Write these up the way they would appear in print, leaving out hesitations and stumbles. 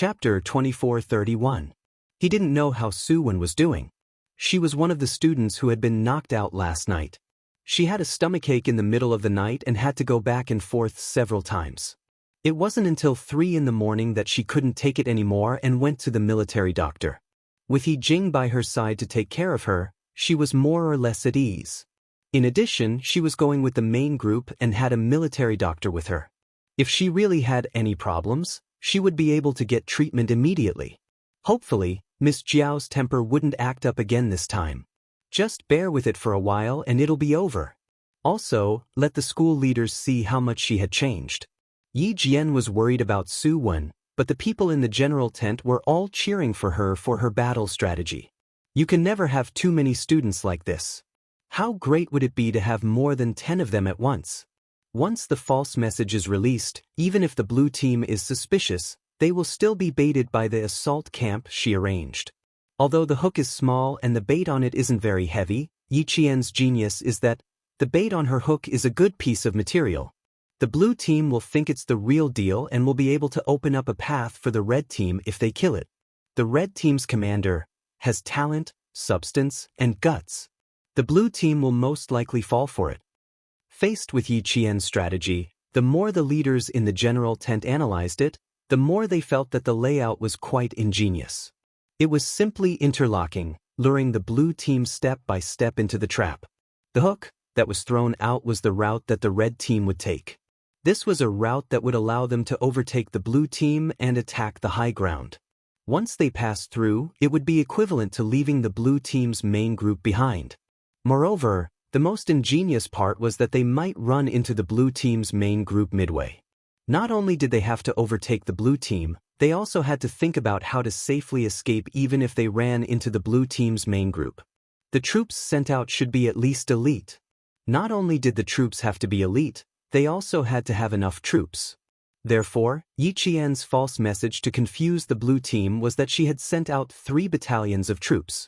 Chapter 2431. He didn't know how Su-Wen was doing. She was one of the students who had been knocked out last night. She had a stomachache in the middle of the night and had to go back and forth several times. It wasn't until 3 in the morning that she couldn't take it anymore and went to the military doctor. With He Jing by her side to take care of her, she was more or less at ease. In addition, she was going with the main group and had a military doctor with her. If she really had any problems, she would be able to get treatment immediately. Hopefully, Miss Jiao's temper wouldn't act up again this time. Just bear with it for a while and it'll be over. Also, let the school leaders see how much she had changed. Yi Jian was worried about Su-Wen, but the people in the general tent were all cheering for her battle strategy. You can never have too many students like this. How great would it be to have more than 10 of them at once? Once the false message is released, even if the blue team is suspicious, they will still be baited by the assault camp she arranged. Although the hook is small and the bait on it isn't very heavy, Yi Qian's genius is that the bait on her hook is a good piece of material. The blue team will think it's the real deal and will be able to open up a path for the red team if they kill it. The red team's commander has talent, substance, and guts. The blue team will most likely fall for it. Faced with Yi Qian's strategy, the more the leaders in the general tent analyzed it, the more they felt that the layout was quite ingenious. It was simply interlocking, luring the blue team step by step into the trap. The hook that was thrown out was the route that the red team would take. This was a route that would allow them to overtake the blue team and attack the high ground. Once they passed through, it would be equivalent to leaving the blue team's main group behind. Moreover, the most ingenious part was that they might run into the blue team's main group midway. Not only did they have to overtake the blue team, they also had to think about how to safely escape even if they ran into the blue team's main group. The troops sent out should be at least elite. Not only did the troops have to be elite, they also had to have enough troops. Therefore, Yi Qian's false message to confuse the blue team was that she had sent out 3 battalions of troops.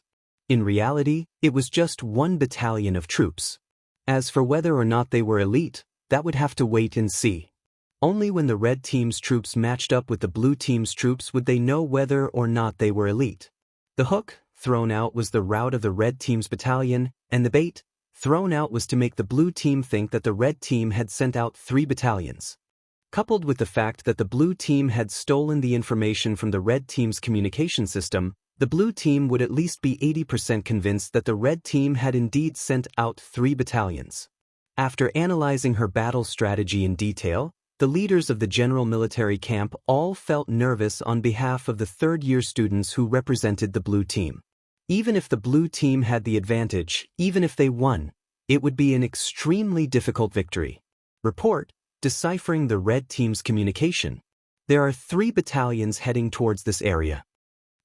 In reality, it was just 1 battalion of troops. As for whether or not they were elite, that would have to wait and see. Only when the red team's troops matched up with the blue team's troops would they know whether or not they were elite. The hook thrown out was the route of the red team's battalion, and the bait thrown out was to make the blue team think that the red team had sent out 3 battalions. Coupled with the fact that the blue team had stolen the information from the red team's communication system, the blue team would at least be 80% convinced that the red team had indeed sent out 3 battalions. After analyzing her battle strategy in detail, the leaders of the general military camp all felt nervous on behalf of the third-year students who represented the blue team. Even if the blue team had the advantage, even if they won, it would be an extremely difficult victory. Report: deciphering the red team's communication. There are 3 battalions heading towards this area.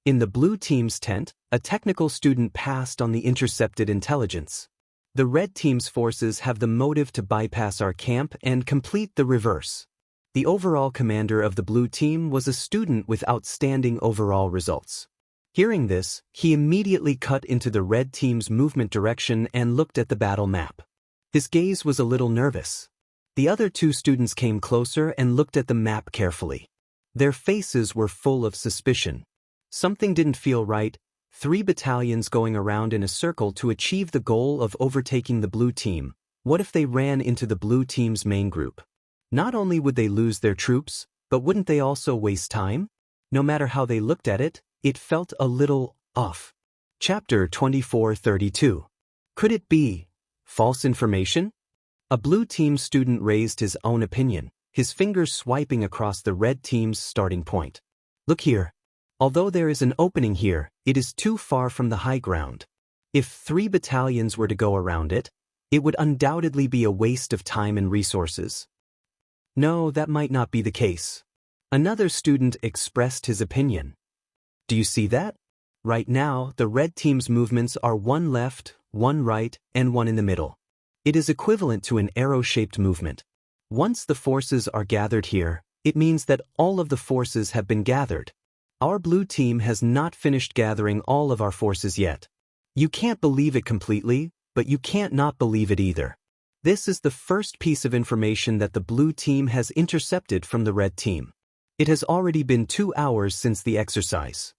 In the blue team's tent, a technical student passed on the intercepted intelligence. The red team's forces have the motive to bypass our camp and complete the reverse. The overall commander of the blue team was a student with outstanding overall results. Hearing this, he immediately cut into the red team's movement direction and looked at the battle map. His gaze was a little nervous. The other 2 students came closer and looked at the map carefully. Their faces were full of suspicion. Something didn't feel right. 3 battalions going around in a circle to achieve the goal of overtaking the blue team. What if they ran into the blue team's main group? Not only would they lose their troops, but wouldn't they also waste time? No matter how they looked at it, it felt a little off. Chapter 2432. Could it be false information? A blue team student raised his own opinion, his fingers swiping across the red team's starting point. Look here. Although there is an opening here, it is too far from the high ground. If 3 battalions were to go around it, it would undoubtedly be a waste of time and resources. No, that might not be the case. Another student expressed his opinion. Do you see that? Right now, the red team's movements are 1 left, 1 right, and 1 in the middle. It is equivalent to an arrow-shaped movement. Once the forces are gathered here, it means that all of the forces have been gathered. Our blue team has not finished gathering all of our forces yet. You can't believe it completely, but you can't not believe it either. This is the first piece of information that the blue team has intercepted from the red team. It has already been 2 hours since the exercise.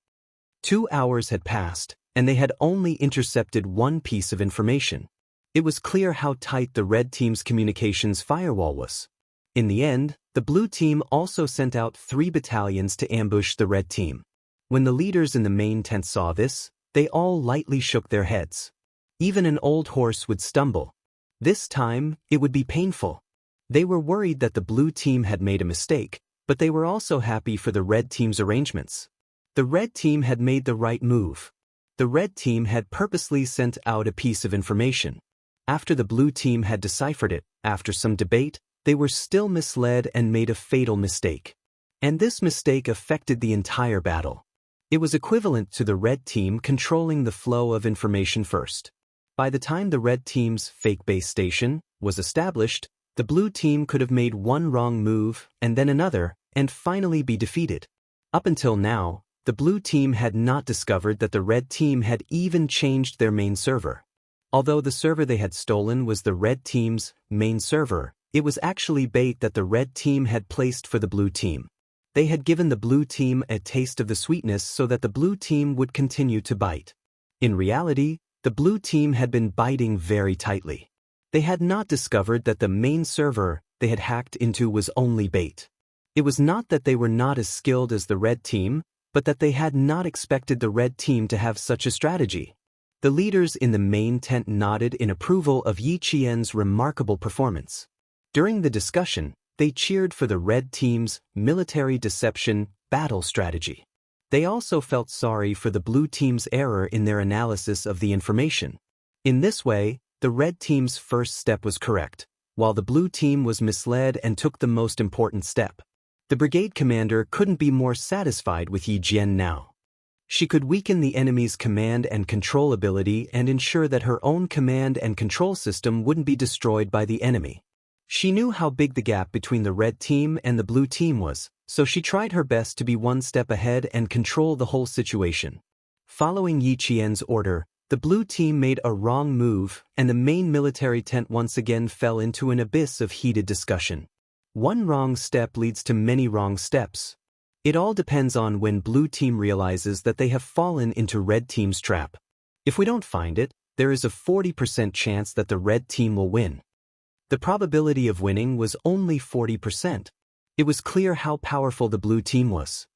2 hours had passed, and they had only intercepted one piece of information. It was clear how tight the red team's communications firewall was. In the end, the blue team also sent out 3 battalions to ambush the red team. When the leaders in the main tent saw this, they all lightly shook their heads. Even an old horse would stumble. This time, it would be painful. They were worried that the blue team had made a mistake, but they were also happy for the red team's arrangements. The red team had made the right move. The red team had purposely sent out a piece of information. After the blue team had deciphered it, after some debate, they were still misled and made a fatal mistake. And this mistake affected the entire battle. It was equivalent to the red team controlling the flow of information first. By the time the red team's fake base station was established, the blue team could have made one wrong move and then another, and finally be defeated. Up until now, the blue team had not discovered that the red team had even changed their main server. Although the server they had stolen was the red team's main server, it was actually bait that the red team had placed for the blue team. They had given the blue team a taste of the sweetness so that the blue team would continue to bite. In reality, the blue team had been biting very tightly. They had not discovered that the main server they had hacked into was only bait. It was not that they were not as skilled as the red team, but that they had not expected the red team to have such a strategy. The leaders in the main tent nodded in approval of Yi Qian's remarkable performance. During the discussion, they cheered for the red team's military deception battle strategy. They also felt sorry for the blue team's error in their analysis of the information. In this way, the red team's first step was correct, while the blue team was misled and took the most important step. The brigade commander couldn't be more satisfied with Yi Jian now. She could weaken the enemy's command and control ability and ensure that her own command and control system wouldn't be destroyed by the enemy. She knew how big the gap between the red team and the blue team was, so she tried her best to be one step ahead and control the whole situation. Following Yi Qian's order, the blue team made a wrong move and the main military tent once again fell into an abyss of heated discussion. One wrong step leads to many wrong steps. It all depends on when blue team realizes that they have fallen into red team's trap. If we don't find it, there is a 40% chance that the red team will win. The probability of winning was only 40%. It was clear how powerful the blue team was.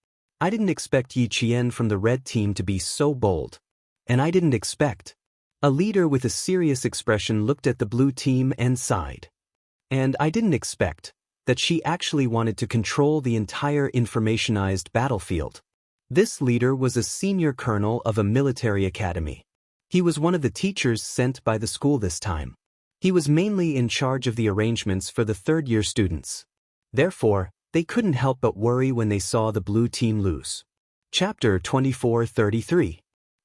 I didn't expect Yi Qian from the red team to be so bold. And I didn't expect. A leader with a serious expression looked at the blue team and sighed. And I didn't expect that she actually wanted to control the entire informationized battlefield. This leader was a senior colonel of a military academy. He was one of the teachers sent by the school this time. He was mainly in charge of the arrangements for the third-year students. Therefore, they couldn't help but worry when they saw the blue team lose. Chapter 24:33.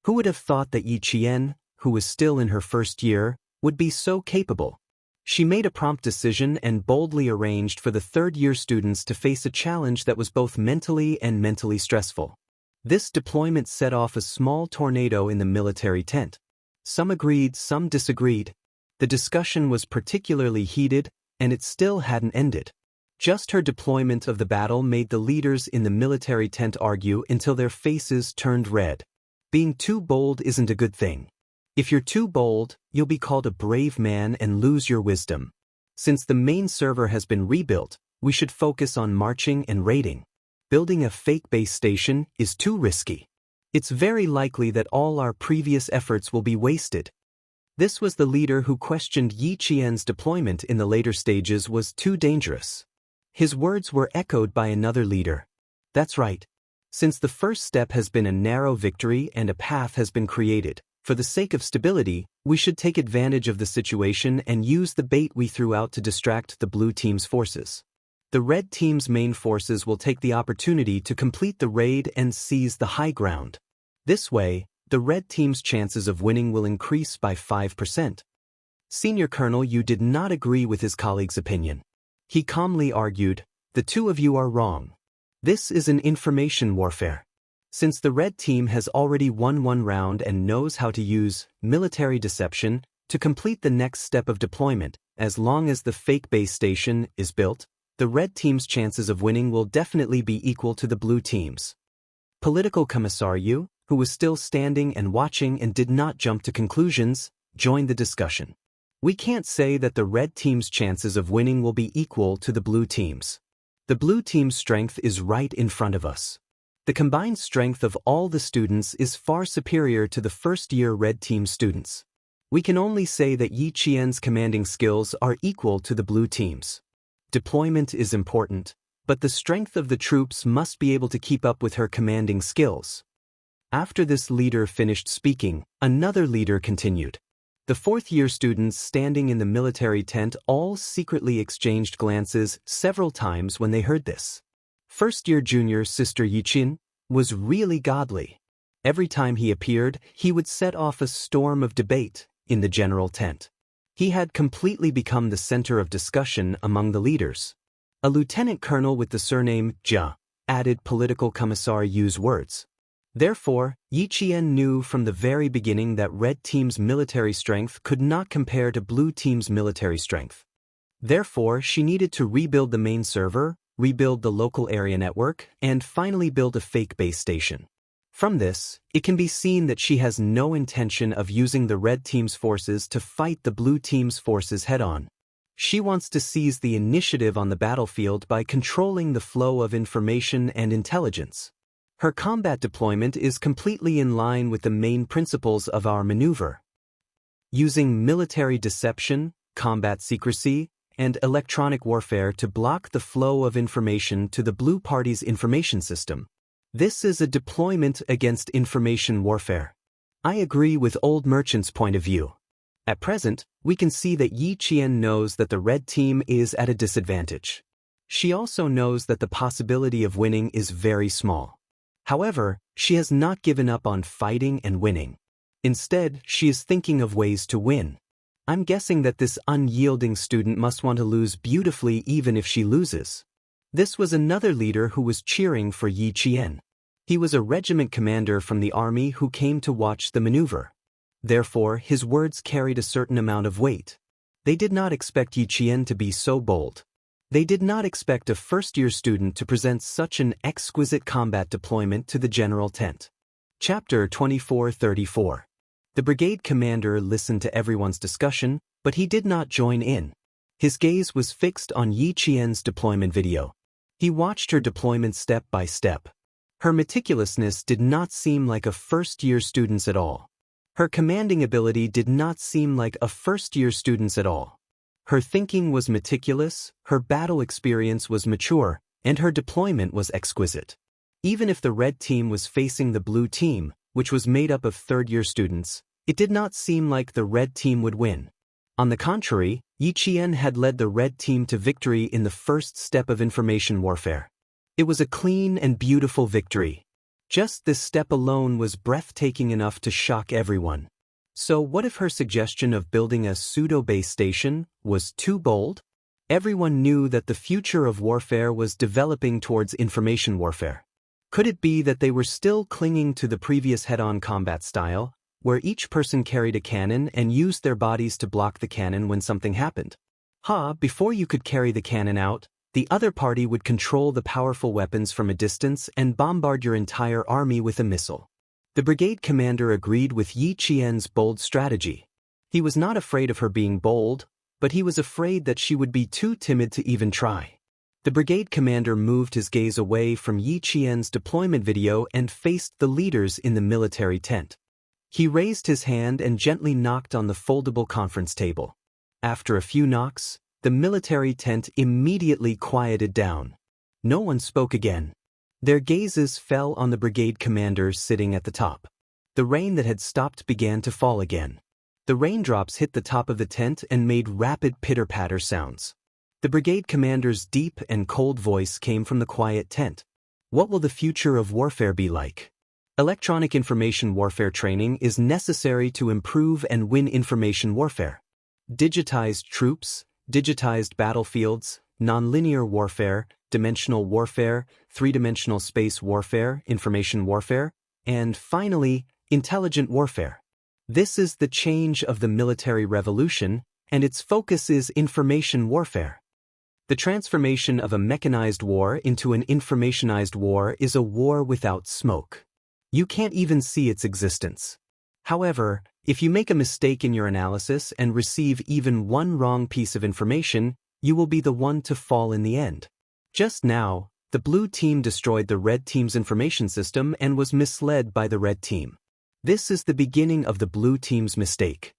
Who would have thought that Yi Qian, who was still in her first year, would be so capable? She made a prompt decision and boldly arranged for the third-year students to face a challenge that was both mentally and mentally stressful. This deployment set off a small tornado in the military tent. Some agreed, some disagreed. The discussion was particularly heated, and it still hadn't ended. Just her deployment of the battle made the leaders in the military tent argue until their faces turned red. Being too bold isn't a good thing. If you're too bold, you'll be called a brave man and lose your wisdom. Since the main server has been rebuilt, we should focus on marching and raiding. Building a fake base station is too risky. It's very likely that all our previous efforts will be wasted. This was the leader who questioned Yi Qian's deployment in the later stages was too dangerous. His words were echoed by another leader. That's right. Since the first step has been a narrow victory and a path has been created, for the sake of stability, we should take advantage of the situation and use the bait we threw out to distract the blue team's forces. The red team's main forces will take the opportunity to complete the raid and seize the high ground. This way, the red team's chances of winning will increase by 5%. Senior Colonel Yu did not agree with his colleague's opinion. He calmly argued, "The two of you are wrong. This is an information warfare. Since the red team has already won one round and knows how to use military deception to complete the next step of deployment, as long as the fake base station is built, the red team's chances of winning will definitely be equal to the blue team's. Political Commissariu, who was still standing and watching and did not jump to conclusions, joined the discussion. We can't say that the red team's chances of winning will be equal to the blue team's. The blue team's strength is right in front of us. The combined strength of all the students is far superior to the first-year red team students. We can only say that Yi Qian's commanding skills are equal to the blue team's. Deployment is important, but the strength of the troops must be able to keep up with her commanding skills. After this leader finished speaking, another leader continued. The fourth-year students standing in the military tent all secretly exchanged glances several times when they heard this. First-year junior Sister Yiqin was really godly. Every time he appeared, he would set off a storm of debate in the general tent. He had completely become the center of discussion among the leaders. A lieutenant colonel with the surname Jia added political commissar Yu's words. Therefore, Yi Qian knew from the very beginning that red team's military strength could not compare to blue team's military strength. Therefore, she needed to rebuild the main server, rebuild the local area network, and finally build a fake base station. From this, it can be seen that she has no intention of using the red team's forces to fight the blue team's forces head-on. She wants to seize the initiative on the battlefield by controlling the flow of information and intelligence. Her combat deployment is completely in line with the main principles of our maneuver. Using military deception, combat secrecy, and electronic warfare to block the flow of information to the blue party's information system. This is a deployment against information warfare. I agree with Old Merchant's point of view. At present, we can see that Yi Qian knows that the red team is at a disadvantage. She also knows that the possibility of winning is very small. However, she has not given up on fighting and winning. Instead, she is thinking of ways to win. I'm guessing that this unyielding student must want to lose beautifully even if she loses. This was another leader who was cheering for Yi Qian. He was a regiment commander from the army who came to watch the maneuver. Therefore, his words carried a certain amount of weight. They did not expect Yi Qian to be so bold. They did not expect a first-year student to present such an exquisite combat deployment to the general tent. Chapter 24-34. The brigade commander listened to everyone's discussion, but he did not join in. His gaze was fixed on Yi Qian's deployment video. He watched her deployment step by step. Her meticulousness did not seem like a first-year student's at all. Her commanding ability did not seem like a first-year student's at all. Her thinking was meticulous, her battle experience was mature, and her deployment was exquisite. Even if the red team was facing the blue team, which was made up of third-year students, it did not seem like the red team would win. On the contrary, Yi Qian had led the red team to victory in the first step of information warfare. It was a clean and beautiful victory. Just this step alone was breathtaking enough to shock everyone. So what if her suggestion of building a pseudo-base station was too bold? Everyone knew that the future of warfare was developing towards information warfare. Could it be that they were still clinging to the previous head-on combat style, where each person carried a cannon and used their bodies to block the cannon when something happened? Before you could carry the cannon out, the other party would control the powerful weapons from a distance and bombard your entire army with a missile. The brigade commander agreed with Yi Qian's bold strategy. He was not afraid of her being bold, but he was afraid that she would be too timid to even try. The brigade commander moved his gaze away from Yi Qian's deployment video and faced the leaders in the military tent. He raised his hand and gently knocked on the foldable conference table. After a few knocks, the military tent immediately quieted down. No one spoke again. Their gazes fell on the brigade commander sitting at the top. The rain that had stopped began to fall again. The raindrops hit the top of the tent and made rapid pitter-patter sounds. The brigade commander's deep and cold voice came from the quiet tent. What will the future of warfare be like? Electronic information warfare training is necessary to improve and win information warfare. Digitized troops, digitized battlefields, nonlinear warfare, dimensional warfare, three-dimensional space warfare, information warfare, and finally, intelligent warfare. This is the change of the military revolution, and its focus is information warfare. The transformation of a mechanized war into an informationized war is a war without smoke. You can't even see its existence. However, if you make a mistake in your analysis and receive even one wrong piece of information, you will be the one to fall in the end. Just now, the blue team destroyed the red team's information system and was misled by the red team. This is the beginning of the blue team's mistake.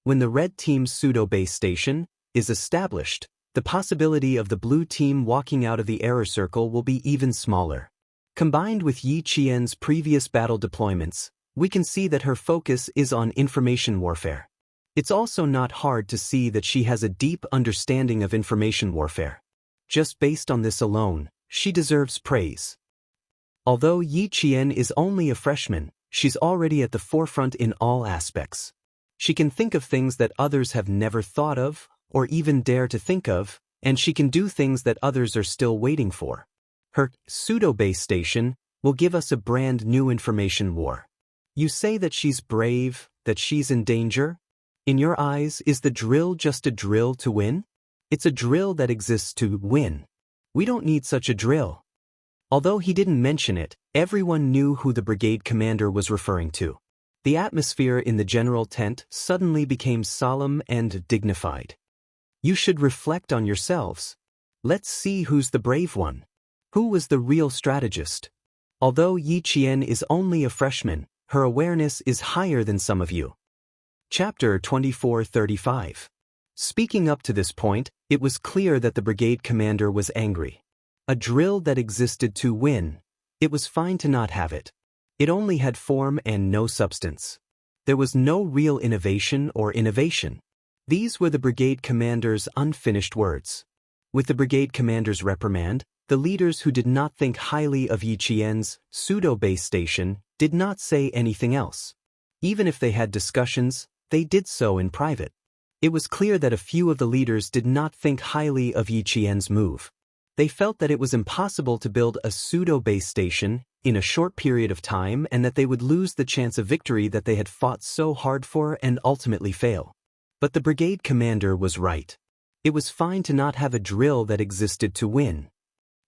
When the red team's pseudo-base station is established, the possibility of the blue team walking out of the error circle will be even smaller. Combined with Yi Qian's previous battle deployments, we can see that her focus is on information warfare. It's also not hard to see that she has a deep understanding of information warfare. Just based on this alone, she deserves praise. Although Yi Qian is only a freshman, she's already at the forefront in all aspects. She can think of things that others have never thought of, or even dare to think of, and she can do things that others are still waiting for. Her pseudo-base station will give us a brand new information war. You say that she's brave, that she's in danger? In your eyes, is the drill just a drill to win? It's a drill that exists to win. We don't need such a drill. Although he didn't mention it, everyone knew who the brigade commander was referring to. The atmosphere in the general tent suddenly became solemn and dignified. You should reflect on yourselves. Let's see who's the brave one. Who was the real strategist? Although Yi Qian is only a freshman, her awareness is higher than some of you. Chapter 24:35. Speaking up to this point, it was clear that the brigade commander was angry. A drill that existed to win. It was fine to not have it. It only had form and no substance. There was no real innovation or innovation. These were the brigade commander's unfinished words. With the brigade commander's reprimand, the leaders who did not think highly of Yi Qian's pseudo-base station did not say anything else. Even if they had discussions, they did so in private. It was clear that a few of the leaders did not think highly of Yi Qian's move. They felt that it was impossible to build a pseudo-base station in a short period of time and that they would lose the chance of victory that they had fought so hard for and ultimately fail. But the brigade commander was right. It was fine to not have a drill that existed to win.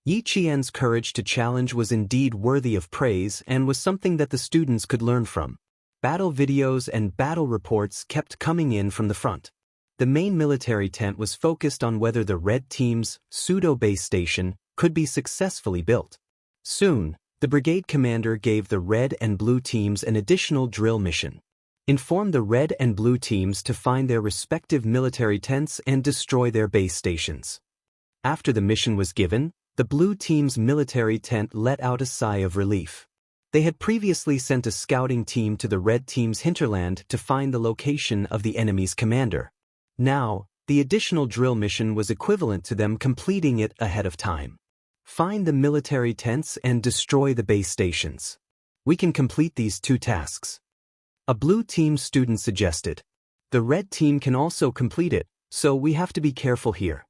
Yi Qian's courage to challenge was indeed worthy of praise and was something that the students could learn from. Battle videos and battle reports kept coming in from the front. The main military tent was focused on whether the red team's pseudo-base station could be successfully built. Soon, the brigade commander gave the red and blue teams an additional drill mission. Inform the red and blue teams to find their respective military tents and destroy their base stations. After the mission was given, the blue team's military tent let out a sigh of relief. They had previously sent a scouting team to the red team's hinterland to find the location of the enemy's commander. Now, the additional drill mission was equivalent to them completing it ahead of time. Find the military tents and destroy the base stations. We can complete these two tasks. A blue team student suggested. The red team can also complete it, so we have to be careful here.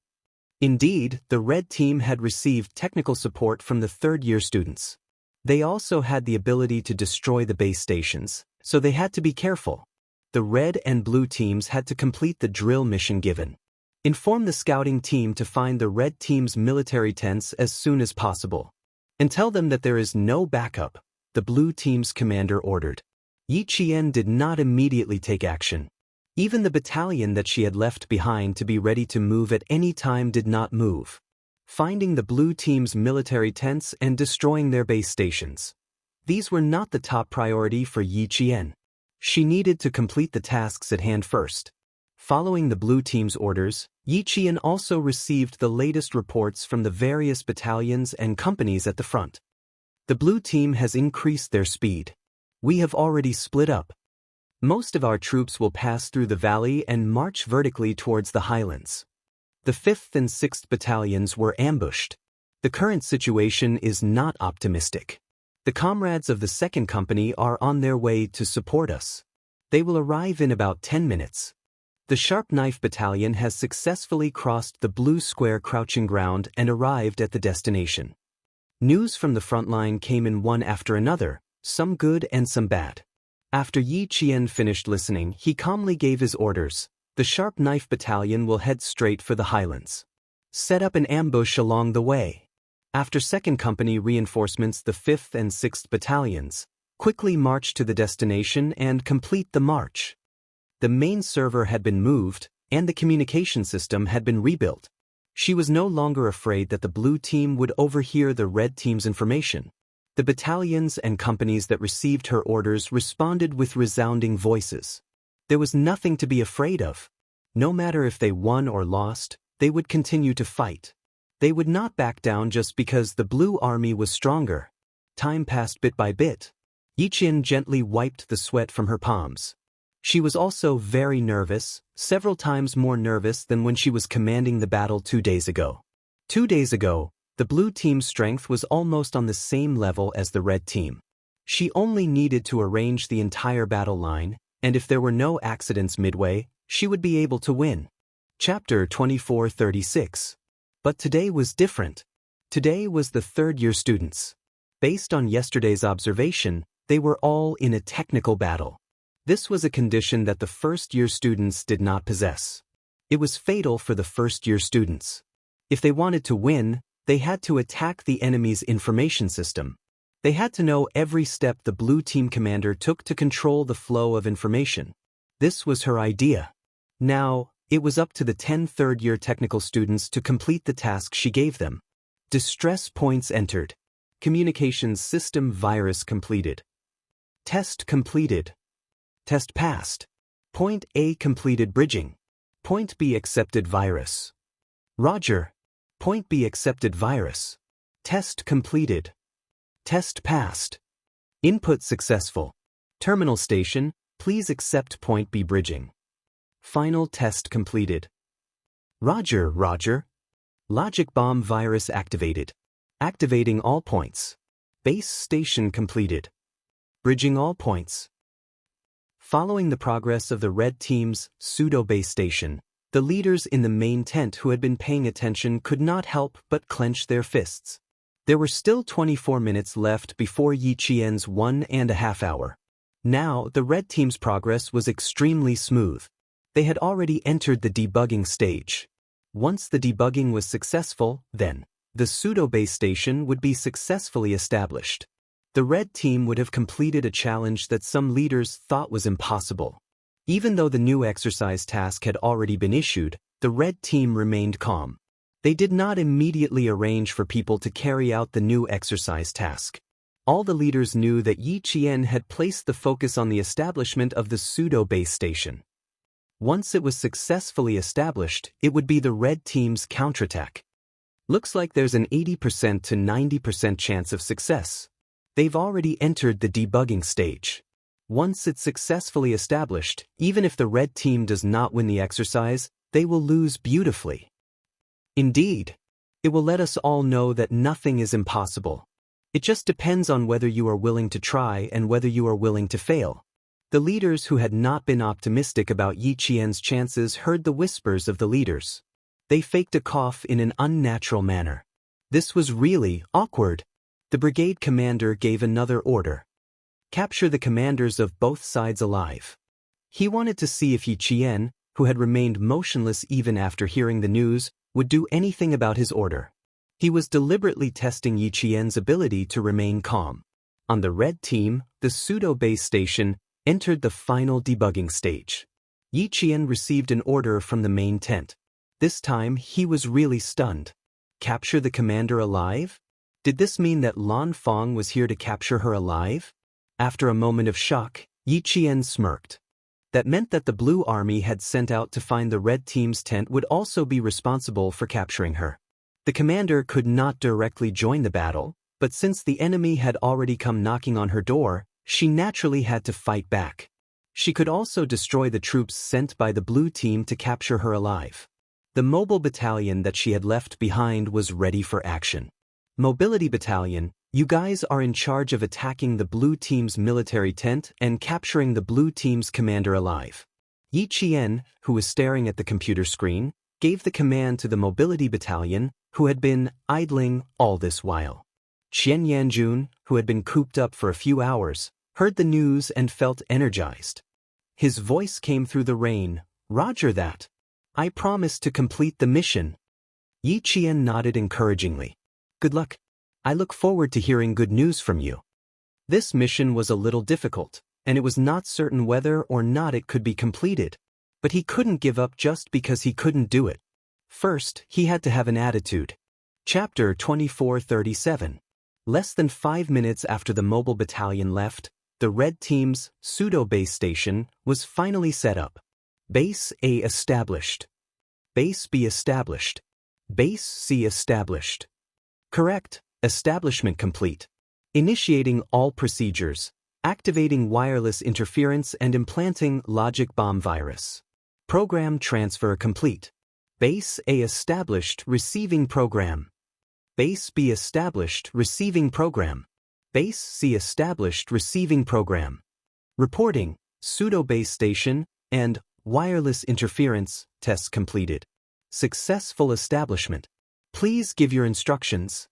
Indeed, the red team had received technical support from the third-year students. They also had the ability to destroy the base stations, so they had to be careful. The red and blue teams had to complete the drill mission given. Inform the scouting team to find the red team's military tents as soon as possible. And tell them that there is no backup, the blue team's commander ordered. Yi Qian did not immediately take action. Even the battalion that she had left behind to be ready to move at any time did not move. Finding the blue team's military tents and destroying their base stations. These were not the top priority for Yi Qian. She needed to complete the tasks at hand first. Following the blue team's orders, Yi Qian also received the latest reports from the various battalions and companies at the front. The blue team has increased their speed. We have already split up. Most of our troops will pass through the valley and march vertically towards the highlands. The 5th and 6th battalions were ambushed. The current situation is not optimistic. The comrades of the 2nd Company are on their way to support us. They will arrive in about 10 minutes. The Sharp Knife Battalion has successfully crossed the blue square crouching ground and arrived at the destination. News from the front line came in one after another, some good and some bad. After Yi Qian finished listening, he calmly gave his orders. The Sharp Knife Battalion will head straight for the highlands. set up an ambush along the way. After 2nd Company reinforcements, the 5th and 6th Battalions quickly marched to the destination and complete the march. The main server had been moved, and the communication system had been rebuilt. She was no longer afraid that the blue team would overhear the red team's information. The battalions and companies that received her orders responded with resounding voices. There was nothing to be afraid of. No matter if they won or lost, they would continue to fight. They would not back down just because the blue army was stronger. Time passed bit by bit. Yiqian gently wiped the sweat from her palms. She was also very nervous, several times more nervous than when she was commanding the battle 2 days ago. 2 days ago, the blue team's strength was almost on the same level as the red team. She only needed to arrange the entire battle line, and if there were no accidents midway, she would be able to win. Chapter 2436. But today was different. Today was the third-year students. Based on yesterday's observation, they were all in a technical battle. This was a condition that the first-year students did not possess. It was fatal for the first-year students. If they wanted to win, they had to attack the enemy's information system. They had to know every step the blue team commander took to control the flow of information. This was her idea. Now, it was up to the 10 third-year technical students to complete the task she gave them. Distress points entered. Communications system virus completed. Test completed. Test passed. Point A completed bridging. Point B accepted virus. Roger. Point B accepted virus. Test completed. Test passed. Input successful. Terminal station, please accept point B bridging. Final test completed. Roger, Roger. Logic bomb virus activated. Activating all points. Base station completed. Bridging all points. Following the progress of the red team's pseudo-base station, the leaders in the main tent who had been paying attention could not help but clench their fists. There were still 24 minutes left before Yi Qian's 1.5 hour. Now, the red team's progress was extremely smooth. They had already entered the debugging stage. Once the debugging was successful, then the pseudo-base station would be successfully established. The red team would have completed a challenge that some leaders thought was impossible. Even though the new exercise task had already been issued, the red team remained calm. They did not immediately arrange for people to carry out the new exercise task. All the leaders knew that Yi Qian had placed the focus on the establishment of the pseudo-base station. Once it was successfully established, it would be the red team's counterattack. Looks like there's an 80% to 90% chance of success. They've already entered the debugging stage. Once it's successfully established, even if the red team does not win the exercise, they will lose beautifully. Indeed, it will let us all know that nothing is impossible. It just depends on whether you are willing to try and whether you are willing to fail. The leaders who had not been optimistic about Yi Qian's chances heard the whispers of the leaders. They faked a cough in an unnatural manner. This was really awkward. The brigade commander gave another order. Capture the commanders of both sides alive. He wanted to see if Yi Qian, who had remained motionless even after hearing the news, would do anything about his order. He was deliberately testing Yi Qian's ability to remain calm. On the red team, the pseudo-base station entered the final debugging stage. Yi Qian received an order from the main tent. This time, he was really stunned. Capture the commander alive? Did this mean that Lan Feng was here to capture her alive? After a moment of shock, Yi Qian smirked. That meant that the blue army had sent out to find the red team's tent would also be responsible for capturing her. The commander could not directly join the battle, but since the enemy had already come knocking on her door, she naturally had to fight back. She could also destroy the troops sent by the blue team to capture her alive. The mobile battalion that she had left behind was ready for action. Mobility battalion, you guys are in charge of attacking the blue team's military tent and capturing the blue team's commander alive. Yi Qian, who was staring at the computer screen, gave the command to the mobility battalion, who had been idling all this while. Qian Yanjun, who had been cooped up for a few hours, heard the news and felt energized. His voice came through the rain. Roger that. I promise to complete the mission. Yi Qian nodded encouragingly. Good luck. I look forward to hearing good news from you. This mission was a little difficult, and it was not certain whether or not it could be completed. But he couldn't give up just because he couldn't do it. First, he had to have an attitude. Chapter 2437. Less than 5 minutes after the mobile battalion left, the Red Team's pseudo-base station was finally set up. Base A established. Base B established. Base C established. Correct. Establishment complete. Initiating all procedures. Activating wireless interference and implanting logic bomb virus. Program transfer complete. Base A established receiving program. Base B established receiving program. Base C established receiving program. Reporting, pseudo-base station, and wireless interference tests completed. Successful establishment. Please give your instructions.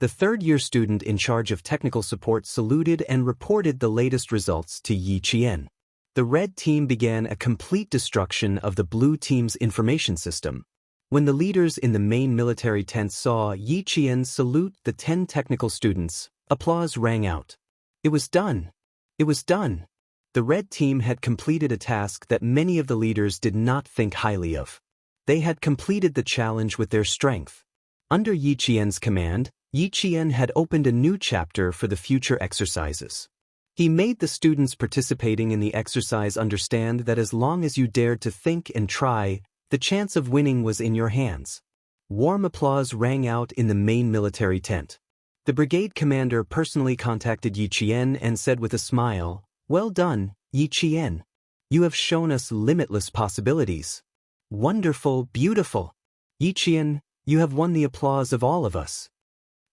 The third-year student in charge of technical support saluted and reported the latest results to Yi Qian. The Red Team began a complete destruction of the Blue Team's information system. When the leaders in the main military tent saw Yi Qian salute the 10 technical students, applause rang out. It was done. It was done. The Red Team had completed a task that many of the leaders did not think highly of. They had completed the challenge with their strength. Under Yi Qian's command, Yi Qian had opened a new chapter for the future exercises. He made the students participating in the exercise understand that as long as you dared to think and try, the chance of winning was in your hands. Warm applause rang out in the main military tent. The brigade commander personally contacted Yi Qian and said with a smile, "Well done, Yi Qian. You have shown us limitless possibilities. Wonderful, beautiful. Yi Qian, you have won the applause of all of us."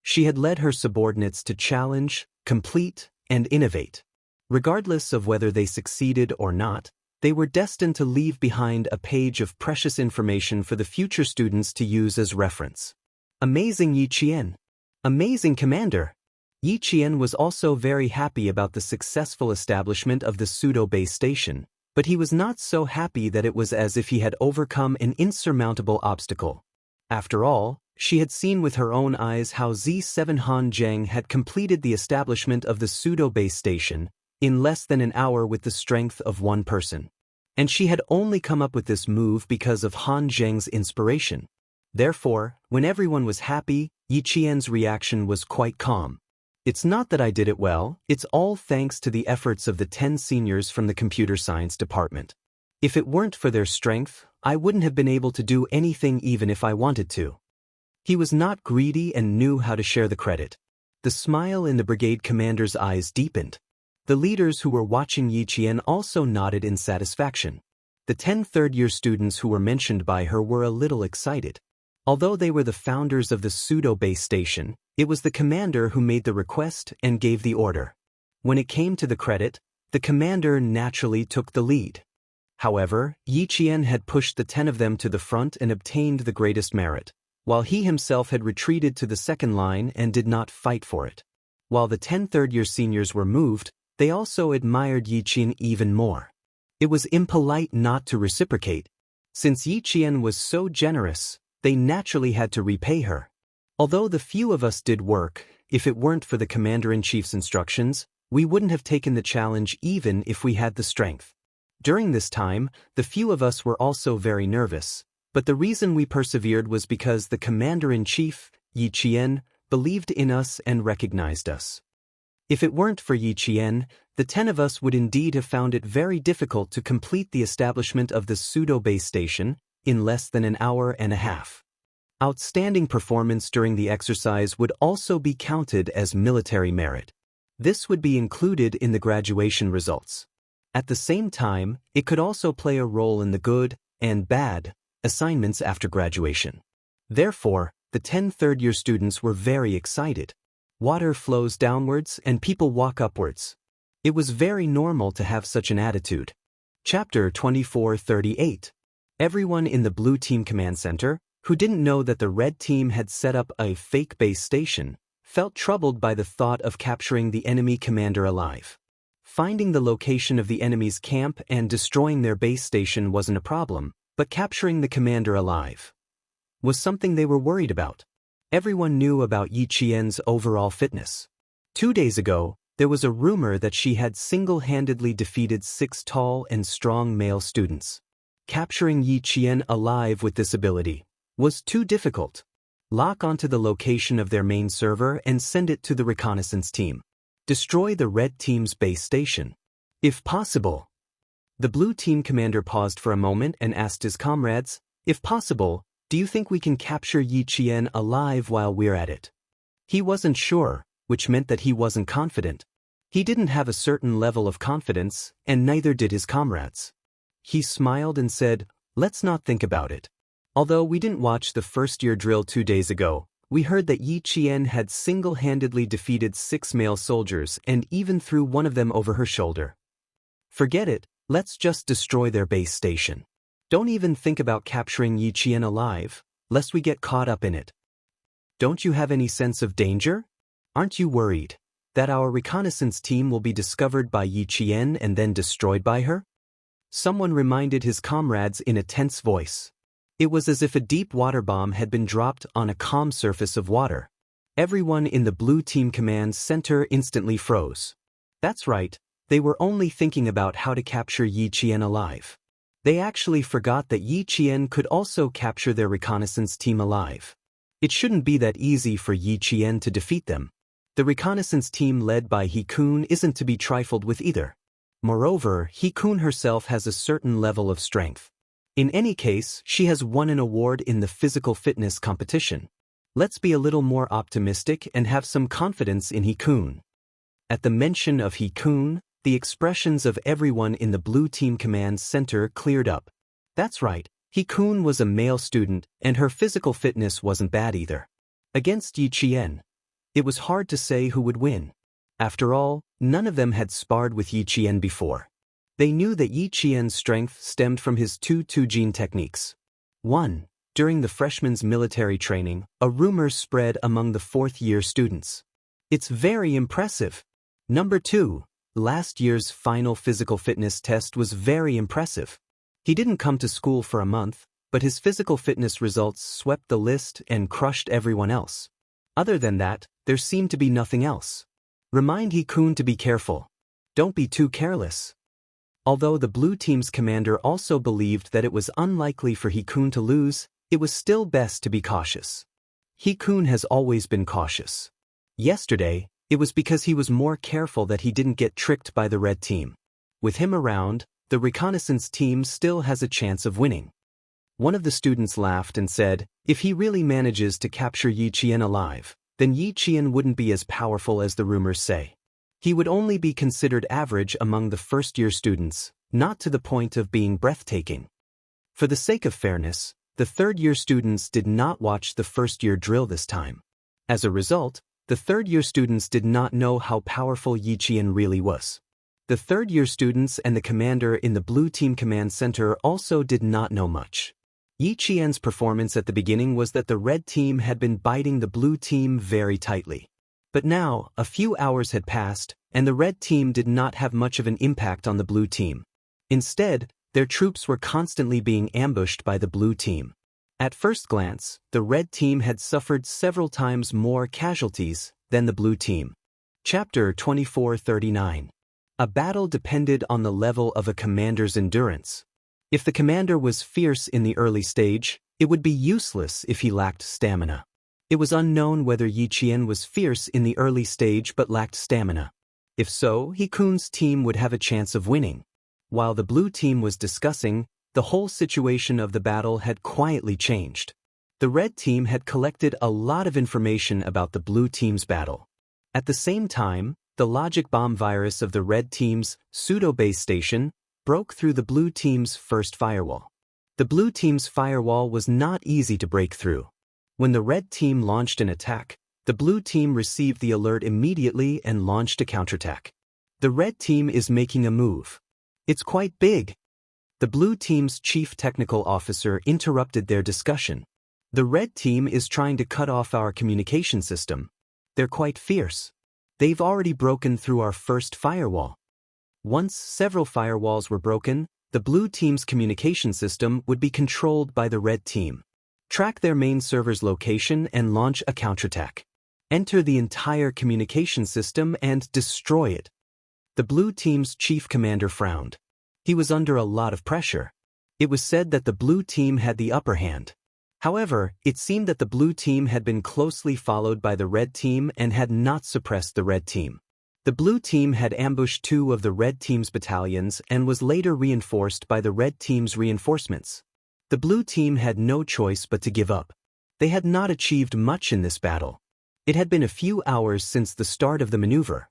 She had led her subordinates to challenge, complete, and innovate. Regardless of whether they succeeded or not, they were destined to leave behind a page of precious information for the future students to use as reference. Amazing Yi Qian. Amazing Commander. Yi Qian was also very happy about the successful establishment of the pseudo-base station, but he was not so happy that it was as if he had overcome an insurmountable obstacle. After all, she had seen with her own eyes how Z7 Han Zheng had completed the establishment of the pseudo-base station in less than an hour with the strength of one person. And she had only come up with this move because of Han Zheng's inspiration. Therefore, when everyone was happy, Yi Qian's reaction was quite calm. It's not that I did it well, it's all thanks to the efforts of the 10 seniors from the computer science department. If it weren't for their strength, I wouldn't have been able to do anything even if I wanted to. He was not greedy and knew how to share the credit. The smile in the brigade commander's eyes deepened. The leaders who were watching Yi Qian also nodded in satisfaction. The 10 third-year students who were mentioned by her were a little excited. Although they were the founders of the pseudo-base station, it was the commander who made the request and gave the order. When it came to the credit, the commander naturally took the lead. However, Yi Qian had pushed the 10 of them to the front and obtained the greatest merit, while he himself had retreated to the second line and did not fight for it. While the 10 third-year seniors were moved, they also admired Yi Qian even more. It was impolite not to reciprocate. Since Yi Qian was so generous, they naturally had to repay her. Although the few of us did work, if it weren't for the commander-in-chief's instructions, we wouldn't have taken the challenge even if we had the strength. During this time, the few of us were also very nervous, but the reason we persevered was because the commander-in-chief, Yi Qian, believed in us and recognized us. If it weren't for Yi Qian, the 10 of us would indeed have found it very difficult to complete the establishment of the pseudo-base station in less than an hour and a half. Outstanding performance during the exercise would also be counted as military merit. This would be included in the graduation results. At the same time, it could also play a role in the good and bad assignments after graduation. Therefore, the 10 third-year students were very excited. Water flows downwards and people walk upwards. It was very normal to have such an attitude. Chapter 2438. Everyone in the Blue Team Command Center, who didn't know that the Red Team had set up a fake base station, felt troubled by the thought of capturing the enemy commander alive. Finding the location of the enemy's camp and destroying their base station wasn't a problem, but capturing the commander alive. was something they were worried about. Everyone knew about Yi Qian's overall fitness. 2 days ago, there was a rumor that she had single-handedly defeated 6 tall and strong male students. Capturing Yi Qian alive with this ability was too difficult. Lock onto the location of their main server and send it to the reconnaissance team. Destroy the red team's base station, if possible. The blue team commander paused for a moment and asked his comrades, "If possible, do you think we can capture Yi Qian alive while we're at it?" He wasn't sure, which meant that he wasn't confident. He didn't have a certain level of confidence, and neither did his comrades. He smiled and said, "Let's not think about it. Although we didn't watch the first-year drill 2 days ago, we heard that Yi Qian had single-handedly defeated 6 male soldiers and even threw one of them over her shoulder. Forget it, let's just destroy their base station. Don't even think about capturing Yi Qian alive, lest we get caught up in it. Don't you have any sense of danger? Aren't you worried that our reconnaissance team will be discovered by Yi Qian and then destroyed by her?" Someone reminded his comrades in a tense voice. It was as if a deep water bomb had been dropped on a calm surface of water. Everyone in the blue team command center instantly froze. That's right, they were only thinking about how to capture Yi Qian alive. They actually forgot that Yi Qian could also capture their reconnaissance team alive. It shouldn't be that easy for Yi Qian to defeat them. The reconnaissance team led by He Kun isn't to be trifled with either. Moreover, He Kun herself has a certain level of strength. In any case, she has won an award in the physical fitness competition. Let's be a little more optimistic and have some confidence in He Kun. At the mention of He Kun, the expressions of everyone in the blue team command center cleared up. That's right, He Kun was a male student, and her physical fitness wasn't bad either. Against Yi Qian, it was hard to say who would win. After all, none of them had sparred with Yi Qian before. They knew that Yi Qian's strength stemmed from his 2 gene techniques. 1. During the freshman's military training, a rumor spread among the 4th-year students. It's very impressive. Number 2. Last year's final physical fitness test was very impressive. He didn't come to school for a month, but his physical fitness results swept the list and crushed everyone else. Other than that, there seemed to be nothing else. Remind He Kun to be careful. Don't be too careless. Although the blue team's commander also believed that it was unlikely for He Kun to lose, it was still best to be cautious. He Kun has always been cautious. Yesterday, it was because he was more careful that he didn't get tricked by the red team. With him around, the reconnaissance team still has a chance of winning. One of the students laughed and said, "If he really manages to capture Yi Qian alive, then Yi Qian wouldn't be as powerful as the rumors say. He would only be considered average among the first-year students, not to the point of being breathtaking." For the sake of fairness, the third-year students did not watch the first-year drill this time. As a result, the third-year students did not know how powerful Yi Qian really was. The third-year students and the commander in the blue team command center also did not know much. Yi Qian's performance at the beginning was that the red team had been biting the blue team very tightly. But now, a few hours had passed, and the red team did not have much of an impact on the blue team. Instead, their troops were constantly being ambushed by the blue team. At first glance, the red team had suffered several times more casualties than the blue team. Chapter 2439. A battle depended on the level of a commander's endurance. If the commander was fierce in the early stage, it would be useless if he lacked stamina. It was unknown whether Yi Qian was fierce in the early stage but lacked stamina. If so, He Kun's team would have a chance of winning. While the blue team was discussing, the whole situation of the battle had quietly changed. The red team had collected a lot of information about the blue team's battle. At the same time, the logic bomb virus of the red team's pseudo-base station broke through the blue team's first firewall. The blue team's firewall was not easy to break through. When the red team launched an attack, the blue team received the alert immediately and launched a counterattack. The red team is making a move. It's quite big. The blue team's chief technical officer interrupted their discussion. The red team is trying to cut off our communication system. They're quite fierce. They've already broken through our first firewall. Once several firewalls were broken, the blue team's communication system would be controlled by the red team. Track their main server's location and launch a counterattack. Enter the entire communication system and destroy it. The blue team's chief commander frowned. He was under a lot of pressure. It was said that the blue team had the upper hand. However, it seemed that the blue team had been closely followed by the red team and had not suppressed the red team. The blue team had ambushed 2 of the red team's battalions and was later reinforced by the red team's reinforcements. The blue team had no choice but to give up. They had not achieved much in this battle. It had been a few hours since the start of the maneuver.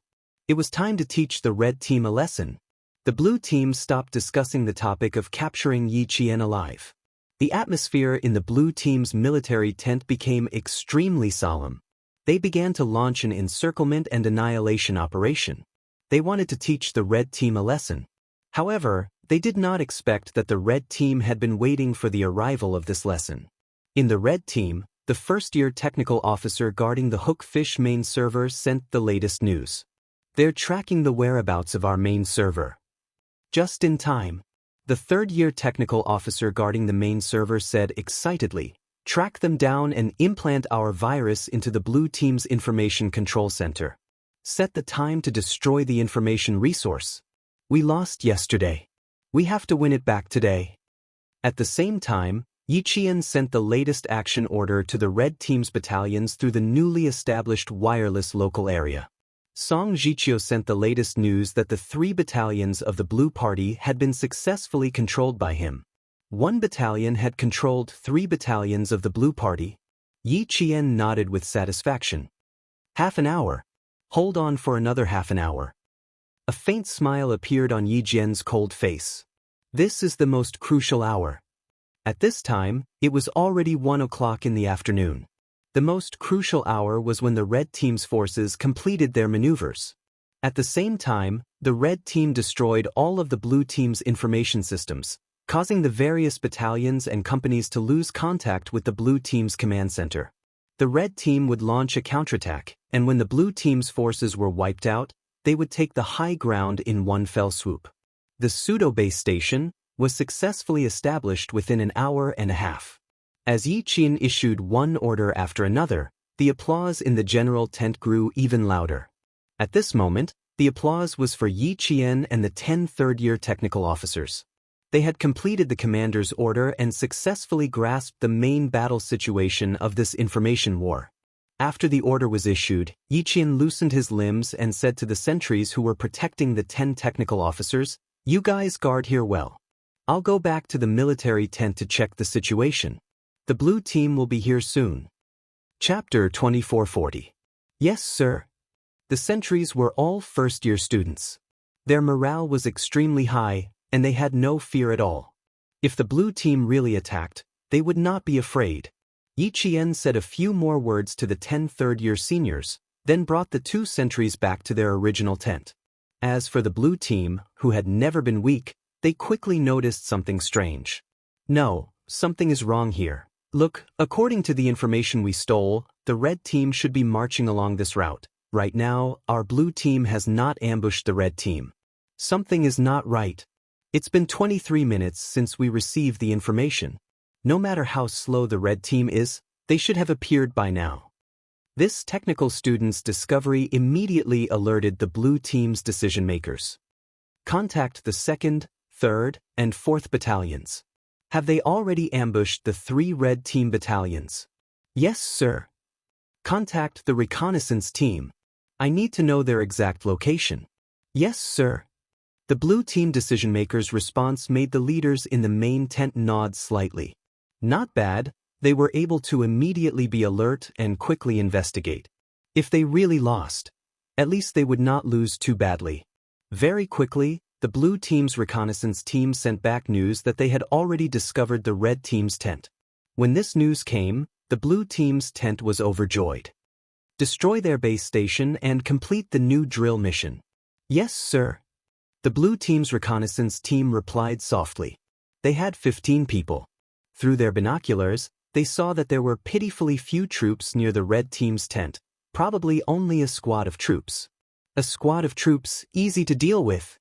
It was time to teach the red team a lesson. The blue team stopped discussing the topic of capturing Yi Qian alive. The atmosphere in the blue team's military tent became extremely solemn. They began to launch an encirclement and annihilation operation. They wanted to teach the red team a lesson. However, they did not expect that the red team had been waiting for the arrival of this lesson. In the red team, the first-year technical officer guarding the Hookfish main server sent the latest news. They're tracking the whereabouts of our main server. Just in time. The third-year technical officer guarding the main server said excitedly, "Track them down and implant our virus into the blue team's information control center. Set the time to destroy the information resource. We lost yesterday. We have to win it back today." At the same time, Yi Qian sent the latest action order to the red team's battalions through the newly established wireless local area. Song Jiqiu sent the latest news that the 3 battalions of the Blue Party had been successfully controlled by him. 1 battalion had controlled 3 battalions of the Blue Party. Yi Qian nodded with satisfaction. "Half an hour. Hold on for another half an hour." A faint smile appeared on Yi Jian's cold face. "This is the most crucial hour." At this time, it was already 1 o'clock in the afternoon. The most crucial hour was when the red team's forces completed their maneuvers. At the same time, the red team destroyed all of the blue team's information systems, causing the various battalions and companies to lose contact with the blue team's command center. The red team would launch a counterattack, and when the blue team's forces were wiped out, they would take the high ground in one fell swoop. The pseudo-base station was successfully established within an hour and a half. As Yi Qian issued one order after another, the applause in the general tent grew even louder. At this moment, the applause was for Yi Qian and the 10 third-year technical officers. They had completed the commander's order and successfully grasped the main battle situation of this information war. After the order was issued, Yi Qian loosened his limbs and said to the sentries who were protecting the 10 technical officers, "You guys guard here well. I'll go back to the military tent to check the situation. The blue team will be here soon." Chapter 2440. Yes, sir. The sentries were all first-year students. Their morale was extremely high, and they had no fear at all. If the blue team really attacked, they would not be afraid. Yi Qian said a few more words to the 10 third-year seniors, then brought the 2 sentries back to their original tent. As for the blue team, who had never been weak, they quickly noticed something strange. "No, something is wrong here. Look, according to the information we stole, the red team should be marching along this route. Right now, our blue team has not ambushed the red team. Something is not right. It's been 23 minutes since we received the information. No matter how slow the red team is, they should have appeared by now." This technical student's discovery immediately alerted the blue team's decision-makers. "Contact the 2nd, 3rd, and 4th battalions. Have they already ambushed the 3 red team battalions?" "Yes, sir." "Contact the reconnaissance team. I need to know their exact location." "Yes, sir." The blue team decision-makers' response made the leaders in the main tent nod slightly. Not bad. They were able to immediately be alert and quickly investigate. If they really lost, at least they would not lose too badly. Very quickly, the blue team's reconnaissance team sent back news that they had already discovered the red team's tent. When this news came, the blue team's tent was overjoyed. "Destroy their base station and complete the new drill mission." "Yes, sir." The blue team's reconnaissance team replied softly. They had 15 people. Through their binoculars, they saw that there were pitifully few troops near the red team's tent, probably only a squad of troops. A squad of troops, easy to deal with.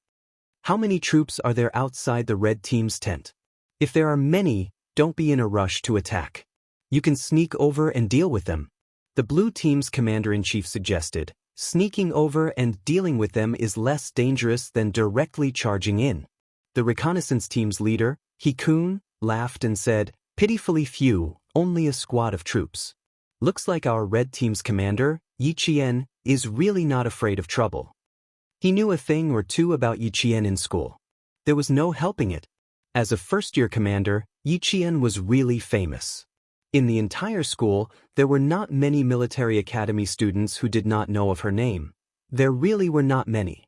How many troops are there outside the red team's tent? If there are many, don't be in a rush to attack. You can sneak over and deal with them. The blue team's commander-in-chief suggested. Sneaking over and dealing with them is less dangerous than directly charging in. The reconnaissance team's leader, Hikun, laughed and said, pitifully few, only a squad of troops. Looks like our red team's commander, Yi Qian, is really not afraid of trouble. He knew a thing or two about Yi Qian in school. There was no helping it. As a first-year commander, Yi Qian was really famous. In the entire school, there were not many military academy students who did not know of her name. There really were not many.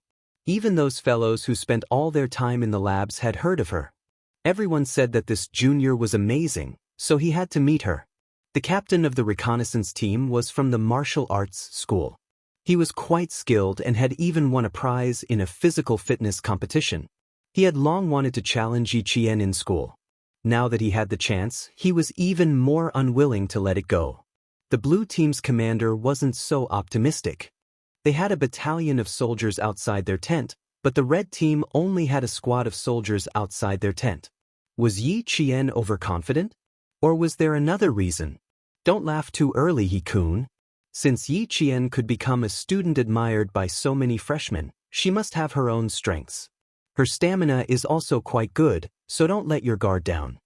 Even those fellows who spent all their time in the labs had heard of her. Everyone said that this junior was amazing, so he had to meet her. The captain of the reconnaissance team was from the martial arts school. He was quite skilled and had even won a prize in a physical fitness competition. He had long wanted to challenge Yi Qian in school. Now that he had the chance, he was even more unwilling to let it go. The blue team's commander wasn't so optimistic. They had a battalion of soldiers outside their tent, but the red team only had a squad of soldiers outside their tent. Was Yi Qian overconfident? Or was there another reason? Don't laugh too early, Hikun. Since Yi Qian could become a student admired by so many freshmen, she must have her own strengths. Her stamina is also quite good, so don't let your guard down.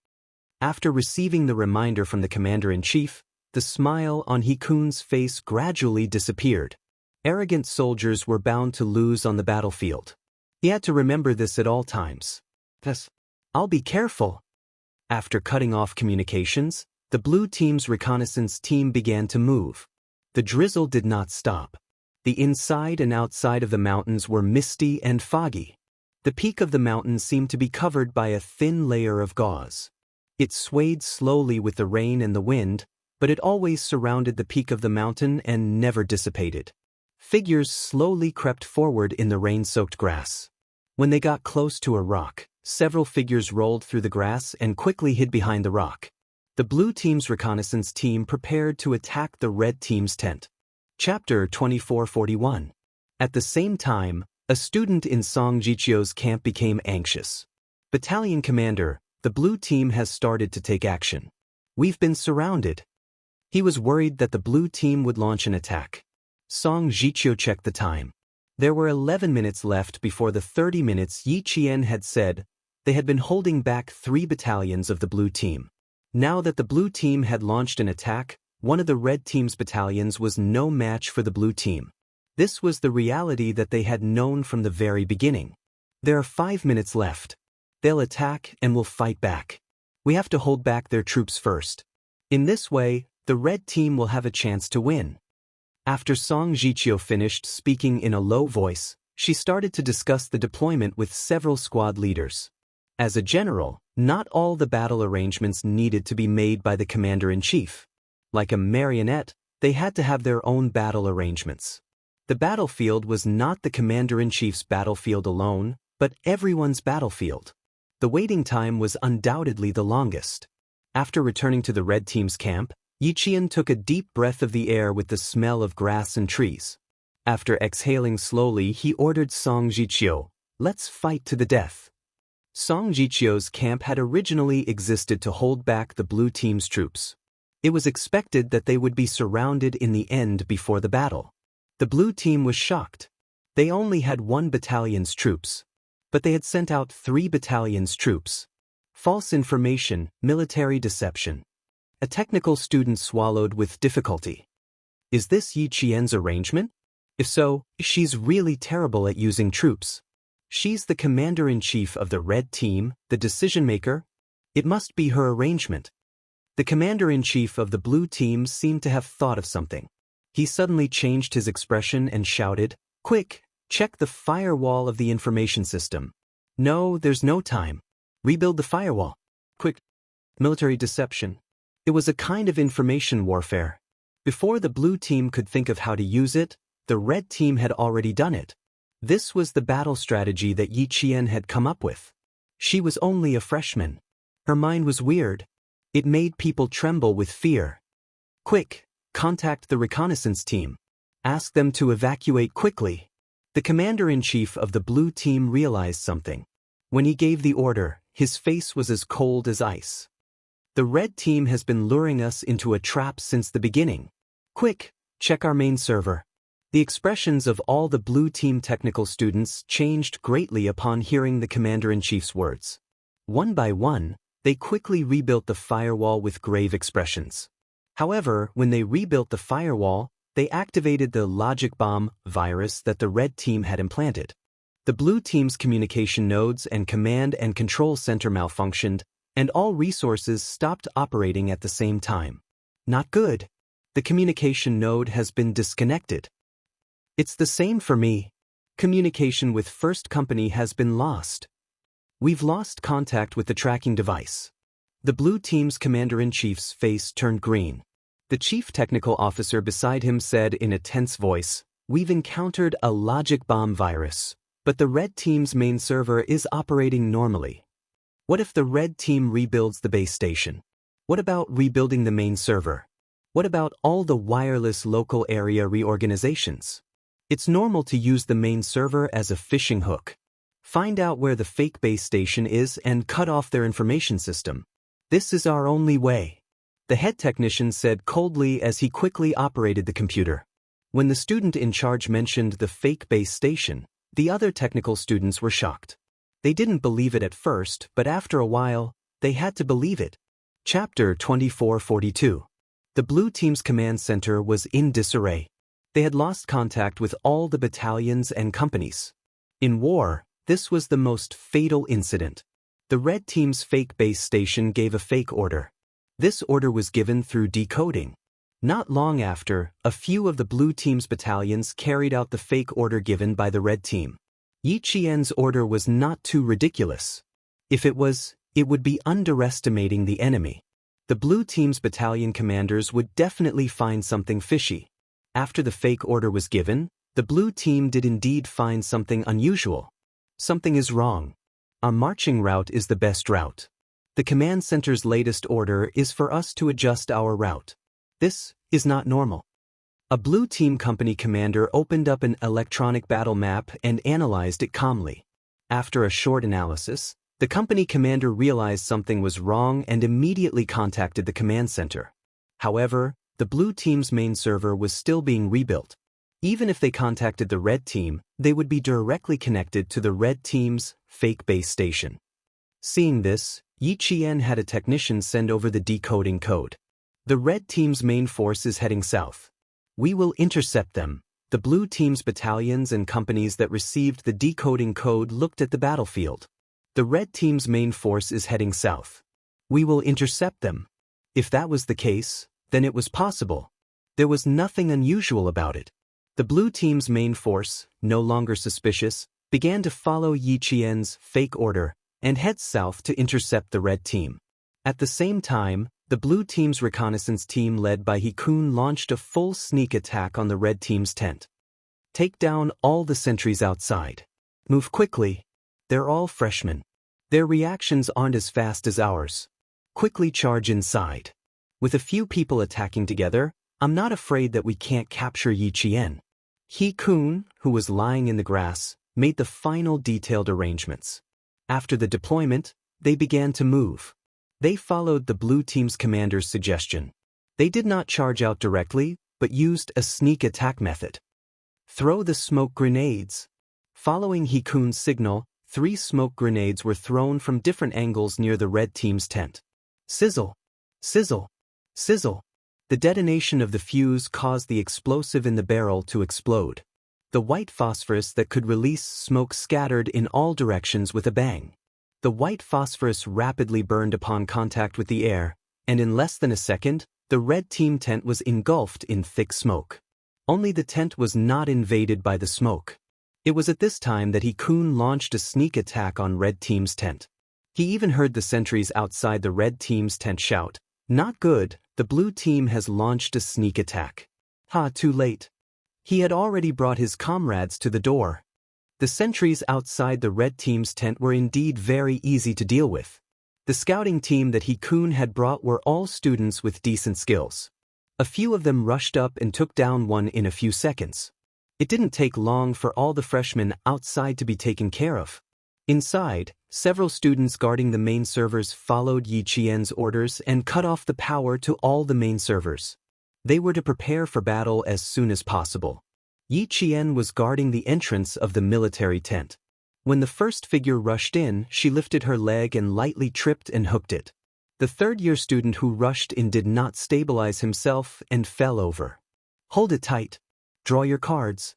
After receiving the reminder from the commander-in-chief, the smile on Hikun's face gradually disappeared. Arrogant soldiers were bound to lose on the battlefield. He had to remember this at all times. Thus, I'll be careful. After cutting off communications, the blue team's reconnaissance team began to move. The drizzle did not stop. The inside and outside of the mountains were misty and foggy. The peak of the mountain seemed to be covered by a thin layer of gauze. It swayed slowly with the rain and the wind, but it always surrounded the peak of the mountain and never dissipated. Figures slowly crept forward in the rain-soaked grass. When they got close to a rock, several figures rolled through the grass and quickly hid behind the rock. The blue team's reconnaissance team prepared to attack the red team's tent. Chapter 2441. At the same time, a student in Song Jichio's camp became anxious. Battalion commander, the blue team has started to take action. We've been surrounded. He was worried that the blue team would launch an attack. Song Jichio checked the time. There were 11 minutes left before the 30 minutes Yi Qian had said. They had been holding back 3 battalions of the blue team. Now that the blue team had launched an attack, one of the red team's battalions was no match for the blue team. This was the reality that they had known from the very beginning. There are 5 minutes left. They'll attack and we'll fight back. We have to hold back their troops first. In this way, the red team will have a chance to win. After Song Jichio finished speaking in a low voice, she started to discuss the deployment with several squad leaders. As a general, not all the battle arrangements needed to be made by the commander-in-chief. Like a marionette, they had to have their own battle arrangements. The battlefield was not the commander-in-chief's battlefield alone, but everyone's battlefield. The waiting time was undoubtedly the longest. After returning to the red team's camp, Yi Qian took a deep breath of the air with the smell of grass and trees. After exhaling slowly, he ordered Song Jichio, "Let's fight to the death." Song Jichio's camp had originally existed to hold back the blue team's troops. It was expected that they would be surrounded in the end before the battle. The blue team was shocked. They only had 1 battalion's troops. But they had sent out 3 battalions' troops. False information, military deception. A technical student swallowed with difficulty. Is this Yi Qian's arrangement? If so, she's really terrible at using troops. She's the commander-in-chief of the red team, the decision-maker. It must be her arrangement. The commander-in-chief of the blue team seemed to have thought of something. He suddenly changed his expression and shouted, "Quick, check the firewall of the information system." "No, there's no time. Rebuild the firewall. Quick." Military deception. It was a kind of information warfare. Before the blue team could think of how to use it, the red team had already done it. This was the battle strategy that Yi Qian had come up with. She was only a freshman. Her mind was weird. It made people tremble with fear. "Quick, contact the reconnaissance team. Ask them to evacuate quickly." The commander-in-chief of the blue team realized something. When he gave the order, his face was as cold as ice. The red team has been luring us into a trap since the beginning. Quick, check our main server. The expressions of all the blue team technical students changed greatly upon hearing the commander-in-chief's words. One by one, they quickly rebuilt the firewall with grave expressions. However, when they rebuilt the firewall, they activated the logic bomb virus that the red team had implanted. The blue team's communication nodes and command and control center malfunctioned, and all resources stopped operating at the same time. Not good. The communication node has been disconnected. It's the same for me. Communication with First Company has been lost. We've lost contact with the tracking device. The blue team's commander-in-chief's face turned green. The chief technical officer beside him said in a tense voice, "We've encountered a logic bomb virus, but the red team's main server is operating normally. What if the red team rebuilds the base station? What about rebuilding the main server? What about all the wireless local area reorganizations? It's normal to use the main server as a fishing hook. Find out where the fake base station is and cut off their information system. This is our only way," the head technician said coldly as he quickly operated the computer. When the student in charge mentioned the fake base station, the other technical students were shocked. They didn't believe it at first, but after a while, they had to believe it. Chapter 2442. The blue team's command center was in disarray. They had lost contact with all the battalions and companies. In war, this was the most fatal incident. The red team's fake base station gave a fake order. This order was given through decoding. Not long after, a few of the blue team's battalions carried out the fake order given by the red team. Yi Qian's order was not too ridiculous. If it was, it would be underestimating the enemy. The blue team's battalion commanders would definitely find something fishy. After the fake order was given, the blue team did indeed find something unusual. Something is wrong. Our marching route is the best route. The command center's latest order is for us to adjust our route. This is not normal. A blue team company commander opened up an electronic battle map and analyzed it calmly. After a short analysis, the company commander realized something was wrong and immediately contacted the command center. However, the blue team's main server was still being rebuilt. Even if they contacted the red team, they would be directly connected to the red team's fake base station. Seeing this, Yi Qian had a technician send over the decoding code. The red team's main force is heading south. We will intercept them. The blue team's battalions and companies that received the decoding code looked at the battlefield. The red team's main force is heading south. We will intercept them. If that was the case, then it was possible. There was nothing unusual about it. The blue team's main force, no longer suspicious, began to follow Yi Qian's fake order and head south to intercept the red team. At the same time, the blue team's reconnaissance team led by He Kun launched a full sneak attack on the red team's tent. Take down all the sentries outside. Move quickly. They're all freshmen. Their reactions aren't as fast as ours. Quickly charge inside. With a few people attacking together, I'm not afraid that we can't capture Yi Qian. He Kun, who was lying in the grass, made the final detailed arrangements. After the deployment, they began to move. They followed the blue team's commander's suggestion. They did not charge out directly, but used a sneak attack method. Throw the smoke grenades. Following He Kun's signal, 3 smoke grenades were thrown from different angles near the red team's tent. Sizzle! Sizzle! Sizzle! The detonation of the fuse caused the explosive in the barrel to explode. The white phosphorus that could release smoke scattered in all directions with a bang. The white phosphorus rapidly burned upon contact with the air, and in less than a second, the red team tent was engulfed in thick smoke. Only the tent was not invaded by the smoke. It was at this time that He Kun launched a sneak attack on red team's tent. He even heard the sentries outside the red team's tent shout, "Not good, the blue team has launched a sneak attack." Too late. He had already brought his comrades to the door. The sentries outside the red team's tent were indeed very easy to deal with. The scouting team that He Kun had brought were all students with decent skills. A few of them rushed up and took down one in a few seconds. It didn't take long for all the freshmen outside to be taken care of. Inside, several students guarding the main servers followed Yi Qian's orders and cut off the power to all the main servers. They were to prepare for battle as soon as possible. Yi Qian was guarding the entrance of the military tent. When the first figure rushed in, she lifted her leg and lightly tripped and hooked it. The third-year student who rushed in did not stabilize himself and fell over. "Hold it tight. Draw your cards."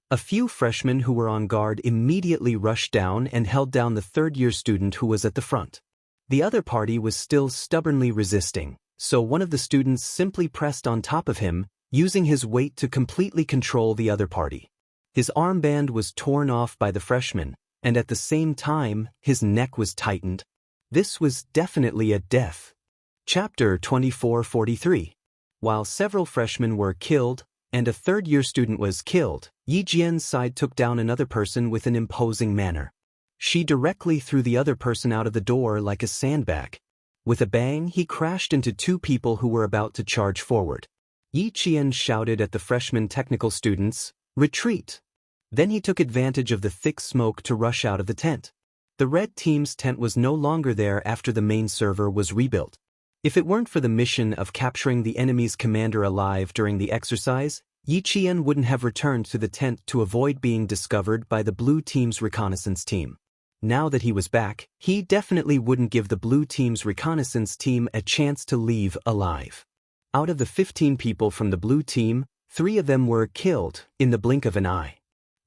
A few freshmen who were on guard immediately rushed down and held down the third-year student who was at the front. The other party was still stubbornly resisting, so one of the students simply pressed on top of him, using his weight to completely control the other party. His armband was torn off by the freshman, and at the same time, his neck was tightened. This was definitely a death. Chapter 2443. While several freshmen were killed, and a third-year student was killed, Yi Jian's side took down another person with an imposing manner. She directly threw the other person out of the door like a sandbag. With a bang, he crashed into two people who were about to charge forward. Yi Qian shouted at the freshman technical students, "Retreat!" Then he took advantage of the thick smoke to rush out of the tent. The red team's tent was no longer there after the main server was rebuilt. If it weren't for the mission of capturing the enemy's commander alive during the exercise, Yi Qian wouldn't have returned to the tent to avoid being discovered by the blue team's reconnaissance team. Now that he was back, he definitely wouldn't give the blue team's reconnaissance team a chance to leave alive. Out of the 15 people from the blue team, 3 of them were killed in the blink of an eye.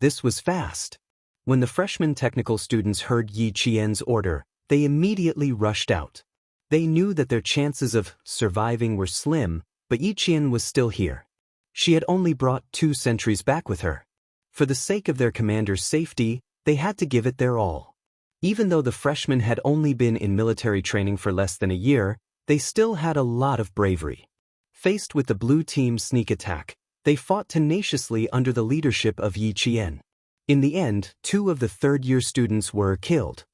This was fast. When the freshman technical students heard Yi Qian's order, they immediately rushed out. They knew that their chances of surviving were slim, but Yi Qian was still here. She had only brought 2 sentries back with her. For the sake of their commander's safety, they had to give it their all. Even though the freshmen had only been in military training for less than a year, they still had a lot of bravery. Faced with the blue team's sneak attack, they fought tenaciously under the leadership of Yi Qian. In the end, 2 of the third-year students were killed.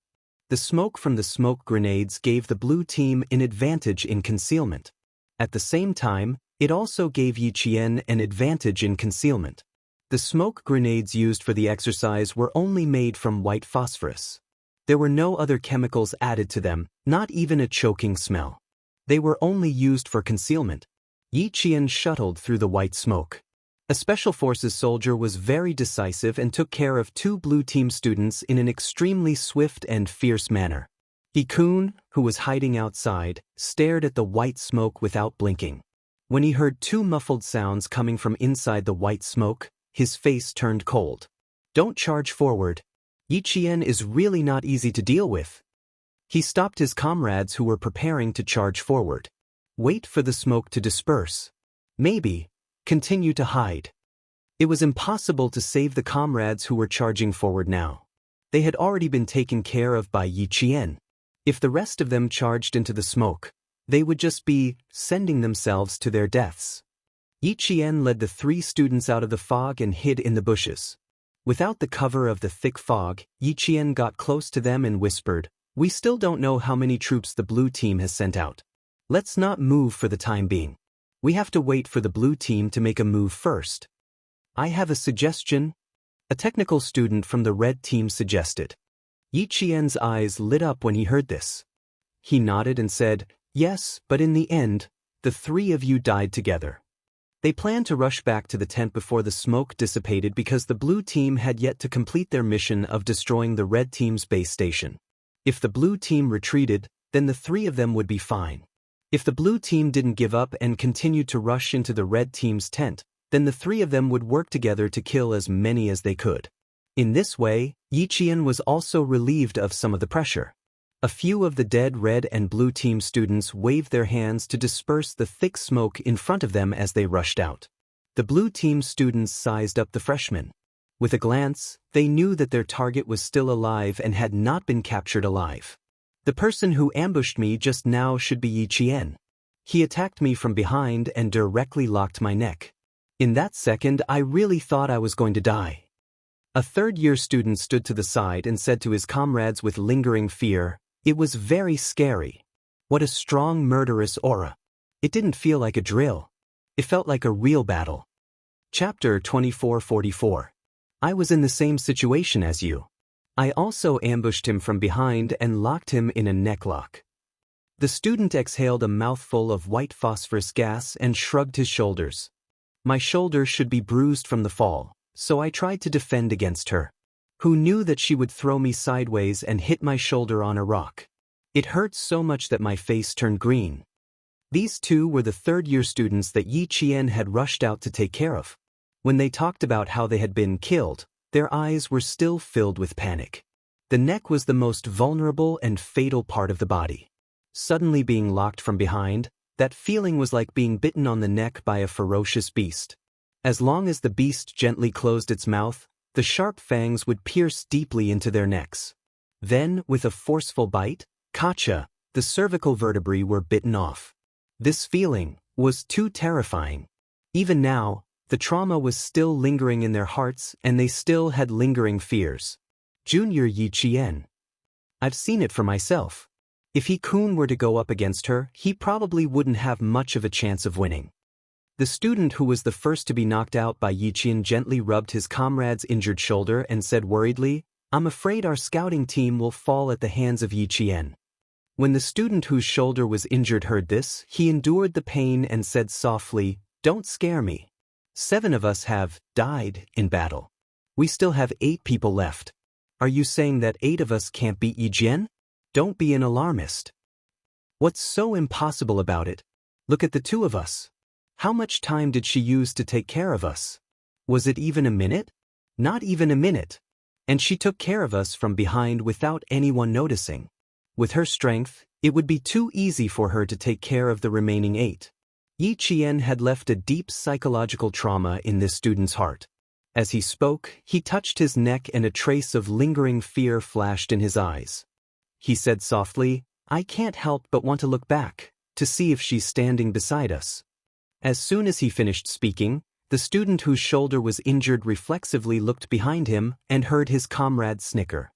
The smoke from the smoke grenades gave the blue team an advantage in concealment. At the same time, it also gave Yi Qian an advantage in concealment. The smoke grenades used for the exercise were only made from white phosphorus. There were no other chemicals added to them, not even a choking smell. They were only used for concealment. Yi Qian shuttled through the white smoke. A Special Forces soldier was very decisive and took care of 2 blue team students in an extremely swift and fierce manner. Ikun, who was hiding outside, stared at the white smoke without blinking. When he heard 2 muffled sounds coming from inside the white smoke, his face turned cold. "Don't charge forward. Yi Qian is really not easy to deal with." He stopped his comrades who were preparing to charge forward. "Wait for the smoke to disperse. Maybe continue to hide." It was impossible to save the comrades who were charging forward now. They had already been taken care of by Yi Qian. If the rest of them charged into the smoke, they would just be sending themselves to their deaths. Yi Qian led the 3 students out of the fog and hid in the bushes. Without the cover of the thick fog, Yi Qian got close to them and whispered, "We still don't know how many troops the blue team has sent out. Let's not move for the time being. We have to wait for the blue team to make a move first." "I have a suggestion," a technical student from the red team suggested. Yi Qian's eyes lit up when he heard this. He nodded and said, "Yes, but in the end, the 3 of you died together." They planned to rush back to the tent before the smoke dissipated because the blue team had yet to complete their mission of destroying the red team's base station. If the blue team retreated, then the 3 of them would be fine. If the blue team didn't give up and continued to rush into the red team's tent, then the 3 of them would work together to kill as many as they could. In this way, Yi Qian was also relieved of some of the pressure. A few of the dead red and blue team students waved their hands to disperse the thick smoke in front of them as they rushed out. The blue team students sized up the freshmen. With a glance, they knew that their target was still alive and had not been captured alive. "The person who ambushed me just now should be Yi Qian. He attacked me from behind and directly locked my neck. In that second, I really thought I was going to die." A third-year student stood to the side and said to his comrades with lingering fear, "It was very scary. What a strong murderous aura. It didn't feel like a drill. It felt like a real battle." Chapter 2444. I was in the same situation as you. I also ambushed him from behind and locked him in a necklock. The student exhaled a mouthful of white phosphorus gas and shrugged his shoulders. My shoulder should be bruised from the fall, so I tried to defend against her. Who knew that she would throw me sideways and hit my shoulder on a rock? It hurt so much that my face turned green. These two were the third-year students that Yi Qian had rushed out to take care of. When they talked about how they had been killed, their eyes were still filled with panic. The neck was the most vulnerable and fatal part of the body. Suddenly being locked from behind, that feeling was like being bitten on the neck by a ferocious beast. As long as the beast gently closed its mouth, the sharp fangs would pierce deeply into their necks. Then, with a forceful bite, Kacha, the cervical vertebrae were bitten off. This feeling was too terrifying. Even now, the trauma was still lingering in their hearts and they still had lingering fears. Junior Yi Qian. I've seen it for myself. If He-kun were to go up against her, he probably wouldn't have much of a chance of winning. The student who was the first to be knocked out by Yi Qian gently rubbed his comrade's injured shoulder and said worriedly, "I'm afraid our scouting team will fall at the hands of Yi Qian." When the student whose shoulder was injured heard this, he endured the pain and said softly, "Don't scare me. 7 of us have died in battle. We still have 8 people left. Are you saying that 8 of us can't beat Yi Qian? Don't be an alarmist. What's so impossible about it? Look at the 2 of us. How much time did she use to take care of us? Was it even a minute? Not even a minute. And she took care of us from behind without anyone noticing. With her strength, it would be too easy for her to take care of the remaining 8. Yi Qian had left a deep psychological trauma in this student's heart. As he spoke, he touched his neck and a trace of lingering fear flashed in his eyes. He said softly, "I can't help but want to look back, to see if she's standing beside us." As soon as he finished speaking, the student whose shoulder was injured reflexively looked behind him and heard his comrade snicker.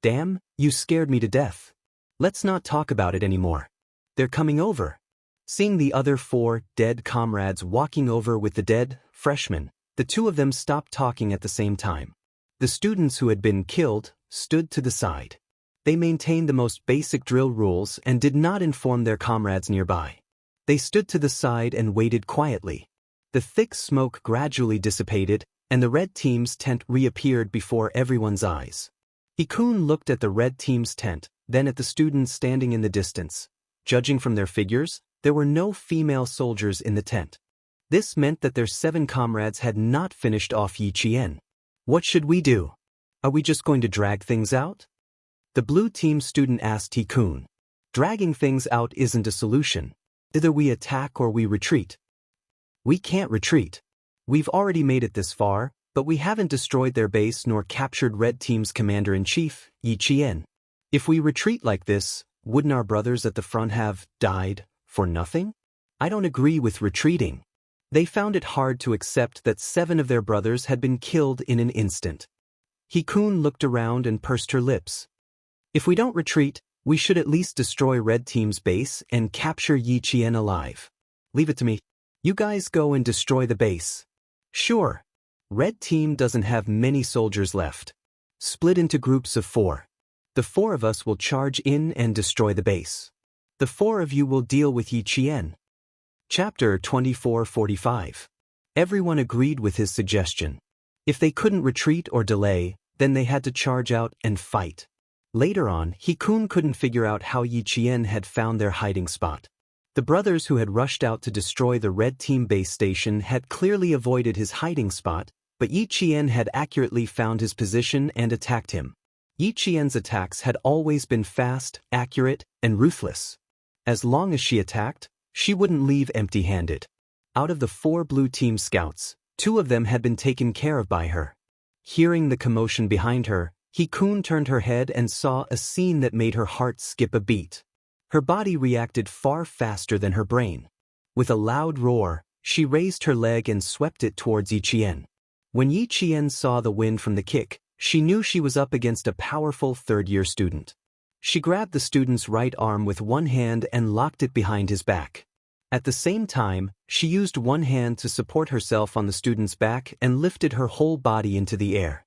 "Damn, you scared me to death. Let's not talk about it anymore. They're coming over." Seeing the other 4 dead comrades walking over with the dead freshman, the 2 of them stopped talking at the same time. The students who had been killed stood to the side. They maintained the most basic drill rules and did not inform their comrades nearby. They stood to the side and waited quietly. The thick smoke gradually dissipated, and the red team's tent reappeared before everyone's eyes. He-kun looked at the red team's tent, then at the students standing in the distance. Judging from their figures, there were no female soldiers in the tent. This meant that their 7 comrades had not finished off Yi Qian. What should we do? Are we just going to drag things out? The blue team student asked He-kun. Dragging things out isn't a solution. Either we attack or we retreat. We can't retreat. We've already made it this far, but we haven't destroyed their base nor captured Red Team's commander-in-chief, Yi Qian. If we retreat like this, wouldn't our brothers at the front have died for nothing? I don't agree with retreating. They found it hard to accept that 7 of their brothers had been killed in an instant. He-kun looked around and pursed her lips. If we don't retreat, we should at least destroy Red Team's base and capture Yi Qian alive. Leave it to me. You guys go and destroy the base. Sure. Red Team doesn't have many soldiers left. Split into groups of 4. The 4 of us will charge in and destroy the base. The 4 of you will deal with Yi Qian. Chapter 2445. Everyone agreed with his suggestion. If they couldn't retreat or delay, then they had to charge out and fight. Later on, He-kun couldn't figure out how Yi Qian had found their hiding spot. The brothers who had rushed out to destroy the Red Team base station had clearly avoided his hiding spot, but Yi Qian had accurately found his position and attacked him. Yi Qian's attacks had always been fast, accurate, and ruthless. As long as she attacked, she wouldn't leave empty-handed. Out of the 4 blue team scouts, 2 of them had been taken care of by her. Hearing the commotion behind her, He-kun turned her head and saw a scene that made her heart skip a beat. Her body reacted far faster than her brain. With a loud roar, she raised her leg and swept it towards Yi Qian. When Yi Qian saw the wind from the kick, she knew she was up against a powerful third-year student. She grabbed the student's right arm with one hand and locked it behind his back. At the same time, she used one hand to support herself on the student's back and lifted her whole body into the air.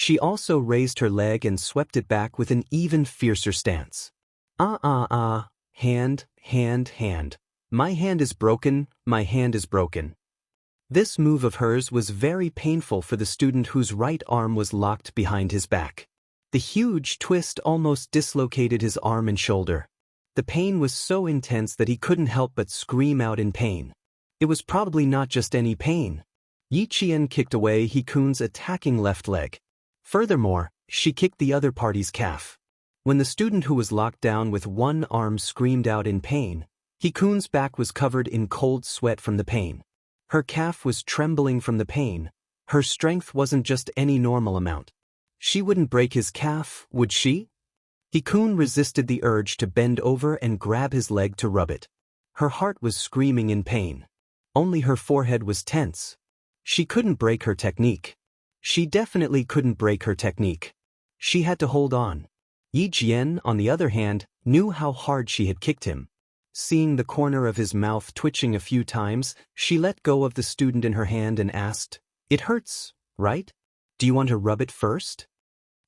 She also raised her leg and swept it back with an even fiercer stance. Hand, hand, hand. My hand is broken, my hand is broken. This move of hers was very painful for the student whose right arm was locked behind his back. The huge twist almost dislocated his arm and shoulder. The pain was so intense that he couldn't help but scream out in pain. It was probably not just any pain. Yi Qian kicked away He-kun's attacking left leg. Furthermore, she kicked the other party's calf. When the student who was locked down with one arm screamed out in pain, He-kun's back was covered in cold sweat from the pain. Her calf was trembling from the pain. Her strength wasn't just any normal amount. She wouldn't break his calf, would she? He-kun resisted the urge to bend over and grab his leg to rub it. Her heart was screaming in pain. Only her forehead was tense. She couldn't break her technique. She definitely couldn't break her technique. She had to hold on. Yi Jian, on the other hand, knew how hard she had kicked him. Seeing the corner of his mouth twitching a few times, she let go of the student in her hand and asked, "It hurts, right? Do you want to rub it first?"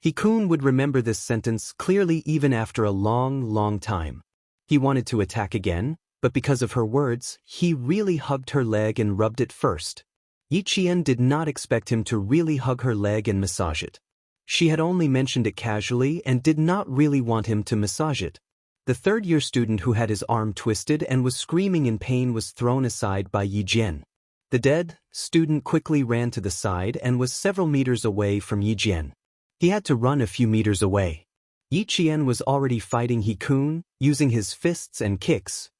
He-kun would remember this sentence clearly even after a long, long time. He wanted to attack again, but because of her words, he really hugged her leg and rubbed it first. Yi Qian did not expect him to really hug her leg and massage it. She had only mentioned it casually and did not really want him to massage it. The third-year student who had his arm twisted and was screaming in pain was thrown aside by Yi Jian. The dead student quickly ran to the side and was several meters away from Yi Jian. He had to run a few meters away. Yi Qian was already fighting He-kun, using his fists and kicks.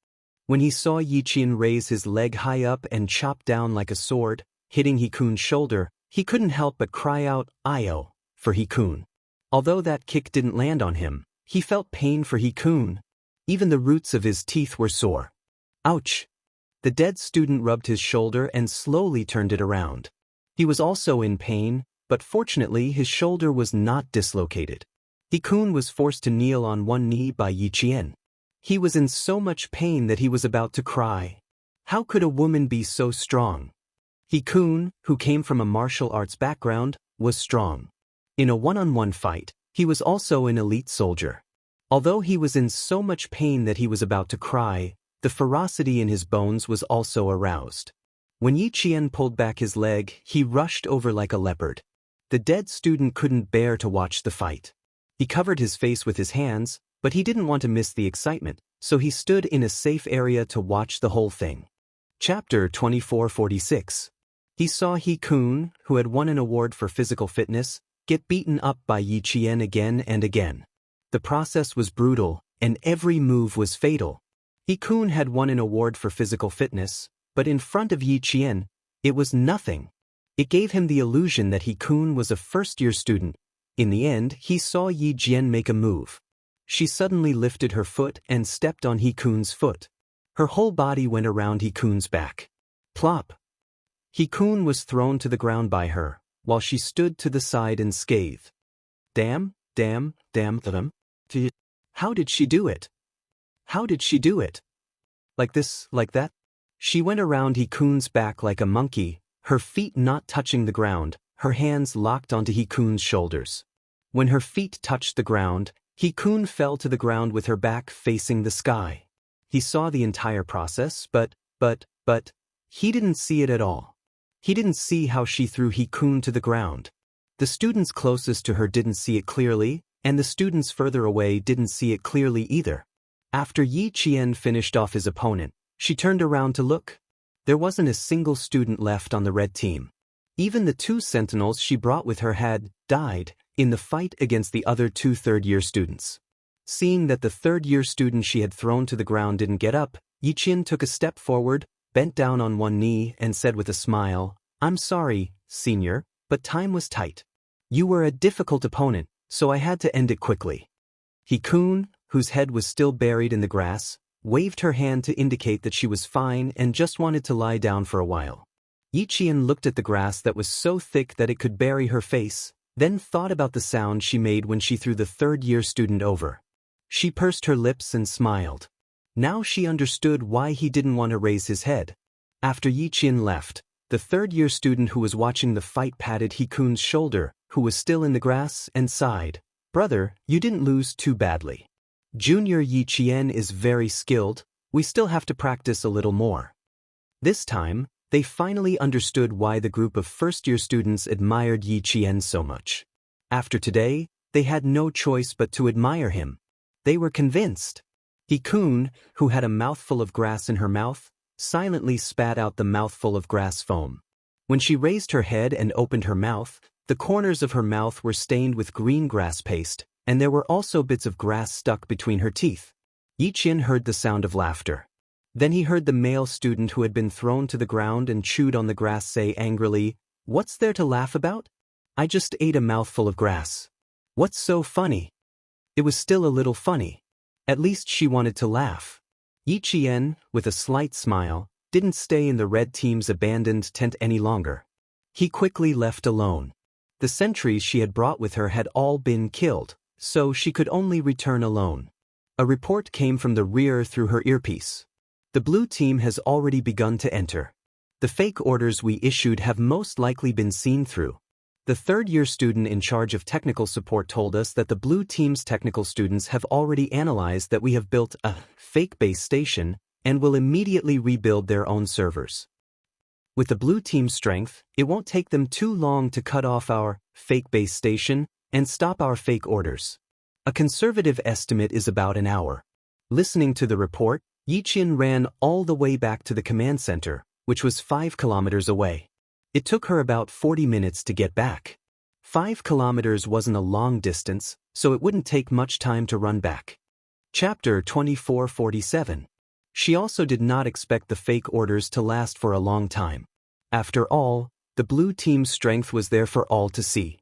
When he saw Yi Qian raise his leg high up and chop down like a sword, hitting He-kun's shoulder, he couldn't help but cry out, "Io," for He-kun. Although that kick didn't land on him, he felt pain for He-kun. Even the roots of his teeth were sore. Ouch! The dead student rubbed his shoulder and slowly turned it around. He was also in pain, but fortunately his shoulder was not dislocated. He-kun was forced to kneel on one knee by Yi Qian. He was in so much pain that he was about to cry. How could a woman be so strong? He-kun, who came from a martial arts background, was strong. In a one-on-one fight, he was also an elite soldier. Although he was in so much pain that he was about to cry, the ferocity in his bones was also aroused. When Yi Qian pulled back his leg, he rushed over like a leopard. The dead student couldn't bear to watch the fight. He covered his face with his hands, but he didn't want to miss the excitement, so he stood in a safe area to watch the whole thing. Chapter 2446. He saw He-kun, who had won an award for physical fitness, get beaten up by Yi Qian again and again. The process was brutal, and every move was fatal. He-kun had won an award for physical fitness, but in front of Yi Qian, it was nothing. It gave him the illusion that He-kun was a first-year student. In the end, he saw Yi Jian make a move. She suddenly lifted her foot and stepped on He-kun's foot. Her whole body went around He-kun's back. Plop! He-kun was thrown to the ground by her, while she stood to the side and scathed. Damn. How did she do it? How did she do it? Like this, like that? She went around He-kun's back like a monkey, her feet not touching the ground, her hands locked onto He-kun's shoulders. When her feet touched the ground, He-kun fell to the ground with her back facing the sky. He saw the entire process, but he didn't see it at all. He didn't see how she threw He-kun to the ground. The students closest to her didn't see it clearly, and the students further away didn't see it clearly either. After Yi Qian finished off his opponent, she turned around to look. There wasn't a single student left on the red team. Even the 2 sentinels she brought with her had died in the fight against the other 2 third-year students. Seeing that the third-year student she had thrown to the ground didn't get up, Yi Qian took a step forward, bent down on one knee and said with a smile, "I'm sorry, senior, but time was tight. You were a difficult opponent, so I had to end it quickly." He-kun, whose head was still buried in the grass, waved her hand to indicate that she was fine and just wanted to lie down for a while. Yi Qian looked at the grass that was so thick that it could bury her face, then thought about the sound she made when she threw the third-year student over. She pursed her lips and smiled. Now she understood why he didn't want to raise his head. After Yi Qian left, the third-year student who was watching the fight patted He-kun's shoulder, who was still in the grass, and sighed. "Brother, you didn't lose too badly. Junior Yi Qian is very skilled, we still have to practice a little more." This time, they finally understood why the group of first-year students admired Yi Qian so much. After today, they had no choice but to admire him. They were convinced. He-kun, who had a mouthful of grass in her mouth, silently spat out the mouthful of grass foam. When she raised her head and opened her mouth, the corners of her mouth were stained with green grass paste, and there were also bits of grass stuck between her teeth. Yi Qian heard the sound of laughter. Then he heard the male student who had been thrown to the ground and chewed on the grass say angrily, "What's there to laugh about? I just ate a mouthful of grass. What's so funny?" It was still a little funny. At least she wanted to laugh. Yi Qian, with a slight smile, didn't stay in the red team's abandoned tent any longer. He quickly left alone. The sentries she had brought with her had all been killed, so she could only return alone. A report came from the rear through her earpiece. "The blue team has already begun to enter. The fake orders we issued have most likely been seen through. The third-year student in charge of technical support told us that the blue team's technical students have already analyzed that we have built a fake base station and will immediately rebuild their own servers. With the blue team's strength, it won't take them too long to cut off our fake base station and stop our fake orders. A conservative estimate is about an hour." Listening to the report, Yi Qian ran all the way back to the command center, which was 5 kilometers away. It took her about 40 minutes to get back. 5 kilometers wasn't a long distance, so it wouldn't take much time to run back. Chapter 2447. She also did not expect the fake orders to last for a long time. After all, the blue team's strength was there for all to see.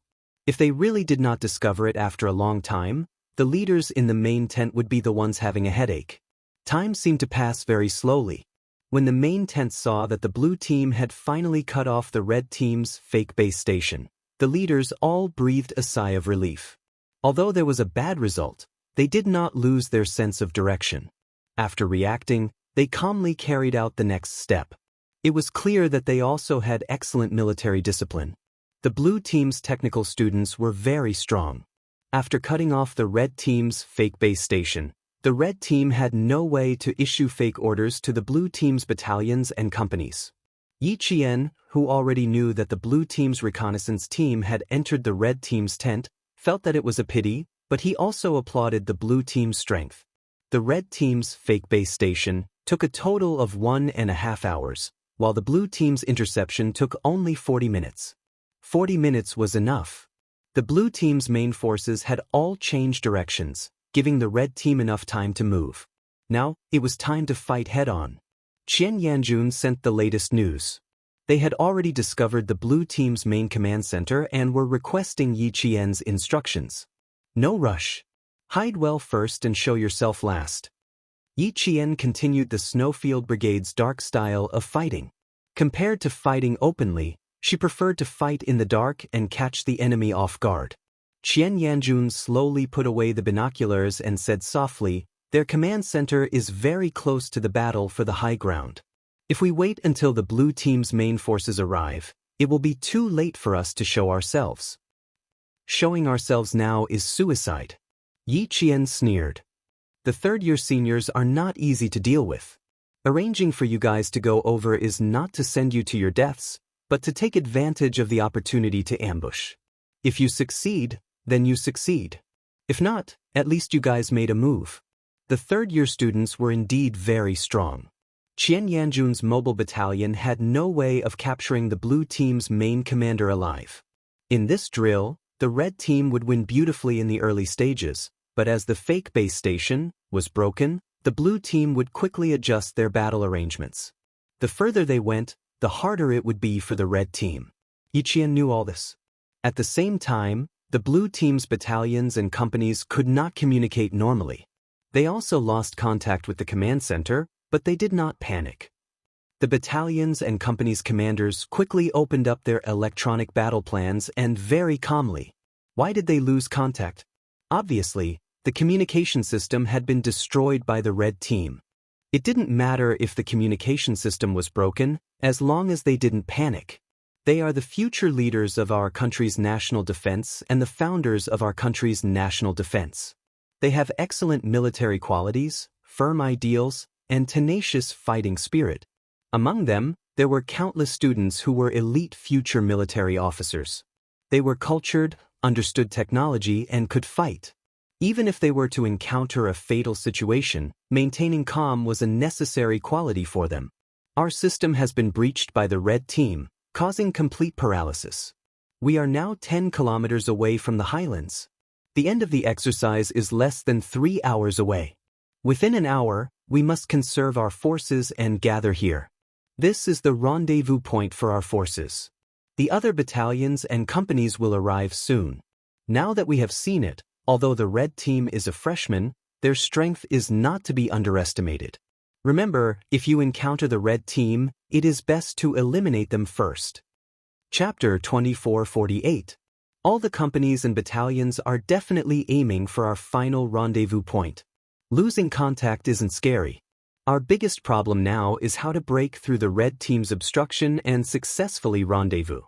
If they really did not discover it after a long time, the leaders in the main tent would be the ones having a headache. Time seemed to pass very slowly. When the main tent saw that the blue team had finally cut off the red team's fake base station, the leaders all breathed a sigh of relief. Although there was a bad result, they did not lose their sense of direction. After reacting, they calmly carried out the next step. It was clear that they also had excellent military discipline. The blue team's technical students were very strong. After cutting off the red team's fake base station, the red team had no way to issue fake orders to the blue team's battalions and companies. Yi Qian, who already knew that the blue team's reconnaissance team had entered the red team's tent, felt that it was a pity, but he also applauded the blue team's strength. The red team's fake base station took a total of 1.5 hours, while the blue team's interception took only 40 minutes. 40 minutes was enough. The blue team's main forces had all changed directions, giving the red team enough time to move. Now, it was time to fight head-on. Qian Yanjun sent the latest news. They had already discovered the blue team's main command center and were requesting Yi Qian's instructions. "No rush. Hide well first and show yourself last." Yi Qian continued the Snowfield Brigade's dark style of fighting. Compared to fighting openly, she preferred to fight in the dark and catch the enemy off guard. Qian Yanjun slowly put away the binoculars and said softly, "Their command center is very close to the battle for the high ground. If we wait until the blue team's main forces arrive, it will be too late for us to show ourselves. Showing ourselves now is suicide." Yi Qian sneered. "The third-year seniors are not easy to deal with. Arranging for you guys to go over is not to send you to your deaths, but to take advantage of the opportunity to ambush. If you succeed, then you succeed. If not, at least you guys made a move." The third-year students were indeed very strong. Qian Yanjun's mobile battalion had no way of capturing the blue team's main commander alive. In this drill, the red team would win beautifully in the early stages, but as the fake base station was broken, the blue team would quickly adjust their battle arrangements. The further they went, the harder it would be for the red team. Yi Qian knew all this. At the same time, the blue team's battalions and companies could not communicate normally. They also lost contact with the command center, but they did not panic. The battalions and companies' commanders quickly opened up their electronic battle plans and very calmly. Why did they lose contact? Obviously, the communication system had been destroyed by the red team. It didn't matter if the communication system was broken, as long as they didn't panic. They are the future leaders of our country's national defense and the founders of our country's national defense. They have excellent military qualities, firm ideals, and tenacious fighting spirit. Among them, there were countless students who were elite future military officers. They were cultured, understood technology, and could fight. Even if they were to encounter a fatal situation, maintaining calm was a necessary quality for them. Our system has been breached by the Red Team, causing complete paralysis. We are now 10 kilometers away from the highlands. The end of the exercise is less than 3 hours away. Within an hour, we must conserve our forces and gather here. This is the rendezvous point for our forces. The other battalions and companies will arrive soon. Now that we have seen it, although the Red Team is a freshman, their strength is not to be underestimated. Remember, if you encounter the Red Team, it is best to eliminate them first. Chapter 2448. All the companies and battalions are definitely aiming for our final rendezvous point. Losing contact isn't scary. Our biggest problem now is how to break through the Red Team's obstruction and successfully rendezvous.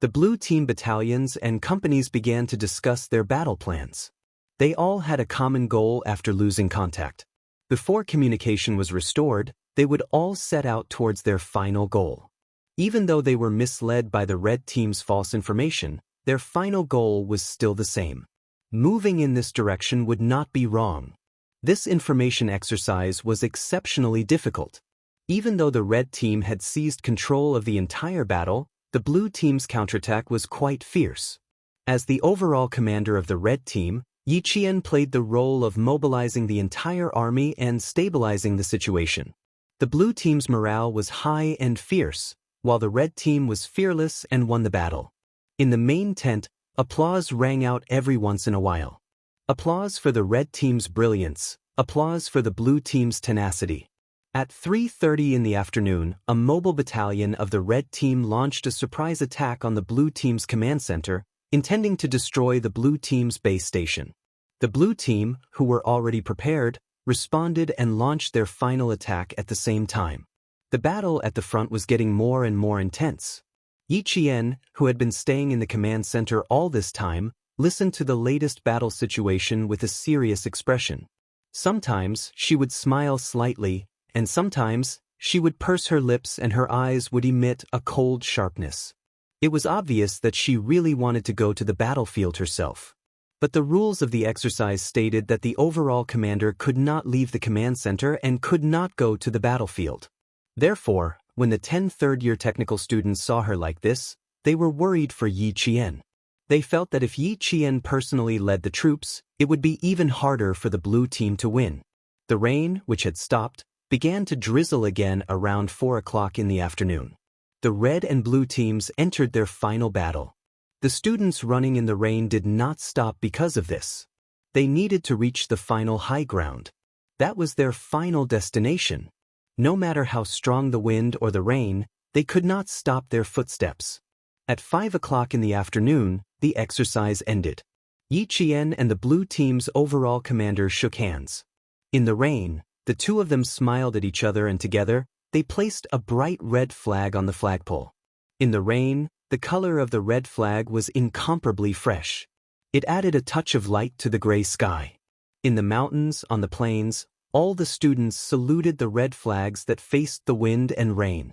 The Blue Team battalions and companies began to discuss their battle plans. They all had a common goal after losing contact. Before communication was restored, they would all set out towards their final goal. Even though they were misled by the Red Team's false information, their final goal was still the same. Moving in this direction would not be wrong. This information exercise was exceptionally difficult. Even though the Red Team had seized control of the entire battle, the Blue Team's counterattack was quite fierce. As the overall commander of the Red Team, Yi Qian played the role of mobilizing the entire army and stabilizing the situation. The Blue Team's morale was high and fierce, while the Red Team was fearless and won the battle. In the main tent, applause rang out every once in a while. Applause for the Red Team's brilliance, applause for the Blue Team's tenacity. At 3:30 in the afternoon, a mobile battalion of the Red Team launched a surprise attack on the Blue Team's command center, intending to destroy the Blue Team's base station. The Blue Team, who were already prepared, responded and launched their final attack at the same time. The battle at the front was getting more and more intense. Yi Qian, who had been staying in the command center all this time, listened to the latest battle situation with a serious expression. Sometimes she would smile slightly, and sometimes she would purse her lips and her eyes would emit a cold sharpness. It was obvious that she really wanted to go to the battlefield herself. But the rules of the exercise stated that the overall commander could not leave the command center and could not go to the battlefield. Therefore, when the 10 third-year technical students saw her like this, they were worried for Yi Qian. They felt that if Yi Qian personally led the troops, it would be even harder for the Blue Team to win. The rain, which had stopped, began to drizzle again around 4 o'clock in the afternoon. The Red and Blue Teams entered their final battle. The students running in the rain did not stop because of this. They needed to reach the final high ground. That was their final destination. No matter how strong the wind or the rain, they could not stop their footsteps. At 5 o'clock in the afternoon, the exercise ended. Yi Qian and the Blue Team's overall commander shook hands. In the rain, the two of them smiled at each other and together, they placed a bright red flag on the flagpole. In the rain, the color of the red flag was incomparably fresh. It added a touch of light to the gray sky. In the mountains, on the plains, all the students saluted the red flags that faced the wind and rain.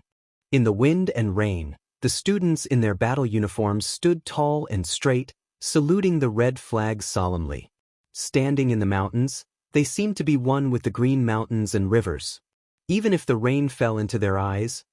In the wind and rain, the students in their battle uniforms stood tall and straight, saluting the red flag solemnly. Standing in the mountains, they seemed to be one with the green mountains and rivers. Even if the rain fell into their eyes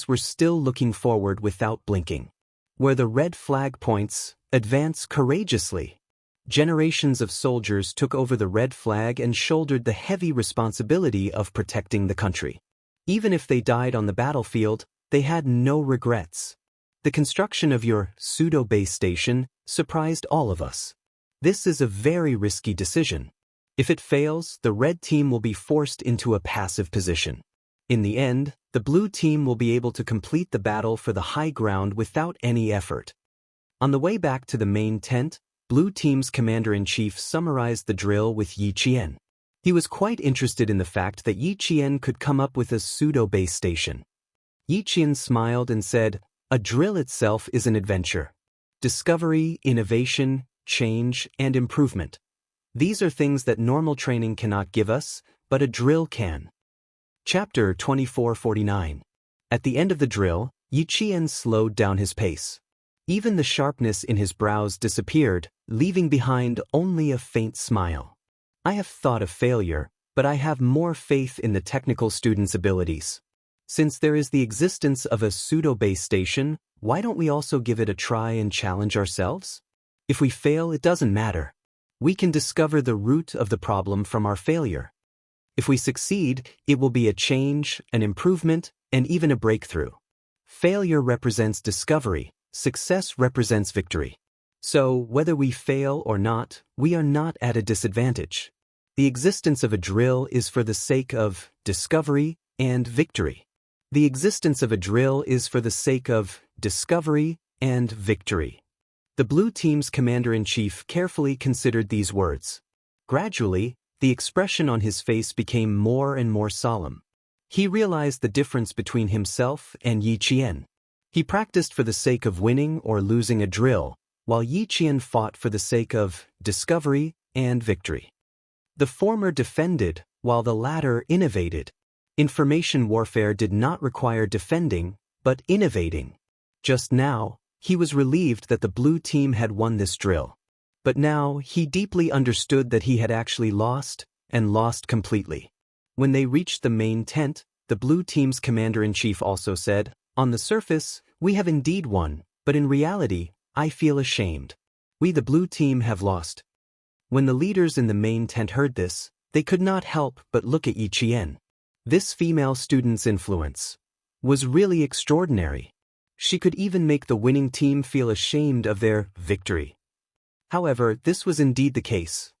were still looking forward without blinking. Where the red flag points, advance courageously. Generations of soldiers took over the red flag and shouldered the heavy responsibility of protecting the country. Even if they died on the battlefield, they had no regrets. The construction of your pseudo-base station surprised all of us. This is a very risky decision. If it fails, the Red Team will be forced into a passive position. In the end, the Blue Team will be able to complete the battle for the high ground without any effort. On the way back to the main tent, Blue Team's commander-in-chief summarized the drill with Yi Qian. He was quite interested in the fact that Yi Qian could come up with a pseudo-base station. Yi Qian smiled and said, A drill itself is an adventure. Discovery, innovation, change, and improvement. These are things that normal training cannot give us, but a drill can. Chapter 2449. At the end of the drill, Yi Qian slowed down his pace. Even the sharpness in his brows disappeared, leaving behind only a faint smile. I have thought of failure, but I have more faith in the technical student's abilities. Since there is the existence of a pseudo-base station, why don't we also give it a try and challenge ourselves? If we fail, it doesn't matter. We can discover the root of the problem from our failure. If we succeed, it will be a change, an improvement, and even a breakthrough. Failure represents discovery, success represents victory. So, whether we fail or not, we are not at a disadvantage. The existence of a drill is for the sake of discovery and victory. The existence of a drill is for the sake of discovery and victory. The blue team's commander-in-chief carefully considered these words. Gradually, the expression on his face became more and more solemn. He realized the difference between himself and Yi Qian. He practiced for the sake of winning or losing a drill, while Yi Qian fought for the sake of discovery and victory. The former defended, while the latter innovated. Information warfare did not require defending, but innovating. Just now, he was relieved that the blue team had won this drill. But now, he deeply understood that he had actually lost, and lost completely. When they reached the main tent, the blue team's commander-in-chief also said, "On the surface, we have indeed won, but in reality, I feel ashamed. We the blue team have lost." When the leaders in the main tent heard this, they could not help but look at Yi Qian. This female student's influence was really extraordinary. She could even make the winning team feel ashamed of their victory. However, this was indeed the case.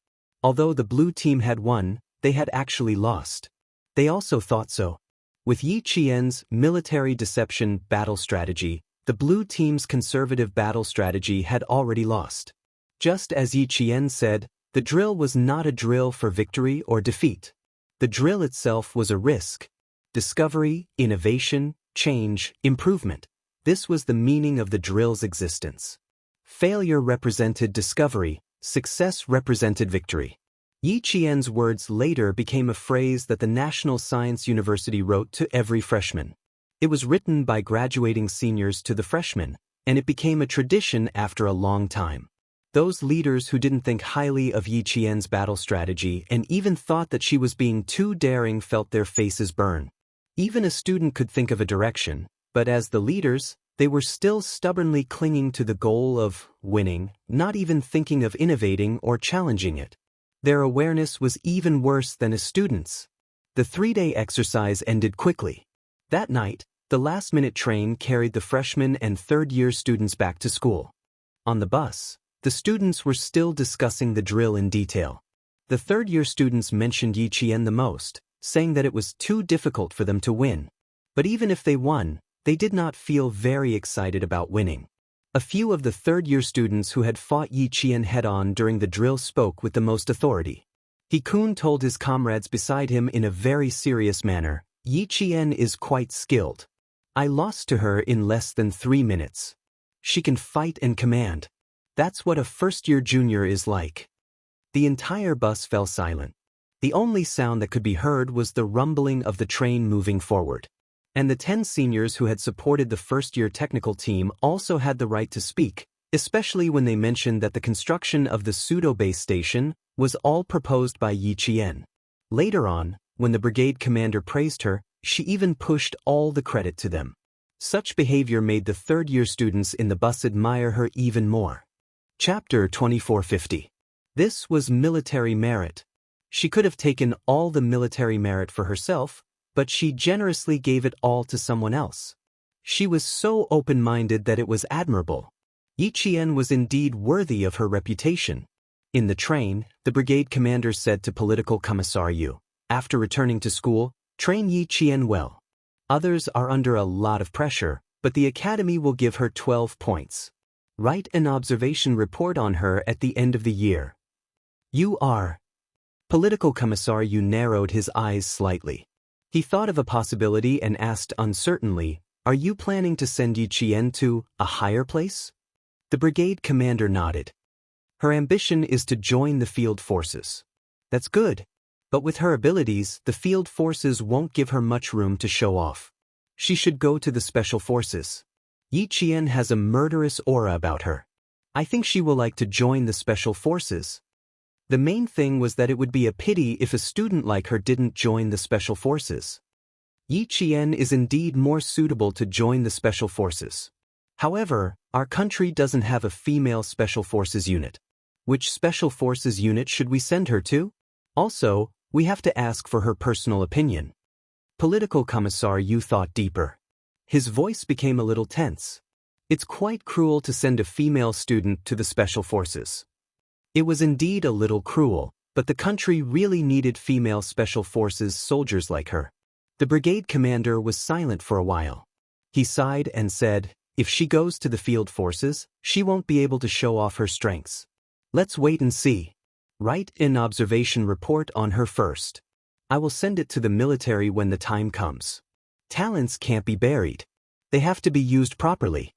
Although the blue team had won, they had actually lost. They also thought so. With Yi Qian's military deception battle strategy, the blue team's conservative battle strategy had already lost. Just as Yi Qian said, the drill was not a drill for victory or defeat. The drill itself was a risk. Discovery, innovation, change, improvement. This was the meaning of the drill's existence. Failure represented discovery, success represented victory. Yi Qian's words later became a phrase that the National Science University wrote to every freshman. It was written by graduating seniors to the freshmen, and it became a tradition after a long time. Those leaders who didn't think highly of Yi Qian's battle strategy and even thought that she was being too daring felt their faces burn. Even a student could think of a direction, but as the leaders, they were still stubbornly clinging to the goal of winning, not even thinking of innovating or challenging it. Their awareness was even worse than a student's. The 3-day exercise ended quickly. That night, the last-minute train carried the freshman and third-year students back to school. On the bus, the students were still discussing the drill in detail. The third-year students mentioned Yi Qian the most, saying that it was too difficult for them to win. But even if they won, they did not feel very excited about winning. A few of the third-year students who had fought Yi Qian head-on during the drill spoke with the most authority. He Kun told his comrades beside him in a very serious manner, "Yi Qian is quite skilled. I lost to her in less than 3 minutes. She can fight and command. That's what a first-year junior is like." The entire bus fell silent. The only sound that could be heard was the rumbling of the train moving forward. And the 10 seniors who had supported the first-year technical team also had the right to speak, especially when they mentioned that the construction of the pseudo-base station was all proposed by Yi Qian. Later on, when the brigade commander praised her, she even pushed all the credit to them. Such behavior made the third-year students in the bus admire her even more. Chapter 2450. This was military merit. She could have taken all the military merit for herself, but she generously gave it all to someone else. She was so open-minded that it was admirable. Yi Qian was indeed worthy of her reputation. In the train, the brigade commander said to Political Commissar Yu, after returning to school, "Train Yi Qian well. Others are under a lot of pressure, but the academy will give her 12 points. Write an observation report on her at the end of the year." "You are." Political Commissar Yu narrowed his eyes slightly. He thought of a possibility and asked uncertainly, Are you planning to send Yi Qian to a higher place? The brigade commander nodded. Her ambition is to join the field forces. That's good. But with her abilities, the field forces won't give her much room to show off. She should go to the special forces. Yi Qian has a murderous aura about her. I think she will like to join the special forces. The main thing was that it would be a pity if a student like her didn't join the special forces. Yi Qian is indeed more suitable to join the special forces. However, our country doesn't have a female special forces unit. Which special forces unit should we send her to? Also, we have to ask for her personal opinion. Political Commissar Yu thought deeper. His voice became a little tense. It's quite cruel to send a female student to the special forces. It was indeed a little cruel, but the country really needed female special forces soldiers like her. The brigade commander was silent for a while. He sighed and said, if she goes to the field forces, she won't be able to show off her strengths. Let's wait and see. Write an observation report on her first. I will send it to the military when the time comes. Talents can't be buried. They have to be used properly.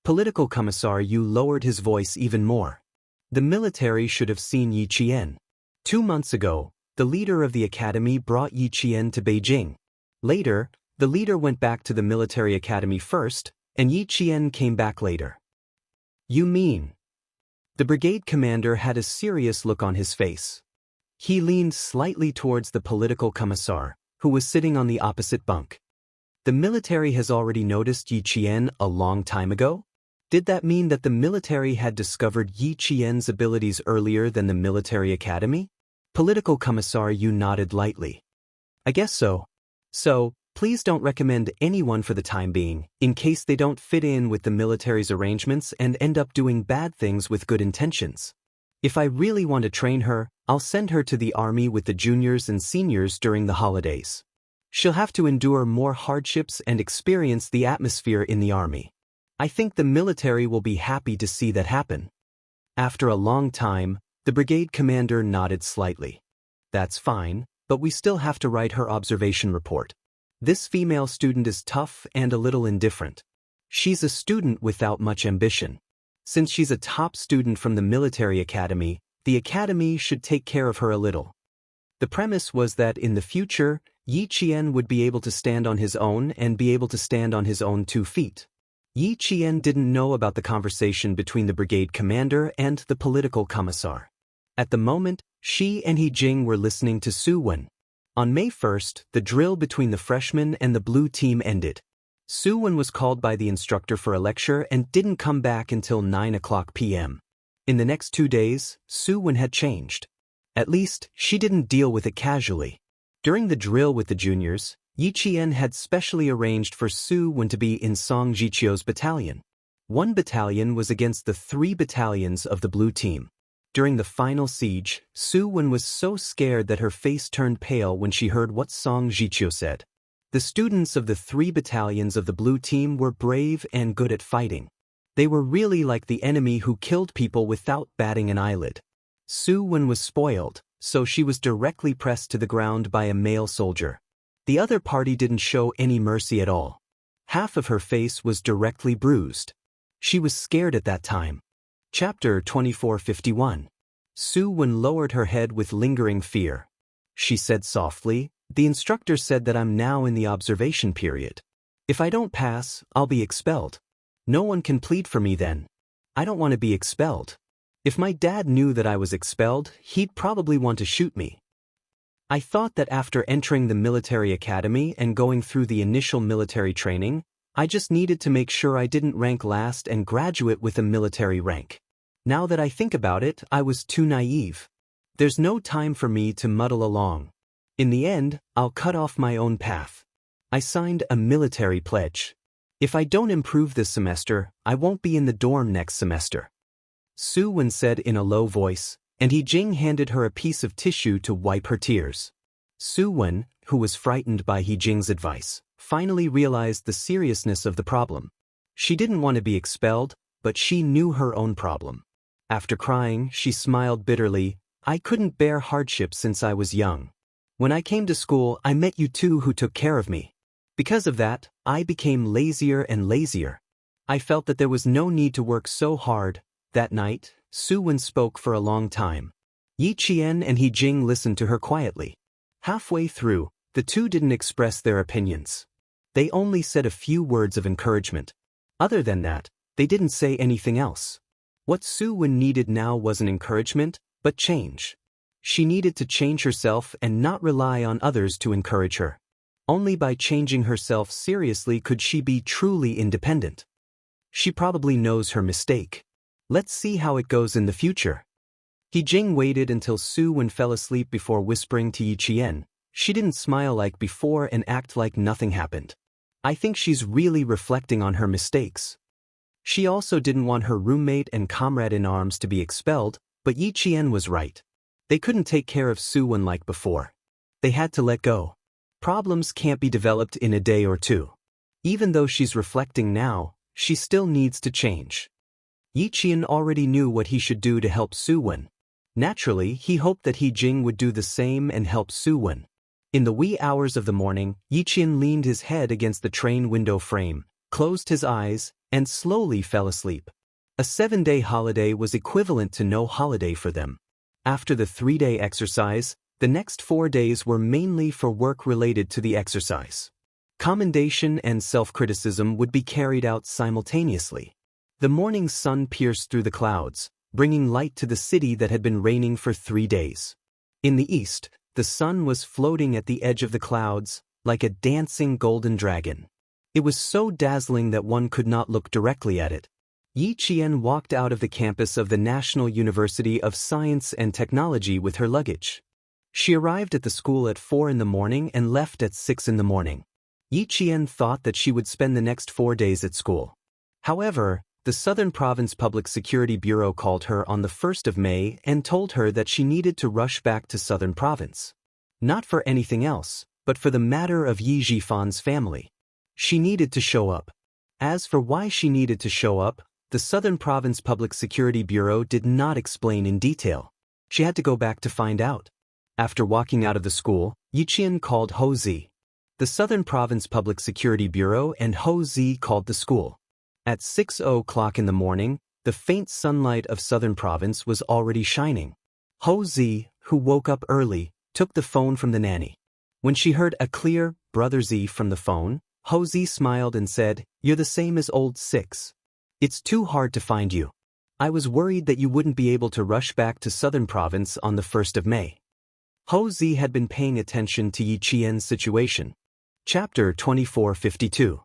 Political Commissar Yu lowered his voice even more. The military should have seen Yi Qian. 2 months ago, the leader of the academy brought Yi Qian to Beijing. Later, the leader went back to the military academy first, and Yi Qian came back later. You mean? The brigade commander had a serious look on his face. He leaned slightly towards the political commissar, who was sitting on the opposite bunk. The military has already noticed Yi Qian a long time ago? Did that mean that the military had discovered Yi Qian's abilities earlier than the military academy? Political commissar Yu nodded lightly. I guess so. So, please don't recommend anyone for the time being, in case they don't fit in with the military's arrangements and end up doing bad things with good intentions. If I really want to train her, I'll send her to the army with the juniors and seniors during the holidays. She'll have to endure more hardships and experience the atmosphere in the army. I think the military will be happy to see that happen. After a long time, the brigade commander nodded slightly. That's fine, but we still have to write her observation report. This female student is tough and a little indifferent. She's a student without much ambition. Since she's a top student from the military academy, the academy should take care of her a little. The premise was that in the future, Yi Qian would be able to stand on his own and be able to stand on his own 2 feet. Yi Qian didn't know about the conversation between the brigade commander and the political commissar. At the moment, she and He Jing were listening to Su Wen. On May 1st, the drill between the freshmen and the blue team ended. Su Wen was called by the instructor for a lecture and didn't come back until 9:00 p.m. In the next 2 days, Su Wen had changed. At least, she didn't deal with it casually. During the drill with the juniors, Yi Qian had specially arranged for Su Wen to be in Song Jiqiu's battalion. 1 battalion was against the 3 battalions of the blue team. During the final siege, Su Wen was so scared that her face turned pale when she heard what Song Jiqiu said. The students of the 3 battalions of the blue team were brave and good at fighting. They were really like the enemy who killed people without batting an eyelid. Su Wen was spoiled, so she was directly pressed to the ground by a male soldier. The other party didn't show any mercy at all. Half of her face was directly bruised. She was scared at that time. Chapter 2451. Su Wen lowered her head with lingering fear. She said softly, the instructor said that I'm now in the observation period. If I don't pass, I'll be expelled. No one can plead for me then. I don't want to be expelled. If my dad knew that I was expelled, he'd probably want to shoot me. I thought that after entering the military academy and going through the initial military training, I just needed to make sure I didn't rank last and graduate with a military rank. Now that I think about it, I was too naive. There's no time for me to muddle along. In the end, I'll cut off my own path. I signed a military pledge. If I don't improve this semester, I won't be in the dorm next semester. Su Wen said in a low voice, and He Jing handed her a piece of tissue to wipe her tears. Su Wen, who was frightened by He Jing's advice, finally realized the seriousness of the problem. She didn't want to be expelled, but she knew her own problem. After crying, she smiled bitterly. I couldn't bear hardship since I was young. When I came to school, I met you two who took care of me. Because of that, I became lazier and lazier. I felt that there was no need to work so hard. That night, Su Wen spoke for a long time. Yi Qian and He Jing listened to her quietly. Halfway through, the two didn't express their opinions. They only said a few words of encouragement. Other than that, they didn't say anything else. What Su Wen needed now wasn't encouragement, but change. She needed to change herself and not rely on others to encourage her. Only by changing herself seriously could she be truly independent. She probably knows her mistake. Let's see how it goes in the future. He Jing waited until Su Wen fell asleep before whispering to Yi Qian. She didn't smile like before and act like nothing happened. I think she's really reflecting on her mistakes. She also didn't want her roommate and comrade in arms to be expelled, but Yi Qian was right. They couldn't take care of Su Wen like before. They had to let go. Problems can't be developed in a day or two. Even though she's reflecting now, she still needs to change. Yi Qian already knew what he should do to help Su Wen. Naturally, he hoped that He Jing would do the same and help Su Wen. In the wee hours of the morning, Yi Qian leaned his head against the train window frame, closed his eyes, and slowly fell asleep. A 7-day holiday was equivalent to no holiday for them. After the 3-day exercise, the next 4 days were mainly for work related to the exercise. Commendation and self-criticism would be carried out simultaneously. The morning sun pierced through the clouds, bringing light to the city that had been raining for 3 days. In the east, the sun was floating at the edge of the clouds, like a dancing golden dragon. It was so dazzling that one could not look directly at it. Yi Qian walked out of the campus of the National University of Science and Technology with her luggage. She arrived at the school at 4 in the morning and left at 6 in the morning. Yi Qian thought that she would spend the next 4 days at school. However, the Southern Province Public Security Bureau called her on the 1st of May and told her that she needed to rush back to Southern Province. Not for anything else, but for the matter of Yi Jifan's family. She needed to show up. As for why she needed to show up, the Southern Province Public Security Bureau did not explain in detail. She had to go back to find out. After walking out of the school, Yi Qian called Ho Zi. The Southern Province Public Security Bureau and Ho Zi called the school. At 6:00 in the morning, the faint sunlight of Southern Province was already shining. Ho Zi, who woke up early, took the phone from the nanny. When she heard a clear, "Brother Z" from the phone, Ho Zi smiled and said, "You're the same as old 6. It's too hard to find you. I was worried that you wouldn't be able to rush back to Southern Province on the 1st of May. Ho Zi had been paying attention to Yi Qian's situation. Chapter 2452.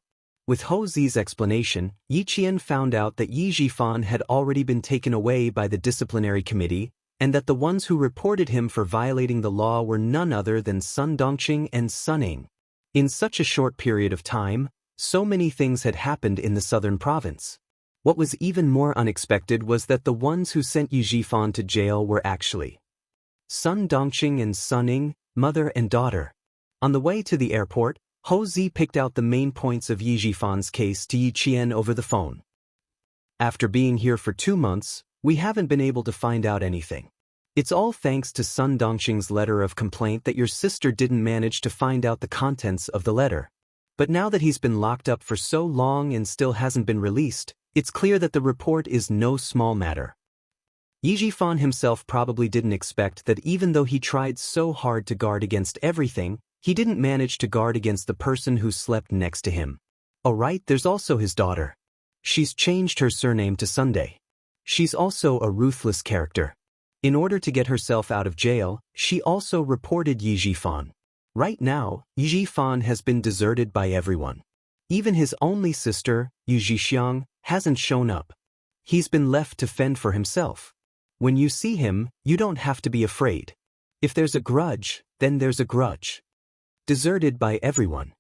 With Ho Zi's explanation, Yi Qian found out that Yi Jifan had already been taken away by the disciplinary committee, and that the ones who reported him for violating the law were none other than Sun Dongqing and Sun Ing. In such a short period of time, so many things had happened in the southern province. What was even more unexpected was that the ones who sent Yi Jifan to jail were actually Sun Dongqing and Sun Ing, mother and daughter. On the way to the airport, Ho Zi picked out the main points of Yi Jifan's case to Yi Qian over the phone. After being here for 2 months, we haven't been able to find out anything. It's all thanks to Sun Dongqing's letter of complaint that your sister didn't manage to find out the contents of the letter. But now that he's been locked up for so long and still hasn't been released, it's clear that the report is no small matter. Yi Jifan himself probably didn't expect that even though he tried so hard to guard against everything, he didn't manage to guard against the person who slept next to him. Alright, there's also his daughter. She's changed her surname to Sunday. She's also a ruthless character. In order to get herself out of jail, she also reported Yi Jifan. Right now, Yi Jifan has been deserted by everyone. Even his only sister, Yu Jixiang, hasn't shown up. He's been left to fend for himself. When you see him, you don't have to be afraid. If there's a grudge, then there's a grudge. Deserted by everyone.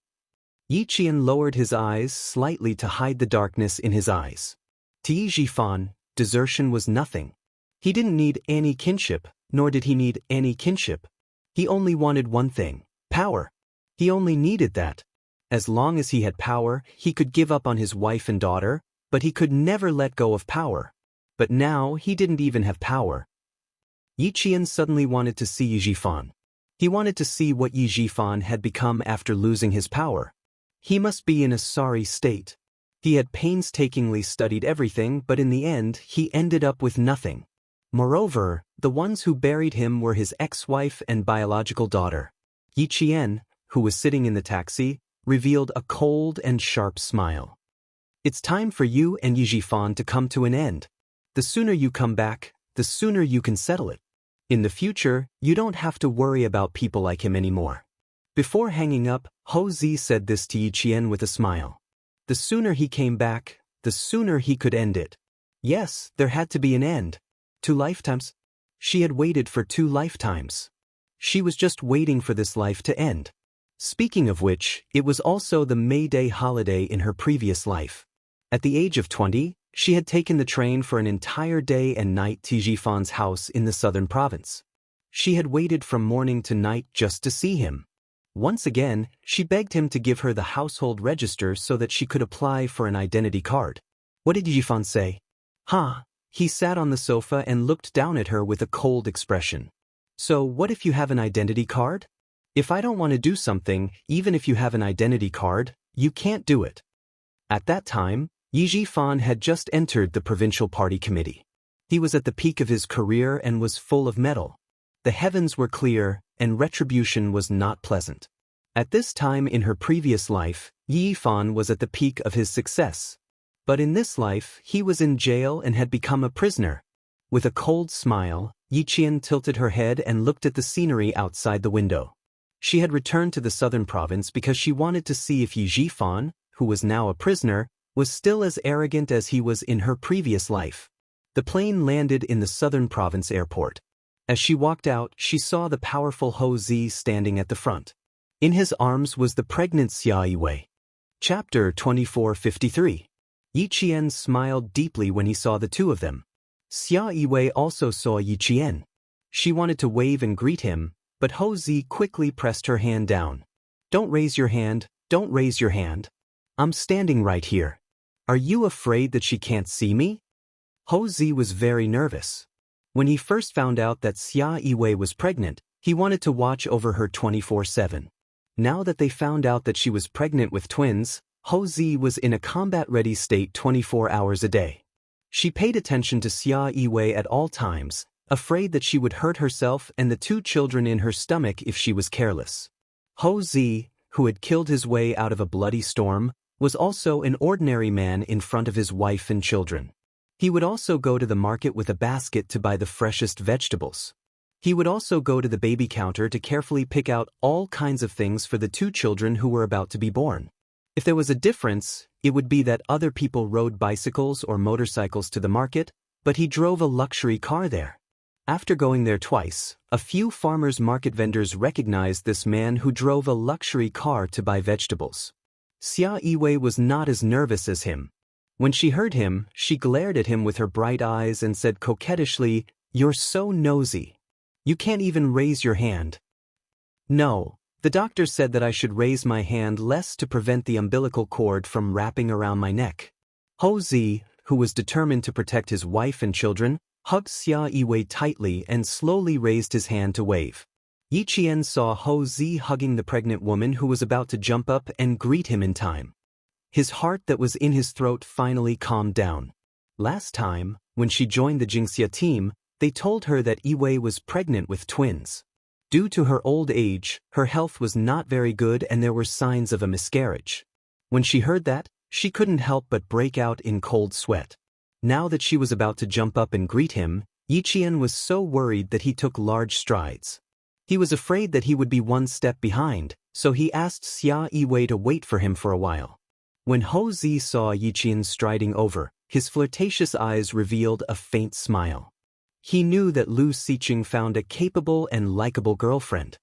Yi Qian lowered his eyes slightly to hide the darkness in his eyes. To Yi Jifan, desertion was nothing. He didn't need any kinship, nor did he need any kinship. He only wanted one thing, power. He only needed that. As long as he had power, he could give up on his wife and daughter, but he could never let go of power. But now he didn't even have power. Yi Qian suddenly wanted to see Yi Jifan. He wanted to see what Yi Jifan had become after losing his power. He must be in a sorry state. He had painstakingly studied everything, but in the end he ended up with nothing. Moreover, the ones who buried him were his ex-wife and biological daughter. Yi Qian, who was sitting in the taxi, revealed a cold and sharp smile. It's time for you and Yi Jifan to come to an end. The sooner you come back, the sooner you can settle it. In the future, you don't have to worry about people like him anymore. Before hanging up, Ho Zi said this to Yi Qian with a smile. The sooner he came back, the sooner he could end it. Yes, there had to be an end. 2 lifetimes? She had waited for 2 lifetimes. She was just waiting for this life to end. Speaking of which, it was also the May Day holiday in her previous life. At the age of 20, she had taken the train for an entire day and night to Jifan's house in the southern province. She had waited from morning to night just to see him. Once again, she begged him to give her the household register so that she could apply for an identity card. What did Jifan say? Huh? He sat on the sofa and looked down at her with a cold expression. So what if you have an identity card? If I don't want to do something, even if you have an identity card, you can't do it. At that time, Yi Jifan had just entered the provincial party committee. He was at the peak of his career and was full of mettle. The heavens were clear, and retribution was not pleasant. At this time in her previous life, Yi Jifan was at the peak of his success. But in this life, he was in jail and had become a prisoner. With a cold smile, Yi Qian tilted her head and looked at the scenery outside the window. She had returned to the southern province because she wanted to see if Yi Jifan, who was now a prisoner, was still as arrogant as he was in her previous life. The plane landed in the southern province airport. As she walked out, she saw the powerful Ho Zi standing at the front. In his arms was the pregnant Xia Yiwei. Chapter 2453. Yi Qian smiled deeply when he saw the two of them. Xia Yiwei also saw Yi Qian. She wanted to wave and greet him, but Ho Zi quickly pressed her hand down. Don't raise your hand, don't raise your hand. I'm standing right here. Are you afraid that she can't see me? Ho Zi was very nervous. When he first found out that Xia Yiwei was pregnant, he wanted to watch over her 24/7. Now that they found out that she was pregnant with twins, Ho Zi was in a combat-ready state 24 hours a day. She paid attention to Xia Yiwei at all times, afraid that she would hurt herself and the 2 children in her stomach if she was careless. Ho Zi, who had killed his way out of a bloody storm, was also an ordinary man in front of his wife and children. He would also go to the market with a basket to buy the freshest vegetables. He would also go to the baby counter to carefully pick out all kinds of things for the 2 children who were about to be born. If there was a difference, it would be that other people rode bicycles or motorcycles to the market, but he drove a luxury car there. After going there twice, a few farmers' market vendors recognized this man who drove a luxury car to buy vegetables. Xia Yiwei was not as nervous as him. When she heard him, she glared at him with her bright eyes and said coquettishly, "You're so nosy. You can't even raise your hand." No. The doctor said that I should raise my hand less to prevent the umbilical cord from wrapping around my neck. Ho Zi, who was determined to protect his wife and children, hugged Xia Yiwei tightly and slowly raised his hand to wave. Yi Qian saw Ho Zi hugging the pregnant woman who was about to jump up and greet him in time. His heart that was in his throat finally calmed down. Last time, when she joined the Jingxia team, they told her that Yiwei was pregnant with twins. Due to her old age, her health was not very good and there were signs of a miscarriage. When she heard that, she couldn't help but break out in cold sweat. Now that she was about to jump up and greet him, Yi Qian was so worried that he took large strides. He was afraid that he would be one step behind, so he asked Xia Yiwei to wait for him for a while. When Ho Zi saw Yi Qian striding over, his flirtatious eyes revealed a faint smile. He knew that Lu Siqing found a capable and likable girlfriend.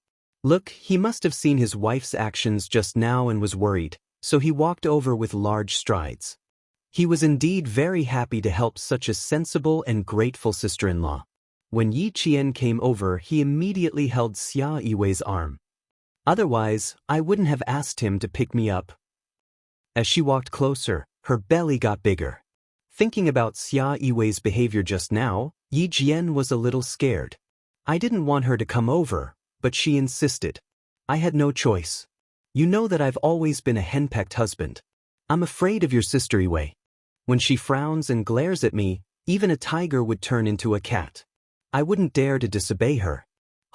Look, he must have seen his wife's actions just now and was worried, so he walked over with large strides. He was indeed very happy to help such a sensible and grateful sister-in-law. When Yi Qian came over, he immediately held Xia Yiwei's arm. Otherwise, I wouldn't have asked him to pick me up. As she walked closer, her belly got bigger. Thinking about Xia Yiwei's behavior just now, Yi Qian was a little scared. I didn't want her to come over, but she insisted. I had no choice. You know that I've always been a henpecked husband. I'm afraid of your sister Iwei. When she frowns and glares at me, even a tiger would turn into a cat. I wouldn't dare to disobey her.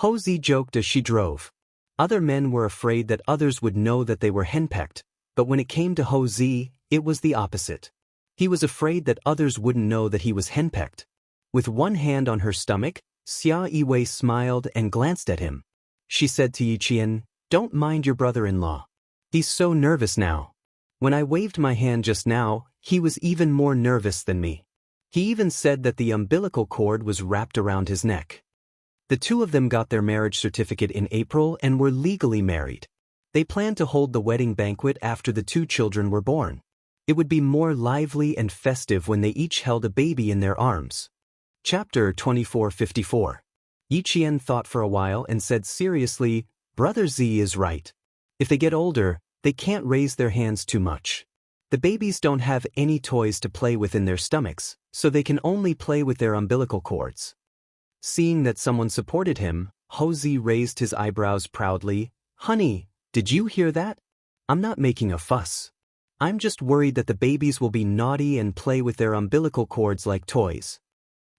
Houzi joked as she drove. Other men were afraid that others would know that they were henpecked, but when it came to Houzi, it was the opposite. He was afraid that others wouldn't know that he was henpecked. With one hand on her stomach, Xia Yiwei smiled and glanced at him. She said to Yiqian, "Don't mind your brother-in-law. He's so nervous now. When I waved my hand just now, he was even more nervous than me. He even said that the umbilical cord was wrapped around his neck." The two of them got their marriage certificate in April and were legally married. They planned to hold the wedding banquet after the two children were born. It would be more lively and festive when they each held a baby in their arms. Chapter 2454. Yiqian thought for a while and said seriously, "Brother Z is right. If they get older, they can't raise their hands too much. The babies don't have any toys to play with in their stomachs, so they can only play with their umbilical cords." Seeing that someone supported him, Houzi raised his eyebrows proudly. "Honey, did you hear that? I'm not making a fuss. I'm just worried that the babies will be naughty and play with their umbilical cords like toys."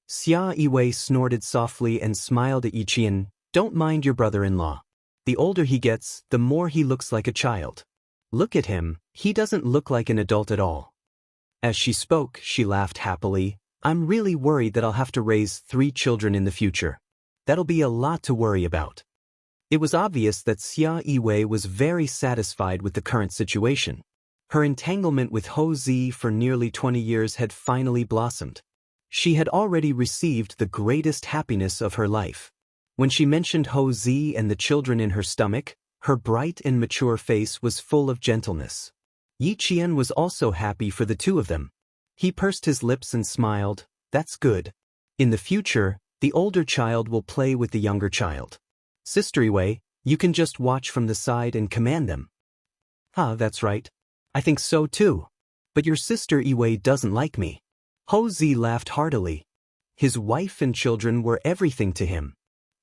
Xia Yiwei snorted softly and smiled at Yiqian. "Don't mind your brother-in-law. The older he gets, the more he looks like a child. Look at him, he doesn't look like an adult at all." As she spoke, she laughed happily. "I'm really worried that I'll have to raise 3 children in the future. That'll be a lot to worry about." It was obvious that Xia Yiwei was very satisfied with the current situation. Her entanglement with Houzi for nearly 20 years had finally blossomed. She had already received the greatest happiness of her life. When she mentioned Houzi and the children in her stomach, her bright and mature face was full of gentleness. Yiqian was also happy for the two of them. He pursed his lips and smiled. "That's good. In the future, the older child will play with the younger child. Sister Iwei, you can just watch from the side and command them." That's right. I think so too. But your sister Iwei doesn't like me." Houzi laughed heartily. His wife and children were everything to him.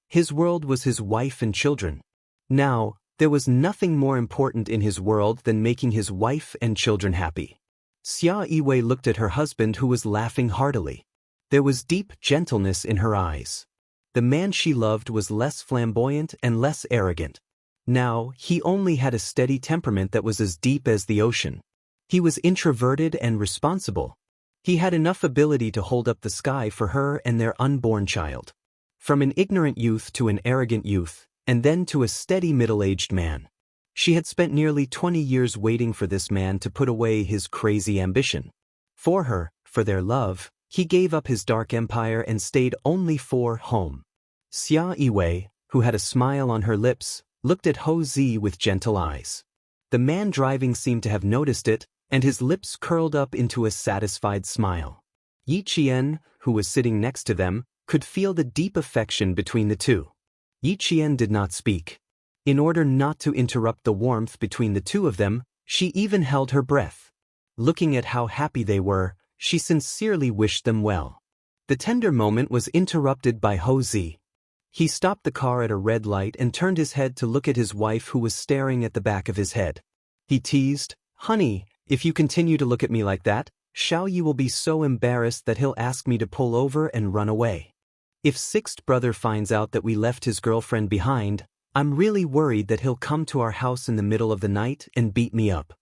His world was his wife and children. Now, there was nothing more important in his world than making his wife and children happy. Xia Yiwei looked at her husband, who was laughing heartily. There was deep gentleness in her eyes. The man she loved was less flamboyant and less arrogant. Now, he only had a steady temperament that was as deep as the ocean. He was introverted and responsible. He had enough ability to hold up the sky for her and their unborn child. From an ignorant youth to an arrogant youth, and then to a steady middle-aged man. She had spent nearly 20 years waiting for this man to put away his crazy ambition. For her, for their love, he gave up his dark empire and stayed only for home. Xia Yiwei, who had a smile on her lips, looked at Houzi with gentle eyes. The man driving seemed to have noticed it, and his lips curled up into a satisfied smile. Yiqian, who was sitting next to them, could feel the deep affection between the two. Yiqian did not speak. In order not to interrupt the warmth between the two of them, she even held her breath. Looking at how happy they were, she sincerely wished them well. The tender moment was interrupted by Houzi. He stopped the car at a red light and turned his head to look at his wife, who was staring at the back of his head. He teased, "Honey, if you continue to look at me like that, Xiao Yi will be so embarrassed that he'll ask me to pull over and run away. If sixth brother finds out that we left his girlfriend behind, I'm really worried that he'll come to our house in the middle of the night and beat me up."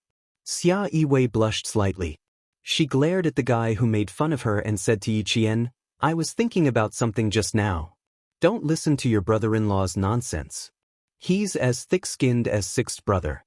Xia Yiwei blushed slightly. She glared at the guy who made fun of her and said to Yiqian, "I was thinking about something just now. Don't listen to your brother-in-law's nonsense. He's as thick-skinned as sixth brother."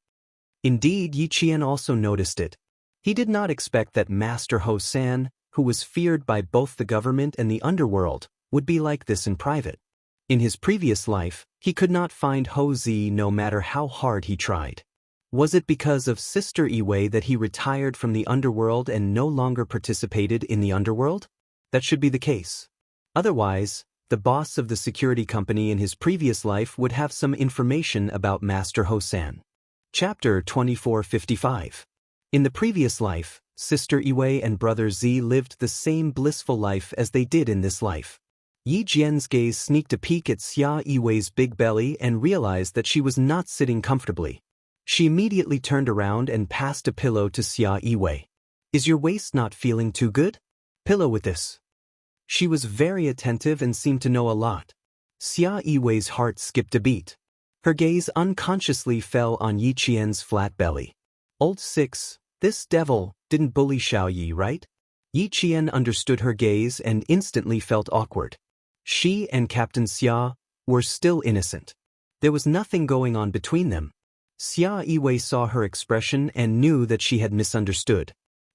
Indeed, Yiqian also noticed it. He did not expect that Master Ho-san, who was feared by both the government and the underworld, would be like this in private. In his previous life, he could not find Houzi no matter how hard he tried. Was it because of Sister Iwei that he retired from the underworld and no longer participated in the underworld? That should be the case. Otherwise, the boss of the security company in his previous life would have some information about Master Ho-san. Chapter 2455. In the previous life, Sister Iwei and Brother Z lived the same blissful life as they did in this life. Yi Jian's gaze sneaked a peek at Xia Yiwei's big belly and realized that she was not sitting comfortably. She immediately turned around and passed a pillow to Xia Yiwei. Is your waist not feeling too good? Pillow with this. She was very attentive and seemed to know a lot. Xia Yiwei's heart skipped a beat. Her gaze unconsciously fell on Yi Qian's flat belly. Old Six, this devil didn't bully Xiao Yi, right? Yi Qian understood her gaze and instantly felt awkward. She and Captain Xia were still innocent. There was nothing going on between them. Xia Yiwei saw her expression and knew that she had misunderstood.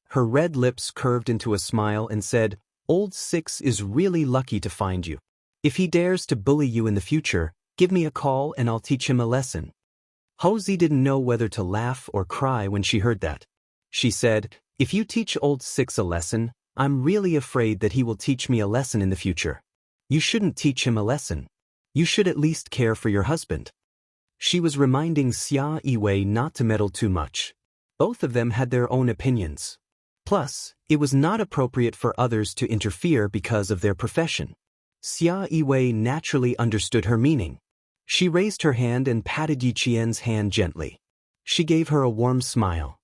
Her red lips curved into a smile and said, Old Six is really lucky to find you. If he dares to bully you in the future, give me a call and I'll teach him a lesson. Houzi didn't know whether to laugh or cry when she heard that. She said, if you teach Old Six a lesson, I'm really afraid that he will teach me a lesson in the future. You shouldn't teach him a lesson. You should at least care for your husband. She was reminding Xia Yiwei not to meddle too much. Both of them had their own opinions. Plus, it was not appropriate for others to interfere because of their profession. Xia Yiwei naturally understood her meaning. She raised her hand and patted Yi Qian's hand gently. She gave her a warm smile.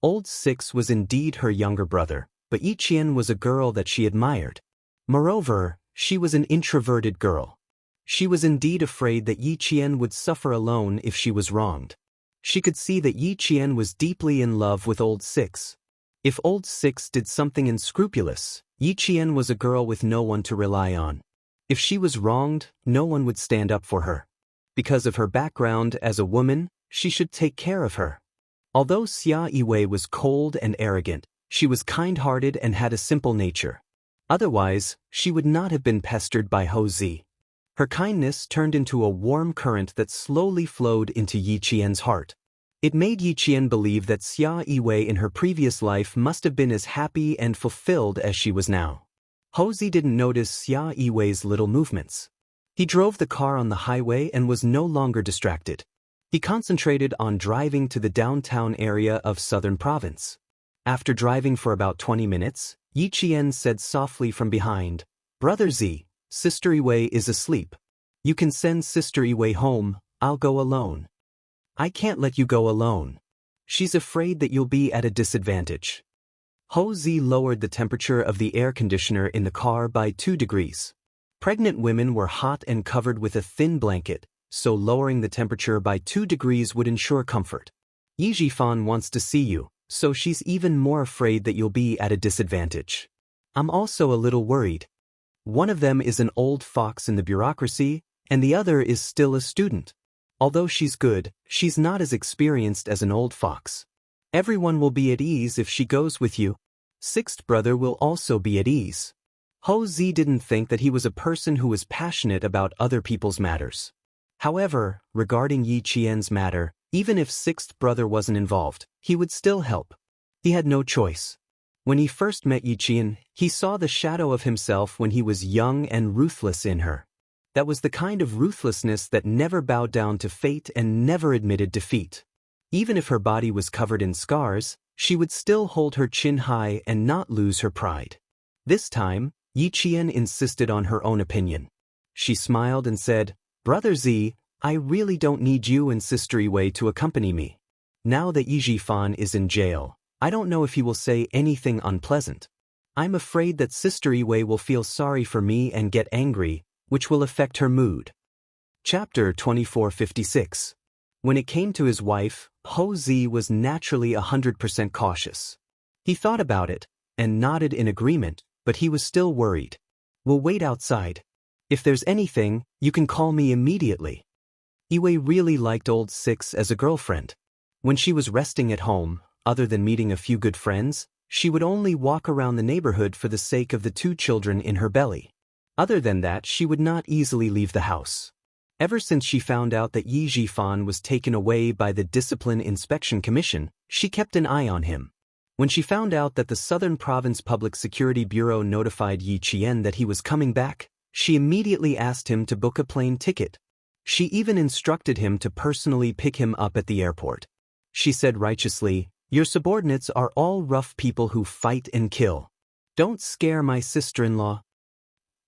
Old Six was indeed her younger brother, but Yi Qian was a girl that she admired. Moreover, she was an introverted girl. She was indeed afraid that Yi Qian would suffer alone if she was wronged. She could see that Yi Qian was deeply in love with Old Six. If Old Six did something unscrupulous, Yi Qian was a girl with no one to rely on. If she was wronged, no one would stand up for her. Because of her background as a woman, she should take care of her. Although Xia Yiwei was cold and arrogant, she was kind-hearted and had a simple nature. Otherwise, she would not have been pestered by Houzi. Her kindness turned into a warm current that slowly flowed into Yi Qian's heart. It made Yi Qian believe that Xia Yiwei in her previous life must have been as happy and fulfilled as she was now. Houzi didn't notice Xia Yiwei's little movements. He drove the car on the highway and was no longer distracted. He concentrated on driving to the downtown area of Southern Province. After driving for about 20 minutes, Yi Qian said softly from behind, Brother Z, Sister Yiwei is asleep. You can send Sister Yiwei home, I'll go alone. I can't let you go alone. She's afraid that you'll be at a disadvantage. Houzi lowered the temperature of the air conditioner in the car by 2 degrees. Pregnant women were hot and covered with a thin blanket, so lowering the temperature by 2 degrees would ensure comfort. Yi Jifan wants to see you, so she's even more afraid that you'll be at a disadvantage. I'm also a little worried. One of them is an old fox in the bureaucracy, and the other is still a student. Although she's good, she's not as experienced as an old fox. Everyone will be at ease if she goes with you. Sixth brother will also be at ease. Houzi didn't think that he was a person who was passionate about other people's matters. However, regarding Yi Qian's matter, even if sixth brother wasn't involved, he would still help. He had no choice. When he first met Yi Qian, he saw the shadow of himself when he was young and ruthless in her. That was the kind of ruthlessness that never bowed down to fate and never admitted defeat. Even if her body was covered in scars, she would still hold her chin high and not lose her pride. This time, Yi Qian insisted on her own opinion. She smiled and said, Brother Z, I really don't need you and Sister Yiwei to accompany me. Now that Yi Jifan is in jail, I don't know if he will say anything unpleasant. I'm afraid that Sister Yiwei will feel sorry for me and get angry, which will affect her mood. Chapter 2456. When it came to his wife, Houzi was naturally 100% cautious. He thought about it, and nodded in agreement, but he was still worried. We'll wait outside. If there's anything, you can call me immediately. Yiwei really liked Old Six as a girlfriend. When she was resting at home, other than meeting a few good friends, she would only walk around the neighborhood for the sake of the 2 children in her belly. Other than that, she would not easily leave the house. Ever since she found out that Yi Jifan was taken away by the Discipline Inspection Commission, she kept an eye on him. When she found out that the Southern Province Public Security Bureau notified Yi Qian that he was coming back, she immediately asked him to book a plane ticket. She even instructed him to personally pick him up at the airport. She said righteously, Your subordinates are all rough people who fight and kill. Don't scare my sister-in-law.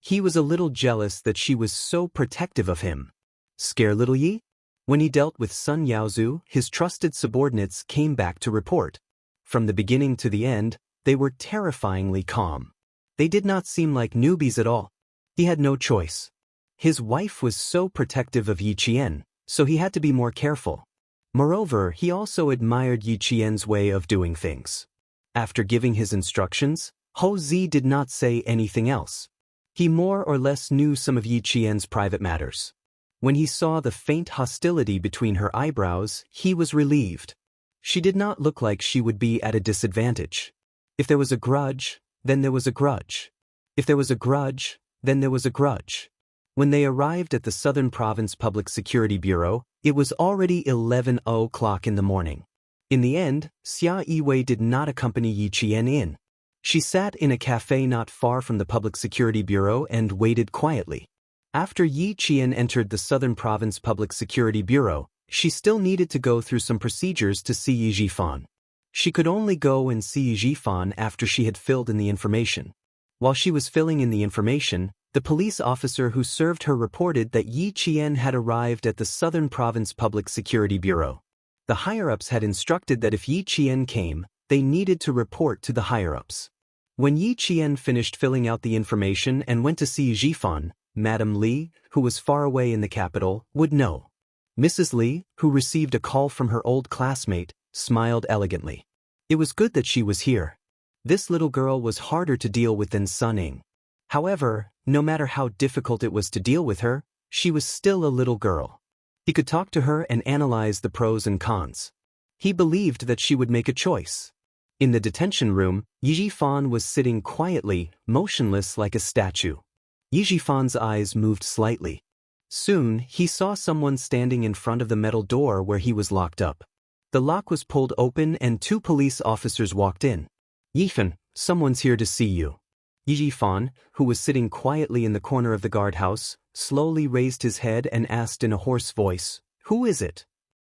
He was a little jealous that she was so protective of him. Scare little Yi? When he dealt with Sun Yaozu, his trusted subordinates came back to report. From the beginning to the end, they were terrifyingly calm. They did not seem like newbies at all. He had no choice. His wife was so protective of Yi Qian, so he had to be more careful. Moreover, he also admired Yi Qian's way of doing things. After giving his instructions, Hou Zi did not say anything else. He more or less knew some of Yi Qian's private matters. When he saw the faint hostility between her eyebrows, he was relieved. She did not look like she would be at a disadvantage. If there was a grudge, then there was a grudge. If there was a grudge, then there was a grudge. When they arrived at the Southern Province Public Security Bureau, it was already 11 o'clock in the morning. In the end, Xia Yiwei did not accompany Yi Qian in. She sat in a cafe not far from the Public Security Bureau and waited quietly. After Yi Qian entered the Southern Province Public Security Bureau, she still needed to go through some procedures to see Yi Jifan. She could only go and see Yi Jifan after she had filled in the information. While she was filling in the information, the police officer who served her reported that Yi Qian had arrived at the Southern Province Public Security Bureau. The higher-ups had instructed that if Yi Qian came, they needed to report to the higher-ups. When Yi Qian finished filling out the information and went to see Jifan, Madame Li, who was far away in the capital, would know. Mrs. Li, who received a call from her old classmate, smiled elegantly. It was good that she was here. This little girl was harder to deal with than Sun Ying. However, no matter how difficult it was to deal with her, she was still a little girl. He could talk to her and analyze the pros and cons. He believed that she would make a choice. In the detention room, Yi Jifan was sitting quietly, motionless like a statue. Yi Jifan's eyes moved slightly. Soon, he saw someone standing in front of the metal door where he was locked up. The lock was pulled open and 2 police officers walked in. "Yifan, someone's here to see you." Yi Jifan, who was sitting quietly in the corner of the guardhouse, slowly raised his head and asked in a hoarse voice, "Who is it?"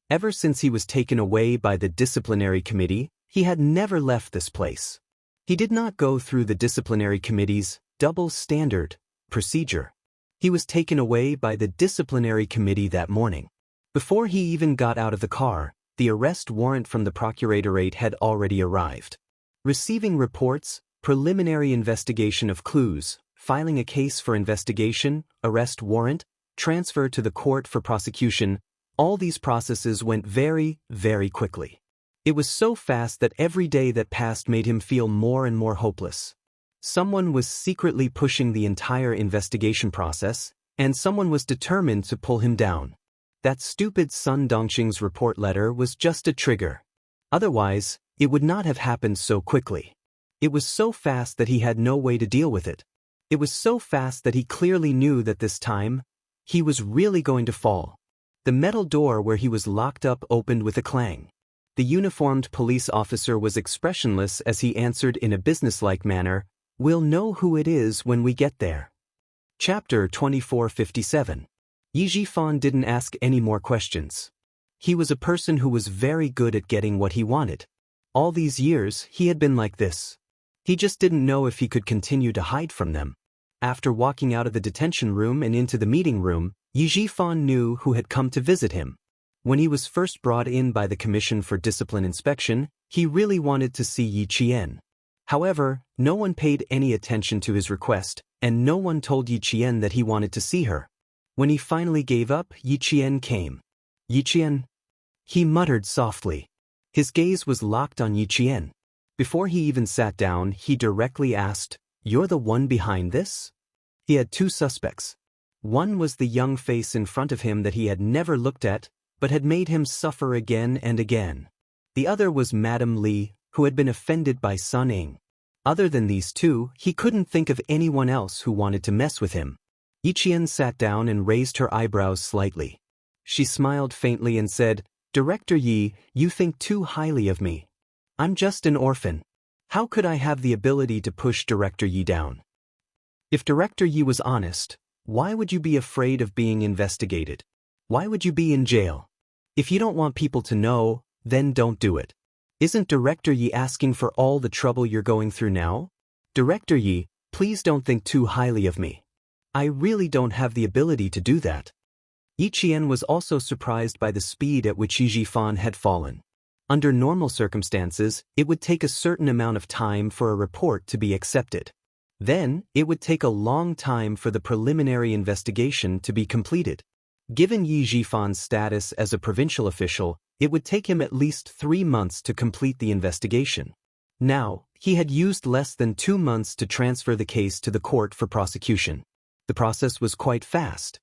Ever since he was taken away by the disciplinary committee, he had never left this place. He did not go through the disciplinary committee's double standard procedure. He was taken away by the disciplinary committee that morning. Before he even got out of the car, the arrest warrant from the procuratorate had already arrived. Receiving reports, preliminary investigation of clues, filing a case for investigation, arrest warrant, transfer to the court for prosecution, all these processes went very, very quickly. It was so fast that every day that passed made him feel more and more hopeless. Someone was secretly pushing the entire investigation process, and someone was determined to pull him down. That stupid Sun Dongxing's report letter was just a trigger. Otherwise, it would not have happened so quickly. It was so fast that he had no way to deal with it. It was so fast that he clearly knew that this time, he was really going to fall. The metal door where he was locked up opened with a clang. The uniformed police officer was expressionless as he answered in a businesslike manner, "We'll know who it is when we get there." Chapter 2457. Yi Jifan didn't ask any more questions. He was a person who was very good at getting what he wanted. All these years, he had been like this. He just didn't know if he could continue to hide from them. After walking out of the detention room and into the meeting room, Yi Jifan knew who had come to visit him. When he was first brought in by the Commission for Discipline Inspection, he really wanted to see Yi Qian. However, no one paid any attention to his request, and no one told Yi Qian that he wanted to see her. When he finally gave up, Yi Qian came. "Yi Qian?" He muttered softly. His gaze was locked on Yi Qian. Before he even sat down, he directly asked, "You're the one behind this?" He had 2 suspects. One was the young face in front of him that he had never looked at, but had made him suffer again and again. The other was Madame Li, who had been offended by Sun Ying. Other than these 2, he couldn't think of anyone else who wanted to mess with him. Yi Qian sat down and raised her eyebrows slightly. She smiled faintly and said, "Director Yi, you think too highly of me. I'm just an orphan. How could I have the ability to push Director Yi down? If Director Yi was honest, why would you be afraid of being investigated? Why would you be in jail? If you don't want people to know, then don't do it. Isn't Director Yi asking for all the trouble you're going through now? Director Yi, please don't think too highly of me. I really don't have the ability to do that." Yi Qian was also surprised by the speed at which Yi Jifan had fallen. Under normal circumstances, it would take a certain amount of time for a report to be accepted. Then, it would take a long time for the preliminary investigation to be completed. Given Yi Jifan's status as a provincial official, it would take him at least 3 months to complete the investigation. Now, he had used less than 2 months to transfer the case to the court for prosecution. The process was quite fast.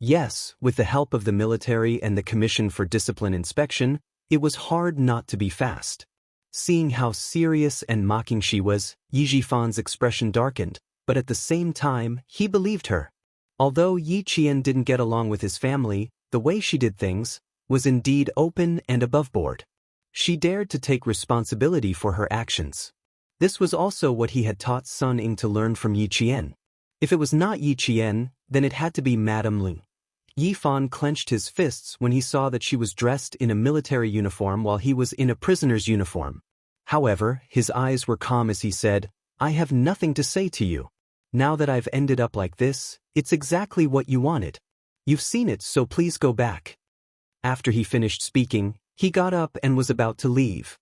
Yes, with the help of the military and the Commission for Discipline Inspection, it was hard not to be fast. Seeing how serious and mocking she was, Yi Jifan's expression darkened, but at the same time, he believed her. Although Yi Qian didn't get along with his family, the way she did things was indeed open and aboveboard. She dared to take responsibility for her actions. This was also what he had taught Sun Ying to learn from Yi Qian. If it was not Yi Qian, then it had to be Madame Ling. Yi Fan clenched his fists when he saw that she was dressed in a military uniform while he was in a prisoner's uniform. However, his eyes were calm as he said, "I have nothing to say to you. Now that I've ended up like this, it's exactly what you wanted. You've seen it, so please go back." After he finished speaking, he got up and was about to leave.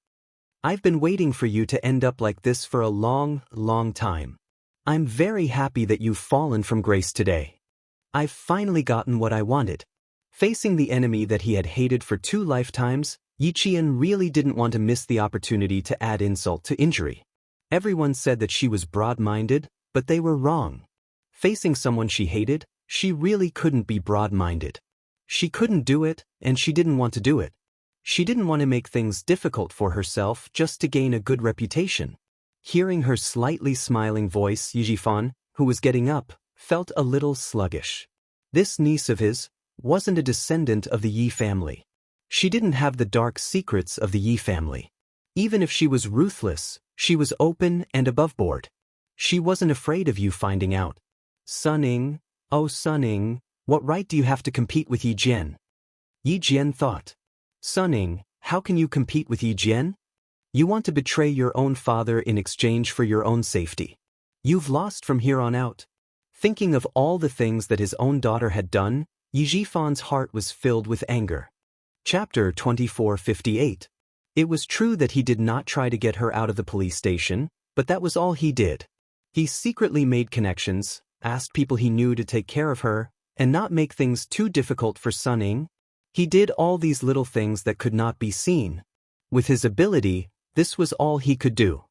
"I've been waiting for you to end up like this for a long, long time. I'm very happy that you've fallen from grace today. I've finally gotten what I wanted." Facing the enemy that he had hated for 2 lifetimes, Yi Qian really didn't want to miss the opportunity to add insult to injury. Everyone said that she was broad-minded, but they were wrong. Facing someone she hated, she really couldn't be broad-minded. She couldn't do it, and she didn't want to do it. She didn't want to make things difficult for herself just to gain a good reputation. Hearing her slightly smiling voice, Yi Jifan, who was getting up, felt a little sluggish. This niece of his wasn't a descendant of the Yi family. She didn't have the dark secrets of the Yi family. Even if she was ruthless, she was open and aboveboard. She wasn't afraid of you finding out. "Sun Ying, oh Sun Ying, what right do you have to compete with Yi Jian?" Yi Jian thought. "Sun Ying, how can you compete with Yi Jian? You want to betray your own father in exchange for your own safety. You've lost from here on out." Thinking of all the things that his own daughter had done, Yi Jifan's heart was filled with anger. Chapter 2458. It was true that he did not try to get her out of the police station, but that was all he did. He secretly made connections, asked people he knew to take care of her, and not make things too difficult for Sun Ying. He did all these little things that could not be seen. With his ability, this was all he could do.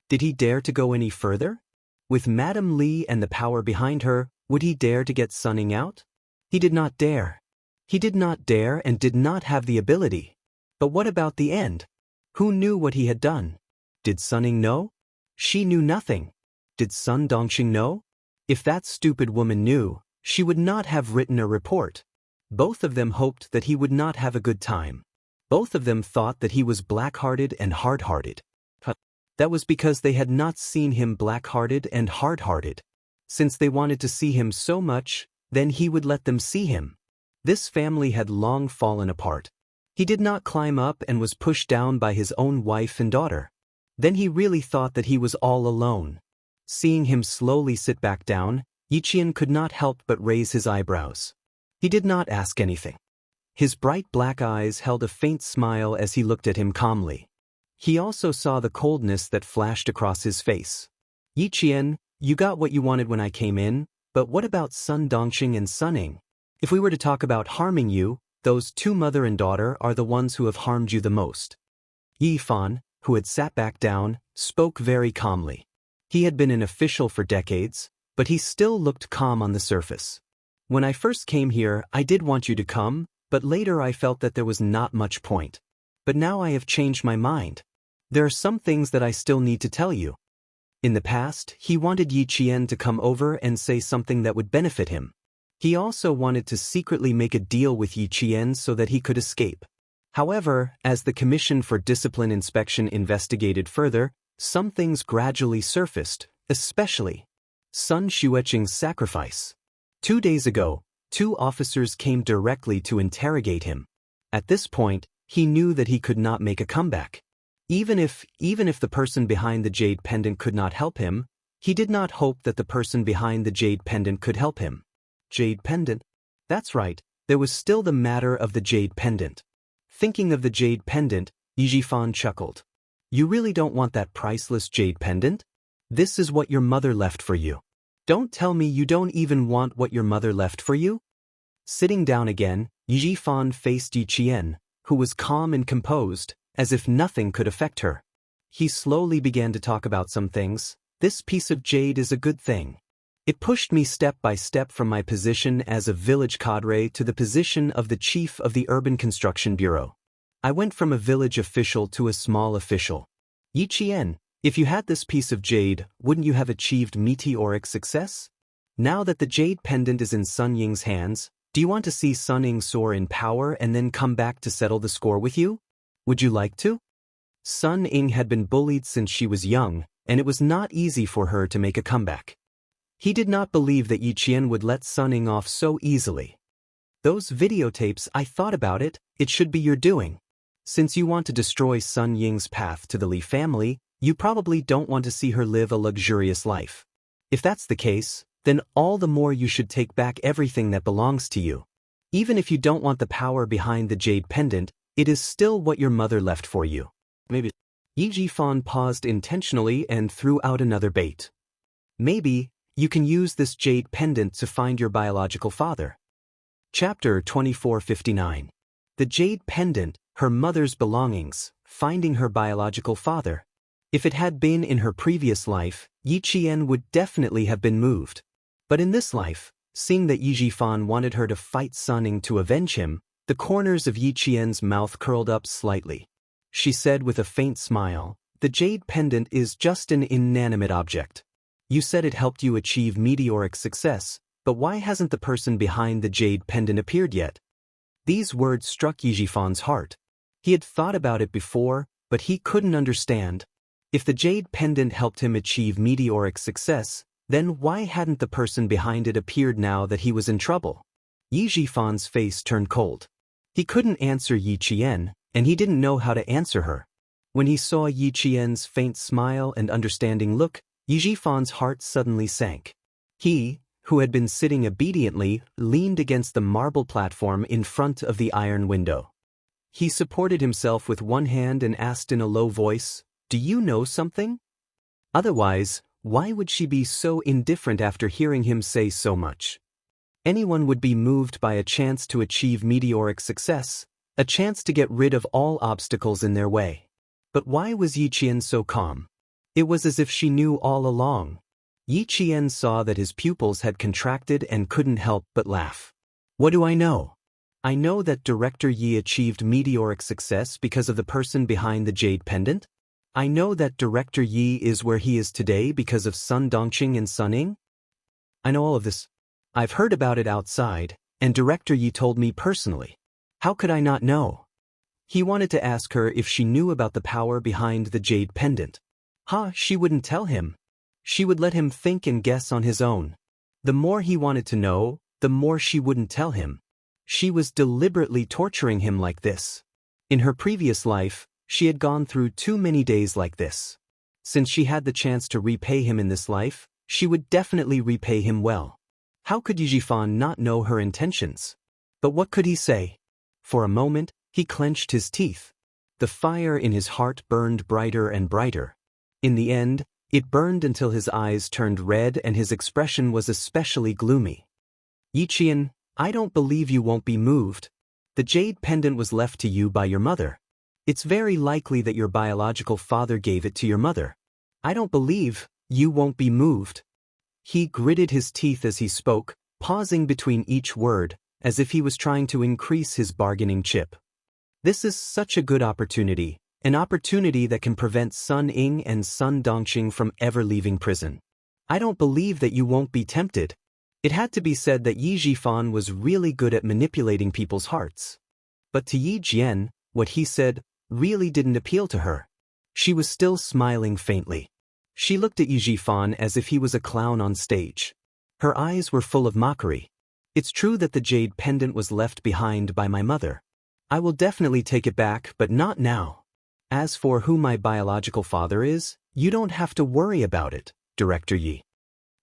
Did he dare to go any further? With Madame Li and the power behind her, would he dare to get Sun Ying out? He did not dare. He did not dare and did not have the ability. But what about the end? Who knew what he had done? Did Sun Ying know? She knew nothing. Did Sun Dongxing know? If that stupid woman knew, she would not have written a report. Both of them hoped that he would not have a good time. Both of them thought that he was black-hearted and hard-hearted. That was because they had not seen him black-hearted and hard-hearted. Since they wanted to see him so much, then he would let them see him. This family had long fallen apart. He did not climb up and was pushed down by his own wife and daughter. Then he really thought that he was all alone. Seeing him slowly sit back down, Yi Qian could not help but raise his eyebrows. He did not ask anything. His bright black eyes held a faint smile as he looked at him calmly. He also saw the coldness that flashed across his face. "Yi Qian, you got what you wanted when I came in, but what about Sun Dongxing and Sun Ying? If we were to talk about harming you, those 2 mother and daughter are the ones who have harmed you the most." Yi Fan, who had sat back down, spoke very calmly. He had been an official for decades, but he still looked calm on the surface. "When I first came here, I did want you to come, but later I felt that there was not much point. But now I have changed my mind. There are some things that I still need to tell you." In the past, he wanted Yi Qian to come over and say something that would benefit him. He also wanted to secretly make a deal with Yi Qian so that he could escape. However, as the Commission for Discipline Inspection investigated further, some things gradually surfaced, especially Sun Xueqing's sacrifice. 2 days ago, 2 officers came directly to interrogate him. At this point, he knew that he could not make a comeback. Even if the person behind the jade pendant could not help him, he did not hope that the person behind the jade pendant could help him. Jade pendant? That's right, There was still the matter of the jade pendant. Thinking of the jade pendant, Yijifan chuckled. You really don't want that priceless jade pendant? This is what your mother left for you. Don't tell me you don't even want what your mother left for you? Sitting down again, Yijifan faced Yiqian, who was calm and composed, as if nothing could affect her. He slowly began to talk about some things. This piece of jade is a good thing. It pushed me step by step from my position as a village cadre to the position of the chief of the Urban Construction Bureau. I went from a village official to a small official. Yiqian, if you had this piece of jade, wouldn't you have achieved meteoric success? Now that the jade pendant is in Sun Ying's hands, do you want to see Sun Ying soar in power and then come back to settle the score with you? Would you like to? Sun Ying had been bullied since she was young, and it was not easy for her to make a comeback. He did not believe that Yiqian would let Sun Ying off so easily. Those videotapes, I thought about it, it should be your doing. Since you want to destroy Sun Ying's path to the Li family, you probably don't want to see her live a luxurious life. If that's the case, then all the more you should take back everything that belongs to you. Even if you don't want the power behind the jade pendant, it is still what your mother left for you. Maybe. Yijifan paused intentionally and threw out another bait. Maybe you can use this jade pendant to find your biological father. Chapter 2459. The jade pendant, her mother's belongings, finding her biological father. If it had been in her previous life, Yiqian would definitely have been moved. But in this life, seeing that Yijifan wanted her to fight Sun Ying to avenge him, the corners of Yiqian's mouth curled up slightly. She said with a faint smile, the jade pendant is just an inanimate object. You said it helped you achieve meteoric success, but why hasn't the person behind the jade pendant appeared yet? These words struck Yijifan's heart. He had thought about it before, but he couldn't understand. If the jade pendant helped him achieve meteoric success, then why hadn't the person behind it appeared now that he was in trouble? Yijifan's face turned cold. He couldn't answer Yiqian, and he didn't know how to answer her. When he saw Yiqian's faint smile and understanding look, Yijifan's heart suddenly sank. He, who had been sitting obediently, leaned against the marble platform in front of the iron window. He supported himself with one hand and asked in a low voice, "Do you know something?" Otherwise, why would she be so indifferent after hearing him say so much? Anyone would be moved by a chance to achieve meteoric success, a chance to get rid of all obstacles in their way. But why was Yiqian so calm? It was as if she knew all along. Yiqian saw that his pupils had contracted and couldn't help but laugh. What do I know? I know that Director Yi achieved meteoric success because of the person behind the jade pendant. I know that Director Yi is where he is today because of Sun Dongqing and Sun Ying. I know all of this. I've heard about it outside, and Director Yi told me personally. How could I not know? He wanted to ask her if she knew about the power behind the jade pendant. She wouldn't tell him. She would let him think and guess on his own. The more he wanted to know, the more she wouldn't tell him. She was deliberately torturing him like this. In her previous life, she had gone through too many days like this. Since she had the chance to repay him in this life, she would definitely repay him well. How could Yijifan not know her intentions? But what could he say? For a moment, he clenched his teeth. The fire in his heart burned brighter and brighter. In the end, it burned until his eyes turned red and his expression was especially gloomy. Yiqian, I don't believe you won't be moved. The jade pendant was left to you by your mother. It's very likely that your biological father gave it to your mother. I don't believe you won't be moved. He gritted his teeth as he spoke, pausing between each word, as if he was trying to increase his bargaining chip. This is such a good opportunity, an opportunity that can prevent Sun Ying and Sun Dongqing from ever leaving prison. I don't believe that you won't be tempted. It had to be said that Yi Jifan was really good at manipulating people's hearts. But to Yi Jian, what he said really didn't appeal to her. She was still smiling faintly. She looked at Yi Jifan as if he was a clown on stage. Her eyes were full of mockery. It's true that the jade pendant was left behind by my mother. I will definitely take it back, but not now. As for who my biological father is, you don't have to worry about it, Director Yi.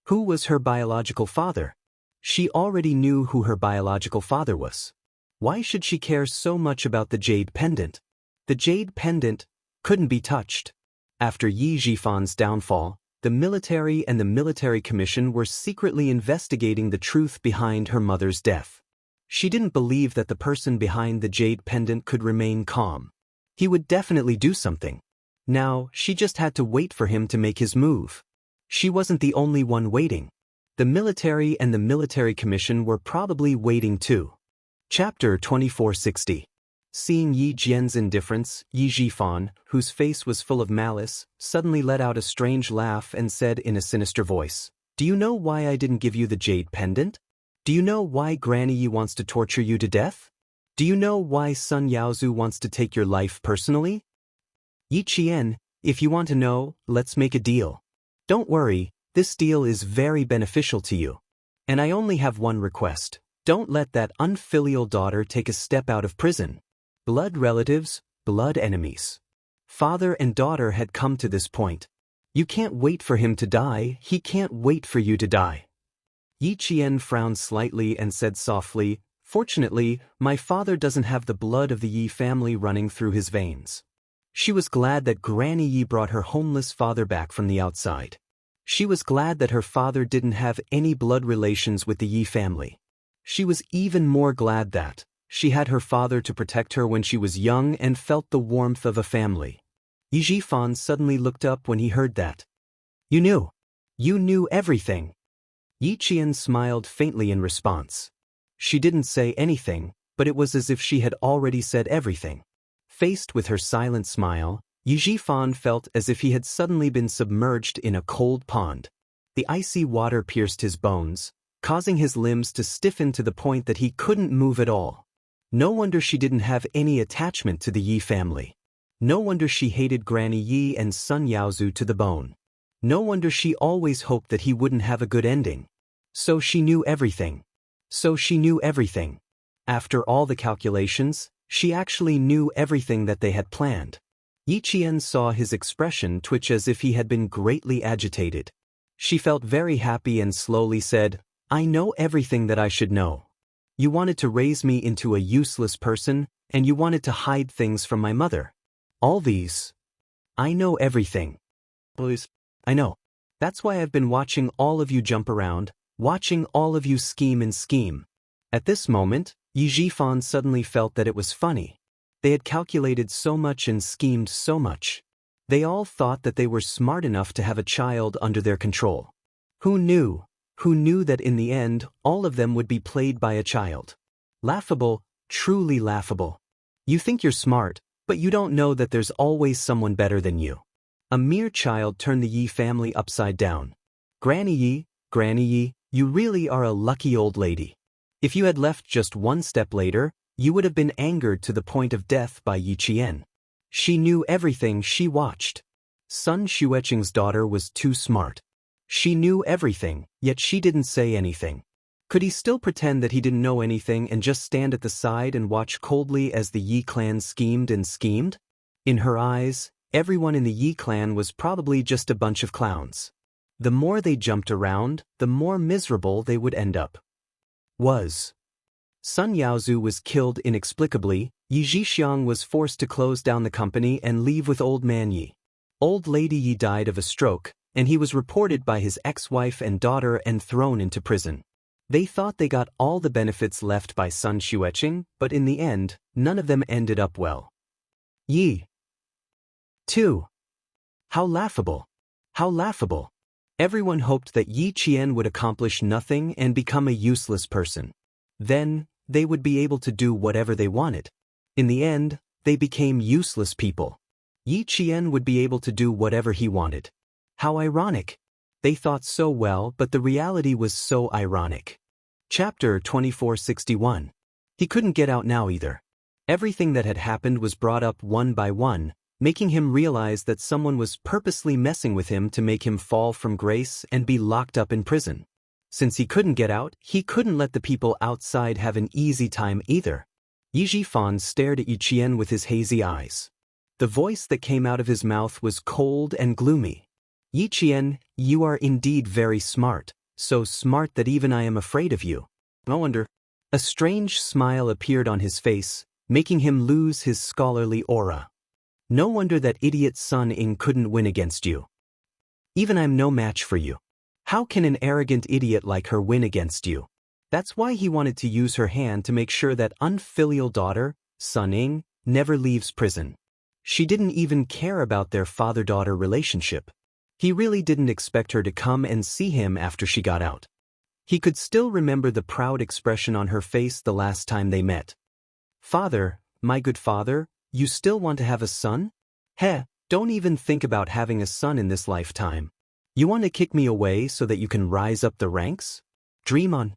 Who was her biological father? She already knew who her biological father was. Why should she care so much about the jade pendant? The jade pendant couldn't be touched. After Yi Jifan's downfall, the military and the military commission were secretly investigating the truth behind her mother's death. She didn't believe that the person behind the jade pendant could remain calm. He would definitely do something. Now, she just had to wait for him to make his move. She wasn't the only one waiting. The military and the military commission were probably waiting too. Chapter 2460. Seeing Yi Jian's indifference, Yi Jifan, whose face was full of malice, suddenly let out a strange laugh and said in a sinister voice, "Do you know why I didn't give you the jade pendant? Do you know why Granny Yi wants to torture you to death? Do you know why Sun Yaozu wants to take your life personally? Yi Qian, if you want to know, let's make a deal. Don't worry, this deal is very beneficial to you. And I only have one request. Don't let that unfilial daughter take a step out of prison. Blood relatives, blood enemies. Father and daughter had come to this point. You can't wait for him to die, he can't wait for you to die." Yi Qian frowned slightly and said softly, "Fortunately, my father doesn't have the blood of the Yi family running through his veins." She was glad that Granny Yi brought her homeless father back from the outside. She was glad that her father didn't have any blood relations with the Yi family. She was even more glad that she had her father to protect her when she was young and felt the warmth of a family. Yi Jifan suddenly looked up when he heard that. You knew everything." Yi Qian smiled faintly in response. She didn't say anything, but it was as if she had already said everything. Faced with her silent smile, Yi Jifan felt as if he had suddenly been submerged in a cold pond. The icy water pierced his bones, causing his limbs to stiffen to the point that he couldn't move at all. No wonder she didn't have any attachment to the Yi family. No wonder she hated Granny Yi and Sun Yaozu to the bone. No wonder she always hoped that he wouldn't have a good ending. So she knew everything. After all the calculations, she actually knew everything that they had planned. Yi Qian saw his expression twitch as if he had been greatly agitated. She felt very happy and slowly said, "I know everything that I should know. You wanted to raise me into a useless person, and you wanted to hide things from my mother. All these. I know everything. Please, I know. That's why I've been watching all of you jump around, watching all of you scheme and scheme." At this moment, Yi Jifan suddenly felt that it was funny. They had calculated so much and schemed so much. They all thought that they were smart enough to have a child under their control. Who knew that in the end, all of them would be played by a child? Laughable, truly laughable. You think you're smart, but you don't know that there's always someone better than you. A mere child turned the Yi family upside down. Granny Yi, you really are a lucky old lady. If you had left just one step later, you would have been angered to the point of death by Yi Qian. She knew everything she watched. Sun Xueqing's daughter was too smart. She knew everything, yet she didn't say anything. Could he still pretend that he didn't know anything and just stand at the side and watch coldly as the Yi clan schemed and schemed? In her eyes, everyone in the Yi clan was probably just a bunch of clowns. The more they jumped around, the more miserable they would end up. Sun Yaozu was killed inexplicably. Yi Zhixiang was forced to close down the company and leave with old man Yi. Old lady Yi died of a stroke, and he was reported by his ex-wife and daughter and thrown into prison. They thought they got all the benefits left by Sun Xueqing, but in the end, none of them ended up well. Yi. 2. How laughable. How laughable. Everyone hoped that Yi Qian would accomplish nothing and become a useless person. Then, they would be able to do whatever they wanted. In the end, they became useless people. Yi Qian would be able to do whatever he wanted. How ironic. They thought so well, but the reality was so ironic. Chapter 2461. He couldn't get out now either. Everything that had happened was brought up one by one, making him realize that someone was purposely messing with him to make him fall from grace and be locked up in prison. Since he couldn't get out, he couldn't let the people outside have an easy time either. Yi Jifan stared at Yi Qian with his hazy eyes. The voice that came out of his mouth was cold and gloomy. Yi Qian, you are indeed very smart, so smart that even I am afraid of you. No wonder. A strange smile appeared on his face, making him lose his scholarly aura. No wonder that idiot Sun Ing couldn't win against you. Even I'm no match for you. How can an arrogant idiot like her win against you? That's why he wanted to use her hand to make sure that unfilial daughter, Sun Ing, never leaves prison. She didn't even care about their father-daughter relationship. He really didn't expect her to come and see him after she got out. He could still remember the proud expression on her face the last time they met. Father, my good father, you still want to have a son? Heh, don't even think about having a son in this lifetime. You want to kick me away so that you can rise up the ranks? Dream on.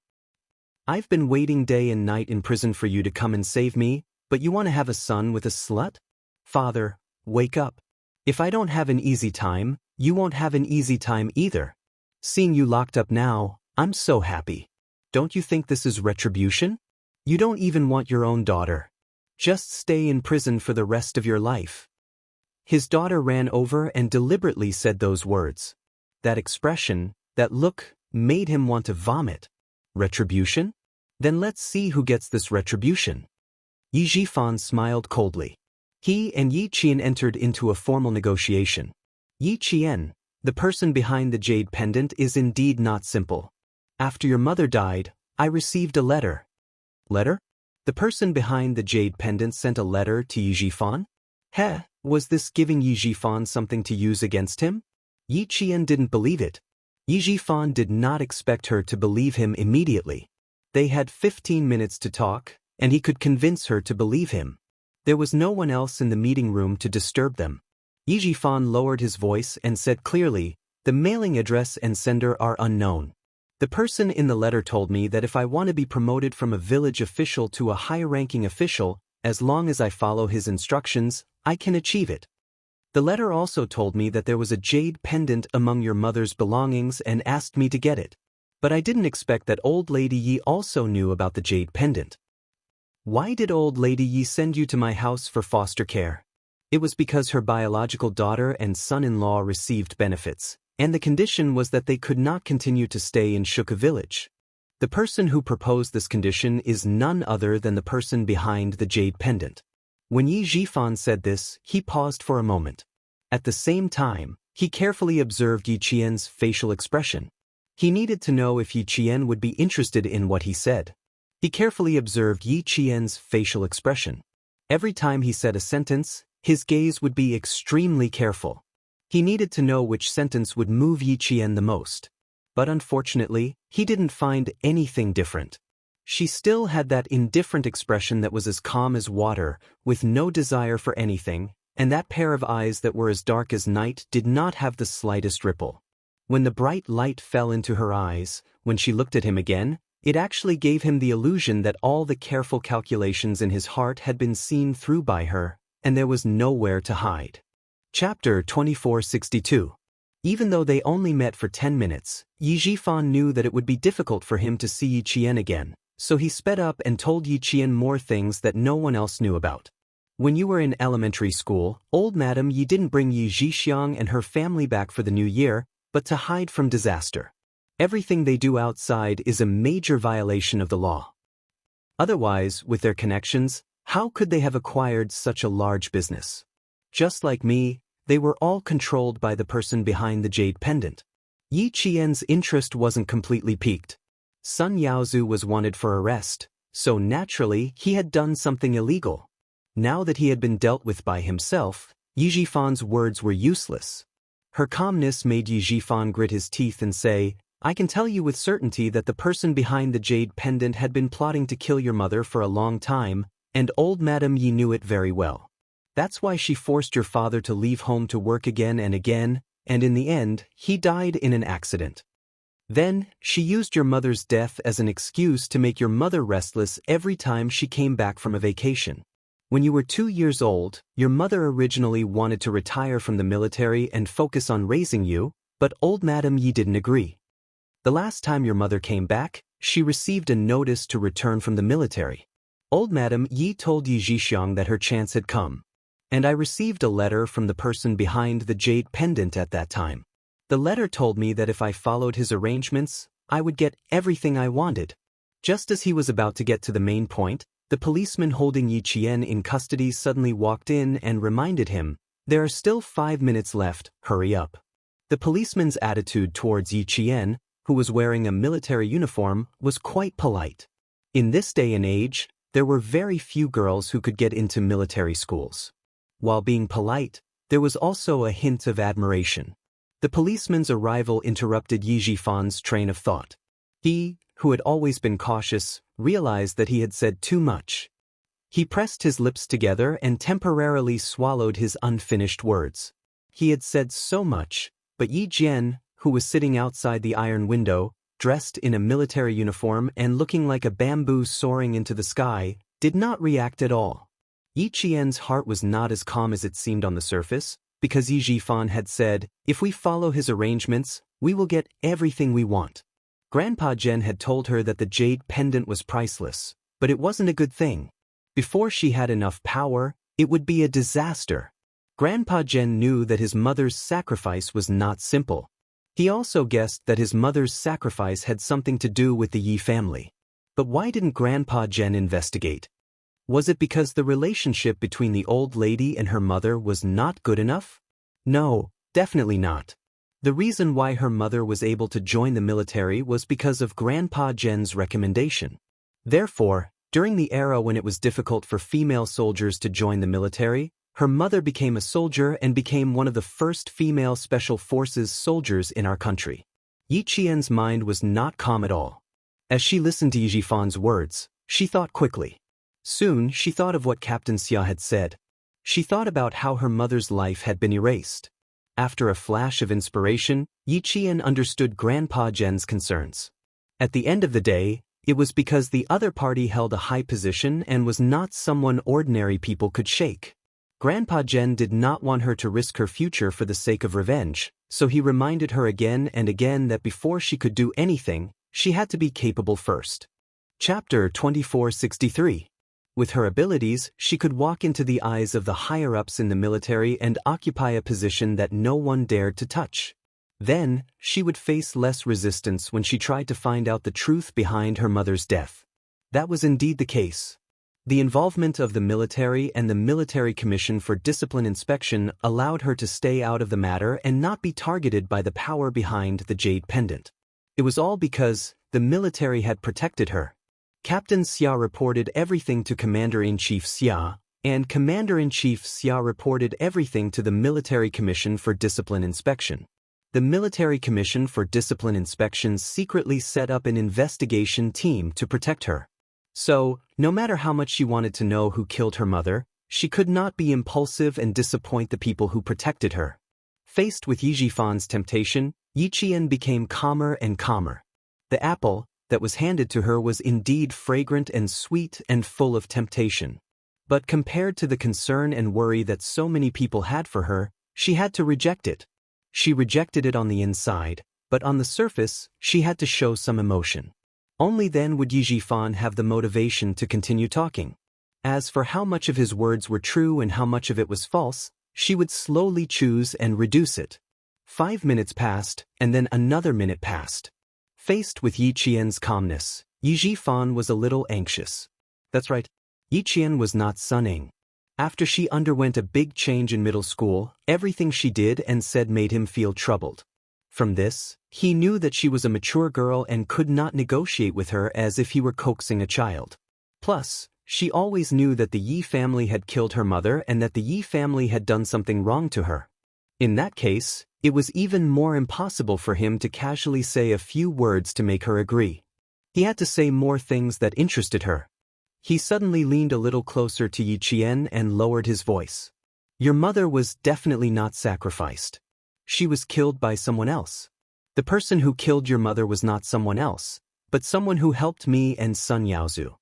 I've been waiting day and night in prison for you to come and save me, but you want to have a son with a slut? Father, wake up. If I don't have an easy time, you won't have an easy time either. Seeing you locked up now, I'm so happy. Don't you think this is retribution? You don't even want your own daughter. Just stay in prison for the rest of your life. His daughter ran over and deliberately said those words. That expression, that look, made him want to vomit. Retribution? Then let's see who gets this retribution. Yi Jifan smiled coldly. He and Yi Qian entered into a formal negotiation. Yi Qian, the person behind the jade pendant, is indeed not simple. After your mother died, I received a letter. Letter? The person behind the jade pendant sent a letter to Yi Jifan? Heh, was this giving Yi Jifan something to use against him? Yi Qian didn't believe it. Yi Jifan did not expect her to believe him immediately. They had 15 minutes to talk, and he could convince her to believe him. There was no one else in the meeting room to disturb them. Yi Jifan lowered his voice and said clearly, the mailing address and sender are unknown. The person in the letter told me that if I want to be promoted from a village official to a high-ranking official, as long as I follow his instructions, I can achieve it. The letter also told me that there was a jade pendant among your mother's belongings and asked me to get it. But I didn't expect that old lady Yi also knew about the jade pendant. Why did old lady Yi send you to my house for foster care? It was because her biological daughter and son-in-law received benefits, and the condition was that they could not continue to stay in Shuka village. The person who proposed this condition is none other than the person behind the jade pendant. When Yi Jifan said this, he paused for a moment. At the same time, he carefully observed Yi Qian's facial expression. He needed to know if Yi Qian would be interested in what he said. He carefully observed Yi Qian's facial expression. Every time he said a sentence, his gaze would be extremely careful. He needed to know which sentence would move Yi Qian the most. But unfortunately, he didn't find anything different. She still had that indifferent expression that was as calm as water, with no desire for anything, and that pair of eyes that were as dark as night did not have the slightest ripple. When the bright light fell into her eyes, when she looked at him again, it actually gave him the illusion that all the careful calculations in his heart had been seen through by her, and there was nowhere to hide. Chapter 2462. Even though they only met for 10 minutes, Yi Jifan knew that it would be difficult for him to see Yi Qian again, so he sped up and told Yi Qian more things that no one else knew about. When you were in elementary school, old Madam Yi didn't bring Yi Zhixiang and her family back for the new year, but to hide from disaster. Everything they do outside is a major violation of the law. Otherwise, with their connections, how could they have acquired such a large business? Just like me, they were all controlled by the person behind the jade pendant. Yi Qian's interest wasn't completely piqued. Sun Yaozu was wanted for arrest, so naturally he had done something illegal. Now that he had been dealt with by himself, Yi Jifan's words were useless. Her calmness made Yi Jifan grit his teeth and say, I can tell you with certainty that the person behind the jade pendant had been plotting to kill your mother for a long time, and old Madam Yi knew it very well. That's why she forced your father to leave home to work again, and in the end, he died in an accident. Then, she used your mother's death as an excuse to make your mother restless every time she came back from a vacation. When you were 2 years old, your mother originally wanted to retire from the military and focus on raising you, but old Madam Yi didn't agree. The last time your mother came back, she received a notice to return from the military. Old Madam Yi told Yi Zhixiang that her chance had come. And I received a letter from the person behind the jade pendant at that time. The letter told me that if I followed his arrangements, I would get everything I wanted. Just as he was about to get to the main point, the policeman holding Yi Qian in custody suddenly walked in and reminded him, "There are still 5 minutes left, hurry up." The policeman's attitude towards Yi Qian, who was wearing a military uniform, was quite polite. In this day and age, there were very few girls who could get into military schools. While being polite, there was also a hint of admiration. The policeman's arrival interrupted Yi Jifan's train of thought. He, who had always been cautious, realized that he had said too much. He pressed his lips together and temporarily swallowed his unfinished words. He had said so much, but Yi Jian, who was sitting outside the iron window, dressed in a military uniform and looking like a bamboo soaring into the sky, did not react at all. Yi Qian's heart was not as calm as it seemed on the surface, because Yi Jifan had said, "If we follow his arrangements, we will get everything we want." Grandpa Jen had told her that the jade pendant was priceless, but it wasn't a good thing. Before she had enough power, it would be a disaster. Grandpa Jen knew that his mother's sacrifice was not simple. He also guessed that his mother's sacrifice had something to do with the Yi family. But why didn't Grandpa Jen investigate? Was it because the relationship between the old lady and her mother was not good enough? No, definitely not. The reason why her mother was able to join the military was because of Grandpa Jen's recommendation. Therefore, during the era when it was difficult for female soldiers to join the military, her mother became a soldier and became one of the first female special forces soldiers in our country. Yi Qian's mind was not calm at all. As she listened to Yi Jifan's words, she thought quickly. Soon she thought of what Captain Xia had said. She thought about how her mother's life had been erased. After a flash of inspiration, Yi Qian understood Grandpa Jen's concerns. At the end of the day, it was because the other party held a high position and was not someone ordinary people could shake. Grandpa Jen did not want her to risk her future for the sake of revenge, so he reminded her again and again that before she could do anything, she had to be capable first. Chapter 2463. With her abilities, she could walk into the eyes of the higher-ups in the military and occupy a position that no one dared to touch. Then, she would face less resistance when she tried to find out the truth behind her mother's death. That was indeed the case. The involvement of the military and the Military Commission for Discipline Inspection allowed her to stay out of the matter and not be targeted by the power behind the jade pendant. It was all because the military had protected her. Captain Xia reported everything to Commander-in-Chief Xia, and Commander-in-Chief Xia reported everything to the Military Commission for Discipline Inspection. The Military Commission for Discipline Inspection secretly set up an investigation team to protect her. So, no matter how much she wanted to know who killed her mother, she could not be impulsive and disappoint the people who protected her. Faced with Yi Jifan's temptation, Yi Qian became calmer and calmer. The apple that was handed to her was indeed fragrant and sweet and full of temptation. But compared to the concern and worry that so many people had for her, she had to reject it. She rejected it on the inside, but on the surface, she had to show some emotion. Only then would Yi Jifan have the motivation to continue talking. As for how much of his words were true and how much of it was false, she would slowly choose and reduce it. 5 minutes passed, and then another minute passed. Faced with Yi Qian's calmness, Yi Jifan was a little anxious. That's right, Yi Qian was not sunning. After she underwent a big change in middle school, everything she did and said made him feel troubled. From this, he knew that she was a mature girl and could not negotiate with her as if he were coaxing a child. Plus, she always knew that the Yi family had killed her mother and that the Yi family had done something wrong to her. In that case, it was even more impossible for him to casually say a few words to make her agree. He had to say more things that interested her. He suddenly leaned a little closer to Yi Qian and lowered his voice. "Your mother was definitely not sacrificed. She was killed by someone else. The person who killed your mother was not someone else, but someone who helped me and Sun Yaozu."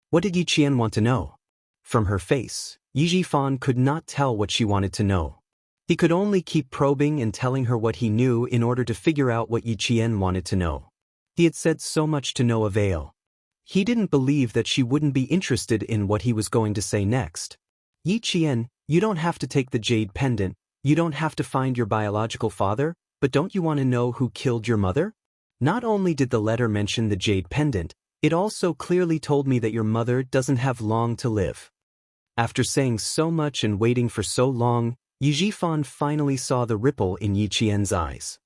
What did Yi Qian want to know? From her face, Yi Jifan could not tell what she wanted to know. He could only keep probing and telling her what he knew in order to figure out what Yi Qian wanted to know. He had said so much to no avail. He didn't believe that she wouldn't be interested in what he was going to say next. "Yi Qian, you don't have to take the jade pendant, you don't have to find your biological father, but don't you want to know who killed your mother?" Not only did the letter mention the jade pendant, it also clearly told me that your mother doesn't have long to live. After saying so much and waiting for so long, Yijifan finally saw the ripple in Yi Qian's eyes.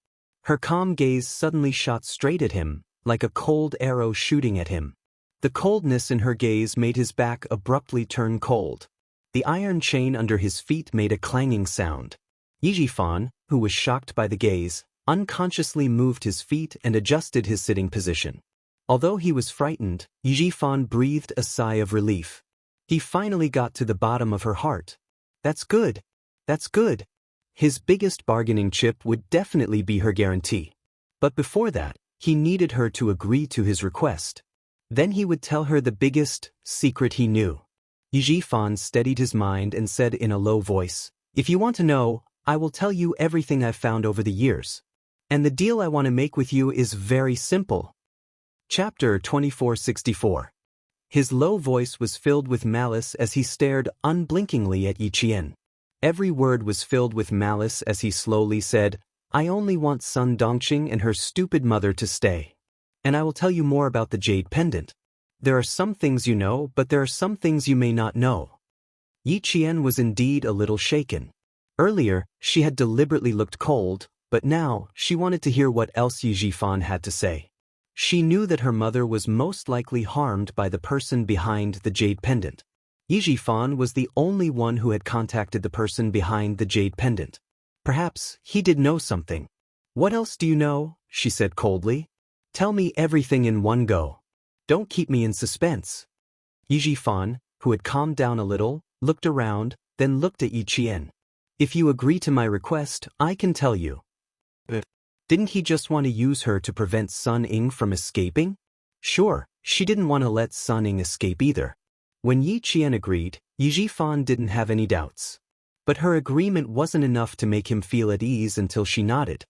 Her calm gaze suddenly shot straight at him, like a cold arrow shooting at him. The coldness in her gaze made his back abruptly turn cold. The iron chain under his feet made a clanging sound. Yijifan, who was shocked by the gaze, unconsciously moved his feet and adjusted his sitting position. Although he was frightened, Yijifan breathed a sigh of relief. He finally got to the bottom of her heart. That's good. That's good. His biggest bargaining chip would definitely be her guarantee. But before that, he needed her to agree to his request. Then he would tell her the biggest secret he knew. Yijifan steadied his mind and said in a low voice, "If you want to know, I will tell you everything I've found over the years. And the deal I want to make with you is very simple." Chapter 2464. His low voice was filled with malice as he stared unblinkingly at Yi Qian. Every word was filled with malice as he slowly said, "I only want Sun Dongqing and her stupid mother to stay. And I will tell you more about the jade pendant. There are some things you know, but there are some things you may not know." Yi Qian was indeed a little shaken. Earlier, she had deliberately looked cold, but now she wanted to hear what else Yijifan had to say. She knew that her mother was most likely harmed by the person behind the jade pendant. Yijifan was the only one who had contacted the person behind the jade pendant. Perhaps he did know something. "What else do you know?" she said coldly. "Tell me everything in one go. Don't keep me in suspense." Yijifan, who had calmed down a little, looked around, then looked at Yi Qian. "If you agree to my request, I can tell you." Didn't he just want to use her to prevent Sun Ying from escaping? Sure, she didn't want to let Sun Ying escape either. When Yi Qian agreed, Yijifan didn't have any doubts. But her agreement wasn't enough to make him feel at ease until she nodded.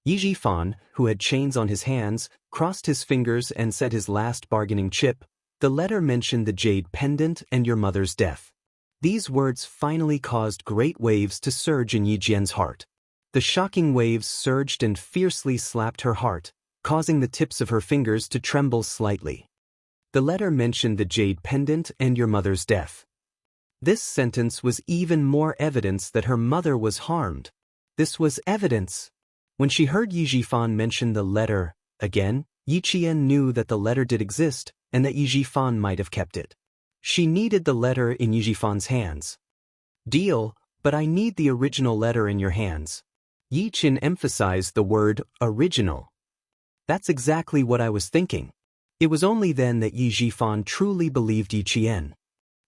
Yijifan, who had chains on his hands, crossed his fingers and said his last bargaining chip, "The letter mentioned the jade pendant and your mother's death." These words finally caused great waves to surge in Yi Qian's heart. The shocking waves surged and fiercely slapped her heart, causing the tips of her fingers to tremble slightly. The letter mentioned the jade pendant and your mother's death. This sentence was even more evidence that her mother was harmed. This was evidence. When she heard Yijifan mention the letter again, Yi Qian knew that the letter did exist and that Yijifan might have kept it. She needed the letter in Yijifan's hands. "Deal, but I need the original letter in your hands." Yi Qian emphasized the word original. "That's exactly what I was thinking." It was only then that Yijifan truly believed Yi Qian.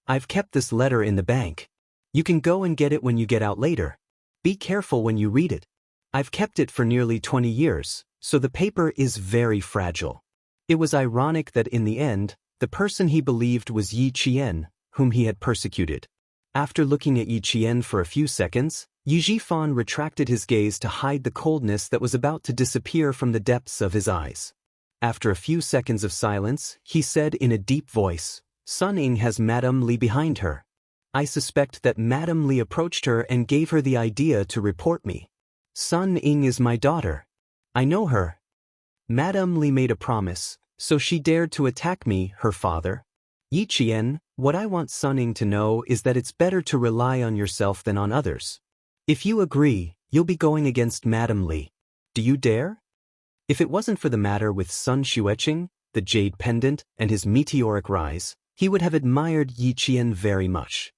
"I've kept this letter in the bank. You can go and get it when you get out later. Be careful when you read it. I've kept it for nearly 20 years, so the paper is very fragile." It was ironic that in the end, the person he believed was Yi Qian, whom he had persecuted. After looking at Yi Qian for a few seconds, Yijifan retracted his gaze to hide the coldness that was about to disappear from the depths of his eyes. After a few seconds of silence, he said in a deep voice, "Sun Ying has Madame Li behind her. I suspect that Madame Li approached her and gave her the idea to report me. Sun Ying is my daughter. I know her. Madame Li made a promise, so she dared to attack me, her father. Yi Qian, what I want Sun Ying to know is that it's better to rely on yourself than on others. If you agree, you'll be going against Madame Li. Do you dare?" If it wasn't for the matter with Sun Xueqing, the jade pendant, and his meteoric rise, he would have admired Yi Qian very much.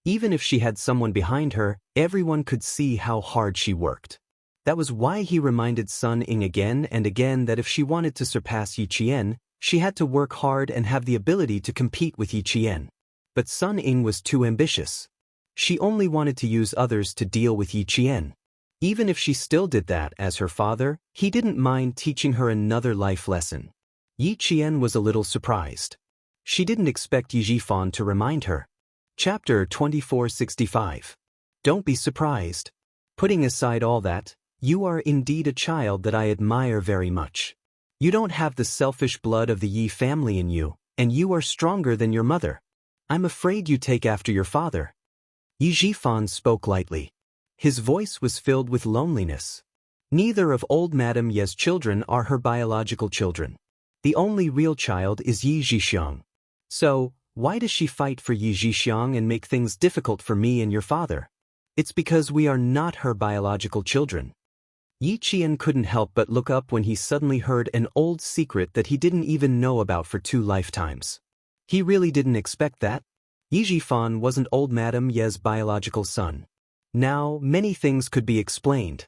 Even if she had someone behind her, everyone could see how hard she worked. That was why he reminded Sun Ying again and again that if she wanted to surpass Yi Qian, she had to work hard and have the ability to compete with Yi Qian. But Sun Ying was too ambitious. She only wanted to use others to deal with Yi Qian. Even if she still did that as her father, he didn't mind teaching her another life lesson. Yi Qian was a little surprised. She didn't expect Yijifan to remind her. Chapter 2465. Don't be surprised. Putting aside all that, you are indeed a child that I admire very much. You don't have the selfish blood of the Yi family in you, and you are stronger than your mother. I'm afraid you take after your father. Yijifan spoke lightly. His voice was filled with loneliness. Neither of old Madame Ye's children are her biological children. The only real child is Yi Zhixiang. So, why does she fight for Yi Zhixiang and make things difficult for me and your father? It's because we are not her biological children. Yi Qian couldn't help but look up when he suddenly heard an old secret that he didn't even know about for 2 lifetimes. He really didn't expect that. Yi Zhifan wasn't old Madame Ye's biological son. Now, many things could be explained.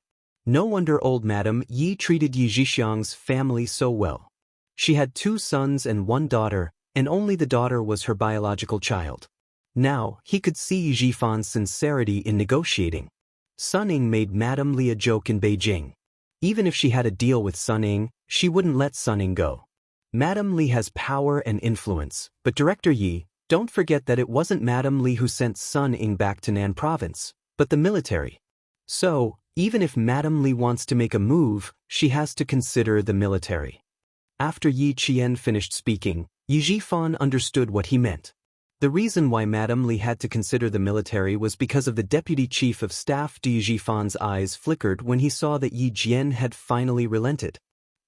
No wonder old Madame Yi treated Yi Zhixiang's family so well. She had 2 sons and 1 daughter, and only the daughter was her biological child. Now, he could see Yi Zhifan's sincerity in negotiating. Sun Ying made Madame Li a joke in Beijing. Even if she had a deal with Sun Ying, she wouldn't let Sun Ying go. Madame Li has power and influence, but Director Yi, don't forget that it wasn't Madame Li who sent Sun Ying back to Nan Province, but the military. So, even if Madame Li wants to make a move, she has to consider the military. After Yi Qian finished speaking, Yi Zhifan understood what he meant. The reason why Madame Li had to consider the military was because of the deputy chief of staff. Yi Zhifan's eyes flickered when he saw that Yi Jian had finally relented.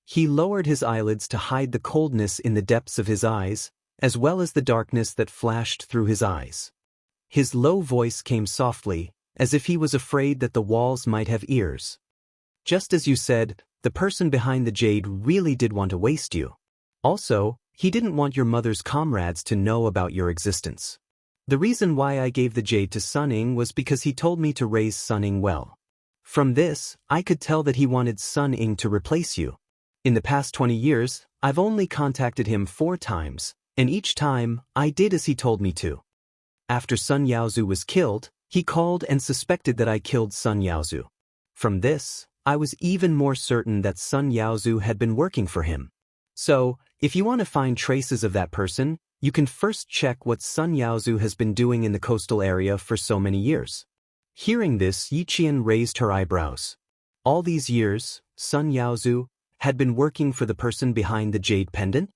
He lowered his eyelids to hide the coldness in the depths of his eyes, as well as the darkness that flashed through his eyes. His low voice came softly, as if he was afraid that the walls might have ears. Just as you said, the person behind the jade really did want to waste you. Also, he didn't want your mother's comrades to know about your existence. The reason why I gave the jade to Sun Ying was because he told me to raise Sun Ying well. From this, I could tell that he wanted Sun Ying to replace you. In the past 20 years, I've only contacted him 4 times, and each time, I did as he told me to. After Sun Yaozu was killed, he called and suspected that I killed Sun Yaozu. From this, I was even more certain that Sun Yaozu had been working for him. So, if you want to find traces of that person, you can first check what Sun Yaozu has been doing in the coastal area for so many years. Hearing this, Yi Qian raised her eyebrows. All these years, Sun Yaozu had been working for the person behind the jade pendant?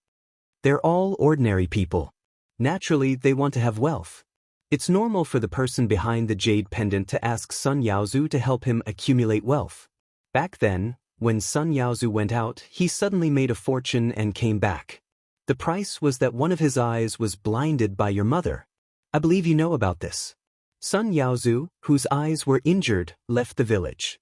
They're all ordinary people. Naturally, they want to have wealth. It's normal for the person behind the jade pendant to ask Sun Yaozu to help him accumulate wealth. Back then, when Sun Yaozu went out, he suddenly made a fortune and came back. The price was that one of his eyes was blinded by your mother. I believe you know about this. Sun Yaozu, whose eyes were injured, left the village.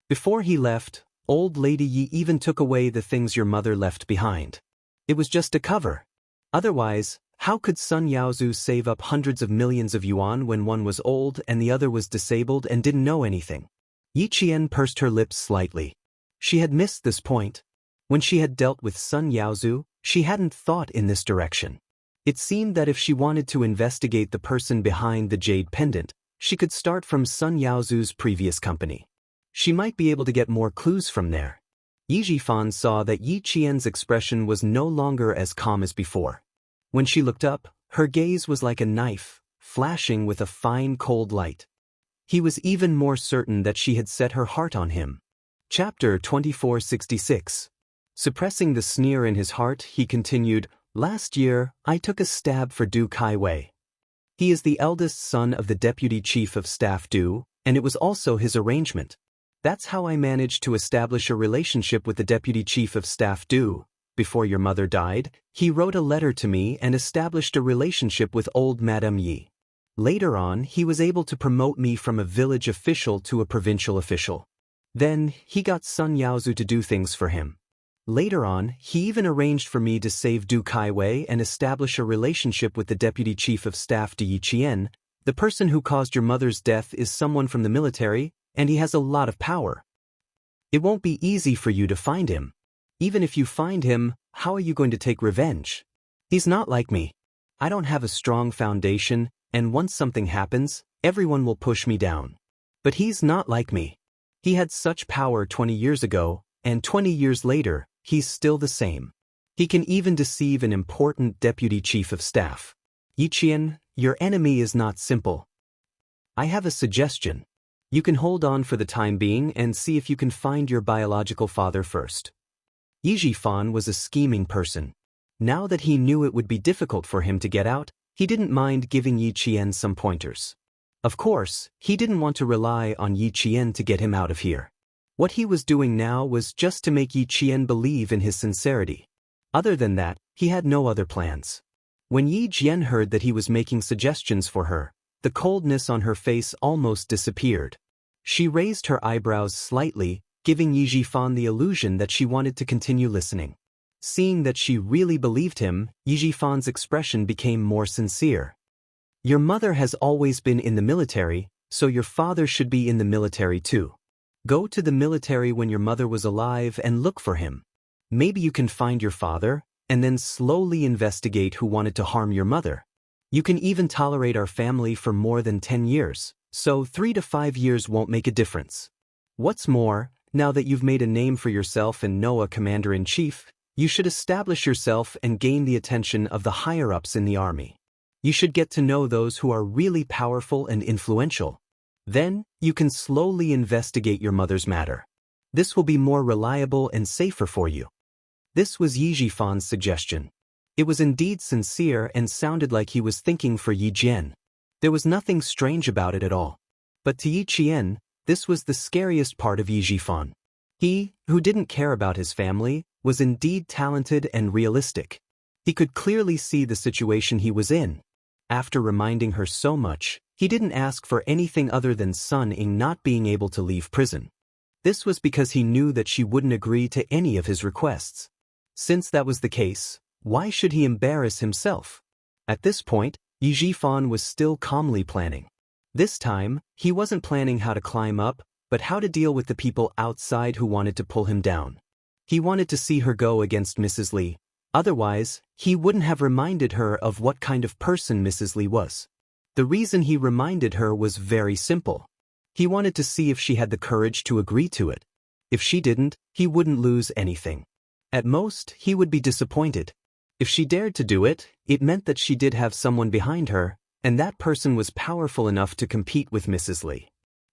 Before he left, old Lady Yi even took away the things your mother left behind. It was just a cover. Otherwise, how could Sun Yaozu save up hundreds of millions of yuan when one was old and the other was disabled and didn't know anything? Yi Qian pursed her lips slightly. She had missed this point. When she had dealt with Sun Yaozu, she hadn't thought in this direction. It seemed that if she wanted to investigate the person behind the jade pendant, she could start from Sun Yaozu's previous company. She might be able to get more clues from there. Yi Zhifan saw that Yi Qian's expression was no longer as calm as before. When she looked up, her gaze was like a knife, flashing with a fine cold light. He was even more certain that she had set her heart on him. Chapter 2466. Suppressing the sneer in his heart, he continued, "Last year, I took a stab for Du Kaiwei. He is the eldest son of the deputy chief of staff Du, and it was also his arrangement. That's how I managed to establish a relationship with the deputy chief of staff Du. Before your mother died, he wrote a letter to me and established a relationship with old Madame Yi. Later on, he was able to promote me from a village official to a provincial official. Then, he got Sun Yaozu to do things for him. Later on, he even arranged for me to save Du Kaiwei and establish a relationship with the deputy chief of staff Yi Qian. The person who caused your mother's death is someone from the military, and he has a lot of power. It won't be easy for you to find him. Even if you find him, how are you going to take revenge? He's not like me. I don't have a strong foundation, and once something happens, everyone will push me down. But he's not like me. He had such power 20 years ago, and 20 years later, he's still the same. He can even deceive an important deputy chief of staff. Yi Qian, your enemy is not simple. I have a suggestion. You can hold on for the time being and see if you can find your biological father first." Yi Zhifan was a scheming person. Now that he knew it would be difficult for him to get out, he didn't mind giving Yi Qian some pointers. Of course, he didn't want to rely on Yi Qian to get him out of here. What he was doing now was just to make Yi Qian believe in his sincerity. Other than that, he had no other plans. When Yi Jian heard that he was making suggestions for her, the coldness on her face almost disappeared. She raised her eyebrows slightly, giving Yi Jifan the illusion that she wanted to continue listening. Seeing that she really believed him, Yi Jifan's expression became more sincere. Your mother has always been in the military, so your father should be in the military too. Go to the military when your mother was alive and look for him. Maybe you can find your father, and then slowly investigate who wanted to harm your mother. You can even tolerate our family for more than 10 years, so 3 to 5 years won't make a difference. What's more, now that you've made a name for yourself and know a commander-in-chief, you should establish yourself and gain the attention of the higher-ups in the army. You should get to know those who are really powerful and influential. Then, you can slowly investigate your mother's matter. This will be more reliable and safer for you. This was Yi Jifan's suggestion. It was indeed sincere and sounded like he was thinking for Yi Jian. There was nothing strange about it at all. But to Yi Qian, this was the scariest part of Yi Jifan. He, who didn't care about his family, was indeed talented and realistic. He could clearly see the situation he was in. After reminding her so much, he didn't ask for anything other than Sun Ying not being able to leave prison. This was because he knew that she wouldn't agree to any of his requests. Since that was the case, why should he embarrass himself? At this point, Yi Jifan was still calmly planning. This time, he wasn't planning how to climb up, but how to deal with the people outside who wanted to pull him down. He wanted to see her go against Mrs. Li. Otherwise, he wouldn't have reminded her of what kind of person Mrs. Li was. The reason he reminded her was very simple. He wanted to see if she had the courage to agree to it. If she didn't, he wouldn't lose anything. At most, he would be disappointed. If she dared to do it, it meant that she did have someone behind her, and that person was powerful enough to compete with Mrs. Li.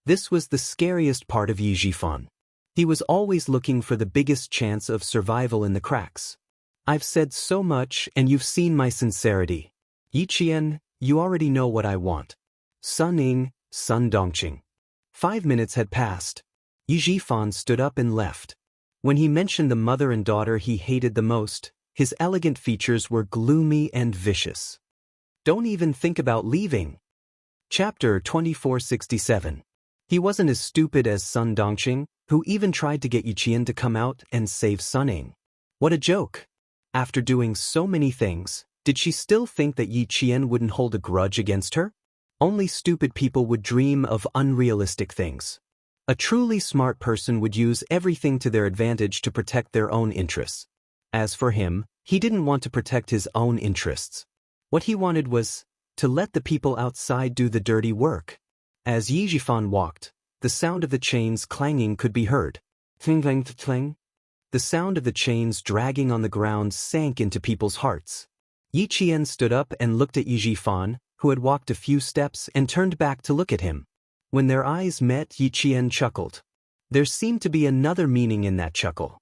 This was the scariest part of Yi Jifan. He was always looking for the biggest chance of survival in the cracks. I've said so much and you've seen my sincerity. Yi Qian, you already know what I want. Sun Ying, Sun Dongqing. 5 minutes had passed. Yi Jifan stood up and left. When he mentioned the mother and daughter he hated the most, his elegant features were gloomy and vicious. Don't even think about leaving. Chapter 2467. He wasn't as stupid as Sun Dongqing, who even tried to get Yi Qian to come out and save Sun Ying. What a joke. After doing so many things, did she still think that Yi Qian wouldn't hold a grudge against her? Only stupid people would dream of unrealistic things. A truly smart person would use everything to their advantage to protect their own interests. As for him, he didn't want to protect his own interests. What he wanted was to let the people outside do the dirty work. As Yi Jifan walked, the sound of the chains clanging could be heard. Cling, clang, clang. The sound of the chains dragging on the ground sank into people's hearts. Yi Qian stood up and looked at Yi Jifan, who had walked a few steps and turned back to look at him. When their eyes met, Yi Qian chuckled. There seemed to be another meaning in that chuckle.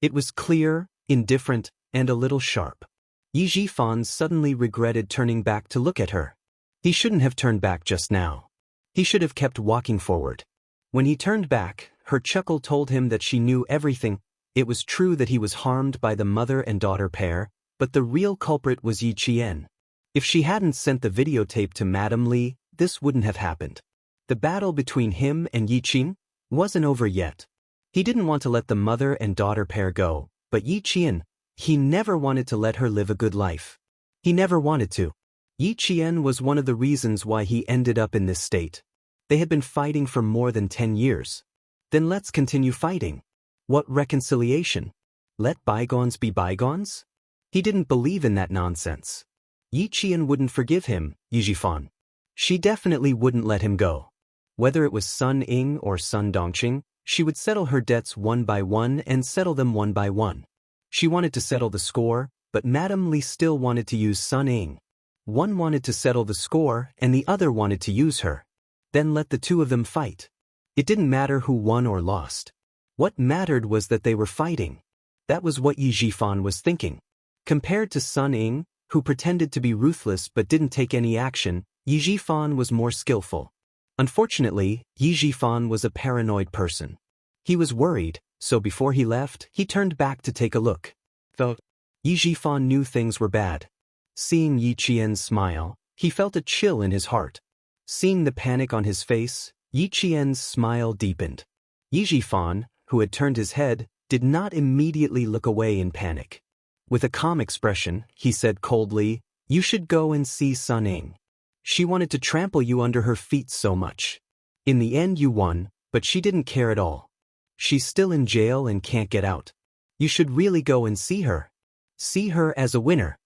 It was clear, indifferent, and a little sharp. Yi Jifan suddenly regretted turning back to look at her. He shouldn't have turned back just now. He should have kept walking forward. When he turned back, her chuckle told him that she knew everything. It was true that he was harmed by the mother and daughter pair, but the real culprit was Yi Qian. If she hadn't sent the videotape to Madame Li, this wouldn't have happened. The battle between him and Yi Qian wasn't over yet. He didn't want to let the mother and daughter pair go, but Yi Qian, he never wanted to let her live a good life. He never wanted to. Yi Qian was one of the reasons why he ended up in this state. They had been fighting for more than 10 years. Then let's continue fighting. What reconciliation? Let bygones be bygones? He didn't believe in that nonsense. Yi Qian wouldn't forgive him, Yi Jifan. She definitely wouldn't let him go. Whether it was Sun Ying or Sun Dongqing, she would settle her debts one by one and settle them one by one. She wanted to settle the score, but Madame Li still wanted to use Sun Ying. One wanted to settle the score and the other wanted to use her. Then let the two of them fight. It didn't matter who won or lost. What mattered was that they were fighting. That was what Yi Jifan was thinking. Compared to Sun Ying, who pretended to be ruthless but didn't take any action, Yi Jifan was more skillful. Unfortunately, Yi Jifan was a paranoid person. He was worried, so before he left, he turned back to take a look. Though Yi Jifan knew things were bad. Seeing Yi Qian's smile, he felt a chill in his heart. Seeing the panic on his face, Yi Qian's smile deepened. Yi Jifan, who had turned his head, did not immediately look away in panic. With a calm expression, he said coldly, "You should go and see Sun Ying. She wanted to trample you under her feet so much. In the end you won, but she didn't care at all. She's still in jail and can't get out. You should really go and see her. See her as a winner.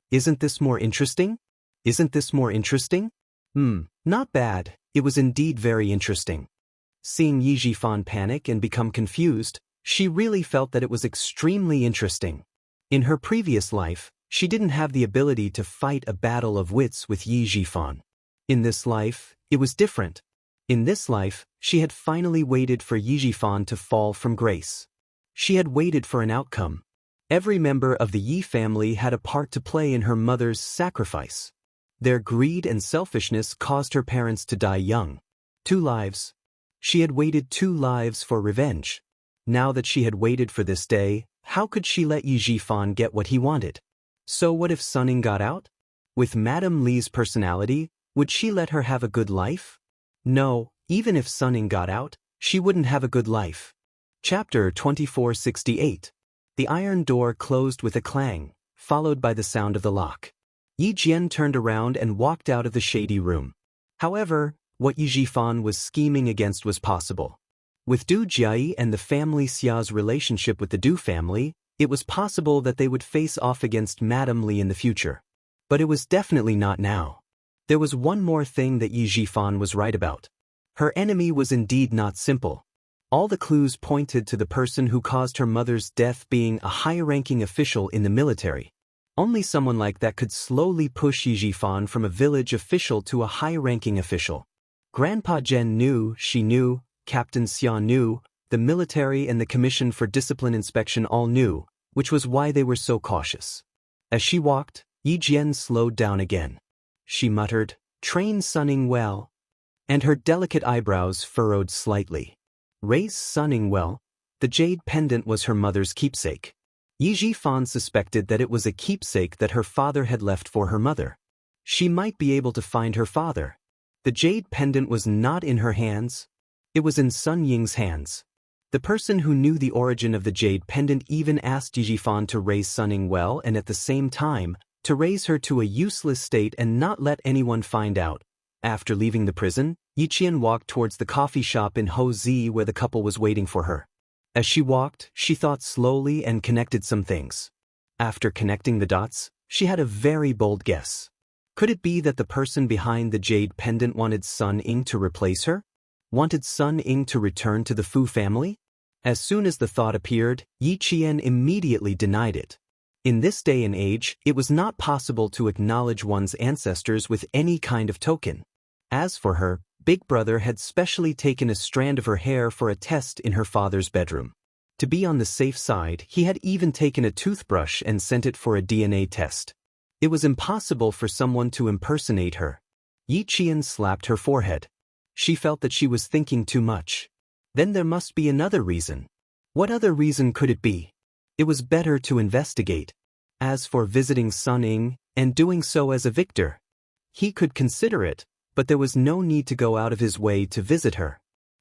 Isn't this more interesting? Isn't this more interesting?" Not bad, it was indeed very interesting. Seeing Yi Jifan panic and become confused, she really felt that it was extremely interesting. In her previous life, she didn't have the ability to fight a battle of wits with Yi Jifan. In this life, it was different. In this life, she had finally waited for Yi Jifan to fall from grace. She had waited for an outcome. Every member of the Yi family had a part to play in her mother's sacrifice. Their greed and selfishness caused her parents to die young. 2 lives. She had waited 2 lives for revenge. Now that she had waited for this day, how could she let Yi Jifan get what he wanted? So what if Sun Ying got out? With Madame Li's personality, would she let her have a good life? No, even if Sun Ying got out, she wouldn't have a good life. Chapter 2468. The iron door closed with a clang, followed by the sound of the lock. Yi Jian turned around and walked out of the shady room. However, what Yi Jifan was scheming against was possible. With Du Jiayi and the family Xia's relationship with the Du family, it was possible that they would face off against Madame Li in the future. But it was definitely not now. There was one more thing that Yi Jifan was right about. Her enemy was indeed not simple. All the clues pointed to the person who caused her mother's death being a high-ranking official in the military. Only someone like that could slowly push Yi Jifan from a village official to a high-ranking official. Grandpa Zhen knew, she knew, Captain Xia knew, the military and the Commission for Discipline Inspection all knew, which was why they were so cautious. As she walked, Yi Jian slowed down again. She muttered, "Train Sun Ying well." And her delicate eyebrows furrowed slightly. Raise Sun Ying well. The jade pendant was her mother's keepsake. Yi Jifan suspected that it was a keepsake that her father had left for her mother. She might be able to find her father. The jade pendant was not in her hands. It was in Sun Ying's hands. The person who knew the origin of the jade pendant even asked Yi Jifan to raise Sun Ying well and at the same time, to raise her to a useless state and not let anyone find out. After leaving the prison, Yi Qian walked towards the coffee shop in Hozi where the couple was waiting for her. As she walked, she thought slowly and connected some things. After connecting the dots, she had a very bold guess. Could it be that the person behind the jade pendant wanted Sun Ying to replace her? Wanted Sun Ying to return to the Fu family? As soon as the thought appeared, Yi Qian immediately denied it. In this day and age, it was not possible to acknowledge one's ancestors with any kind of token. As for her, Big Brother had specially taken a strand of her hair for a test in her father's bedroom. To be on the safe side, he had even taken a toothbrush and sent it for a DNA test. It was impossible for someone to impersonate her. Yi Qian slapped her forehead. She felt that she was thinking too much. Then there must be another reason. What other reason could it be? It was better to investigate. As for visiting Sun Ying, and doing so as a victor, he could consider it, but there was no need to go out of his way to visit her.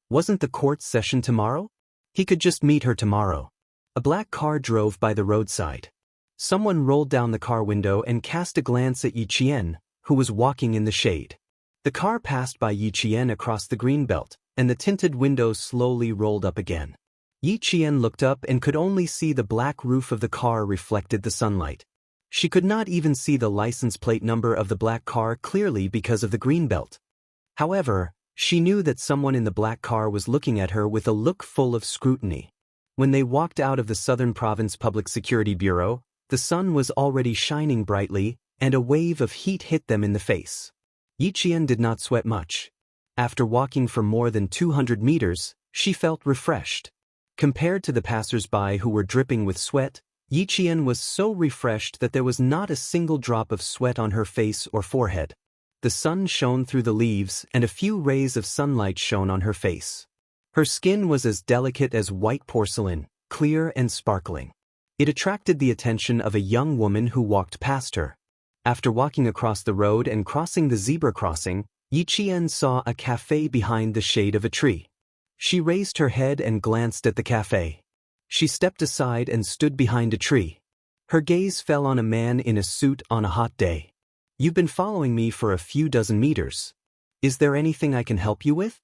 Wasn't the court session tomorrow? He could just meet her tomorrow. A black car drove by the roadside. Someone rolled down the car window and cast a glance at Yi Qian, who was walking in the shade. The car passed by Yi Qian across the green belt, and the tinted windows slowly rolled up again. Yi Qian looked up and could only see the black roof of the car reflected the sunlight. She could not even see the license plate number of the black car clearly because of the green belt. However, she knew that someone in the black car was looking at her with a look full of scrutiny. When they walked out of the Southern Province Public Security Bureau, the sun was already shining brightly, and a wave of heat hit them in the face. Yi Qian did not sweat much. After walking for more than 200 meters, she felt refreshed. Compared to the passers-by who were dripping with sweat, Yi Qian was so refreshed that there was not a single drop of sweat on her face or forehead. The sun shone through the leaves and a few rays of sunlight shone on her face. Her skin was as delicate as white porcelain, clear and sparkling. It attracted the attention of a young woman who walked past her. After walking across the road and crossing the zebra crossing, Yi Qian saw a cafe behind the shade of a tree. She raised her head and glanced at the cafe. She stepped aside and stood behind a tree. Her gaze fell on a man in a suit on a hot day. "You've been following me for a few dozen meters. Is there anything I can help you with?"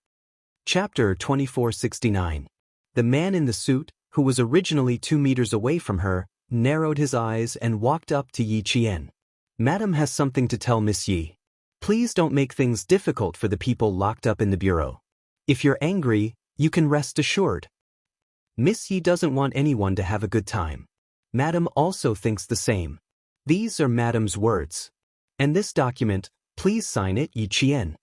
Chapter 2469. The man in the suit, who was originally 2 meters away from her, narrowed his eyes and walked up to Yi Qian. "Madam has something to tell Miss Yi. Please don't make things difficult for the people locked up in the bureau. If you're angry, you can rest assured. Miss Yi doesn't want anyone to have a good time. Madam also thinks the same. These are Madam's words. And this document, please sign it, Yi Qian."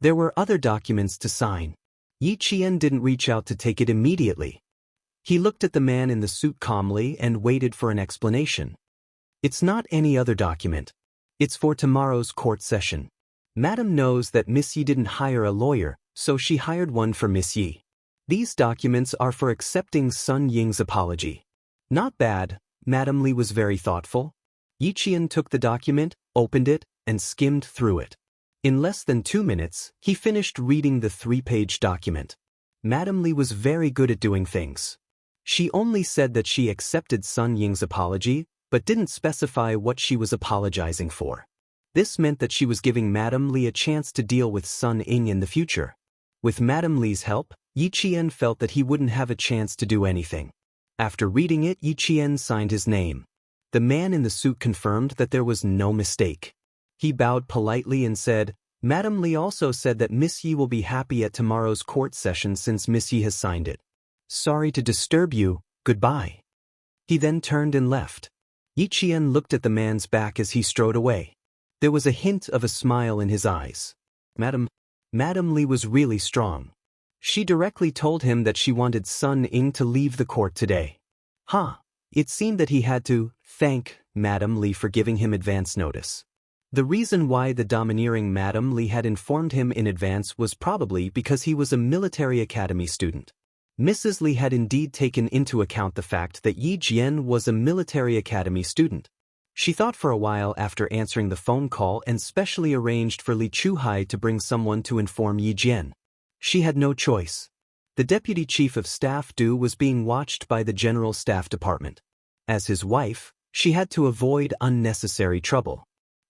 There were other documents to sign. Yi Qian didn't reach out to take it immediately. He looked at the man in the suit calmly and waited for an explanation. "It's not any other document. It's for tomorrow's court session. Madam knows that Miss Yi didn't hire a lawyer, so she hired one for Miss Yi. These documents are for accepting Sun Ying's apology." "Not bad." Madam Li was very thoughtful. Yi Qian took the document, opened it, and skimmed through it. In less than 2 minutes, he finished reading the 3-page document. Madam Li was very good at doing things. She only said that she accepted Sun Ying's apology, but didn't specify what she was apologizing for. This meant that she was giving Madam Li a chance to deal with Sun Ying in the future. With Madam Li's help, Yi Qian felt that he wouldn't have a chance to do anything. After reading it, Yi Qian signed his name. The man in the suit confirmed that there was no mistake. He bowed politely and said, "Madam Li also said that Miss Yi will be happy at tomorrow's court session since Miss Yi has signed it. Sorry to disturb you, goodbye." He then turned and left. Yi Qian looked at the man's back as he strode away. There was a hint of a smile in his eyes. Madam Li was really strong. She directly told him that she wanted Sun Ying to leave the court today. It seemed that he had to thank Madam Li for giving him advance notice. The reason why the domineering Madam Li had informed him in advance was probably because he was a military academy student. Mrs. Li had indeed taken into account the fact that Yi Jian was a military academy student. She thought for a while after answering the phone call and specially arranged for Li Chuhai to bring someone to inform Yi Jian. She had no choice. The deputy chief of staff Du was being watched by the general staff department. As his wife, she had to avoid unnecessary trouble.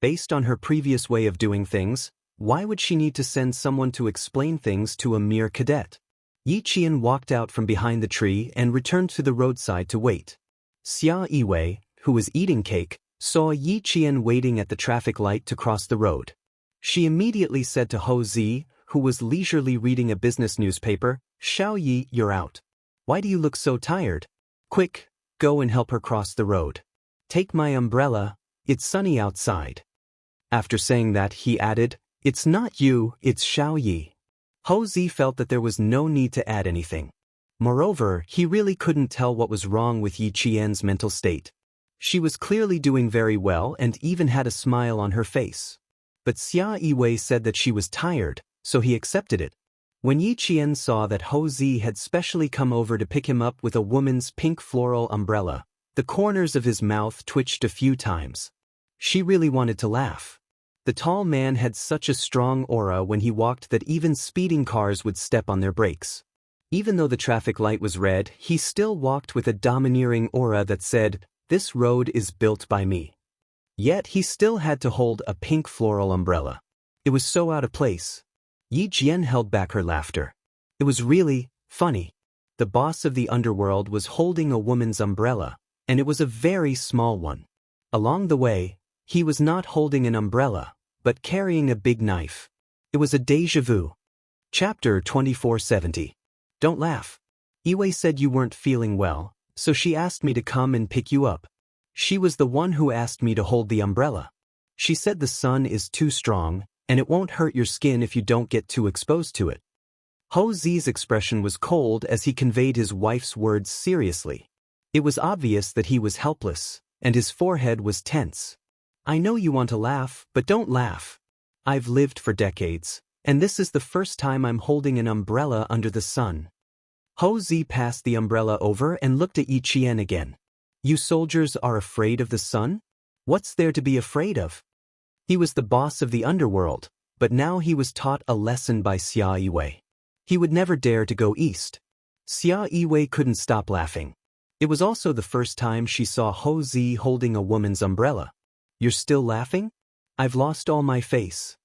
Based on her previous way of doing things, why would she need to send someone to explain things to a mere cadet? Yi Qian walked out from behind the tree and returned to the roadside to wait. Xia Yiwei, who was eating cake, saw Yi Qian waiting at the traffic light to cross the road. She immediately said to Hou Zi, who was leisurely reading a business newspaper, "Xiao Yi, you're out. Why do you look so tired? Quick, go and help her cross the road. Take my umbrella, it's sunny outside." After saying that, he added, "It's not you, it's Xiao Yi." Hou Zi felt that there was no need to add anything. Moreover, he really couldn't tell what was wrong with Yi Qian's mental state. She was clearly doing very well and even had a smile on her face. But Xia Yiwei said that she was tired, so he accepted it. When Yi Qian saw that Hou Zi had specially come over to pick him up with a woman's pink floral umbrella, the corners of his mouth twitched a few times. She really wanted to laugh. The tall man had such a strong aura when he walked that even speeding cars would step on their brakes. Even though the traffic light was red, he still walked with a domineering aura that said, "This road is built by me." Yet he still had to hold a pink floral umbrella. It was so out of place. Yi Jian held back her laughter. It was really funny. The boss of the underworld was holding a woman's umbrella, and it was a very small one. Along the way, he was not holding an umbrella, but carrying a big knife. It was a déjà vu. Chapter 2470. Don't laugh. Yiwei said you weren't feeling well, so she asked me to come and pick you up. She was the one who asked me to hold the umbrella. She said the sun is too strong, and it won't hurt your skin if you don't get too exposed to it. Hou Zi's expression was cold as he conveyed his wife's words seriously. It was obvious that he was helpless, and his forehead was tense. I know you want to laugh, but don't laugh. I've lived for decades, and this is the first time I'm holding an umbrella under the sun. Ho Zi passed the umbrella over and looked at Yi Qian again. You soldiers are afraid of the sun? What's there to be afraid of? He was the boss of the underworld, but now he was taught a lesson by Xia Yiwei. He would never dare to go east. Xia Yiwei couldn't stop laughing. It was also the first time she saw Ho Zi holding a woman's umbrella. You're still laughing? I've lost all my face.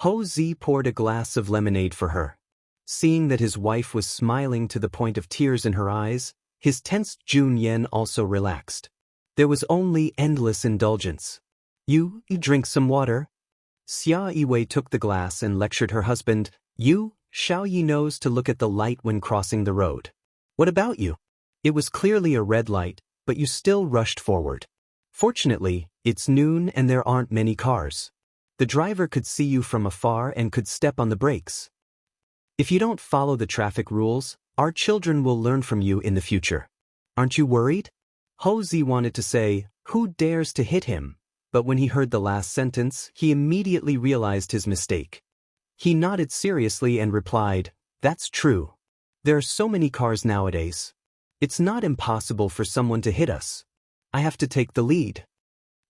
Ho Zi poured a glass of lemonade for her. Seeing that his wife was smiling to the point of tears in her eyes, his tensed Jun Yen also relaxed. There was only endless indulgence. You drink some water? Xia Yiwei took the glass and lectured her husband. You, Xiao Yi knows to look at the light when crossing the road. What about you? It was clearly a red light, but you still rushed forward. Fortunately, it's noon and there aren't many cars. The driver could see you from afar and could step on the brakes. If you don't follow the traffic rules, our children will learn from you in the future. Aren't you worried? Ho Zi wanted to say, who dares to hit him? But when he heard the last sentence, he immediately realized his mistake. He nodded seriously and replied, that's true. There are so many cars nowadays. It's not impossible for someone to hit us. I have to take the lead.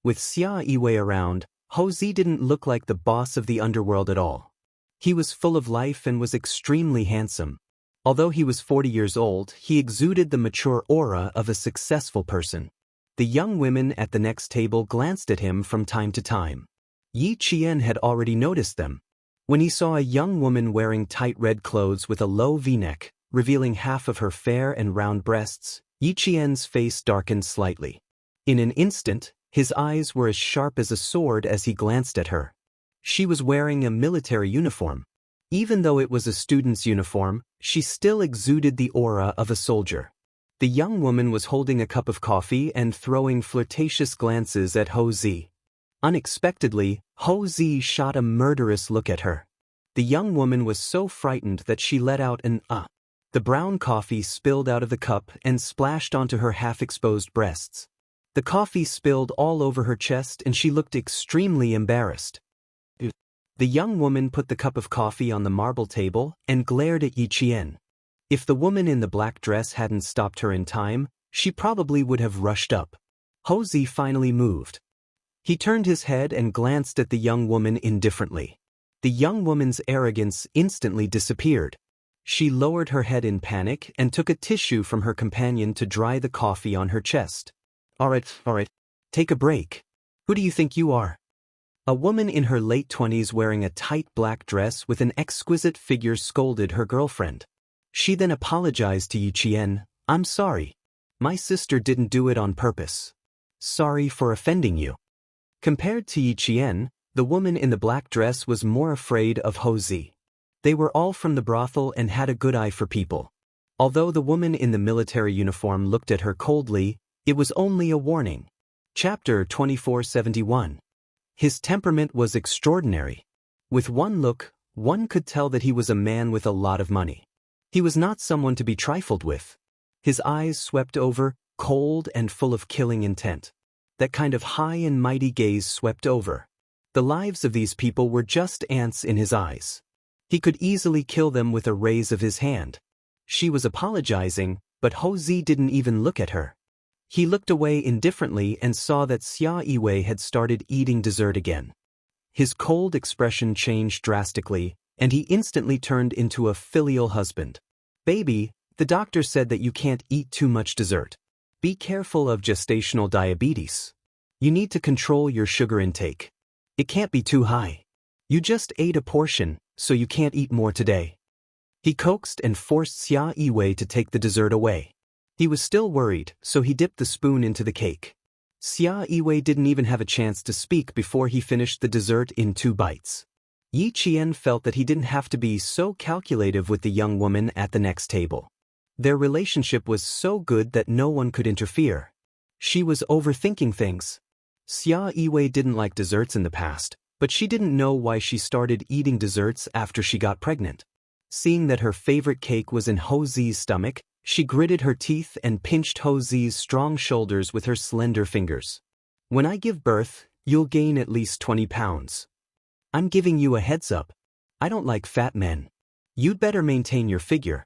With Xia Yiwei around, Ho Zi didn't look like the boss of the underworld at all. He was full of life and was extremely handsome. Although he was 40 years old, he exuded the mature aura of a successful person. The young women at the next table glanced at him from time to time. Yi Qian had already noticed them. When he saw a young woman wearing tight red clothes with a low V-neck, revealing half of her fair and round breasts, Yi Qian's face darkened slightly. In an instant, his eyes were as sharp as a sword as he glanced at her. She was wearing a military uniform. Even though it was a student's uniform, she still exuded the aura of a soldier. The young woman was holding a cup of coffee and throwing flirtatious glances at Ho Zi. Unexpectedly, Ho Zi shot a murderous look at her. The young woman was so frightened that she let out an The brown coffee spilled out of the cup and splashed onto her half-exposed breasts. The coffee spilled all over her chest and she looked extremely embarrassed. The young woman put the cup of coffee on the marble table and glared at Yi Qian. If the woman in the black dress hadn't stopped her in time, she probably would have rushed up. Ho Zi finally moved. He turned his head and glanced at the young woman indifferently. The young woman's arrogance instantly disappeared. She lowered her head in panic and took a tissue from her companion to dry the coffee on her chest. All right, take a break. Who do you think you are? A woman in her late 20s wearing a tight black dress with an exquisite figure scolded her girlfriend. She then apologized to Yi Qian. I'm sorry. My sister didn't do it on purpose. Sorry for offending you. Compared to Yi Qian, the woman in the black dress was more afraid of Ho Zi. They were all from the brothel and had a good eye for people. Although the woman in the military uniform looked at her coldly, it was only a warning. Chapter 2471. His temperament was extraordinary. With one look, one could tell that he was a man with a lot of money. He was not someone to be trifled with. His eyes swept over, cold and full of killing intent. That kind of high and mighty gaze swept over. The lives of these people were just ants in his eyes. He could easily kill them with a raise of his hand. She was apologizing, but Ho Zi didn't even look at her. He looked away indifferently and saw that Xia Yiwei had started eating dessert again. His cold expression changed drastically, and he instantly turned into a filial husband. Baby, the doctor said that you can't eat too much dessert. Be careful of gestational diabetes. You need to control your sugar intake. It can't be too high. You just ate a portion, so you can't eat more today. He coaxed and forced Xia Yiwei to take the dessert away. He was still worried, so he dipped the spoon into the cake. Xia Yiwei didn't even have a chance to speak before he finished the dessert in 2 bites. Yi Qian felt that he didn't have to be so calculative with the young woman at the next table. Their relationship was so good that no one could interfere. She was overthinking things. Xia Yiwei didn't like desserts in the past, but she didn't know why she started eating desserts after she got pregnant. Seeing that her favorite cake was in Ho Zi's stomach, she gritted her teeth and pinched Ho Zi's strong shoulders with her slender fingers. When I give birth, you'll gain at least 20 pounds. I'm giving you a heads up. I don't like fat men. You'd better maintain your figure.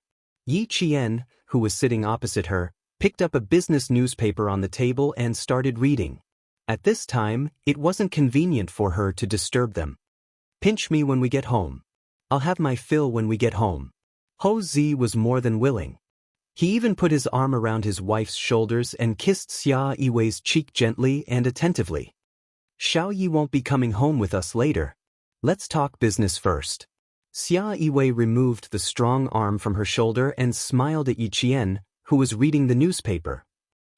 Yi Qian, who was sitting opposite her, picked up a business newspaper on the table and started reading. At this time, it wasn't convenient for her to disturb them. Pinch me when we get home. I'll have my fill when we get home. Ho Zi was more than willing. He even put his arm around his wife's shoulders and kissed Xia Yiwei's cheek gently and attentively. Xiao Yi won't be coming home with us later. Let's talk business first. Xia Yiwei removed the strong arm from her shoulder and smiled at Yi Qian, who was reading the newspaper.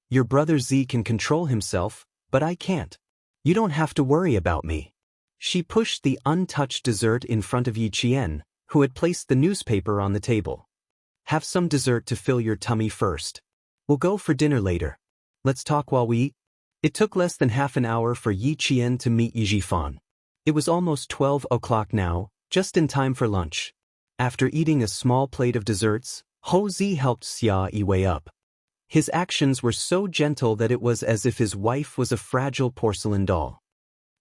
Your brother Zi can control himself, but I can't. You don't have to worry about me. She pushed the untouched dessert in front of Yi Qian, who had placed the newspaper on the table. Have some dessert to fill your tummy first. We'll go for dinner later. Let's talk while we eat. It took less than half an hour for Yi Qian to meet Yi Jifan. It was almost 12 o'clock now, just in time for lunch. After eating a small plate of desserts, Ho Zi helped Xia Yiwei up. His actions were so gentle that it was as if his wife was a fragile porcelain doll.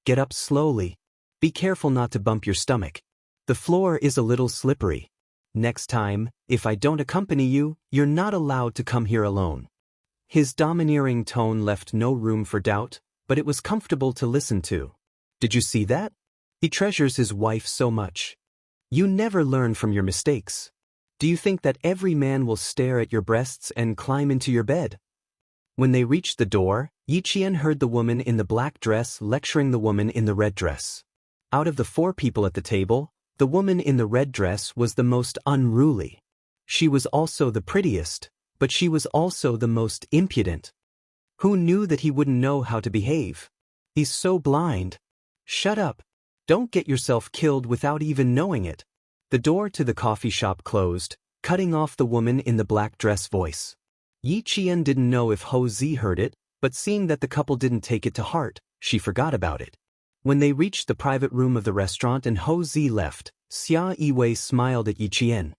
Get up slowly. Be careful not to bump your stomach. The floor is a little slippery. Next time, if I don't accompany you, you're not allowed to come here alone. His domineering tone left no room for doubt, but it was comfortable to listen to. Did you see that? He treasures his wife so much. You never learn from your mistakes. Do you think that every man will stare at your breasts and climb into your bed? When they reached the door, Yi Qian heard the woman in the black dress lecturing the woman in the red dress. Out of the 4 people at the table, the woman in the red dress was the most unruly. She was also the prettiest, but she was also the most impudent. Who knew that he wouldn't know how to behave? He's so blind. Shut up. Don't get yourself killed without even knowing it. The door to the coffee shop closed, cutting off the woman in the black dress voice. Yi Qian didn't know if Ho Zi heard it, but seeing that the couple didn't take it to heart, she forgot about it. When they reached the private room of the restaurant and Ho Zi left, Xia Yiwei smiled at Yi Qian.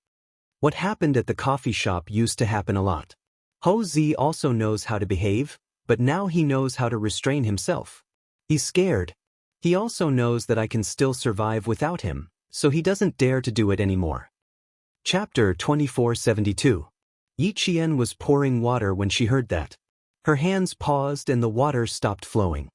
What happened at the coffee shop used to happen a lot. Ho Zi also knows how to behave, but now he knows how to restrain himself. He's scared. He also knows that I can still survive without him, so he doesn't dare to do it anymore. Chapter 2472. Yi Qian was pouring water when she heard that. Her hands paused and the water stopped flowing.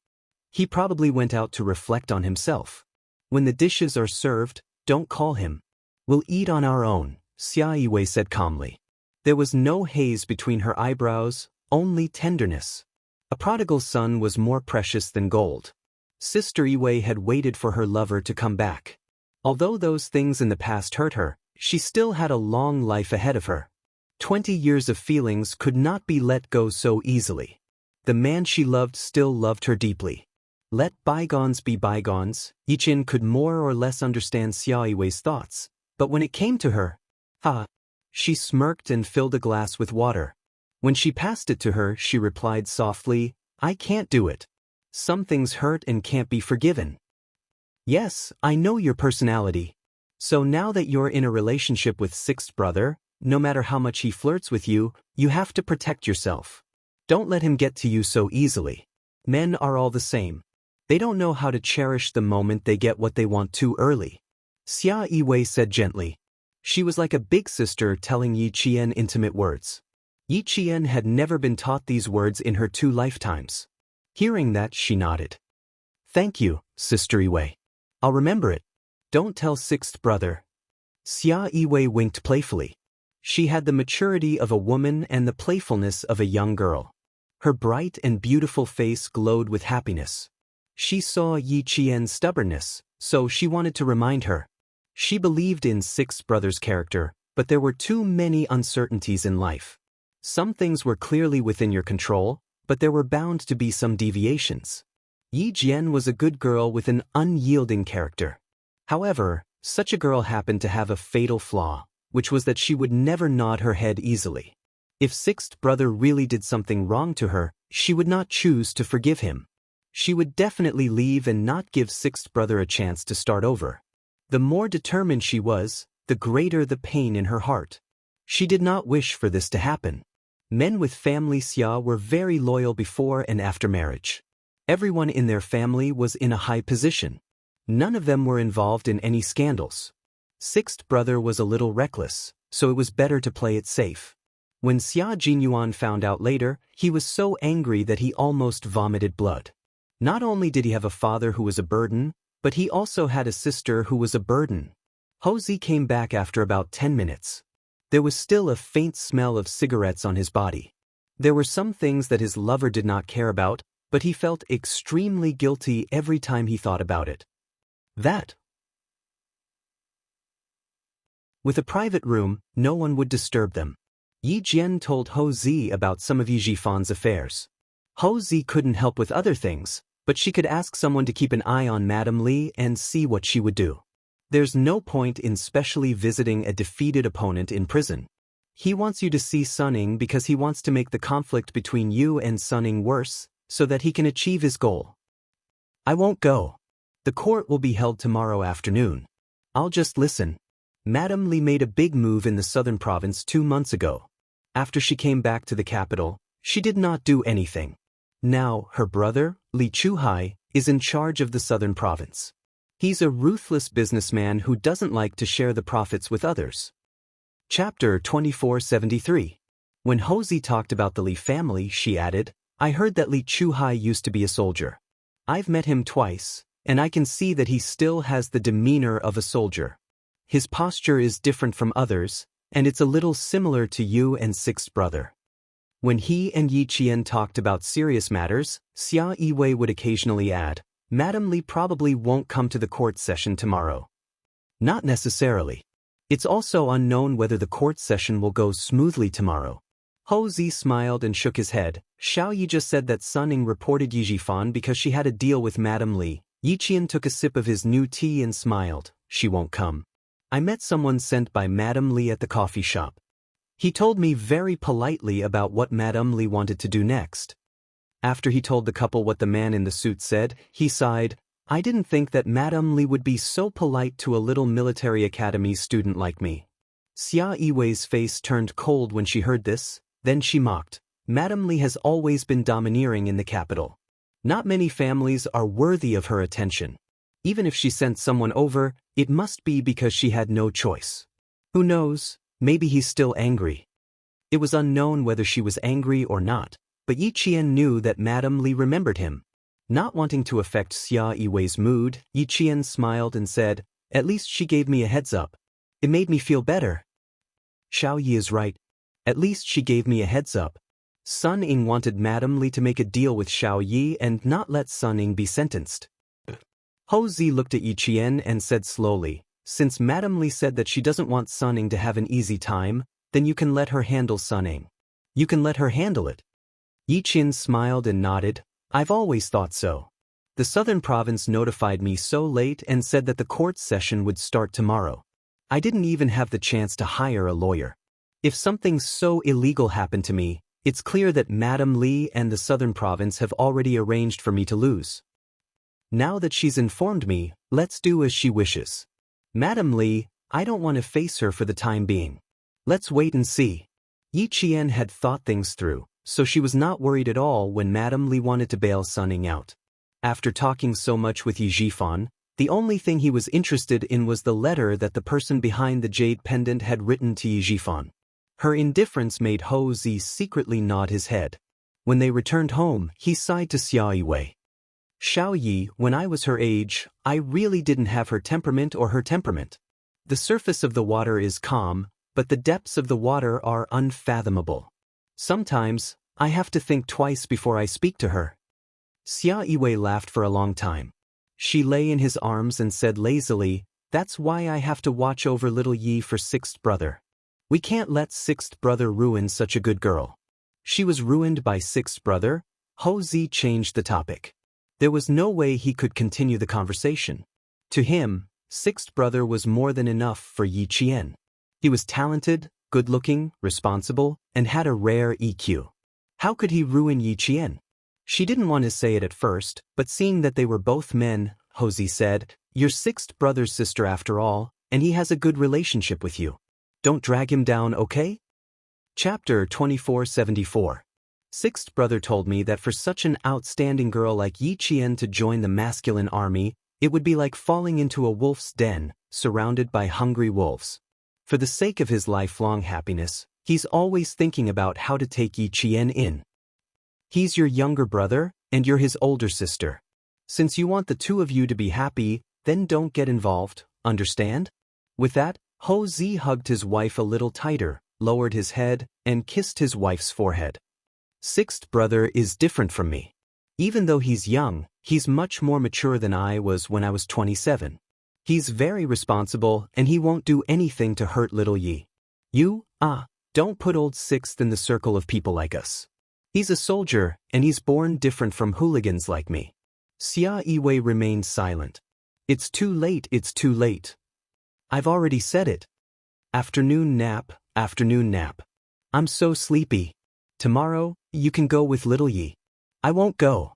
He probably went out to reflect on himself. When the dishes are served, don't call him. We'll eat on our own, Xia Yiwei said calmly. There was no haze between her eyebrows, only tenderness. A prodigal son was more precious than gold. Sister Yiwei had waited for her lover to come back. Although those things in the past hurt her, she still had a long life ahead of her. 20 years of feelings could not be let go so easily. The man she loved still loved her deeply. Let bygones be bygones. Yi Qian could more or less understand Xia Yiwei's thoughts, but when it came to her, she smirked and filled a glass with water. When she passed it to her, she replied softly, I can't do it. Some things hurt and can't be forgiven. Yes, I know your personality. So now that you're in a relationship with sixth brother, no matter how much he flirts with you, you have to protect yourself. Don't let him get to you so easily. Men are all the same. They don't know how to cherish the moment they get what they want too early. Xia Yiwei said gently. She was like a big sister telling Yi Qian intimate words. Yi Qian had never been taught these words in her 2 lifetimes. Hearing that, she nodded. Thank you, Sister Yiwei. I'll remember it. Don't tell sixth brother. Xia Yiwei winked playfully. She had the maturity of a woman and the playfulness of a young girl. Her bright and beautiful face glowed with happiness. She saw Yi Qian's stubbornness, so she wanted to remind her. She believed in sixth brother's character, but there were too many uncertainties in life. Some things were clearly within your control, but there were bound to be some deviations. Yi Jian was a good girl with an unyielding character. However, such a girl happened to have a fatal flaw, which was that she would never nod her head easily. If sixth brother really did something wrong to her, she would not choose to forgive him. She would definitely leave and not give sixth brother a chance to start over. The more determined she was, the greater the pain in her heart. She did not wish for this to happen. Men with family Xia were very loyal before and after marriage. Everyone in their family was in a high position. None of them were involved in any scandals. Sixth brother was a little reckless, so it was better to play it safe. When Xia Jinyuan found out later, he was so angry that he almost vomited blood. Not only did he have a father who was a burden, but he also had a sister who was a burden. Houzi came back after about 10 minutes. There was still a faint smell of cigarettes on his body. There were some things that his lover did not care about, but he felt extremely guilty every time he thought about it. With a private room, no one would disturb them. Yi Jian told Houzi about some of Yi Jifan's affairs. Houzi couldn't help with other things, but she could ask someone to keep an eye on Madame Li and see what she would do. There's no point in specially visiting a defeated opponent in prison. He wants you to see Sunning because he wants to make the conflict between you and Sunning worse, so that he can achieve his goal. I won't go. The court will be held tomorrow afternoon. I'll just listen. Madame Li made a big move in the southern province 2 months ago. After she came back to the capital, she did not do anything. Now, her brother, Li Chuhai, is in charge of the southern province. He's a ruthless businessman who doesn't like to share the profits with others. Chapter 2473. When Houzi talked about the Li family, she added, I heard that Li Chuhai used to be a soldier. I've met him twice, and I can see that he still has the demeanor of a soldier. His posture is different from others, and it's a little similar to you and sixth brother. When he and Yi Qian talked about serious matters, Xia Yiwei would occasionally add, Madame Li probably won't come to the court session tomorrow. Not necessarily. It's also unknown whether the court session will go smoothly tomorrow. Houzi smiled and shook his head. Xiao Yi just said that Sunning reported Yi Jifan because she had a deal with Madame Li. Yi Qian took a sip of his new tea and smiled. She won't come. I met someone sent by Madame Li at the coffee shop. He told me very politely about what Madame Li wanted to do next. After he told the couple what the man in the suit said, he sighed, I didn't think that Madame Li would be so polite to a little military academy student like me. Xia Yiwei's face turned cold when she heard this, then she mocked. Madame Li has always been domineering in the capital. Not many families are worthy of her attention. Even if she sent someone over, it must be because she had no choice. Who knows, maybe he's still angry. It was unknown whether she was angry or not, but Yi Qian knew that Madame Li remembered him. Not wanting to affect Xia Yiwei's mood, Yi Qian smiled and said, At least she gave me a heads up. It made me feel better. Xiao Yi is right. At least she gave me a heads up. Sun Ying wanted Madame Li to make a deal with Xiao Yi and not let Sun Ying be sentenced. Houzi looked at Yi Qian and said slowly, Since Madame Li said that she doesn't want Sun Ying to have an easy time, then you can let her handle Sun Ying. You can let her handle it. Yi Qian smiled and nodded. I've always thought so. The southern province notified me so late and said that the court session would start tomorrow. I didn't even have the chance to hire a lawyer. If something so illegal happened to me, it's clear that Madame Li and the southern province have already arranged for me to lose. Now that she's informed me, let's do as she wishes. Madame Li, I don't want to face her for the time being. Let's wait and see. Yi Qian had thought things through, so she was not worried at all when Madame Li wanted to bail Sun Ying out. After talking so much with Yi Jifan, the only thing he was interested in was the letter that the person behind the jade pendant had written to Yi Jifan. Her indifference made Houzi secretly nod his head. When they returned home, he sighed to Xia Yiwei. Xiao Yi, when I was her age, I really didn't have her temperament or her temperament. The surface of the water is calm, but the depths of the water are unfathomable. Sometimes, I have to think twice before I speak to her. Xia Yiwei laughed for a long time. She lay in his arms and said lazily, That's why I have to watch over little Yi for sixth brother. We can't let sixth brother ruin such a good girl. She was ruined by sixth brother? Houzi changed the topic. There was no way he could continue the conversation. To him, sixth brother was more than enough for Yi Qian. He was talented, good-looking, responsible, and had a rare EQ. How could he ruin Yi Qian? She didn't want to say it at first, but seeing that they were both men, Houzi said, You're sixth brother's sister after all, and he has a good relationship with you. Don't drag him down, okay? Chapter 2474. Sixth brother told me that for such an outstanding girl like Yi Qian to join the masculine army, it would be like falling into a wolf's den, surrounded by hungry wolves. For the sake of his lifelong happiness, he's always thinking about how to take Yi Qian in. He's your younger brother, and you're his older sister. Since you want the two of you to be happy, then don't get involved, understand? With that, Ho Zi hugged his wife a little tighter, lowered his head, and kissed his wife's forehead. Sixth brother is different from me. Even though he's young, he's much more mature than I was when I was 27. He's very responsible, and he won't do anything to hurt little Yi. Don't put old Sixth in the circle of people like us. He's a soldier, and he's born different from hooligans like me. Xia Yiwei remained silent. It's too late, it's too late. I've already said it. Afternoon nap, afternoon nap. I'm so sleepy. Tomorrow, you can go with little Yi. I won't go.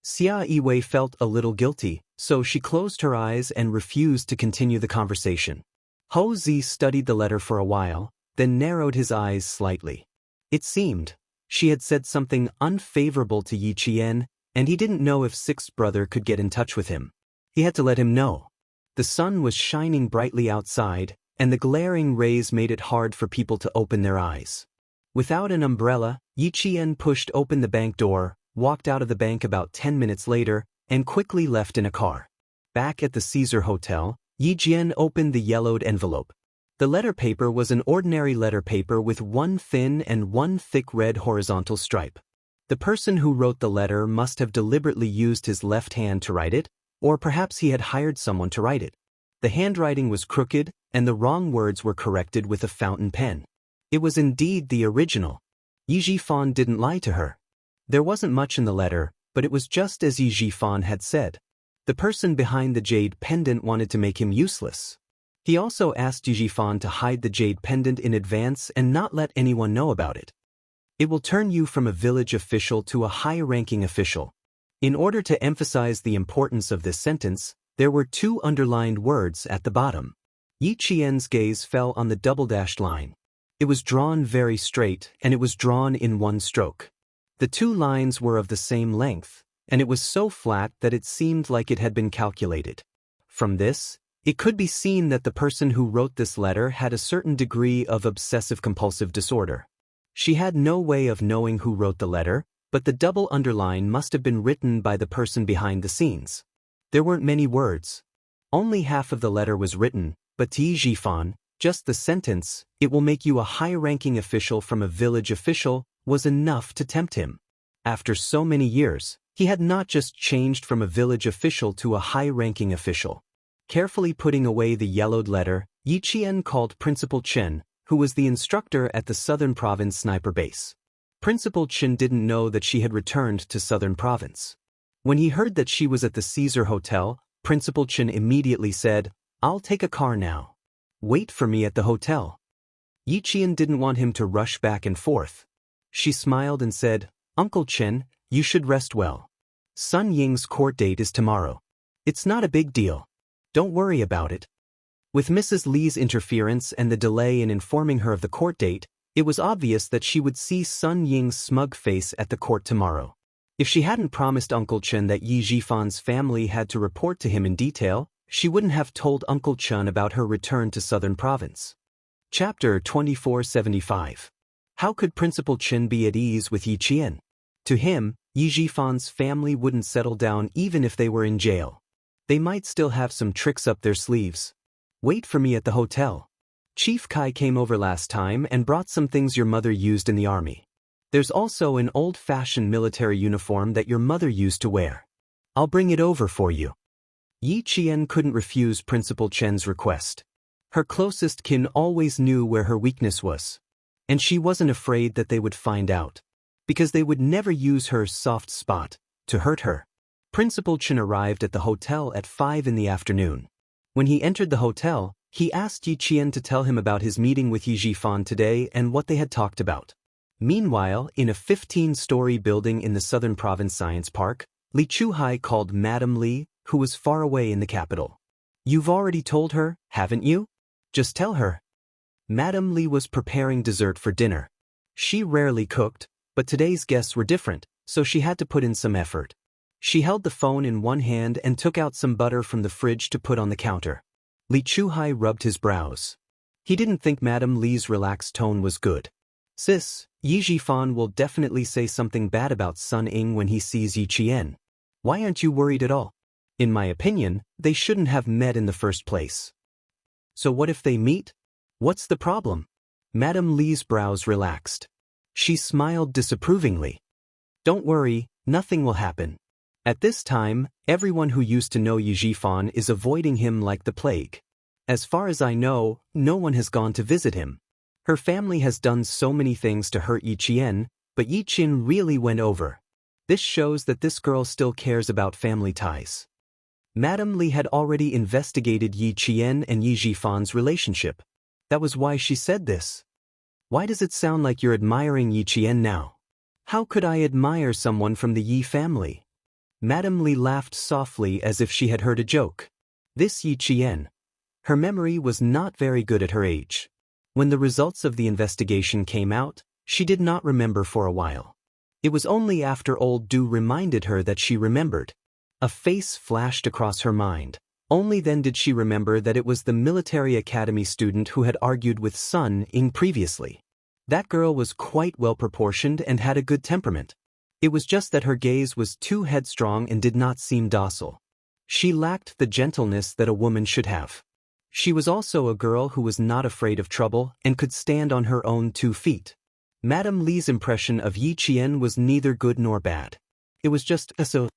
Xia Yiwei felt a little guilty, so she closed her eyes and refused to continue the conversation. Ho Zi studied the letter for a while, then narrowed his eyes slightly. It seemed she had said something unfavorable to Yi Qian, and he didn't know if Sixth brother could get in touch with him. He had to let him know. The sun was shining brightly outside, and the glaring rays made it hard for people to open their eyes. Without an umbrella, Yi Qian pushed open the bank door, walked out of the bank about 10 minutes later, and quickly left in a car. Back at the Caesar Hotel, Yi Jian opened the yellowed envelope. The letter paper was an ordinary letter paper with one thin and one thick red horizontal stripe. The person who wrote the letter must have deliberately used his left hand to write it, or perhaps he had hired someone to write it. The handwriting was crooked, and the wrong words were corrected with a fountain pen. It was indeed the original. Yi Jifan didn't lie to her. There wasn't much in the letter, but it was just as Yi Jifan had said. The person behind the jade pendant wanted to make him useless. He also asked Yi Jifan to hide the jade pendant in advance and not let anyone know about it. It will turn you from a village official to a high-ranking official. In order to emphasize the importance of this sentence, there were two underlined words at the bottom. Yi Qian's gaze fell on the double-dashed line. It was drawn very straight, and it was drawn in one stroke. The two lines were of the same length, and it was so flat that it seemed like it had been calculated. From this, it could be seen that the person who wrote this letter had a certain degree of obsessive-compulsive disorder. She had no way of knowing who wrote the letter, but the double underline must have been written by the person behind the scenes. There weren't many words. Only half of the letter was written, but to Yi Jifan, just the sentence, "It will make you a high-ranking official from a village official," was enough to tempt him. After so many years, he had not just changed from a village official to a high-ranking official. Carefully putting away the yellowed letter, Yi Qian called Principal Chen, who was the instructor at the Southern Province sniper base. Principal Chen didn't know that she had returned to Southern Province. When he heard that she was at the Caesar Hotel, Principal Chen immediately said, "I'll take a car now. Wait for me at the hotel." Yi Qian didn't want him to rush back and forth. She smiled and said, "Uncle Chen, you should rest well. Sun Ying's court date is tomorrow. It's not a big deal. Don't worry about it." With Mrs. Li's interference and the delay in informing her of the court date, it was obvious that she would see Sun Ying's smug face at the court tomorrow. If she hadn't promised Uncle Chen that Yi Jifan's family had to report to him in detail, she wouldn't have told Uncle Chen about her return to Southern Province. Chapter 2475. How could Principal Chen be at ease with Yi Qian? To him, Yi Jifan's family wouldn't settle down even if they were in jail. They might still have some tricks up their sleeves. "Wait for me at the hotel. Chief Kai came over last time and brought some things your mother used in the army. There's also an old-fashioned military uniform that your mother used to wear. I'll bring it over for you." Yi Qian couldn't refuse Principal Chen's request. Her closest kin always knew where her weakness was. And she wasn't afraid that they would find out. Because they would never use her soft spot to hurt her. Principal Chen arrived at the hotel at 5 in the afternoon. When he entered the hotel, he asked Yi Qian to tell him about his meeting with Yi Jifan today and what they had talked about. Meanwhile, in a 15-story building in the Southern Province Science Park, Li Chuhai called Madame Li, who was far away in the capital. "You've already told her, haven't you? Just tell her." Madame Li was preparing dessert for dinner. She rarely cooked, but today's guests were different, so she had to put in some effort. She held the phone in one hand and took out some butter from the fridge to put on the counter. Li Chuhai rubbed his brows. He didn't think Madame Li's relaxed tone was good. Sis, Yi Jifan will definitely say something bad about Sun Ying when he sees Yi Qian. Why aren't you worried at all? In my opinion, they shouldn't have met in the first place. So what if they meet? What's the problem? Madame Li's brows relaxed. She smiled disapprovingly. Don't worry, nothing will happen. At this time, everyone who used to know Yi Jifan is avoiding him like the plague. As far as I know, no one has gone to visit him. Her family has done so many things to hurt Yi Qian, but Yi Qian really went over. This shows that this girl still cares about family ties. Madame Li had already investigated Yi Qian and Yi Jifan's relationship. That was why she said this. Why does it sound like you're admiring Yi Qian now? How could I admire someone from the Yi family? Madame Li laughed softly as if she had heard a joke. This Yi Qian. Her memory was not very good at her age. When the results of the investigation came out, she did not remember for a while. It was only after old Du reminded her that she remembered. A face flashed across her mind. Only then did she remember that it was the military academy student who had argued with Sun Ying previously. That girl was quite well-proportioned and had a good temperament. It was just that her gaze was too headstrong and did not seem docile. She lacked the gentleness that a woman should have. She was also a girl who was not afraid of trouble and could stand on her own 2 feet. Madame Li's impression of Yi Qian was neither good nor bad. It was just so.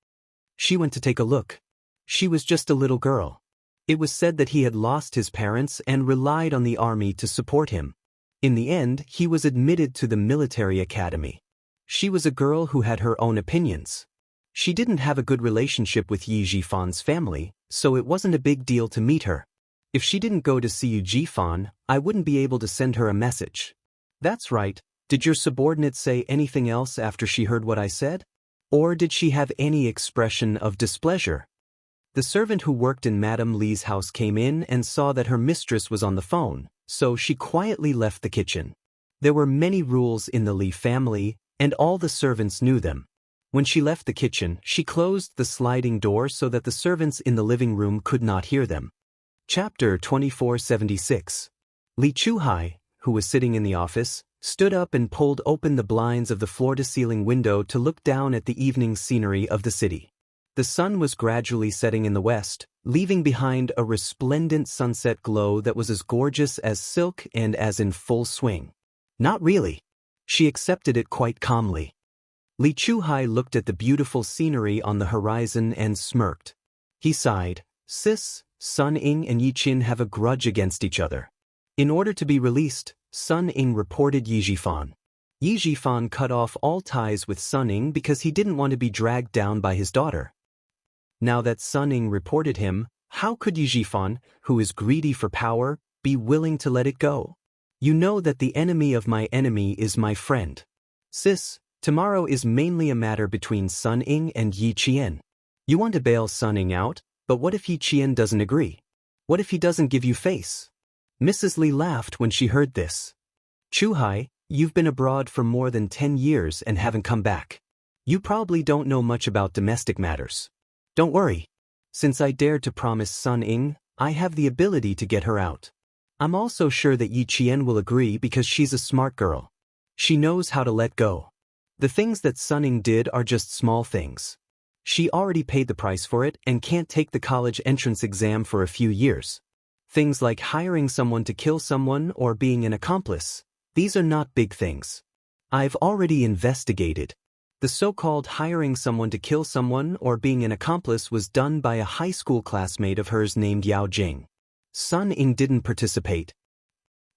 She went to take a look. She was just a little girl. It was said that he had lost his parents and relied on the army to support him. In the end, he was admitted to the military academy. She was a girl who had her own opinions. She didn't have a good relationship with Yi Jifan's family, so it wasn't a big deal to meet her. If she didn't go to see Yi Jifan, I wouldn't be able to send her a message. That's right. Did your subordinate say anything else after she heard what I said? Or did she have any expression of displeasure? The servant who worked in Madame Li's house came in and saw that her mistress was on the phone, so she quietly left the kitchen. There were many rules in the Li family, and all the servants knew them. When she left the kitchen, she closed the sliding door so that the servants in the living room could not hear them. Chapter 2476. Li Chuhai, who was sitting in the office, stood up and pulled open the blinds of the floor-to-ceiling window to look down at the evening scenery of the city. The sun was gradually setting in the west, leaving behind a resplendent sunset glow that was as gorgeous as silk and as in full swing. Not really. She accepted it quite calmly. Li Chuhai looked at the beautiful scenery on the horizon and smirked. He sighed. Sis, Sun Ying and Yi Qian have a grudge against each other. In order to be released, Sun Ying reported Yi Jifan. Yi Jifan cut off all ties with Sun Ying because he didn't want to be dragged down by his daughter. Now that Sun Ying reported him, how could Yi Jifan, who is greedy for power, be willing to let it go? You know that the enemy of my enemy is my friend. Sis, tomorrow is mainly a matter between Sun Ying and Yi Qian. You want to bail Sun Ying out, but what if Yi Qian doesn't agree? What if he doesn't give you face? Mrs. Li laughed when she heard this. Chuhai, you've been abroad for more than 10 years and haven't come back. You probably don't know much about domestic matters. Don't worry. Since I dared to promise Sun Ying, I have the ability to get her out. I'm also sure that Yi Qian will agree because she's a smart girl. She knows how to let go. The things that Sun Ying did are just small things. She already paid the price for it and can't take the college entrance exam for a few years. Things like hiring someone to kill someone or being an accomplice, these are not big things. I've already investigated. The so-called hiring someone to kill someone or being an accomplice was done by a high school classmate of hers named Yao Jing. Sun Ying didn't participate.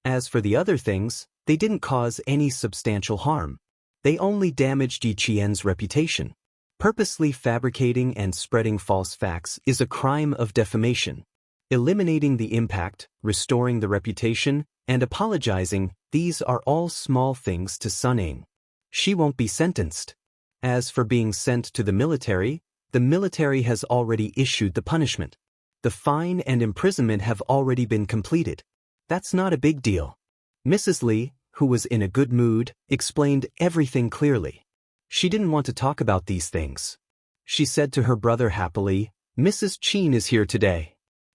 As for the other things, they didn't cause any substantial harm. They only damaged Yi Qian's reputation. Purposely fabricating and spreading false facts is a crime of defamation. Eliminating the impact, restoring the reputation, and apologizing, these are all small things to Sun Ying. She won't be sentenced. As for being sent to the military has already issued the punishment. The fine and imprisonment have already been completed. That's not a big deal. Mrs. Li, who was in a good mood, explained everything clearly. She didn't want to talk about these things. She said to her brother happily, Mrs. Qin is here today.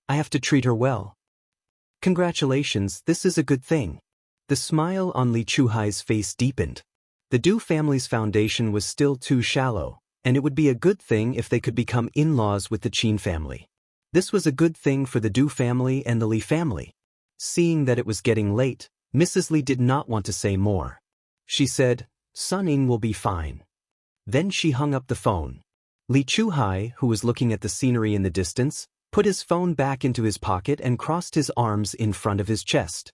I have to treat her well. Congratulations, this is a good thing. The smile on Li Chuhai's face deepened. The Du family's foundation was still too shallow, and it would be a good thing if they could become in-laws with the Qin family. This was a good thing for the Du family and the Li family. Seeing that it was getting late, Mrs. Li did not want to say more. She said, "Sun Ying will be fine." Then she hung up the phone. Li Chuhai, who was looking at the scenery in the distance, put his phone back into his pocket and crossed his arms in front of his chest.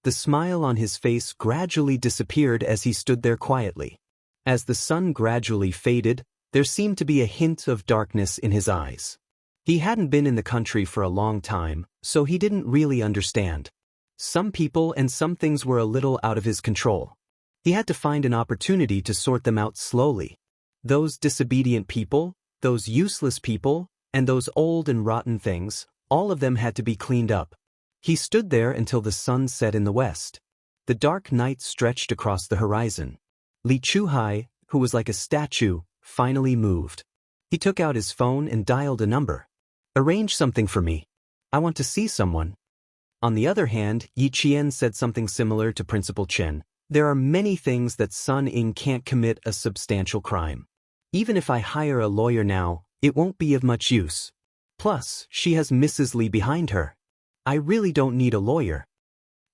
The smile on his face gradually disappeared as he stood there quietly. As the sun gradually faded, there seemed to be a hint of darkness in his eyes. He hadn't been in the country for a long time, so he didn't really understand. Some people and some things were a little out of his control. He had to find an opportunity to sort them out slowly. Those disobedient people, those useless people, and those old and rotten things, all of them had to be cleaned up. He stood there until the sun set in the west. The dark night stretched across the horizon. Li Chuhai, who was like a statue, finally moved. He took out his phone and dialed a number. "Arrange something for me. I want to see someone." On the other hand, Yi Qian said something similar to Principal Chen. "There are many things that Sun Ying can't commit a substantial crime. Even if I hire a lawyer now, it won't be of much use. Plus, she has Mrs. Li behind her. I really don't need a lawyer."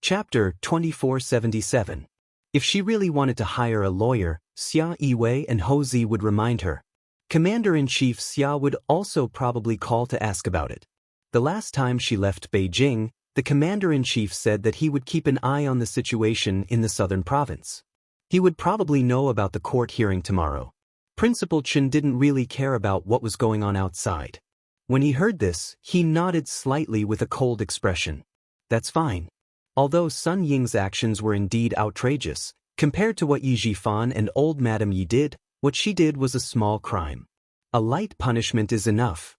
Chapter 2477. If she really wanted to hire a lawyer, Xia Yiwei and Hou Zi would remind her. Commander-in-Chief Xia would also probably call to ask about it. The last time she left Beijing, the Commander-in-Chief said that he would keep an eye on the situation in the southern province. He would probably know about the court hearing tomorrow. Principal Chen didn't really care about what was going on outside. When he heard this, he nodded slightly with a cold expression. That's fine. Although Sun Ying's actions were indeed outrageous, compared to what Yi Jifan and old Madame Yi did, what she did was a small crime. A light punishment is enough.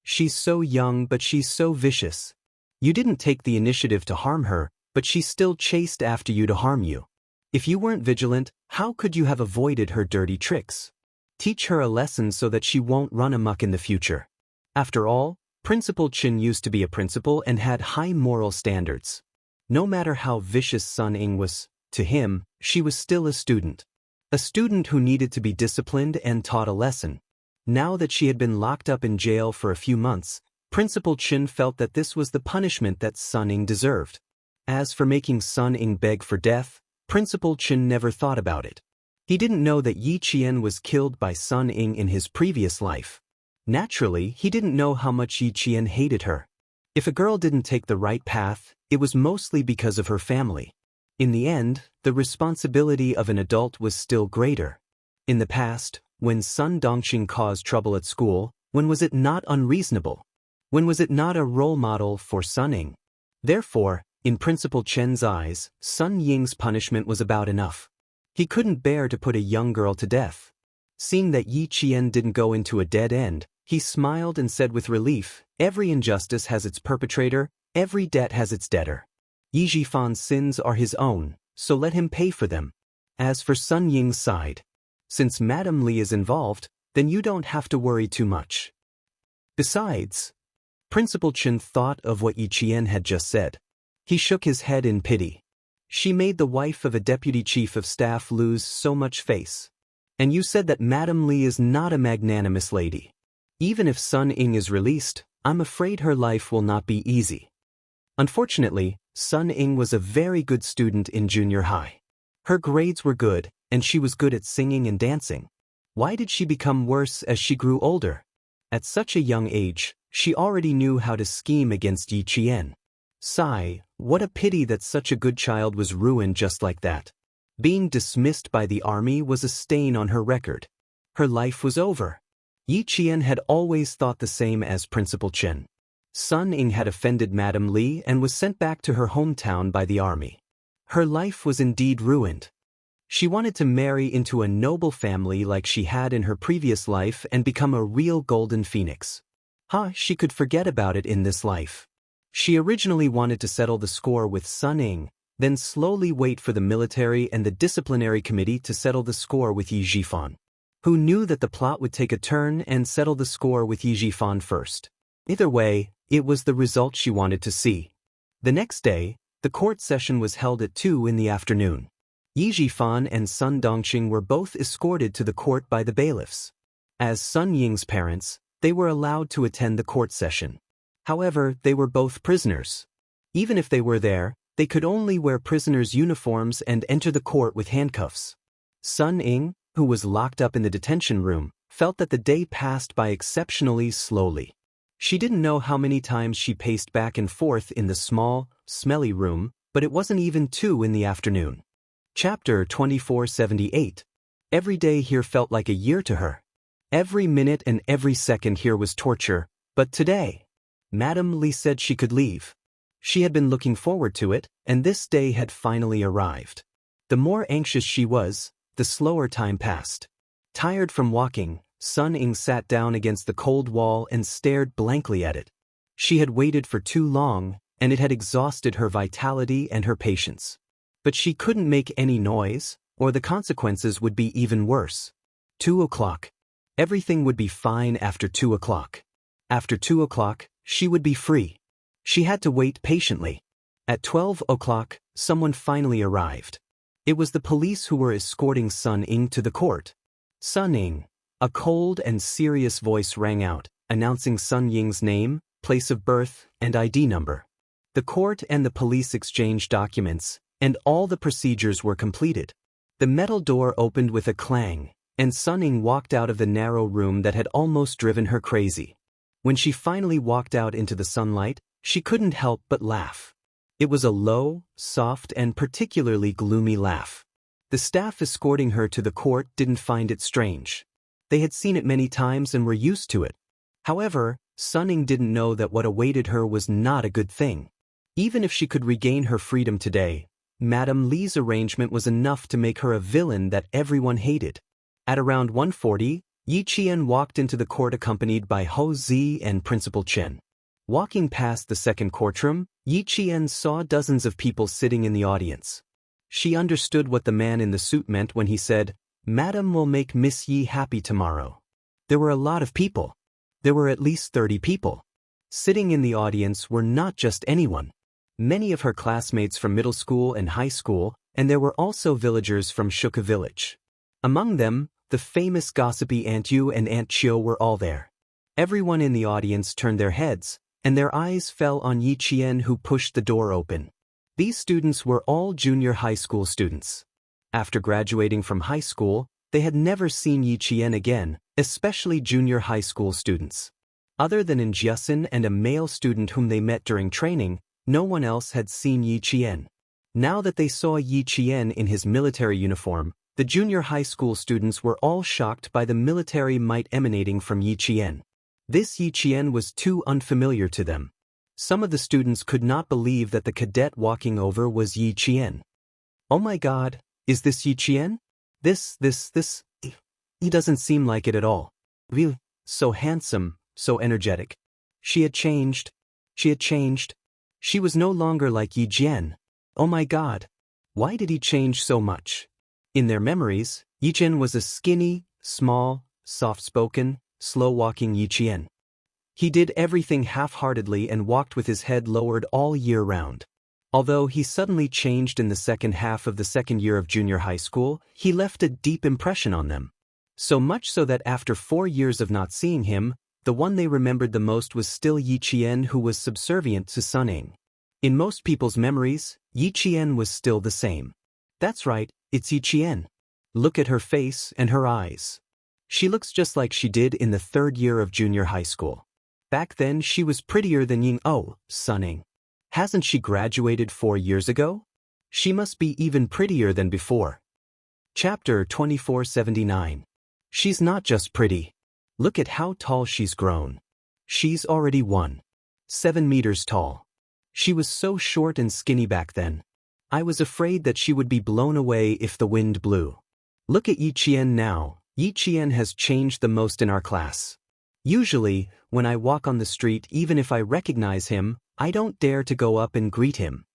She's so young, but she's so vicious. You didn't take the initiative to harm her, but she still chased after you to harm you. If you weren't vigilant, how could you have avoided her dirty tricks? Teach her a lesson so that she won't run amok in the future. After all, Principal Chen used to be a principal and had high moral standards. No matter how vicious Sun Ying was, to him, she was still a student. A student who needed to be disciplined and taught a lesson. Now that she had been locked up in jail for a few months, Principal Chen felt that this was the punishment that Sun Ying deserved. As for making Sun Ying beg for death, Principal Chen never thought about it. He didn't know that Yi Qian was killed by Sun Ying in his previous life. Naturally, he didn't know how much Yi Qian hated her. If a girl didn't take the right path, it was mostly because of her family. In the end, the responsibility of an adult was still greater. In the past, when Sun Dongqing caused trouble at school, when was it not unreasonable? When was it not a role model for Sun Ying? Therefore, in Principal Chen's eyes, Sun Ying's punishment was about enough. He couldn't bear to put a young girl to death. Seeing that Yi Qian didn't go into a dead end, he smiled and said with relief, "Every injustice has its perpetrator, every debt has its debtor. Yi Jifan's sins are his own, so let him pay for them." As for Sun Ying's side, since Madame Li is involved, then you don't have to worry too much. Besides, Principal Chen thought of what Yi Qian had just said. He shook his head in pity. She made the wife of a deputy chief of staff lose so much face. And you said that Madame Li is not a magnanimous lady. Even if Sun Ying is released, I'm afraid her life will not be easy. Unfortunately, Sun Ying was a very good student in junior high. Her grades were good, and she was good at singing and dancing. Why did she become worse as she grew older? At such a young age, she already knew how to scheme against Yi Qian. Sigh, what a pity that such a good child was ruined just like that. Being dismissed by the army was a stain on her record. Her life was over. Yi Qian had always thought the same as Principal Chen. Sun Ying had offended Madame Li and was sent back to her hometown by the army. Her life was indeed ruined. She wanted to marry into a noble family like she had in her previous life and become a real golden phoenix. She could forget about it in this life. She originally wanted to settle the score with Sun Ying, then slowly wait for the military and the disciplinary committee to settle the score with Yi Jifan. Who knew that the plot would take a turn and settle the score with Yi Jifan first? Either way, it was the result she wanted to see. The next day, the court session was held at 2 in the afternoon. Yi Jifan and Sun Dongqing were both escorted to the court by the bailiffs. As Sun Ying's parents, they were allowed to attend the court session. However, they were both prisoners. Even if they were there, they could only wear prisoners' uniforms and enter the court with handcuffs. Sun Ying, who was locked up in the detention room, felt that the day passed by exceptionally slowly. She didn't know how many times she paced back and forth in the small, smelly room, but it wasn't even 2 in the afternoon. Chapter 2478. Every day here felt like a year to her. Every minute and every second here was torture, but today, Madame Li said she could leave. She had been looking forward to it, and this day had finally arrived. The more anxious she was, the slower time passed. Tired from walking, Sun Ying sat down against the cold wall and stared blankly at it. She had waited for too long, and it had exhausted her vitality and her patience. But she couldn't make any noise, or the consequences would be even worse. 2 o'clock. Everything would be fine after 2 o'clock. After 2 o'clock, she would be free. She had to wait patiently. At 12 o'clock, someone finally arrived. It was the police who were escorting Sun Ying to the court. Sun Ying. A cold and serious voice rang out, announcing Sun Ying's name, place of birth, and ID number. The court and the police exchanged documents, and all the procedures were completed. The metal door opened with a clang, and Sun Ying walked out of the narrow room that had almost driven her crazy. When she finally walked out into the sunlight, she couldn't help but laugh. It was a low, soft, and particularly gloomy laugh. The staff escorting her to the court didn't find it strange. They had seen it many times and were used to it. However, Sun Ying didn't know that what awaited her was not a good thing. Even if she could regain her freedom today, Madame Li's arrangement was enough to make her a villain that everyone hated. At around 1:40, Yi Qian walked into the court accompanied by Hou Zi and Principal Chen. Walking past the second courtroom, Yi Qian saw dozens of people sitting in the audience. She understood what the man in the suit meant when he said, "Madam will make Miss Yi happy tomorrow." There were a lot of people. There were at least 30 people. Sitting in the audience were not just anyone. Many of her classmates from middle school and high school, and there were also villagers from Shuka village. Among them, the famous gossipy Aunt Yu and Aunt Chiu were all there. Everyone in the audience turned their heads, and their eyes fell on Yi Qian, who pushed the door open. These students were all junior high school students. After graduating from high school, they had never seen Yi Qian again, especially junior high school students. Other than in Jiasin and a male student whom they met during training, no one else had seen Yi Qian. Now that they saw Yi Qian in his military uniform, the junior high school students were all shocked by the military might emanating from Yi Qian. This Yi Qian was too unfamiliar to them. Some of the students could not believe that the cadet walking over was Yi Qian. "Oh my God, is this Yi Qian? This, he doesn't seem like it at all. Really, so handsome, so energetic. She had changed. She was no longer like Yi Jian. Oh my God, why did he change so much?" In their memories, Yi Jian was a skinny, small, soft-spoken, slow-walking Yi Qian. He did everything half-heartedly and walked with his head lowered all year round. Although he suddenly changed in the second half of the second year of junior high school, he left a deep impression on them. So much so that after 4 years of not seeing him, the one they remembered the most was still Yi Qian, who was subservient to Sun Ying. In most people's memories, Yi Qian was still the same. That's right, it's Yi Qian. Look at her face and her eyes. She looks just like she did in the 3rd year of junior high school. Back then she was prettier than Ying. Oh, Sun Ying. Hasn't she graduated 4 years ago? She must be even prettier than before. Chapter 2479. She's not just pretty. Look at how tall she's grown. She's already 1.7 meters tall. She was so short and skinny back then. I was afraid that she would be blown away if the wind blew. Look at Yi Qian now. Yi Qian has changed the most in our class. Usually, when I walk on the street, even if I recognize him, I don't dare to go up and greet him.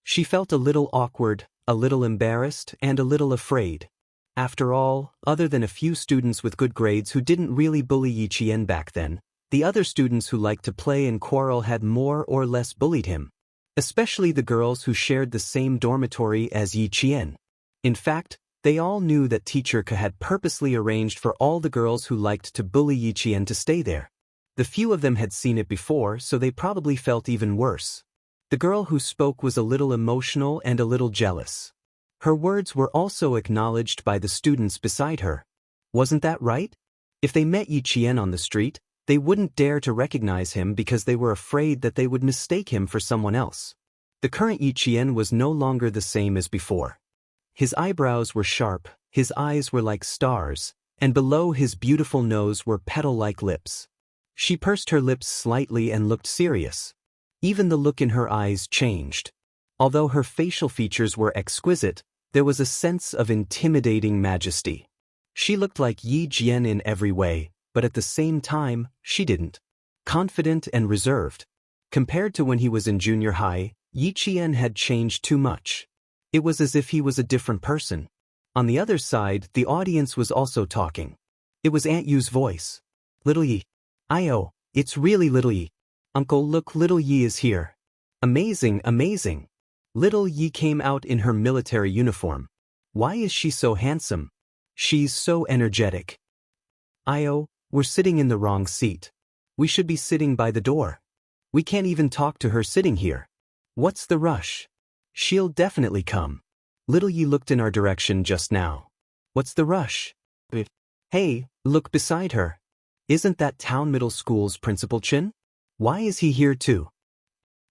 She felt a little awkward, a little embarrassed, and a little afraid. After all, other than a few students with good grades who didn't really bully Yi Qian back then, the other students who liked to play and quarrel had more or less bullied him. especially the girls who shared the same dormitory as Yi Qian. In fact, they all knew that Teacher Ke had purposely arranged for all the girls who liked to bully Yi Qian to stay there. The few of them had seen it before, so they probably felt even worse. The girl who spoke was a little emotional and a little jealous. Her words were also acknowledged by the students beside her. Wasn't that right? If they met Yi Qian on the street, they wouldn't dare to recognize him because they were afraid that they would mistake him for someone else. The current Yi Qian was no longer the same as before. His eyebrows were sharp, his eyes were like stars, and below his beautiful nose were petal-like lips. She pursed her lips slightly and looked serious. Even the look in her eyes changed. Although her facial features were exquisite, there was a sense of intimidating majesty. She looked like Yi Qian in every way, but at the same time, she didn't. Confident and reserved. Compared to when he was in junior high, Yi Qian had changed too much. It was as if he was a different person. On the other side, the audience was also talking. It was Aunt Yu's voice. Little Yi. Io, it's really Little Yi. Uncle, look, Little Yi is here. Amazing, amazing. Little Yi came out in her military uniform. Why is she so handsome? She's so energetic. Io, we're sitting in the wrong seat. We should be sitting by the door. We can't even talk to her sitting here. What's the rush? She'll definitely come. Little Yi looked in our direction just now. What's the rush? Hey, look beside her. Isn't that town middle school's Principal Chen? Why is he here too?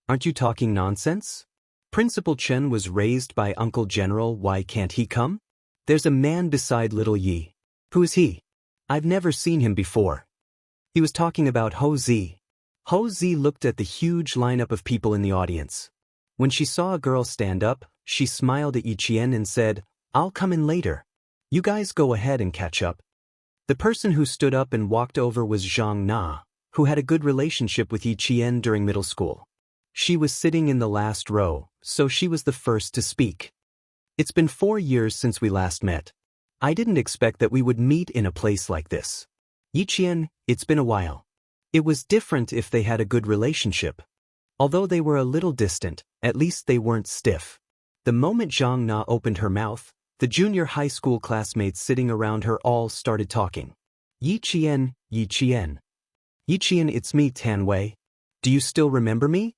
Aren't you talking nonsense? Principal Chen was raised by Uncle General, why can't he come? There's a man beside Little Yi. Who is he? I've never seen him before. He was talking about Ho Zi. Ho Zi looked at the huge lineup of people in the audience. When she saw a girl stand up, she smiled at Yi Qian and said, I'll come in later. You guys go ahead and catch up. The person who stood up and walked over was Zhang Na, who had a good relationship with Yi Qian during middle school. She was sitting in the last row, so she was the first to speak. It's been 4 years since we last met. I didn't expect that we would meet in a place like this. Yi Qian, it's been a while. It was different if they had a good relationship. Although they were a little distant, at least they weren't stiff. The moment Zhang Na opened her mouth, the junior high school classmates sitting around her all started talking. Yi Qian, Yi Qian. Yi Qian, it's me, Tan Wei. Do you still remember me?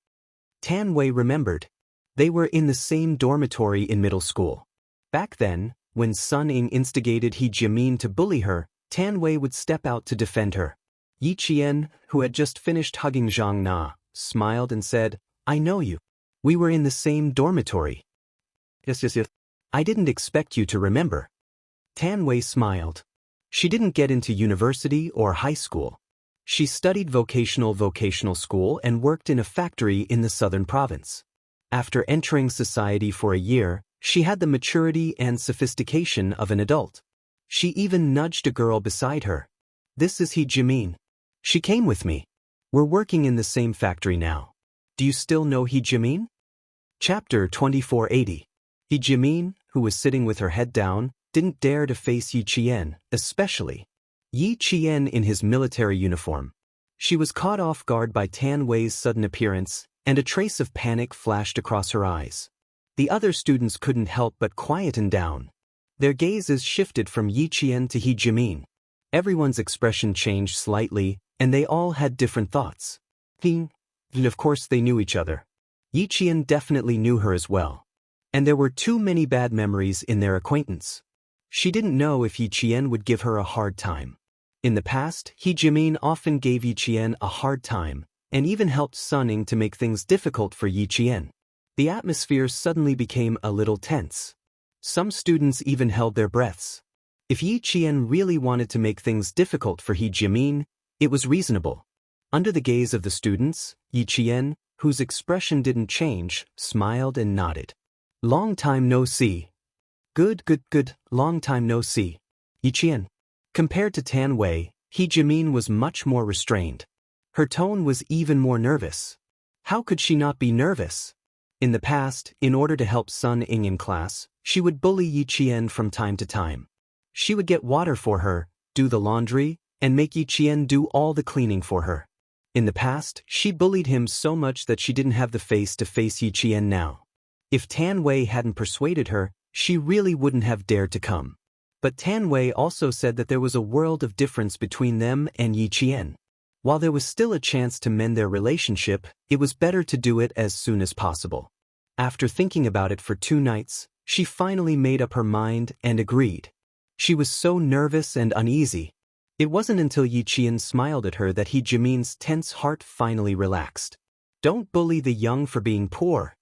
Tan Wei remembered. They were in the same dormitory in middle school. Back then, when Sun Ying instigated He Jiamin to bully her, Tan Wei would step out to defend her. Yi Qian, who had just finished hugging Zhang Na, smiled and said, I know you. We were in the same dormitory. Yes. I didn't expect you to remember. Tan Wei smiled. She didn't get into university or high school. She studied vocational school and worked in a factory in the southern province. After entering society for a year, she had the maturity and sophistication of an adult. She even nudged a girl beside her. This is He Jiamin. She came with me. We're working in the same factory now. Do you still know He Jiamin? Chapter 2480. He Jiamin, who was sitting with her head down, didn't dare to face Yi Qian, especially Yi Qian in his military uniform. She was caught off guard by Tan Wei's sudden appearance, and a trace of panic flashed across her eyes. The other students couldn't help but quieten down. Their gazes shifted from Yi Qian to He Jiamin. Everyone's expression changed slightly, and they all had different thoughts. Of course they knew each other. Yi Qian definitely knew her as well. And there were too many bad memories in their acquaintance. She didn't know if Yi Qian would give her a hard time. In the past, He Jiamin often gave Yi Qian a hard time, and even helped Sun Ying to make things difficult for Yi Qian. The atmosphere suddenly became a little tense. Some students even held their breaths. If Yi Qian really wanted to make things difficult for He Jiamin, it was reasonable. Under the gaze of the students, Yi Qian, whose expression didn't change, smiled and nodded. Long time no see. Good, long time no see. Yi Qian. Compared to Tan Wei, He Jiamin was much more restrained. Her tone was even more nervous. How could she not be nervous? In the past, in order to help Sun Ying in class, she would bully Yi Qian from time to time. She would get water for her, do the laundry, and make Yi Qian do all the cleaning for her. In the past, she bullied him so much that she didn't have the face to face Yi Qian now. If Tan Wei hadn't persuaded her, she really wouldn't have dared to come. But Tan Wei also said that there was a world of difference between them and Yi Qian. While there was still a chance to mend their relationship, it was better to do it as soon as possible. After thinking about it for 2 nights, she finally made up her mind and agreed. She was so nervous and uneasy. It wasn't until Yi Qian smiled at her that He Jimin's tense heart finally relaxed. Don't bully the young for being poor.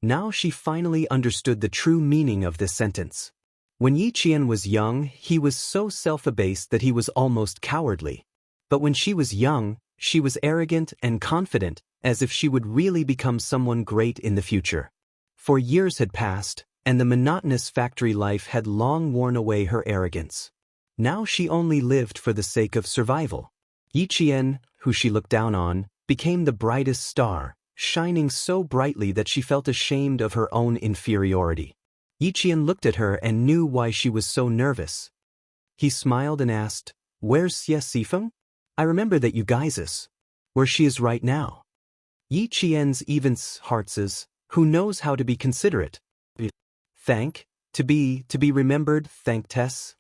Now she finally understood the true meaning of this sentence. When Yi Qian was young, he was so self-abased that he was almost cowardly. But when she was young, she was arrogant and confident, as if she would really become someone great in the future. For years had passed, and the monotonous factory life had long worn away her arrogance. Now she only lived for the sake of survival. Yi Qian, who she looked down on, became the brightest star, shining so brightly that she felt ashamed of her own inferiority. Yi Qian looked at her and knew why she was so nervous. He smiled and asked, "Where's Xie Sifeng? I remember that you guys where she is right now." Yi Qian's events hearts, who knows how to be considerate. To be remembered, thank Tess,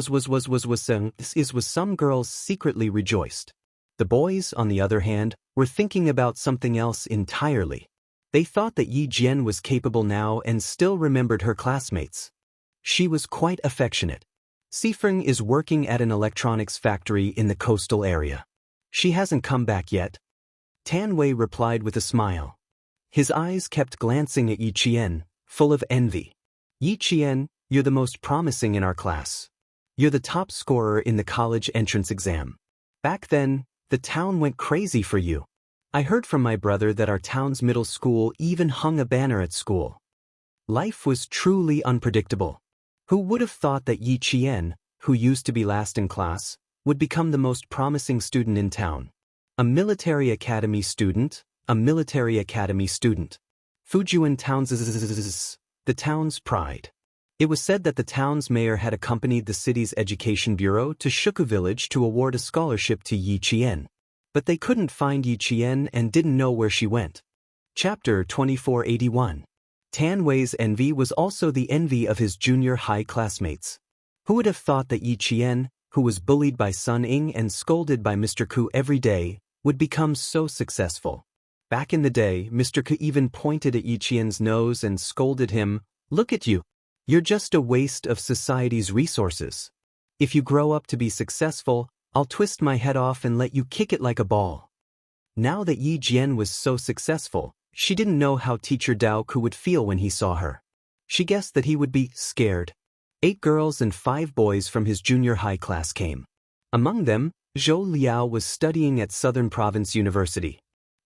was some girls secretly rejoiced. The boys, on the other hand, were thinking about something else entirely. They thought that Yi Jian was capable now and still remembered her classmates. She was quite affectionate. Sifeng is working at an electronics factory in the coastal area. She hasn't come back yet. Tan Wei replied with a smile. His eyes kept glancing at Yi Qian, full of envy. "Yi Qian, you're the most promising in our class. You're the top scorer in the college entrance exam. Back then, the town went crazy for you. I heard from my brother that our town's middle school even hung a banner at school." Life was truly unpredictable. Who would have thought that Yi Qian, who used to be last in class, would become the most promising student in town? A military academy student, Fujian town's the town's pride. It was said that the town's mayor had accompanied the city's education bureau to Shuku village to award a scholarship to Yi Qian. But they couldn't find Yi Qian and didn't know where she went. Chapter 2481. Tan Wei's envy was also the envy of his junior high classmates. Who would have thought that Yi Qian, who was bullied by Sun Ying and scolded by Mr. Ku every day, would become so successful? Back in the day, Mr. Ku even pointed at Yi Qian's nose and scolded him, "Look at you. You're just a waste of society's resources. If you grow up to be successful, I'll twist my head off and let you kick it like a ball." Now that Yi Jian was so successful, she didn't know how teacher Dao Ku would feel when he saw her. She guessed that he would be scared. 8 girls and 5 boys from his junior high class came. Among them, Zhou Liao was studying at Southern Province University.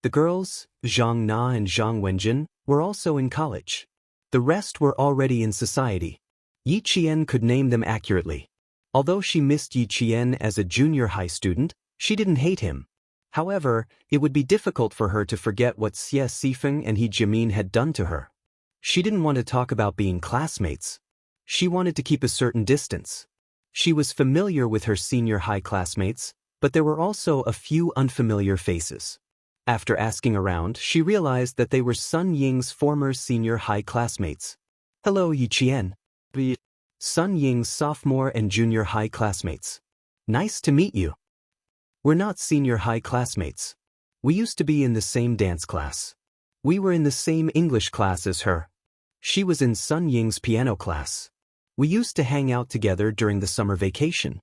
The girls, Zhang Na and Zhang Wenjin, were also in college. The rest were already in society. Yi Qian could name them accurately. Although she missed Yi Qian as a junior high student, she didn't hate him. However, it would be difficult for her to forget what Xie Sifeng and He Jimin had done to her. She didn't want to talk about being classmates. She wanted to keep a certain distance. She was familiar with her senior high classmates, but there were also a few unfamiliar faces. After asking around, she realized that they were Sun Ying's former senior high classmates. "Hello, Yi Qian." Sun Ying's sophomore and junior high classmates. "Nice to meet you." "We're not senior high classmates. We used to be in the same dance class. We were in the same English class as her. She was in Sun Ying's piano class. We used to hang out together during the summer vacation."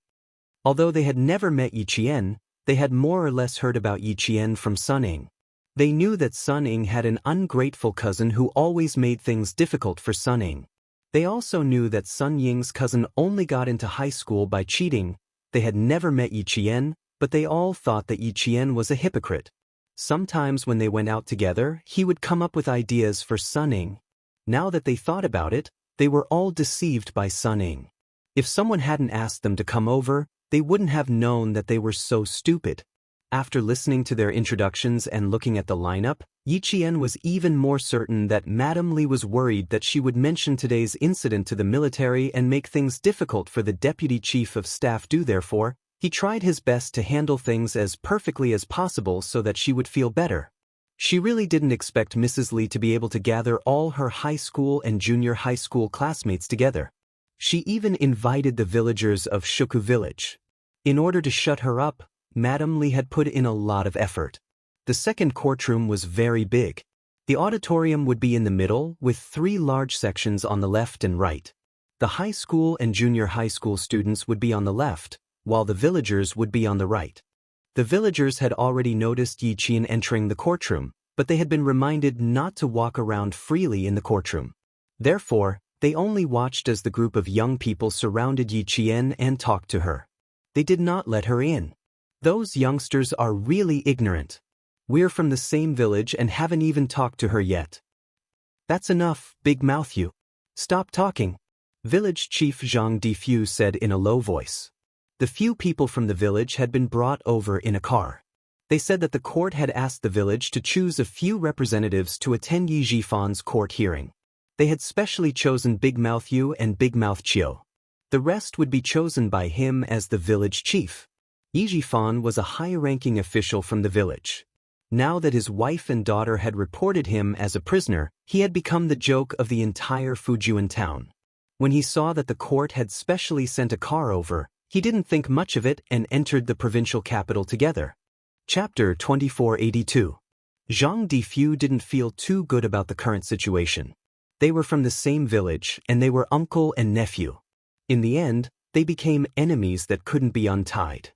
Although they had never met Yi Qian, they had more or less heard about Yi Qian from Sun Ying. They knew that Sun Ying had an ungrateful cousin who always made things difficult for Sun Ying. They also knew that Sun Ying's cousin only got into high school by cheating. They had never met Yi Qian, but they all thought that Yi Qian was a hypocrite. Sometimes when they went out together, he would come up with ideas for Sun Ying. Now that they thought about it, they were all deceived by Sun Ying. If someone hadn't asked them to come over, they wouldn't have known that they were so stupid. After listening to their introductions and looking at the lineup, Yi Qian was even more certain that Madame Li was worried that she would mention today's incident to the military and make things difficult for the deputy chief of staff. Therefore, He tried his best to handle things as perfectly as possible so that she would feel better. She really didn't expect Mrs. Li to be able to gather all her high school and junior high school classmates together. She even invited the villagers of Shuku village. In order to shut her up, Madame Li had put in a lot of effort. The second courtroom was very big. The auditorium would be in the middle, with 3 large sections on the left and right. The high school and junior high school students would be on the left, while the villagers would be on the right. The villagers had already noticed Yi Qian entering the courtroom, but they had been reminded not to walk around freely in the courtroom. Therefore, they only watched as the group of young people surrounded Yi Qian and talked to her. They did not let her in. Those youngsters are really ignorant. We're from the same village and haven't even talked to her yet. That's enough, big mouth you. Stop talking. Village Chief Zhang Difu said in a low voice. The few people from the village had been brought over in a car. They said that the court had asked the village to choose a few representatives to attend Yi Jifan's court hearing. They had specially chosen Big Mouth Yu and Big Mouth Chiu. The rest would be chosen by him as the village chief. Yi Jifan was a high-ranking official from the village. Now that his wife and daughter had reported him as a prisoner, he had become the joke of the entire Fujian town. When he saw that the court had specially sent a car over, he didn't think much of it and entered the provincial capital together. Chapter 2482. Zhang Difu didn't feel too good about the current situation. They were from the same village and they were uncle and nephew. In the end, they became enemies that couldn't be untied.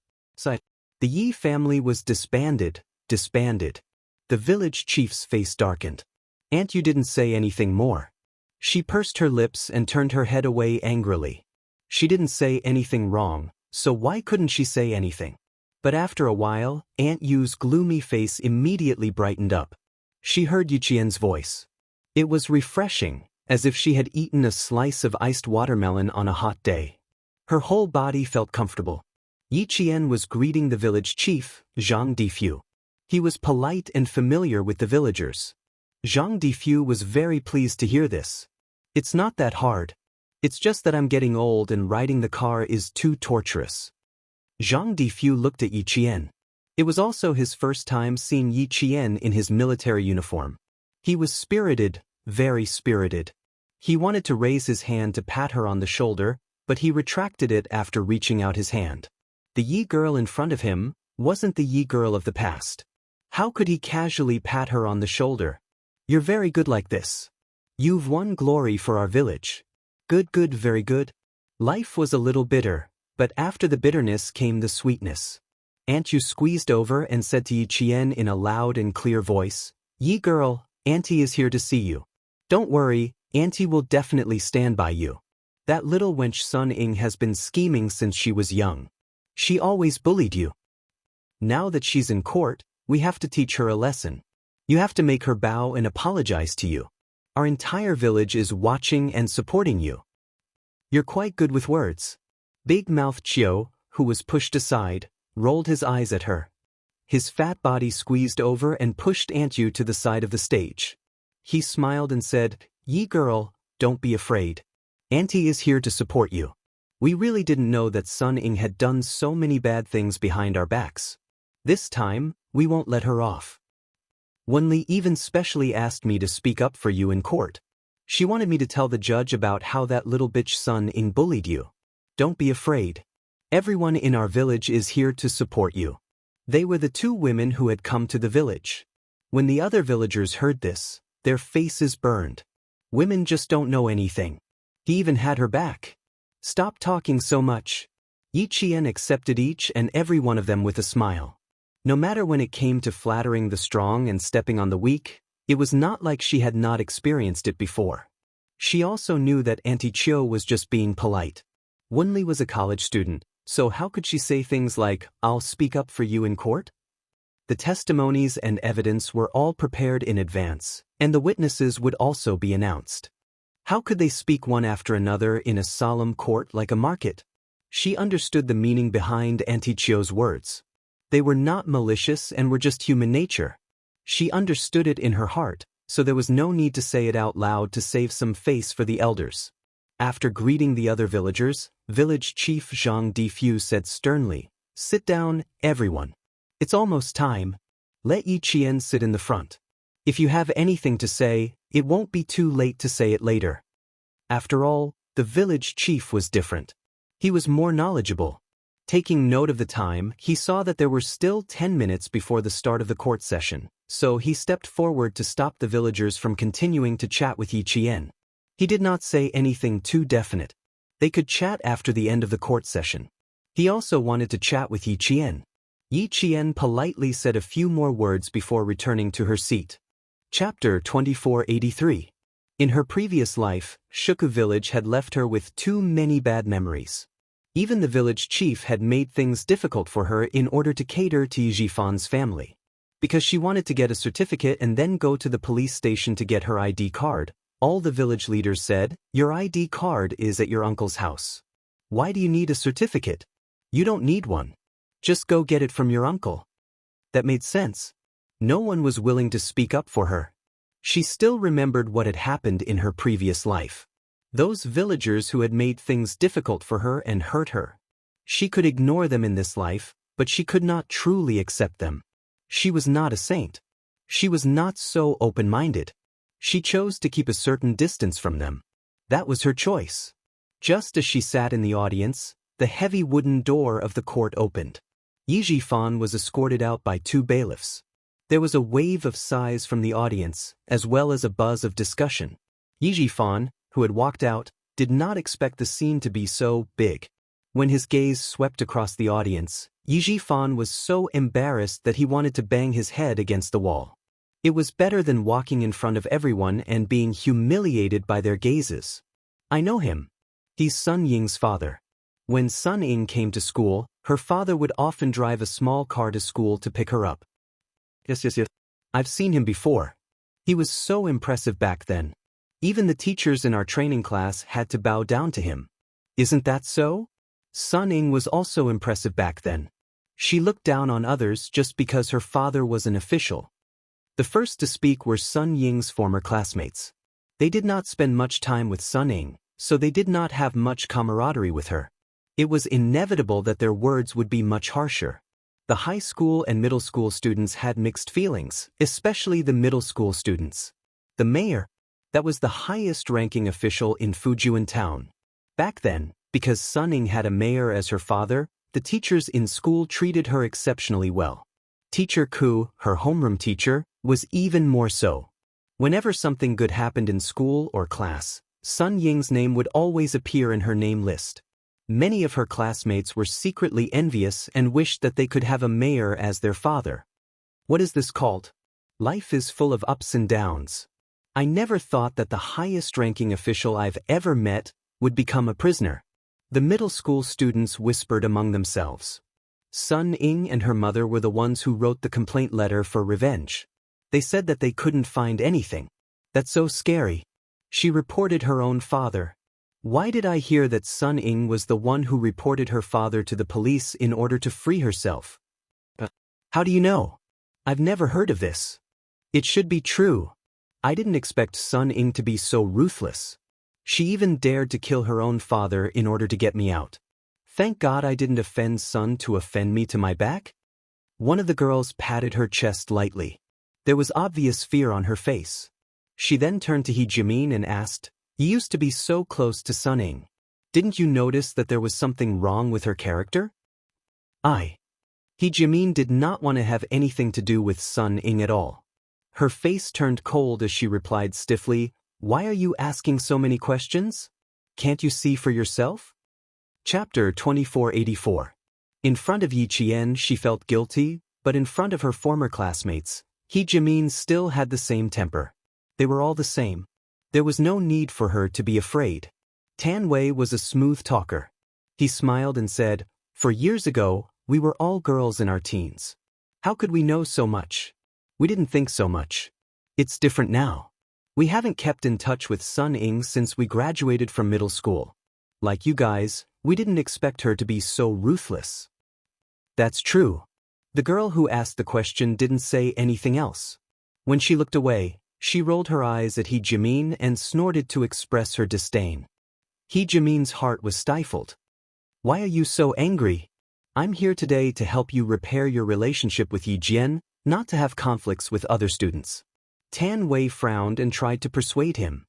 The Yi family was disbanded. The village chief's face darkened. Aunt Yu didn't say anything more. She pursed her lips and turned her head away angrily. She didn't say anything wrong, so why couldn't she say anything? But after a while, Aunt Yu's gloomy face immediately brightened up. She heard Yi Qian's voice. It was refreshing, as if she had eaten a slice of iced watermelon on a hot day. Her whole body felt comfortable. Yi Qian was greeting the village chief, Zhang Difu. He was polite and familiar with the villagers. Zhang Difu was very pleased to hear this. It's not that hard. It's just that I'm getting old and riding the car is too torturous. Zhang Difu looked at Yi Qian. It was also his first time seeing Yi Qian in his military uniform. He was spirited, very spirited. He wanted to raise his hand to pat her on the shoulder, but he retracted it after reaching out his hand. The Yi girl in front of him wasn't the Yi girl of the past. How could he casually pat her on the shoulder? You're very good like this. You've won glory for our village. Good, very good. Life was a little bitter, but after the bitterness came the sweetness. Aunt Yu squeezed over and said to Yi Qian in a loud and clear voice, Yi girl, Auntie is here to see you. Don't worry, Auntie will definitely stand by you. That little wench Sun Ying has been scheming since she was young. She always bullied you. Now that she's in court, we have to teach her a lesson. You have to make her bow and apologize to you. Our entire village is watching and supporting you. You're quite good with words. Big Mouth Chiu, who was pushed aside, rolled his eyes at her. His fat body squeezed over and pushed Aunt Yu to the side of the stage. He smiled and said, Yi girl, don't be afraid. Auntie is here to support you. We really didn't know that Sun Ying had done so many bad things behind our backs. This time, we won't let her off. Wenli even specially asked me to speak up for you in court. She wanted me to tell the judge about how that little bitch Sun Ying bullied you. Don't be afraid. Everyone in our village is here to support you. They were the 2 women who had come to the village. When the other villagers heard this, their faces burned. Women just don't know anything. He even had her back. Stop talking so much. Yi Qian accepted each and every one of them with a smile. No matter when it came to flattering the strong and stepping on the weak, it was not like she had not experienced it before. She also knew that Auntie Chiu was just being polite. Wenli was a college student, so how could she say things like, I'll speak up for you in court? The testimonies and evidence were all prepared in advance, and the witnesses would also be announced. How could they speak one after another in a solemn court like a market? She understood the meaning behind Auntie Chiu's words. They were not malicious and were just human nature. She understood it in her heart, so there was no need to say it out loud to save some face for the elders. After greeting the other villagers, Village Chief Zhang Difu said sternly, Sit down, everyone. It's almost time. Let Yi Qian sit in the front. If you have anything to say, it won't be too late to say it later. After all, the village chief was different. He was more knowledgeable. Taking note of the time, he saw that there were still 10 minutes before the start of the court session, so he stepped forward to stop the villagers from continuing to chat with Yi Qian. He did not say anything too definite. They could chat after the end of the court session. He also wanted to chat with Yi Qian. Yi Qian politely said a few more words before returning to her seat. Chapter 2483. In her previous life, Shuku village had left her with too many bad memories. Even the village chief had made things difficult for her in order to cater to Yi Jifan's family. Because she wanted to get a certificate and then go to the police station to get her ID card, all the village leaders said, "Your ID card is at your uncle's house. Why do you need a certificate? You don't need one. Just go get it from your uncle." That made sense. No one was willing to speak up for her. She still remembered what had happened in her previous life. Those villagers who had made things difficult for her and hurt her. She could ignore them in this life, but she could not truly accept them. She was not a saint. She was not so open-minded. She chose to keep a certain distance from them. That was her choice. Just as she sat in the audience, the heavy wooden door of the court opened. Yi Jifan was escorted out by 2 bailiffs. There was a wave of sighs from the audience, as well as a buzz of discussion. Yi Jifan, who had walked out, did not expect the scene to be so big. When his gaze swept across the audience, Yi Jifan was so embarrassed that he wanted to bang his head against the wall. It was better than walking in front of everyone and being humiliated by their gazes. I know him. He's Sun Ying's father. When Sun Ying came to school, her father would often drive a small car to school to pick her up. Yes. I've seen him before. He was so impressive back then. Even the teachers in our training class had to bow down to him. Isn't that so? Sun Ying was also impressive back then. She looked down on others just because her father was an official. The first to speak were Sun Ying's former classmates. They did not spend much time with Sun Ying, so they did not have much camaraderie with her. It was inevitable that their words would be much harsher. The high school and middle school students had mixed feelings, especially the middle school students. The mayor, that was the highest-ranking official in Fujian town. Back then, because Sun Ying had a mayor as her father, the teachers in school treated her exceptionally well. Teacher Ku, her homeroom teacher, was even more so. Whenever something good happened in school or class, Sun Ying's name would always appear in her name list. Many of her classmates were secretly envious and wished that they could have a mayor as their father. What is this called? Life is full of ups and downs. I never thought that the highest-ranking official I've ever met would become a prisoner. The middle school students whispered among themselves. Sun Ying and her mother were the ones who wrote the complaint letter for revenge. They said that they couldn't find anything. That's so scary. She reported her own father. Why did I hear that Sun Ying was the one who reported her father to the police in order to free herself? How do you know? I've never heard of this. It should be true. I didn't expect Sun Ying to be so ruthless. She even dared to kill her own father in order to get me out. Thank God I didn't offend Sun to offend me to my back. One of the girls patted her chest lightly. There was obvious fear on her face. She then turned to He Jimin and asked, "You used to be so close to Sun Ying. Didn't you notice that there was something wrong with her character?" He Jimin did not want to have anything to do with Sun Ying at all. Her face turned cold as she replied stiffly, "Why are you asking so many questions? Can't you see for yourself?" Chapter 2484. In front of Yi Qian she felt guilty, but in front of her former classmates, He Jimin still had the same temper. They were all the same. There was no need for her to be afraid. Tan Wei was a smooth talker. He smiled and said, "For years ago, we were all girls in our teens. How could we know so much? We didn't think so much. It's different now. We haven't kept in touch with Sun Ying since we graduated from middle school. Like you guys, we didn't expect her to be so ruthless." That's true. The girl who asked the question didn't say anything else. When she looked away, she rolled her eyes at He Jimin and snorted to express her disdain. He Jimin's heart was stifled. "Why are you so angry? I'm here today to help you repair your relationship with Yi Jian, not to have conflicts with other students. Tan Wei frowned and tried to persuade him.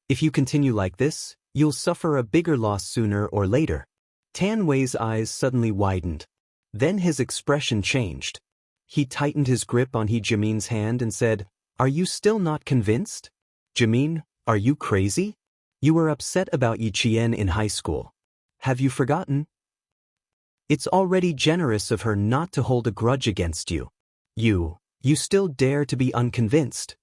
If you continue like this, you'll suffer a bigger loss sooner or later. Tan Wei's eyes suddenly widened. Then his expression changed. He tightened his grip on He Jimin's hand and said, "Are you still not convinced? Jimin, are you crazy? You were upset about Yi Qian in high school. Have you forgotten? It's already generous of her not to hold a grudge against you. You still dare to be unconvinced."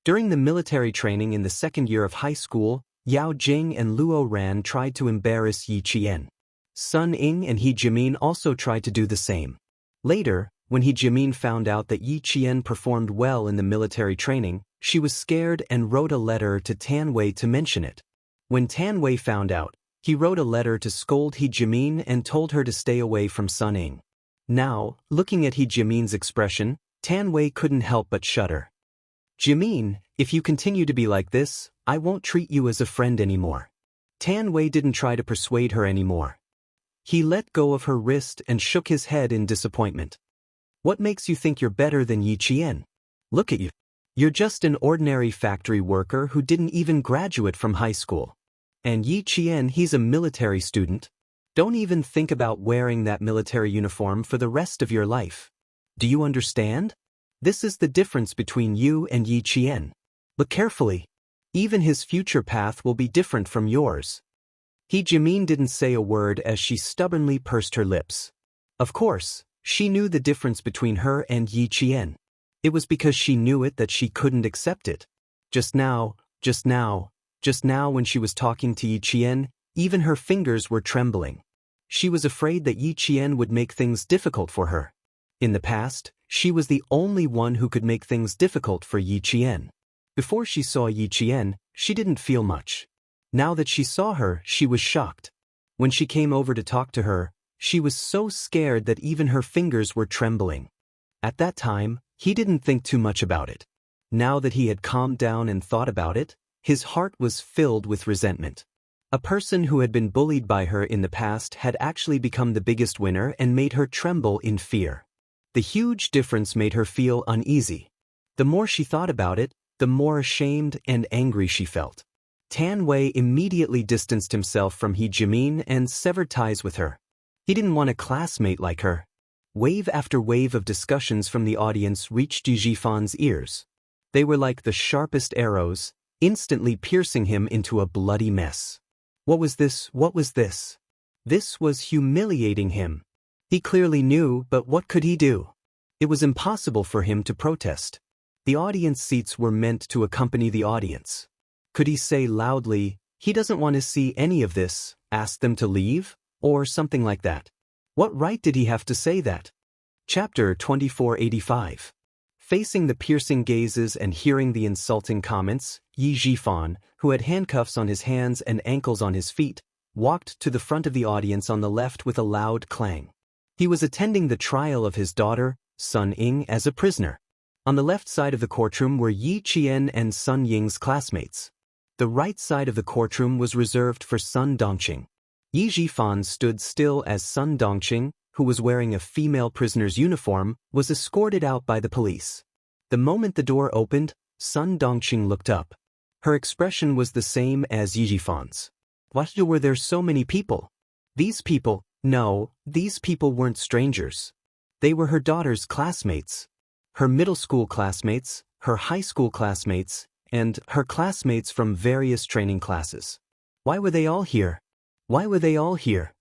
During the military training in the second year of high school, Yao Jing and Luo Ran tried to embarrass Yi Qian. Sun Ying and He Jimin also tried to do the same. Later, when He Jimin found out that Yi Qian performed well in the military training, she was scared and wrote a letter to Tan Wei to mention it. When Tan Wei found out, he wrote a letter to scold He Jimin and told her to stay away from Sun Ying. Now, looking at He Jimin's expression, Tan Wei couldn't help but shudder. "Jimin, if you continue to be like this, I won't treat you as a friend anymore." Tan Wei didn't try to persuade her anymore. He let go of her wrist and shook his head in disappointment. "What makes you think you're better than Yi Qian? Look at you. You're just an ordinary factory worker who didn't even graduate from high school. And Yi Qian, he's a military student. Don't even think about wearing that military uniform for the rest of your life. Do you understand? This is the difference between you and Yi Qian. Look carefully. Even his future path will be different from yours." He Jimin didn't say a word as she stubbornly pursed her lips. Of course, she knew the difference between her and Yi Qian. It was because she knew it that she couldn't accept it. Just now when she was talking to Yi Qian, even her fingers were trembling. She was afraid that Yi Qian would make things difficult for her. In the past, she was the only one who could make things difficult for Yi Qian. Before she saw Yi Qian, she didn't feel much. Now that she saw her, she was shocked. When she came over to talk to her, she was so scared that even her fingers were trembling. At that time, he didn't think too much about it. Now that he had calmed down and thought about it, his heart was filled with resentment. A person who had been bullied by her in the past had actually become the biggest winner and made her tremble in fear. The huge difference made her feel uneasy. The more she thought about it, the more ashamed and angry she felt. Tan Wei immediately distanced himself from He Jimin and severed ties with her. He didn't want a classmate like her. Wave after wave of discussions from the audience reached Ji Jifan's ears. They were like the sharpest arrows, instantly piercing him into a bloody mess. What was this? What was this? This was humiliating him. He clearly knew, but what could he do? It was impossible for him to protest. The audience seats were meant to accompany the audience. Could he say loudly, "He doesn't want to see any of this, ask them to leave," or something like that? What right did he have to say that? Chapter 2485. Facing the piercing gazes and hearing the insulting comments, Yi Jifan, who had handcuffs on his hands and ankles on his feet, walked to the front of the audience on the left with a loud clang. He was attending the trial of his daughter, Sun Ying, as a prisoner. On the left side of the courtroom were Yi Qian and Sun Ying's classmates. The right side of the courtroom was reserved for Sun Dongqing. Yi Jifan stood still as Sun Dongqing, who was wearing a female prisoner's uniform, was escorted out by the police. The moment the door opened, Sun Dongqing looked up. Her expression was the same as Yi Jifan's. Why were there so many people? These people weren't strangers. They were her daughter's classmates. Her middle school classmates, her high school classmates, and her classmates from various training classes. Why were they all here? Why were they all here?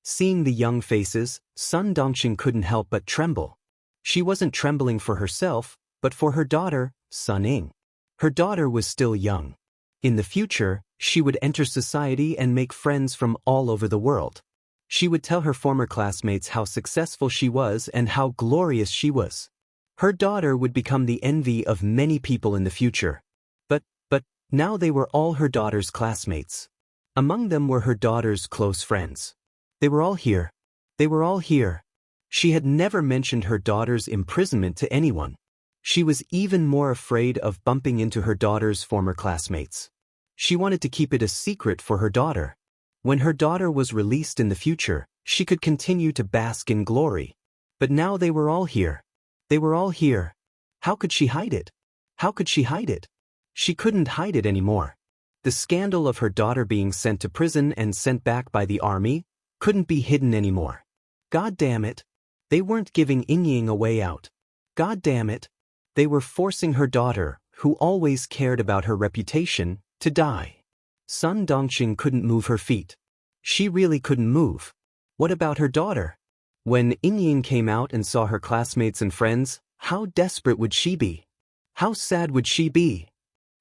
Seeing the young faces, Sun Dongqing couldn't help but tremble. She wasn't trembling for herself, but for her daughter, Sun Ying. Her daughter was still young. In the future, she would enter society and make friends from all over the world. She would tell her former classmates how successful she was and how glorious she was. Her daughter would become the envy of many people in the future. But now they were all her daughter's classmates. Among them were her daughter's close friends. They were all here. They were all here. She had never mentioned her daughter's imprisonment to anyone. She was even more afraid of bumping into her daughter's former classmates. She wanted to keep it a secret for her daughter. When her daughter was released in the future, She could continue to bask in glory. But now they were all here. They were all here. How could she hide it? How could she hide it? She couldn't hide it anymore. The scandal of her daughter being sent to prison and sent back by the army couldn't be hidden anymore. God damn it. They weren't giving Inyielding a way out. God damn it. They were forcing her daughter, who always cared about her reputation, to die. Sun Dongqing couldn't move her feet. She really couldn't move. What about her daughter? When Inyielding came out and saw her classmates and friends, how desperate would she be? How sad would she be?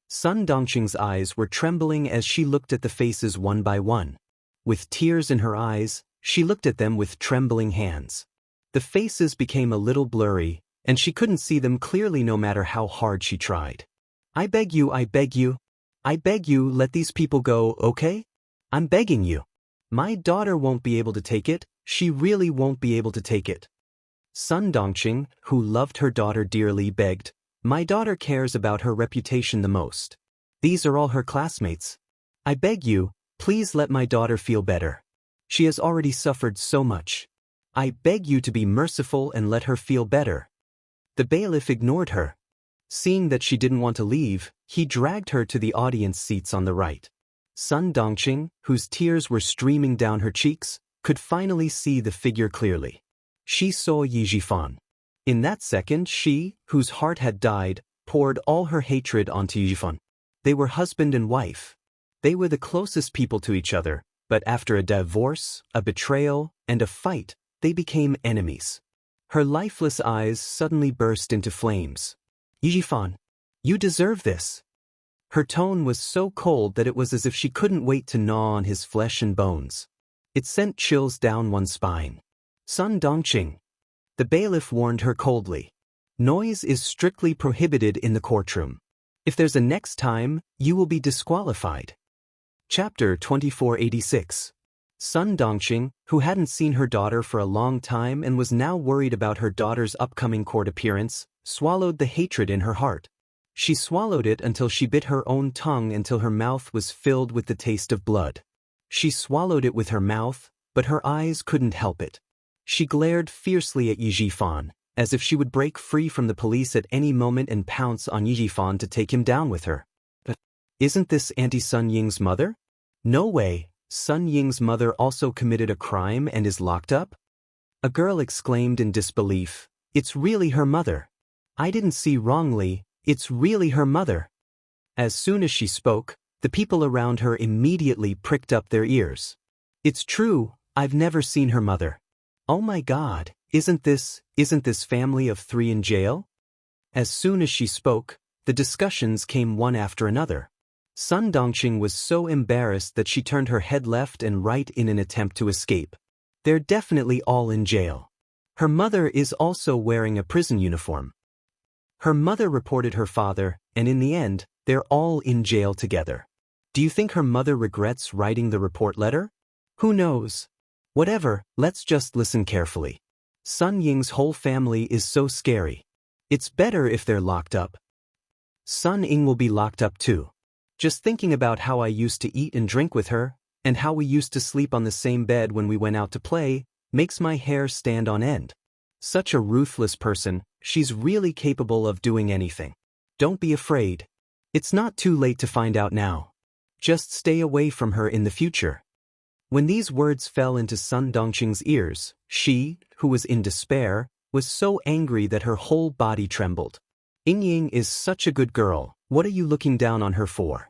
Sun Dongqing's eyes were trembling as she looked at the faces one by one. With tears in her eyes, she looked at them with trembling hands. The faces became a little blurry, and she couldn't see them clearly no matter how hard she tried. I beg you, I beg you. I beg you, let these people go, okay? I'm begging you. My daughter won't be able to take it, she really won't be able to take it. Sun Dongqing, who loved her daughter dearly, begged, my daughter cares about her reputation the most. These are all her classmates. I beg you, please let my daughter feel better. She has already suffered so much. I beg you to be merciful and let her feel better. The bailiff ignored her. Seeing that she didn't want to leave, he dragged her to the audience seats on the right. Sun Dongqing, whose tears were streaming down her cheeks, could finally see the figure clearly. She saw Yi Jifan. In that second, she, whose heart had died, poured all her hatred onto Yi Jifan. They were husband and wife. They were the closest people to each other, but after a divorce, a betrayal, and a fight, they became enemies. Her lifeless eyes suddenly burst into flames. Yi Jifan, you deserve this. Her tone was so cold that it was as if she couldn't wait to gnaw on his flesh and bones. It sent chills down one's spine. Sun Dongqing. The bailiff warned her coldly. Noise is strictly prohibited in the courtroom. If there's a next time, you will be disqualified. Chapter 2486. Sun Dongqing, who hadn't seen her daughter for a long time and was now worried about her daughter's upcoming court appearance, swallowed the hatred in her heart. She swallowed it until she bit her own tongue until her mouth was filled with the taste of blood. She swallowed it with her mouth, but her eyes couldn't help it. She glared fiercely at Yi Jifan, as if she would break free from the police at any moment and pounce on Yi Jifan to take him down with her. But isn't this Auntie Sun Ying's mother? No way, Sun Ying's mother also committed a crime and is locked up? A girl exclaimed in disbelief, it's really her mother. I didn't see wrongly, it's really her mother. As soon as she spoke, the people around her immediately pricked up their ears. It's true, I've never seen her mother. Oh my God, isn't this family of three in jail? As soon as she spoke, the discussions came one after another. Sun Dongqing was so embarrassed that she turned her head left and right in an attempt to escape. They're definitely all in jail. Her mother is also wearing a prison uniform. Her mother reported her father, and in the end, they're all in jail together. Do you think her mother regrets writing the report letter? Who knows? Whatever, let's just listen carefully. Sun Ying's whole family is so scary. It's better if they're locked up. Sun Ying will be locked up too. Just thinking about how I used to eat and drink with her, and how we used to sleep on the same bed when we went out to play, makes my hair stand on end. Such a ruthless person, she's really capable of doing anything. Don't be afraid. It's not too late to find out now. Just stay away from her in the future. When these words fell into Sun Dongqing's ears, she, who was in despair, was so angry that her whole body trembled. Inyielding is such a good girl, what are you looking down on her for?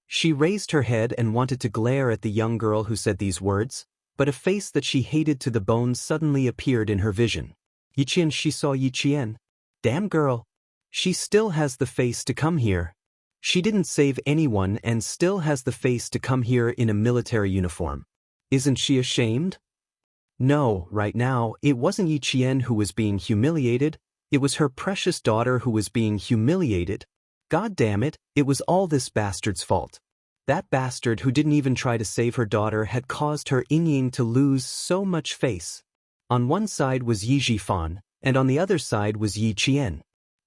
She raised her head and wanted to glare at the young girl who said these words, but a face that she hated to the bone suddenly appeared in her vision. Yiqian, she saw Yiqian. Damn girl. She still has the face to come here. She didn't save anyone and still has the face to come here in a military uniform. Isn't she ashamed? No, right now, it wasn't Yiqian who was being humiliated, it was her precious daughter who was being humiliated. God damn it, it was all this bastard's fault. That bastard who didn't even try to save her daughter had caused her Inyielding to lose so much face. On one side was Yi Jifan, and on the other side was Yiqian.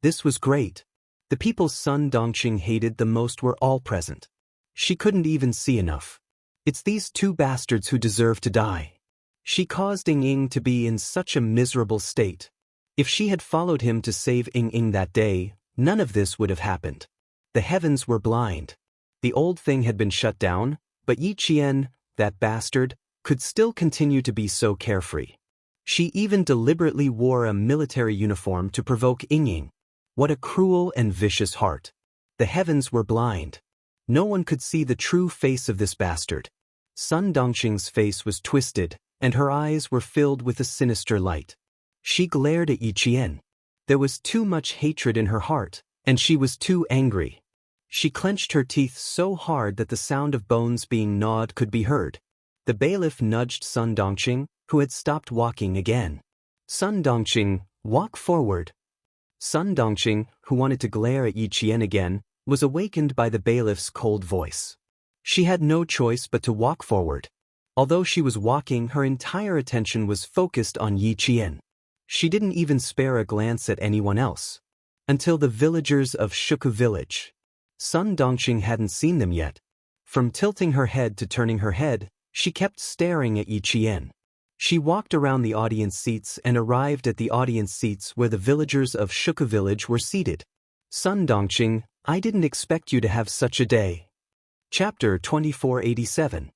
This was great. The people Sun Dongqing hated the most were all present. She couldn't even see enough. It's these two bastards who deserve to die. She caused Ying to be in such a miserable state. If she had followed him to save Ying that day, none of this would have happened. The heavens were blind. The old thing had been shut down, but Yi Qian, that bastard, could still continue to be so carefree. She even deliberately wore a military uniform to provoke Ying. What a cruel and vicious heart. The heavens were blind. No one could see the true face of this bastard. Sun Dongqing's face was twisted, and her eyes were filled with a sinister light. She glared at Yi Qian. There was too much hatred in her heart, and she was too angry. She clenched her teeth so hard that the sound of bones being gnawed could be heard. The bailiff nudged Sun Dongqing, who had stopped walking again. Sun Dongqing, walk forward. Sun Dongqing, who wanted to glare at Yi Qian again, was awakened by the bailiff's cold voice. She had no choice but to walk forward. Although she was walking, her entire attention was focused on Yi Qian. She didn't even spare a glance at anyone else. Until the villagers of Shuku village. Sun Dongqing hadn't seen them yet. From tilting her head to turning her head, she kept staring at Yi Qian. She walked around the audience seats and arrived at the audience seats where the villagers of Shuku village were seated. Sun Dongqing, I didn't expect you to have such a day. Chapter 2487.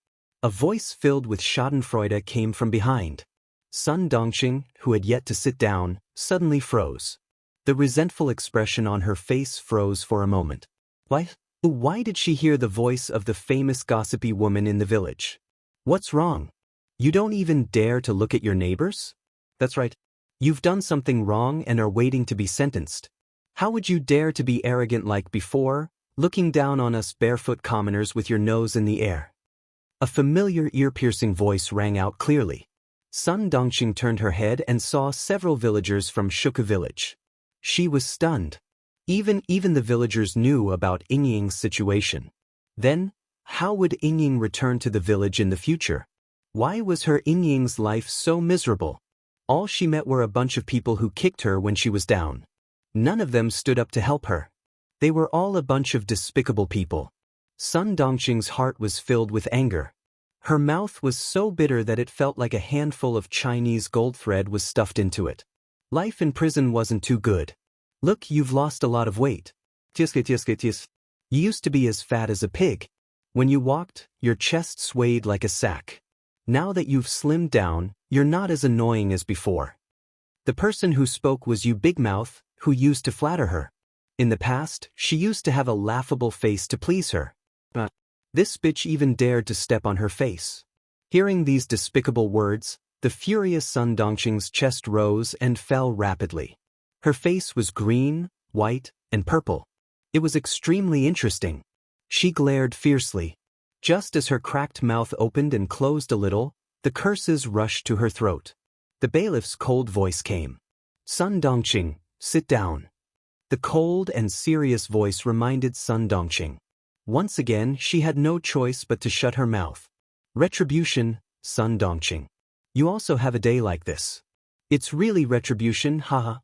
A voice filled with schadenfreude came from behind. Sun Dongqing, who had yet to sit down, suddenly froze. The resentful expression on her face froze for a moment. Why did she hear the voice of the famous gossipy woman in the village? What's wrong? You don't even dare to look at your neighbors? That's right. You've done something wrong and are waiting to be sentenced. How would you dare to be arrogant like before, looking down on us barefoot commoners with your nose in the air? A familiar ear-piercing voice rang out clearly. Sun Dongqing turned her head and saw several villagers from Shuku village. She was stunned. Even the villagers knew about Ying's situation. Then, how would Ying return to the village in the future? Why was her Ying's life so miserable? All she met were a bunch of people who kicked her when she was down. None of them stood up to help her. They were all a bunch of despicable people. Sun Dongqing's heart was filled with anger. Her mouth was so bitter that it felt like a handful of Chinese gold thread was stuffed into it. Life in prison wasn't too good. Look, you've lost a lot of weight. You used to be as fat as a pig. When you walked, your chest swayed like a sack. Now that you've slimmed down, you're not as annoying as before. The person who spoke was you, Big Mouth, who used to flatter her. In the past, she used to have a laughable face to please her. But this bitch even dared to step on her face. Hearing these despicable words, the furious Sun Dongqing's chest rose and fell rapidly. Her face was green, white, and purple. It was extremely interesting. She glared fiercely. Just as her cracked mouth opened and closed a little, the curses rushed to her throat. The bailiff's cold voice came. Sun Dongqing, sit down. The cold and serious voice reminded Sun Dongqing. Once again, she had no choice but to shut her mouth. Retribution, Sun Dongqing. You also have a day like this. It's really retribution, haha.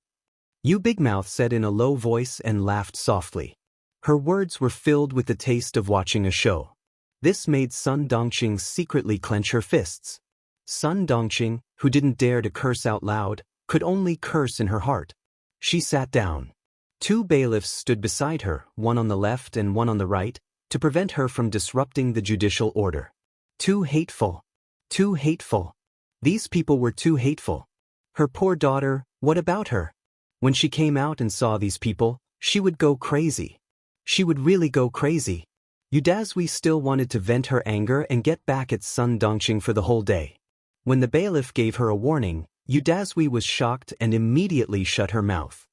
You, Big Mouth said in a low voice and laughed softly. Her words were filled with the taste of watching a show. This made Sun Dongqing secretly clench her fists. Sun Dongqing, who didn't dare to curse out loud, could only curse in her heart. She sat down. Two bailiffs stood beside her, one on the left and one on the right, to prevent her from disrupting the judicial order. Too hateful. Too hateful. These people were too hateful. Her poor daughter, what about her? When she came out and saw these people, she would go crazy. She would really go crazy. Yudazui still wanted to vent her anger and get back at Sun Dongqing for the whole day. When the bailiff gave her a warning, Yudazui was shocked and immediately shut her mouth.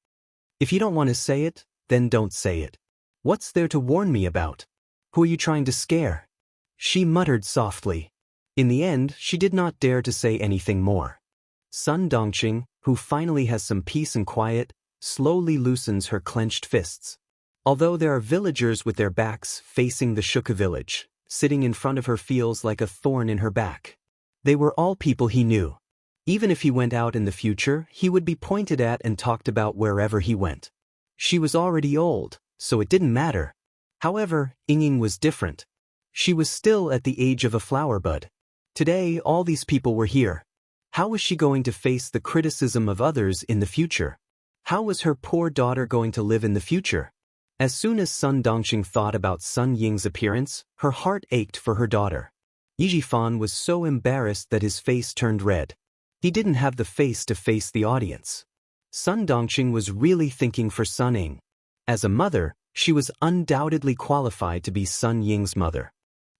If you don't want to say it, then don't say it. What's there to warn me about? Who are you trying to scare? She muttered softly. In the end, she did not dare to say anything more. Sun Dongqing, who finally has some peace and quiet, slowly loosens her clenched fists. Although there are villagers with their backs facing the Shuka village, sitting in front of her feels like a thorn in her back. They were all people he knew. Even if he went out in the future, he would be pointed at and talked about wherever he went. She was already old, so it didn't matter. However, Ying was different. She was still at the age of a flower bud. Today, all these people were here. How was she going to face the criticism of others in the future? How was her poor daughter going to live in the future? As soon as Sun Dongxing thought about Sun Ying's appearance, her heart ached for her daughter. Yi Jifan was so embarrassed that his face turned red. He didn't have the face to face the audience. Sun Dongxing was really thinking for Sun Ying. As a mother, she was undoubtedly qualified to be Sun Ying's mother.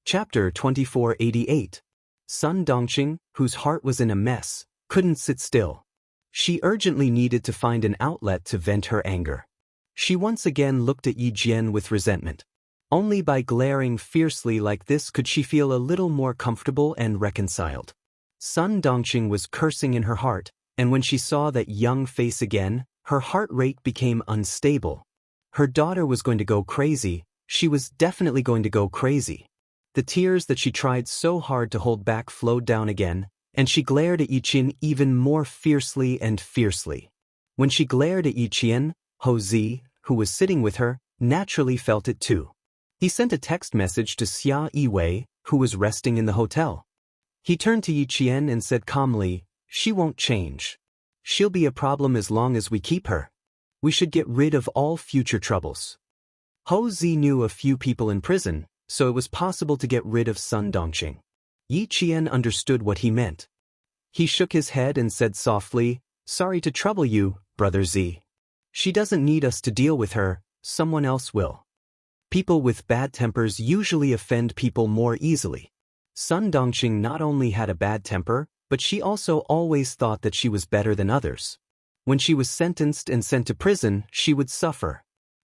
Chapter 2488. Sun Dongxing, whose heart was in a mess, couldn't sit still. She urgently needed to find an outlet to vent her anger. She once again looked at Yi Jian with resentment. Only by glaring fiercely like this could she feel a little more comfortable and reconciled. Sun Dongxing was cursing in her heart, and when she saw that young face again, her heart rate became unstable. Her daughter was going to go crazy. She was definitely going to go crazy. The tears that she tried so hard to hold back flowed down again, and she glared at Yi Qian even more fiercely and fiercely. When she glared at Yi Qian, Ho Zi, who was sitting with her, naturally felt it too. He sent a text message to Xia Yiwei, who was resting in the hotel. He turned to Yi Qian and said calmly, "She won't change. She'll be a problem as long as we keep her. We should get rid of all future troubles." Ho Zi knew a few people in prison, so it was possible to get rid of Sun Dongxing. Yi Qian understood what he meant. He shook his head and said softly, "Sorry to trouble you, Brother Zi. She doesn't need us to deal with her, someone else will." People with bad tempers usually offend people more easily. Sun Dongxing not only had a bad temper, but she also always thought that she was better than others. When she was sentenced and sent to prison, she would suffer.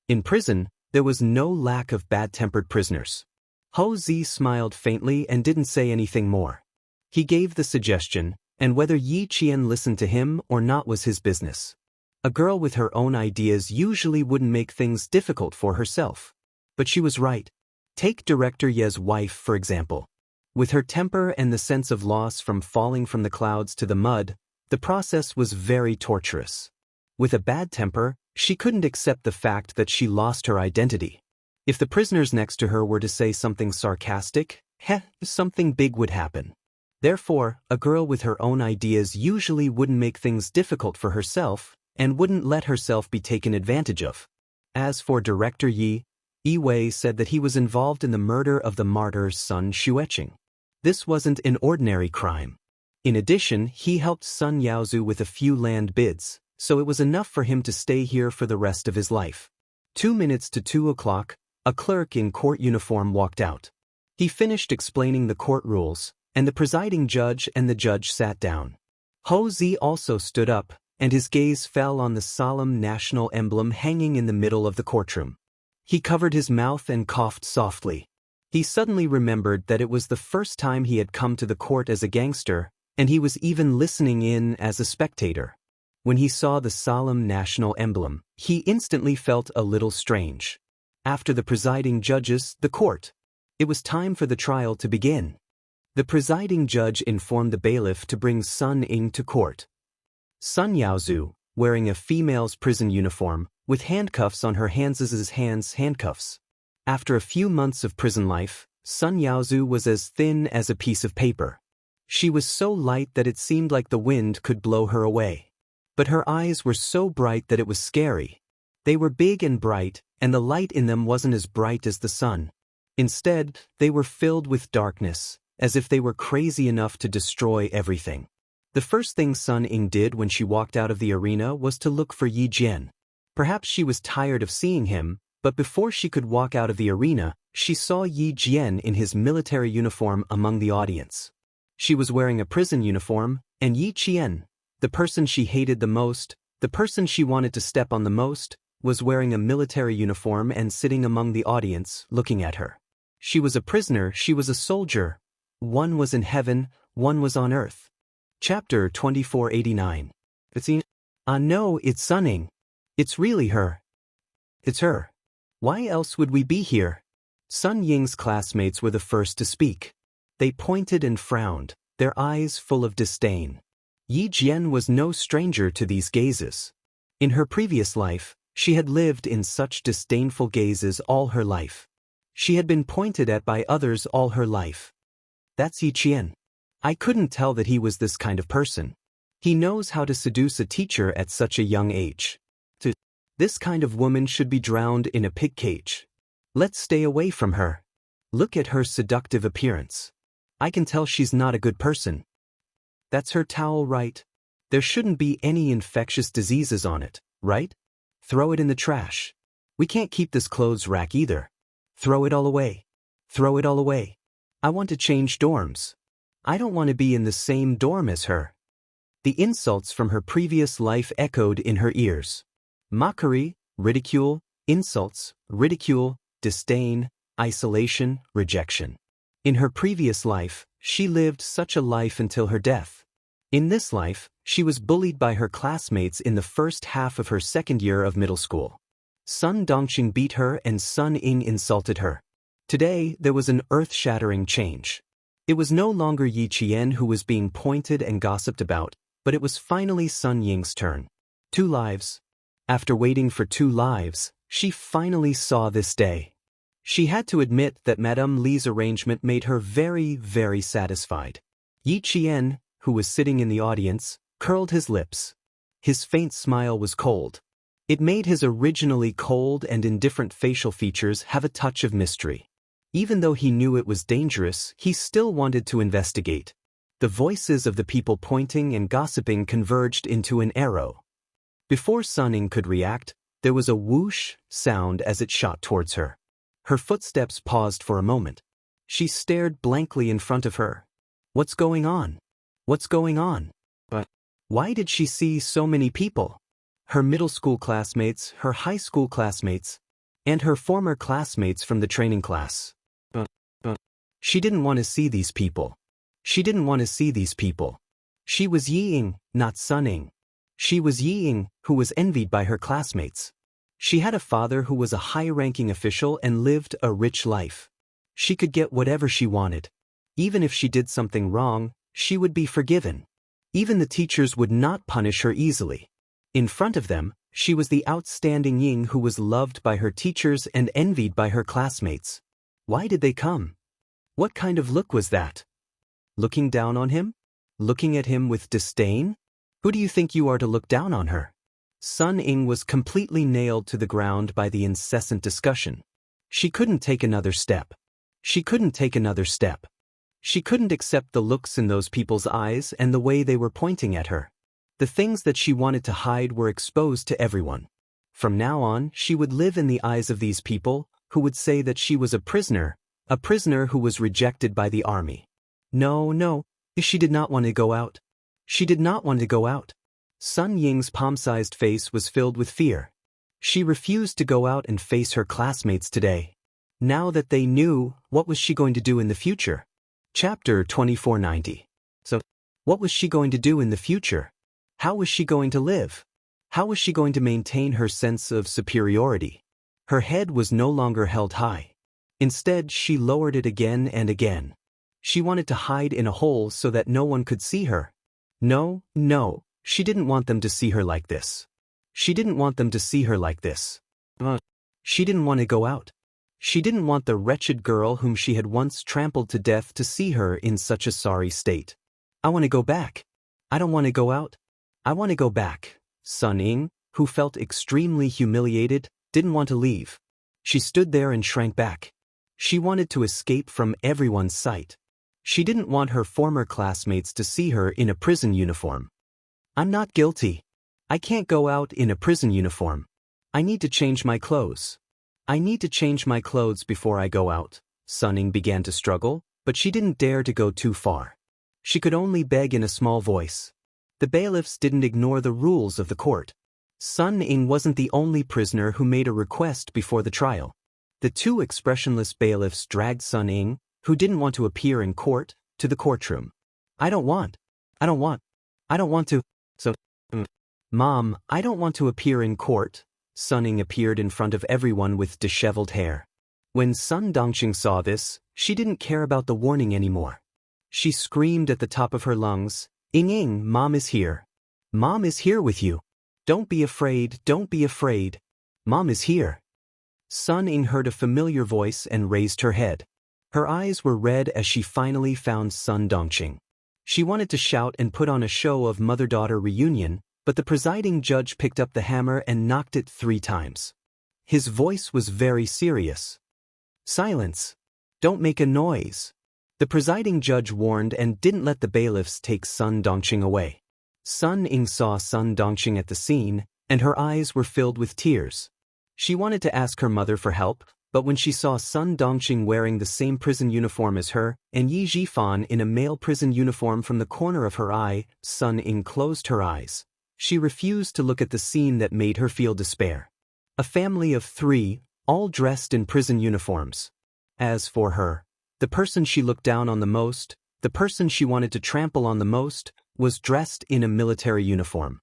In prison, there was no lack of bad-tempered prisoners. Ho Zi smiled faintly and didn't say anything more. He gave the suggestion, and whether Yi Qian listened to him or not was his business. A girl with her own ideas usually wouldn't make things difficult for herself. But she was right. Take Director Ye's wife, for example. With her temper and the sense of loss from falling from the clouds to the mud, the process was very torturous. With a bad temper, she couldn't accept the fact that she lost her identity. If the prisoners next to her were to say something sarcastic, something big would happen. Therefore, a girl with her own ideas usually wouldn't make things difficult for herself and wouldn't let herself be taken advantage of. As for Director Yi, Yiwei said that he was involved in the murder of the martyr's son Xueqing. This wasn't an ordinary crime. In addition, he helped Sun Yaozu with a few land bids, so it was enough for him to stay here for the rest of his life. 2 minutes to 2 o'clock, a clerk in court uniform walked out. He finished explaining the court rules, and the presiding judge and the judge sat down. Ho Zi also stood up, and his gaze fell on the solemn national emblem hanging in the middle of the courtroom. He covered his mouth and coughed softly. He suddenly remembered that it was the first time he had come to the court as a gangster, and he was even listening in as a spectator. When he saw the solemn national emblem, he instantly felt a little strange. After the presiding judges, the court. It was time for the trial to begin. The presiding judge informed the bailiff to bring Sun Ying to court. Sun Yaozu, wearing a female's prison uniform, with handcuffs on her hands handcuffs. After a few months of prison life, Sun Yaozu was as thin as a piece of paper. She was so light that it seemed like the wind could blow her away. But her eyes were so bright that it was scary. They were big and bright, and the light in them wasn't as bright as the sun. Instead, they were filled with darkness, as if they were crazy enough to destroy everything. The first thing Sun Ying did when she walked out of the arena was to look for Yi Jian. Perhaps she was tired of seeing him, but before she could walk out of the arena, she saw Yi Jian in his military uniform among the audience. She was wearing a prison uniform, and Yi Qian, the person she hated the most, the person she wanted to step on the most, was wearing a military uniform and sitting among the audience, looking at her. She was a prisoner, she was a soldier. One was in heaven, one was on earth. Chapter 2489. No, it's Sun Ying. It's really her. It's her. Why else would we be here? Sun Ying's classmates were the first to speak. They pointed and frowned, their eyes full of disdain. Yi Jian was no stranger to these gazes. In her previous life, she had lived in such disdainful gazes all her life. She had been pointed at by others all her life. That's Yi Qian. I couldn't tell that he was this kind of person. He knows how to seduce a teacher at such a young age. This kind of woman should be drowned in a pig cage. Let's stay away from her. Look at her seductive appearance. I can tell she's not a good person. That's her towel, right? There shouldn't be any infectious diseases on it, right? Throw it in the trash. We can't keep this clothes rack either. Throw it all away. Throw it all away. I want to change dorms. I don't want to be in the same dorm as her. The insults from her previous life echoed in her ears. Mockery, ridicule, insults, ridicule, disdain, isolation, rejection. In her previous life, she lived such a life until her death. In this life, she was bullied by her classmates in the first half of her second year of middle school. Sun Dongqing beat her and Sun Ying insulted her. Today, there was an earth-shattering change. It was no longer Yi Qian who was being pointed and gossiped about, but it was finally Sun Ying's turn. 2 lives. After waiting for 2 lives, she finally saw this day. She had to admit that Madame Li's arrangement made her very, very satisfied. Yi Qian, who was sitting in the audience, curled his lips. His faint smile was cold. It made his originally cold and indifferent facial features have a touch of mystery. Even though he knew it was dangerous, he still wanted to investigate. The voices of the people pointing and gossiping converged into an arrow. Before Sun Ying could react, there was a whoosh sound as it shot towards her. Her footsteps paused for a moment. She stared blankly in front of her. What's going on? What's going on? But why did she see so many people? Her middle school classmates, her high school classmates, and her former classmates from the training class. But she didn't want to see these people. She didn't want to see these people. She was Yi Ying, not Sun Ying. She was Yi Ying, who was envied by her classmates. She had a father who was a high-ranking official and lived a rich life. She could get whatever she wanted. Even if she did something wrong, she would be forgiven. Even the teachers would not punish her easily. In front of them, she was the outstanding Ying who was loved by her teachers and envied by her classmates. Why did they come? What kind of look was that? Looking down on him? Looking at him with disdain? Who do you think you are to look down on her? Sun Ying was completely nailed to the ground by the incessant discussion. She couldn't take another step. She couldn't take another step. She couldn't accept the looks in those people's eyes and the way they were pointing at her. The things that she wanted to hide were exposed to everyone. From now on, she would live in the eyes of these people, who would say that she was a prisoner who was rejected by the army. No, she did not want to go out. She did not want to go out. Sun Ying's palm-sized face was filled with fear. She refused to go out and face her classmates today. Now that they knew, what was she going to do in the future? Chapter 2490. So, what was she going to do in the future? How was she going to live? How was she going to maintain her sense of superiority? Her head was no longer held high. Instead, she lowered it again and again. She wanted to hide in a hole so that no one could see her. No, she didn't want them to see her like this. She didn't want them to see her like this. She didn't want to go out. She didn't want the wretched girl whom she had once trampled to death to see her in such a sorry state. I want to go back. I don't want to go out. I want to go back. Sun Ying, who felt extremely humiliated, didn't want to leave. She stood there and shrank back. She wanted to escape from everyone's sight. She didn't want her former classmates to see her in a prison uniform. I'm not guilty. I can't go out in a prison uniform. I need to change my clothes. I need to change my clothes before I go out. Sun Ying began to struggle, but she didn't dare to go too far. She could only beg in a small voice. The bailiffs didn't ignore the rules of the court. Sun Ying wasn't the only prisoner who made a request before the trial. The 2 expressionless bailiffs dragged Sun Ying, who didn't want to appear in court, to the courtroom. I don't want to. Mom, I don't want to appear in court. Sun Ying appeared in front of everyone with disheveled hair. When Sun Dongqing saw this, she didn't care about the warning anymore. She screamed at the top of her lungs, Ying, Mom is here. Mom is here with you. Don't be afraid, don't be afraid. Mom is here. Sun Ying heard a familiar voice and raised her head. Her eyes were red as she finally found Sun Dongqing. She wanted to shout and put on a show of mother-daughter reunion, but the presiding judge picked up the hammer and knocked it 3 times. His voice was very serious. "Silence. Don't make a noise." The presiding judge warned and didn't let the bailiffs take Sun Dongqing away. Sun Ying saw Sun Dongqing at the scene, and her eyes were filled with tears. She wanted to ask her mother for help, but when she saw Sun Dongqing wearing the same prison uniform as her, and Yi Jifan in a male prison uniform from the corner of her eye, Sun Ying closed her eyes. She refused to look at the scene that made her feel despair. A family of 3, all dressed in prison uniforms. As for her, the person she looked down on the most, the person she wanted to trample on the most, was dressed in a military uniform.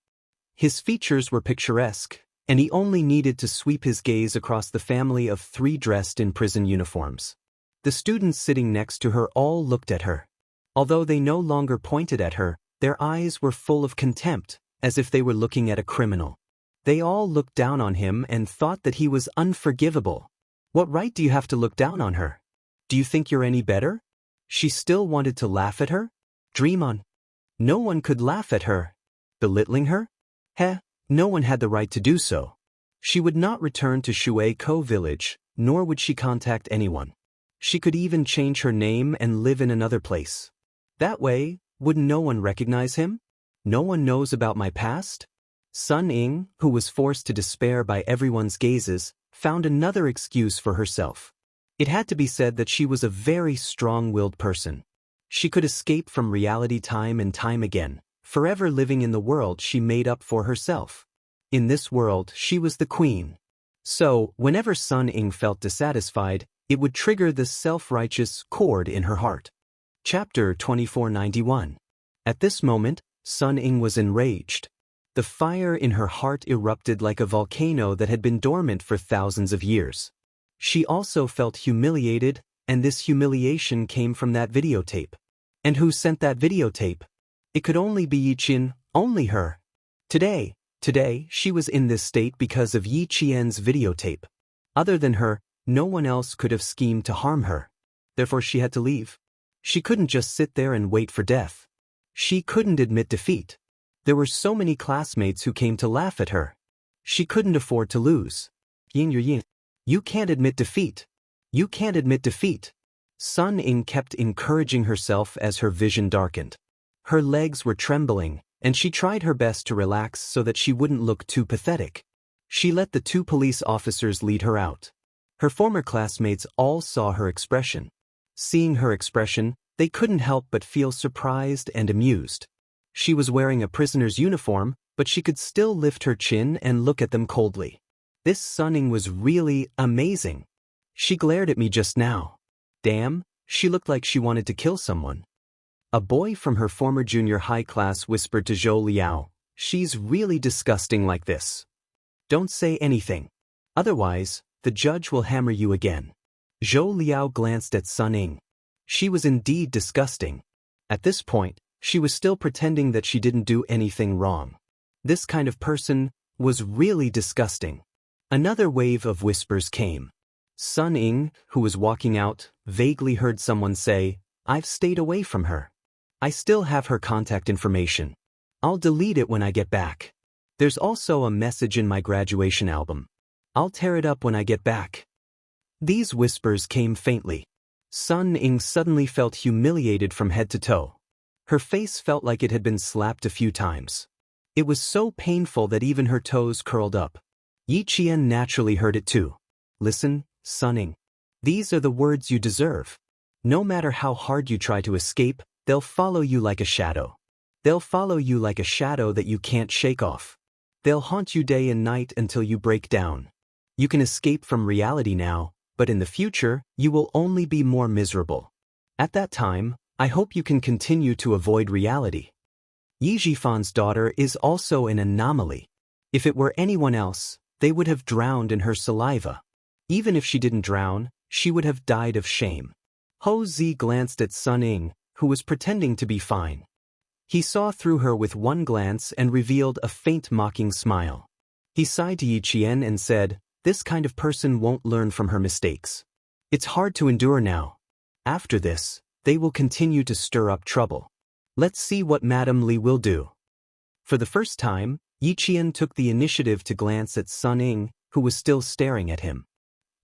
His features were picturesque, and he only needed to sweep his gaze across the family of 3 dressed in prison uniforms. The students sitting next to her all looked at her. Although they no longer pointed at her, their eyes were full of contempt, as if they were looking at a criminal. They all looked down on him and thought that he was unforgivable. What right do you have to look down on her? Do you think you're any better? She still wanted to laugh at her? Dream on. No one could laugh at her. Belittling her? No one had the right to do so. She would not return to Shuei-Ko village, nor would she contact anyone. She could even change her name and live in another place. That way, would no one recognize him? No one knows about my past? Sun Ying, who was forced to despair by everyone's gazes, found another excuse for herself. It had to be said that she was a very strong-willed person. She could escape from reality time and time again, forever living in the world she made up for herself. In this world, she was the queen. So, whenever Sun Ying felt dissatisfied, it would trigger the self-righteous chord in her heart. Chapter 2491. At this moment, Sun Ying was enraged. The fire in her heart erupted like a volcano that had been dormant for thousands of years. She also felt humiliated, and this humiliation came from that videotape. And who sent that videotape? It could only be Yi Qian, only her. Today, she was in this state because of Yi Qian's videotape. Other than her, no one else could have schemed to harm her. Therefore she had to leave. She couldn't just sit there and wait for death. She couldn't admit defeat. There were so many classmates who came to laugh at her. She couldn't afford to lose. Yin. You can't admit defeat. You can't admit defeat. Sun Ying kept encouraging herself as her vision darkened. Her legs were trembling, and she tried her best to relax so that she wouldn't look too pathetic. She let the 2 police officers lead her out. Her former classmates all saw her expression. Seeing her expression, they couldn't help but feel surprised and amused. She was wearing a prisoner's uniform, but she could still lift her chin and look at them coldly. This Sun Ying was really amazing. She glared at me just now. Damn, she looked like she wanted to kill someone. A boy from her former junior high class whispered to Zhou Liao, "She's really disgusting like this. Don't say anything. Otherwise, the judge will hammer you again." Zhou Liao glanced at Sun Ying. She was indeed disgusting. At this point, she was still pretending that she didn't do anything wrong. This kind of person was really disgusting. Another wave of whispers came. Sun Ying, who was walking out, vaguely heard someone say, "I've stayed away from her. I still have her contact information. I'll delete it when I get back. There's also a message in my graduation album. I'll tear it up when I get back." These whispers came faintly. Sun Ying suddenly felt humiliated from head to toe. Her face felt like it had been slapped a few times. It was so painful that even her toes curled up. Yi Qian naturally heard it too. "Listen, Sun Ying. These are the words you deserve. No matter how hard you try to escape, they'll follow you like a shadow. They'll follow you like a shadow that you can't shake off. They'll haunt you day and night until you break down. You can escape from reality now, but in the future, you will only be more miserable. At that time, I hope you can continue to avoid reality." Yi Jifan's daughter is also an anomaly. If it were anyone else, they would have drowned in her saliva. Even if she didn't drown, she would have died of shame. Ho Zi glanced at Sun Ying, who was pretending to be fine. He saw through her with one glance and revealed a faint mocking smile. He sighed to Yi Qian and said, "This kind of person won't learn from her mistakes. It's hard to endure now. After this, they will continue to stir up trouble. Let's see what Madame Li will do. For the first time, Yi Qian took the initiative to glance at Sun Ying, who was still staring at him.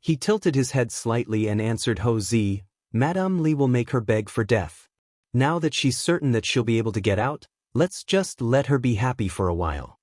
He tilted his head slightly and answered Ho Zi, Madame Li will make her beg for death. Now that she's certain that she'll be able to get out, let's just let her be happy for a while.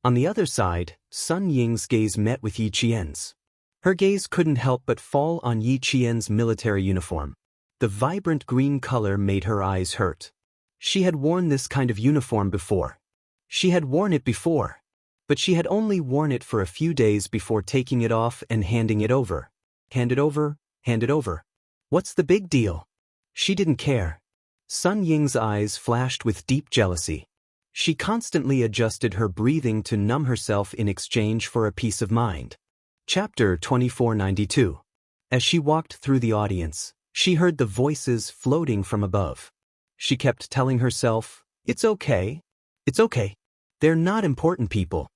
On the other side, Sun Ying's gaze met with Yi Qian's. Her gaze couldn't help but fall on Yi Qian's military uniform. The vibrant green color made her eyes hurt. She had worn this kind of uniform before. She had worn it before. But she had only worn it for a few days before taking it off and handing it over. Hand it over, hand it over. What's the big deal? She didn't care. Sun Ying's eyes flashed with deep jealousy. She constantly adjusted her breathing to numb herself in exchange for a peace of mind. Chapter 2492. As she walked through the audience, she heard the voices floating from above. She kept telling herself, it's okay. It's okay. They're not important people.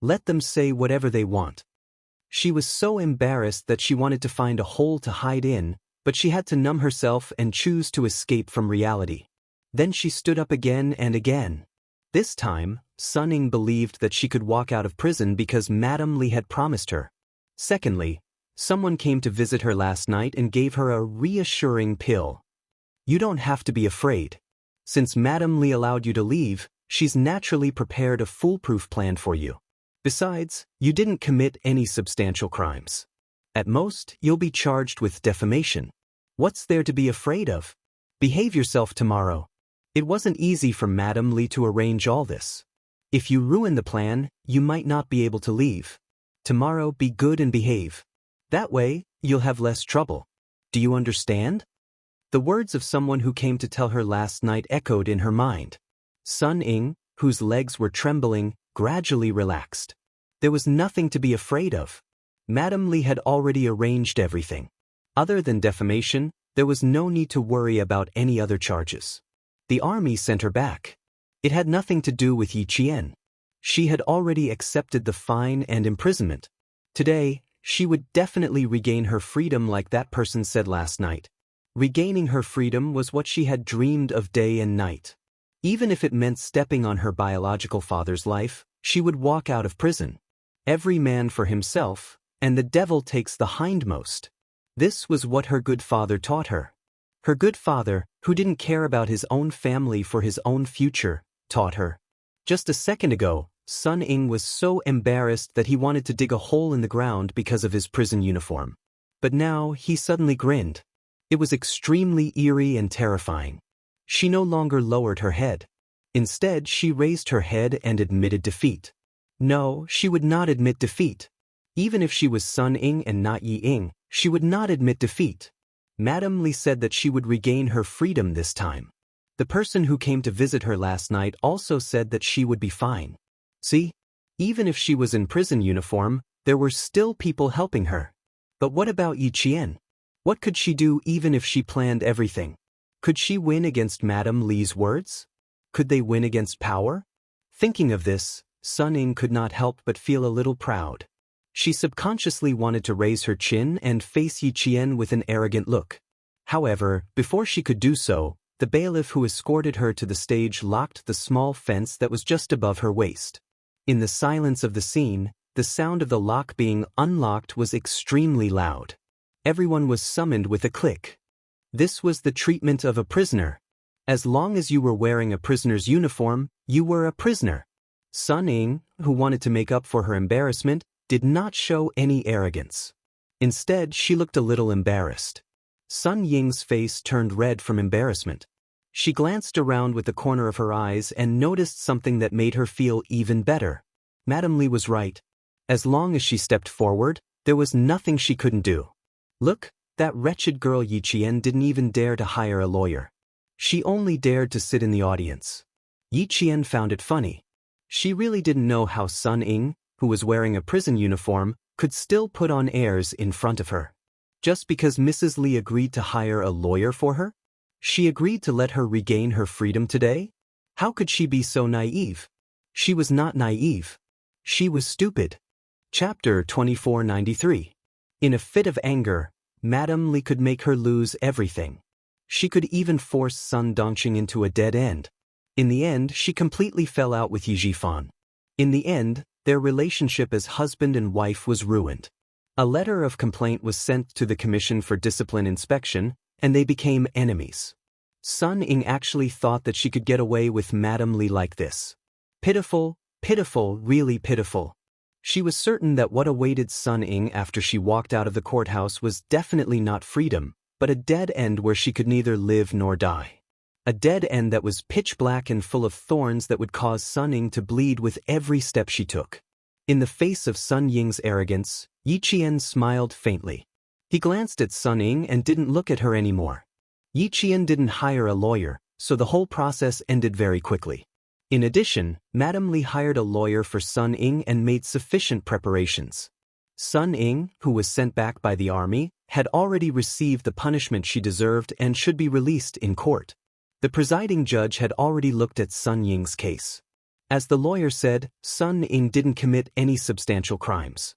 Let them say whatever they want. She was so embarrassed that she wanted to find a hole to hide in, but she had to numb herself and choose to escape from reality. Then she stood up again and again. This time, Sun Ying believed that she could walk out of prison because Madame Li had promised her. Secondly, someone came to visit her last night and gave her a reassuring pill. You don't have to be afraid. Since Madame Li allowed you to leave, she's naturally prepared a foolproof plan for you. Besides, you didn't commit any substantial crimes. At most, you'll be charged with defamation. What's there to be afraid of? Behave yourself tomorrow. It wasn't easy for Madame Li to arrange all this. If you ruin the plan, you might not be able to leave. Tomorrow be good and behave. That way, you'll have less trouble. Do you understand? The words of someone who came to tell her last night echoed in her mind. Sun Ying, whose legs were trembling, gradually relaxed. There was nothing to be afraid of. Madame Li had already arranged everything. Other than defamation, there was no need to worry about any other charges. The army sent her back. It had nothing to do with Yi Qian. She had already accepted the fine and imprisonment. Today, she would definitely regain her freedom like that person said last night. Regaining her freedom was what she had dreamed of day and night. Even if it meant stepping on her biological father's life, she would walk out of prison. Every man for himself, and the devil takes the hindmost. This was what her good father taught her. Her good father, who didn't care about his own family for his own future, taught her. Just a second ago, Sun Ying was so embarrassed that he wanted to dig a hole in the ground because of his prison uniform. But now he suddenly grinned. It was extremely eerie and terrifying. She no longer lowered her head. Instead, she raised her head and admitted defeat. No, she would not admit defeat. Even if she was Sun Ying and not Yi Ying, she would not admit defeat. Madame Li said that she would regain her freedom this time. The person who came to visit her last night also said that she would be fine. See? Even if she was in prison uniform, there were still people helping her. But what about Yi Qian? What could she do even if she planned everything? Could she win against Madame Li's words? Could they win against power? Thinking of this, Sun Ying could not help but feel a little proud. She subconsciously wanted to raise her chin and face Yi Qian with an arrogant look. However, before she could do so, the bailiff who escorted her to the stage locked the small fence that was just above her waist. In the silence of the scene, the sound of the lock being unlocked was extremely loud. Everyone was summoned with a click. This was the treatment of a prisoner. As long as you were wearing a prisoner's uniform, you were a prisoner. Sun Ying, who wanted to make up for her embarrassment, did not show any arrogance. Instead, she looked a little embarrassed. Sun Ying's face turned red from embarrassment. She glanced around with the corner of her eyes and noticed something that made her feel even better. Madame Li was right. As long as she stepped forward, there was nothing she couldn't do. Look, that wretched girl Yi Qian didn't even dare to hire a lawyer. She only dared to sit in the audience. Yi Qian found it funny. She really didn't know how Sun Ying, who was wearing a prison uniform, could still put on airs in front of her. Just because Mrs. Li agreed to hire a lawyer for her? She agreed to let her regain her freedom today? How could she be so naive? She was not naive. She was stupid. Chapter 2493. In a fit of anger, Madame Li could make her lose everything. She could even force Sun Dongqing into a dead end. In the end, she completely fell out with Yi Jifan. In the end, their relationship as husband and wife was ruined. A letter of complaint was sent to the Commission for Discipline Inspection, and they became enemies. Sun Ying actually thought that she could get away with Madam Li like this. Pitiful, pitiful, really pitiful. She was certain that what awaited Sun Ying after she walked out of the courthouse was definitely not freedom, but a dead end where she could neither live nor die. A dead end that was pitch black and full of thorns that would cause Sun Ying to bleed with every step she took. In the face of Sun Ying's arrogance, Yi Qian smiled faintly. He glanced at Sun Ying and didn't look at her anymore. Yi Qian didn't hire a lawyer, so the whole process ended very quickly. In addition, Madam Li hired a lawyer for Sun Ying and made sufficient preparations. Sun Ying, who was sent back by the army, had already received the punishment she deserved and should be released in court. The presiding judge had already looked at Sun Ying's case. As the lawyer said, Sun Ying didn't commit any substantial crimes.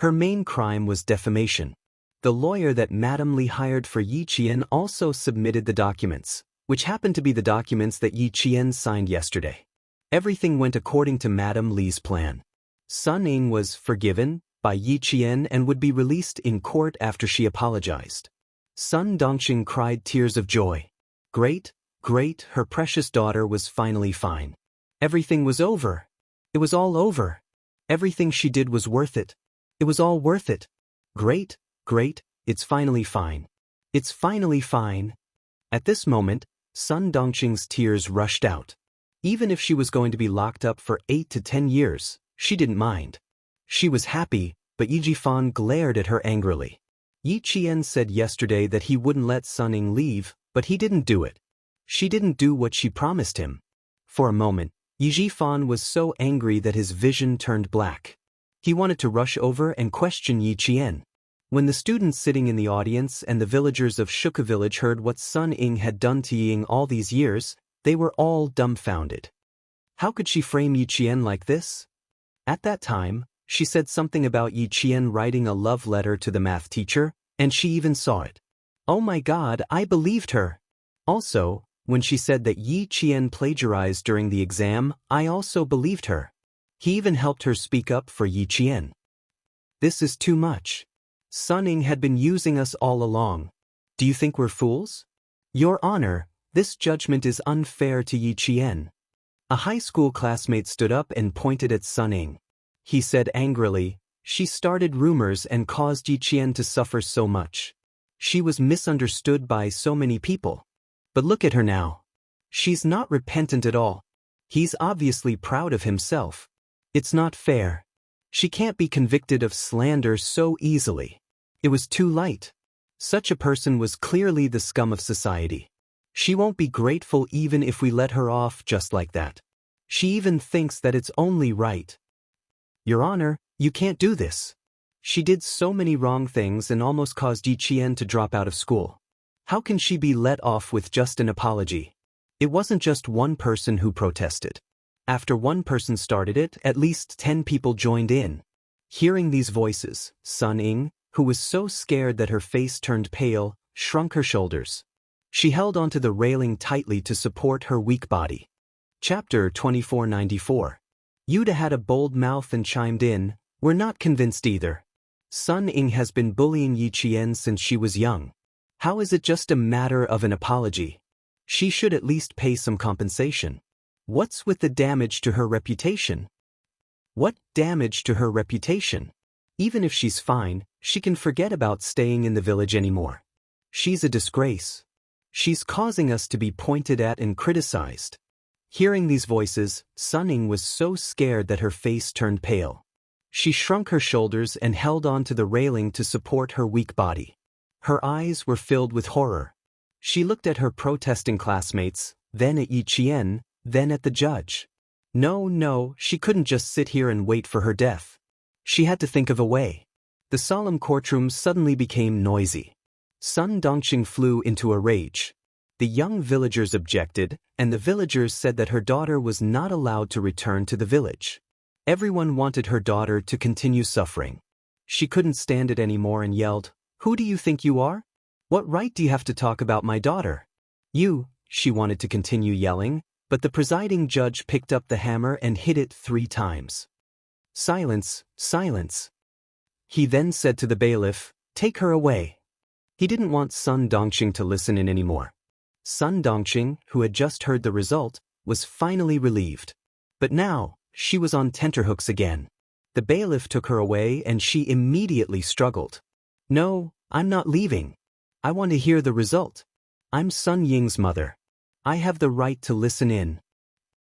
Her main crime was defamation. The lawyer that Madam Li hired for Yi Qian also submitted the documents, which happened to be the documents that Yi Qian signed yesterday. Everything went according to Madam Li's plan. Sun Ying was forgiven by Yi Qian and would be released in court after she apologized. Sun Dongxing cried tears of joy. Great, great, her precious daughter was finally fine. Everything was over. It was all over. Everything she did was worth it. It was all worth it. Great, great, it's finally fine. It's finally fine. At this moment, Sun Dongxing's tears rushed out. Even if she was going to be locked up for 8 to 10 years, she didn't mind. She was happy, but Yi Jifan glared at her angrily. Yi Qian said yesterday that he wouldn't let Sun Ying leave, but he didn't do it. She didn't do what she promised him. For a moment, Yi Jifan was so angry that his vision turned black. He wanted to rush over and question Yi Qian. When the students sitting in the audience and the villagers of Shuka village heard what Sun Ying had done to Ying all these years, they were all dumbfounded. How could she frame Yi Qian like this? At that time, she said something about Yi Qian writing a love letter to the math teacher, and she even saw it. Oh my God, I believed her. Also, when she said that Yi Qian plagiarized during the exam, I also believed her. He even helped her speak up for Yi Qian. This is too much. Sun Ying had been using us all along. Do you think we're fools? Your Honor, this judgment is unfair to Yi Qian. A high school classmate stood up and pointed at Sun Ying. He said angrily, she started rumors and caused Yi Qian to suffer so much. She was misunderstood by so many people. But look at her now. She's not repentant at all. He's obviously proud of himself. It's not fair. She can't be convicted of slander so easily. It was too light. Such a person was clearly the scum of society. She won't be grateful even if we let her off just like that. She even thinks that it's only right. Your Honor, you can't do this. She did so many wrong things and almost caused Yi Qian to drop out of school. How can she be let off with just an apology? It wasn't just one person who protested. After one person started it, at least 10 people joined in. Hearing these voices, Sun Ying, who was so scared that her face turned pale, shrunk her shoulders. She held onto the railing tightly to support her weak body. Chapter 2494. Yuda had a bold mouth and chimed in, "We're not convinced either. Sun Ying has been bullying Yi Qian since she was young. How is it just a matter of an apology? She should at least pay some compensation. What's with the damage to her reputation?" What damage to her reputation? Even if she's fine, she can forget about staying in the village anymore. She's a disgrace. She's causing us to be pointed at and criticized. Hearing these voices, Sun Ying was so scared that her face turned pale. She shrunk her shoulders and held on to the railing to support her weak body. Her eyes were filled with horror. She looked at her protesting classmates, then at Yi Qian, then at the judge. No, she couldn't just sit here and wait for her death. She had to think of a way. The solemn courtroom suddenly became noisy. Sun Dongxing flew into a rage. The young villagers objected, and the villagers said that her daughter was not allowed to return to the village. Everyone wanted her daughter to continue suffering. She couldn't stand it anymore and yelled, "Who do you think you are? What right do you have to talk about my daughter?" She wanted to continue yelling, But the presiding judge picked up the hammer and hit it 3 times. Silence, silence. He then said to the bailiff, "Take her away." He didn't want Sun Dongxing to listen in anymore. Sun Dongxing, who had just heard the result, was finally relieved. But now, she was on tenterhooks again. The bailiff took her away and she immediately struggled. "No, I'm not leaving. I want to hear the result. I'm Sun Ying's mother. I have the right to listen in."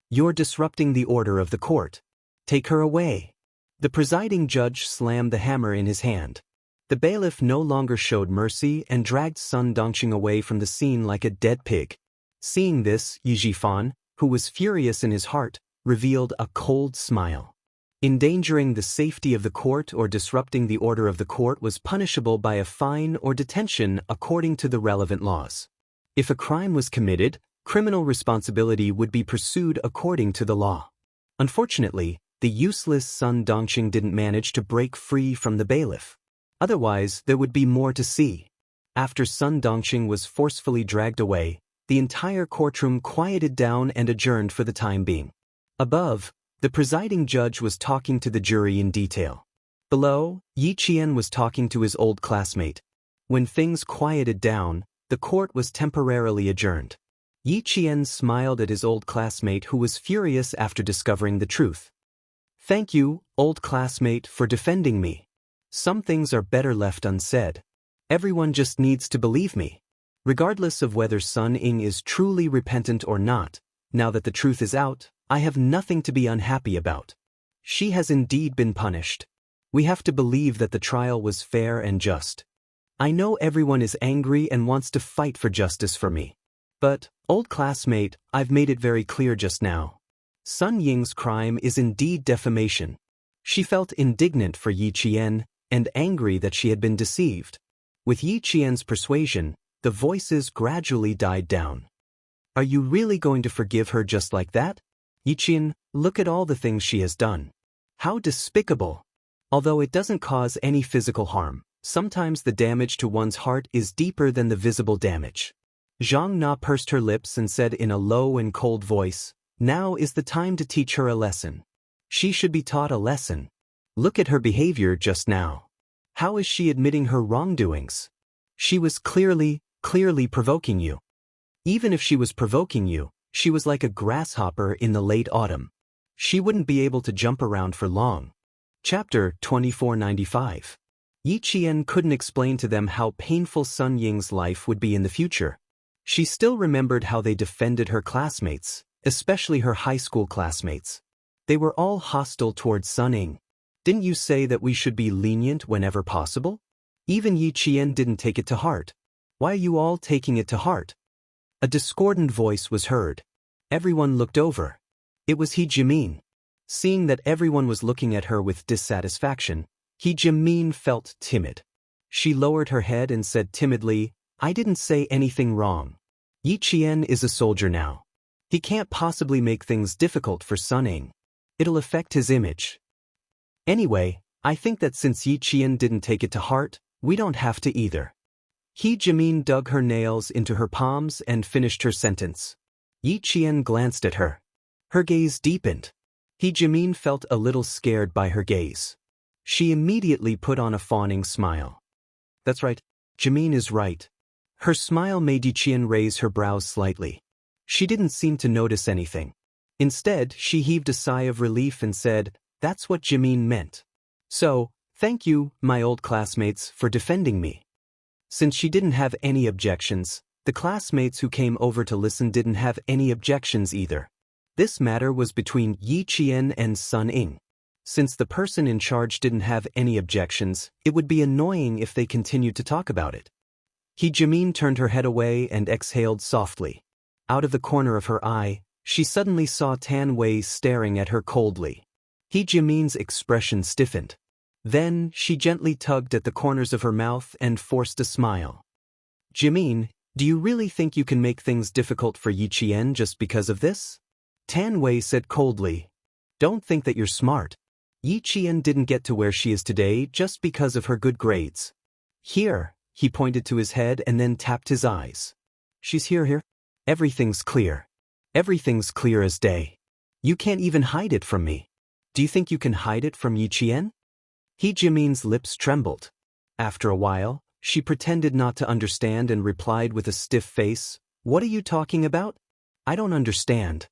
"You're disrupting the order of the court. Take her away." The presiding judge slammed the hammer in his hand. The bailiff no longer showed mercy and dragged Sun Dongxing away from the scene like a dead pig. Seeing this, Yi Jifan, who was furious in his heart, revealed a cold smile. Endangering the safety of the court or disrupting the order of the court was punishable by a fine or detention according to the relevant laws. If a crime was committed, criminal responsibility would be pursued according to the law. Unfortunately, the useless Sun Dongxing didn't manage to break free from the bailiff. Otherwise, there would be more to see. After Sun Dongxing was forcefully dragged away, the entire courtroom quieted down and adjourned for the time being. Above, the presiding judge was talking to the jury in detail. Below, Yi Qian was talking to his old classmate. When things quieted down, the court was temporarily adjourned. Yi Qian smiled at his old classmate who was furious after discovering the truth. "Thank you, old classmate, for defending me. Some things are better left unsaid. Everyone just needs to believe me. Regardless of whether Sun Ying is truly repentant or not, now that the truth is out, I have nothing to be unhappy about. She has indeed been punished. We have to believe that the trial was fair and just. I know everyone is angry and wants to fight for justice for me. But, old classmate, I've made it very clear just now. Sun Ying's crime is indeed defamation." She felt indignant for Yi Qian and angry that she had been deceived. With Yi Qian's persuasion, the voices gradually died down. "Are you really going to forgive her just like that? Yi Qian, look at all the things she has done. How despicable! Although it doesn't cause any physical harm, sometimes the damage to one's heart is deeper than the visible damage." Zhang Na pursed her lips and said in a low and cold voice, "Now is the time to teach her a lesson. She should be taught a lesson. Look at her behavior just now. How is she admitting her wrongdoings? She was clearly provoking you. Even if she was provoking you, she was like a grasshopper in the late autumn. She wouldn't be able to jump around for long." Chapter 2495. Yi Qian couldn't explain to them how painful Sun Ying's life would be in the future. She still remembered how they defended her classmates, especially her high school classmates. They were all hostile towards Sun Ying. "Didn't you say that we should be lenient whenever possible?" Even Yi Qian didn't take it to heart. "Why are you all taking it to heart?" A discordant voice was heard. Everyone looked over. It was He Jimin. Seeing that everyone was looking at her with dissatisfaction, He Jimin felt timid. She lowered her head and said timidly, "I didn't say anything wrong. Yi Qian is a soldier now. He can't possibly make things difficult for Sun Ying. It'll affect his image. Anyway, I think that since Yi Qian didn't take it to heart, we don't have to either." He Jimin dug her nails into her palms and finished her sentence. Yi Qian glanced at her. Her gaze deepened. He Jimin felt a little scared by her gaze. She immediately put on a fawning smile. "That's right, Jimin is right." Her smile made Yi Qian raise her brows slightly. She didn't seem to notice anything. Instead, she heaved a sigh of relief and said, "That's what Jimin meant. So, thank you, my old classmates, for defending me." Since she didn't have any objections, the classmates who came over to listen didn't have any objections either. This matter was between Yi Qian and Sun Ying. Since the person in charge didn't have any objections, it would be annoying if they continued to talk about it. He Jimin turned her head away and exhaled softly. Out of the corner of her eye, she suddenly saw Tan Wei staring at her coldly. He Jimin's expression stiffened. Then, she gently tugged at the corners of her mouth and forced a smile. "Jimin, do you really think you can make things difficult for Yi Qian just because of this?" Tan Wei said coldly. "Don't think that you're smart. Yi Qian didn't get to where she is today just because of her good grades. Here," he pointed to his head and then tapped his eyes. "She's here. Everything's clear. Everything's clear as day. You can't even hide it from me. Do you think you can hide it from Yi Qian? He Jimin's lips trembled. After a while, she pretended not to understand and replied with a stiff face, "What are you talking about? I don't understand."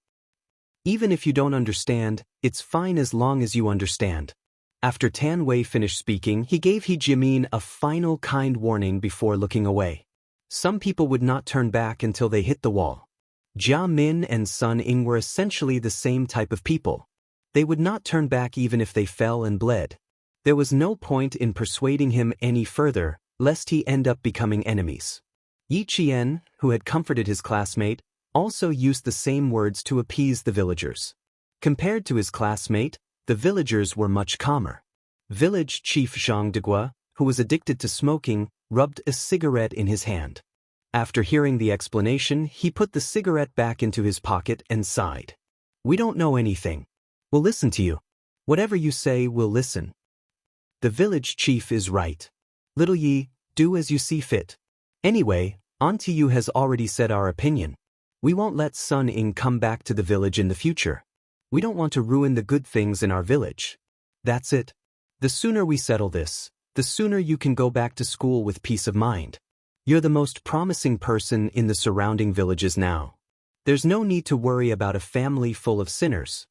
Even if you don't understand, it's fine as long as you understand. After Tan Wei finished speaking, he gave He Jimin a final kind warning before looking away. Some people would not turn back until they hit the wall. Jia Min and Sun Ying were essentially the same type of people. They would not turn back even if they fell and bled. There was no point in persuading him any further, lest he end up becoming enemies. Yi Qian, who had comforted his classmate, also used the same words to appease the villagers. Compared to his classmate, the villagers were much calmer. Village chief Zhang Degua, who was addicted to smoking, rubbed a cigarette in his hand. After hearing the explanation, he put the cigarette back into his pocket and sighed. "We don't know anything. We'll listen to you. Whatever you say, we'll listen." The village chief is right. "Little Yi, do as you see fit. Anyway, Auntie Yu has already said our opinion. We won't let Sun Ying come back to the village in the future. We don't want to ruin the good things in our village. That's it. The sooner we settle this, the sooner you can go back to school with peace of mind. You're the most promising person in the surrounding villages now. There's no need to worry about a family full of sinners."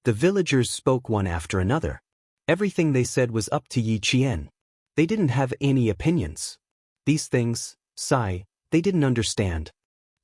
The villagers spoke one after another. Everything they said was up to Yi Qian. They didn't have any opinions. These things, they didn't understand.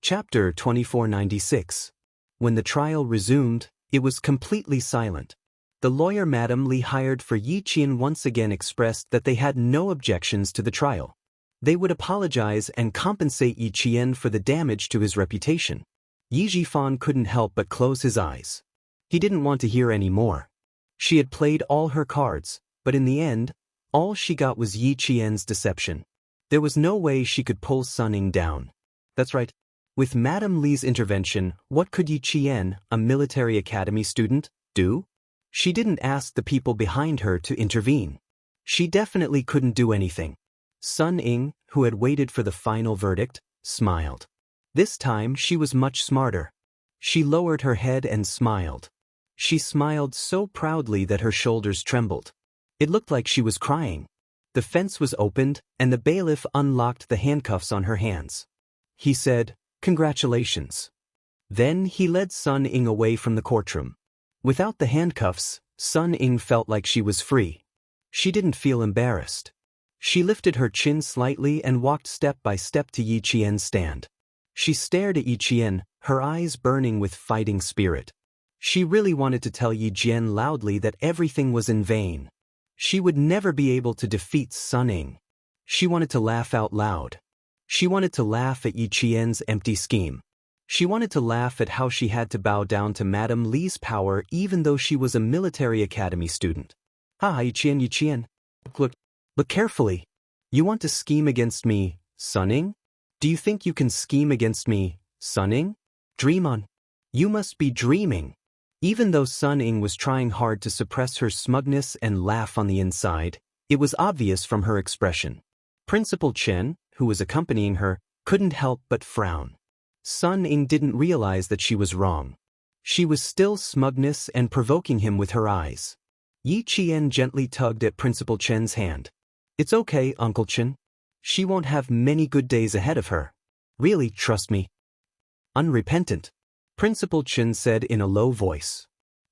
Chapter 2496. When the trial resumed, it was completely silent. The lawyer Madame Li hired for Yi Qian once again expressed that they had no objections to the trial. They would apologize and compensate Yi Qian for the damage to his reputation. Yi Jifan couldn't help but close his eyes. He didn't want to hear any more. She had played all her cards, but in the end, all she got was Yi Qian's deception. There was no way she could pull Sun Ying down. That's right. With Madame Li's intervention, what could Yi Qian, a military academy student, do? She didn't ask the people behind her to intervene. She definitely couldn't do anything. Sun Ying, who had waited for the final verdict, smiled. This time she was much smarter. She lowered her head and smiled. She smiled so proudly that her shoulders trembled. It looked like she was crying. The fence was opened, and the bailiff unlocked the handcuffs on her hands. He said, "Congratulations." Then he led Sun Ying away from the courtroom. Without the handcuffs, Sun Ying felt like she was free. She didn't feel embarrassed. She lifted her chin slightly and walked step by step to Yi Qian's stand. She stared at Yi Qian, her eyes burning with fighting spirit. She really wanted to tell Yi Qian loudly that everything was in vain. She would never be able to defeat Sun Ying. She wanted to laugh out loud. She wanted to laugh at Yi Qian's empty scheme. She wanted to laugh at how she had to bow down to Madame Li's power even though she was a military academy student. Yi Qian. Look carefully. You want to scheme against me, Sun Ying? Do you think you can scheme against me, Sun Ying? Dream on. You must be dreaming. Even though Sun Ying was trying hard to suppress her smugness and laugh on the inside, it was obvious from her expression. Principal Chen, who was accompanying her, couldn't help but frown. Sun Ying didn't realize that she was wrong. She was still smugness and provoking him with her eyes. Yi Qian gently tugged at Principal Chen's hand. "It's okay, Uncle Chen. She won't have many good days ahead of her. Really, trust me." "Unrepentant," Principal Chen said in a low voice.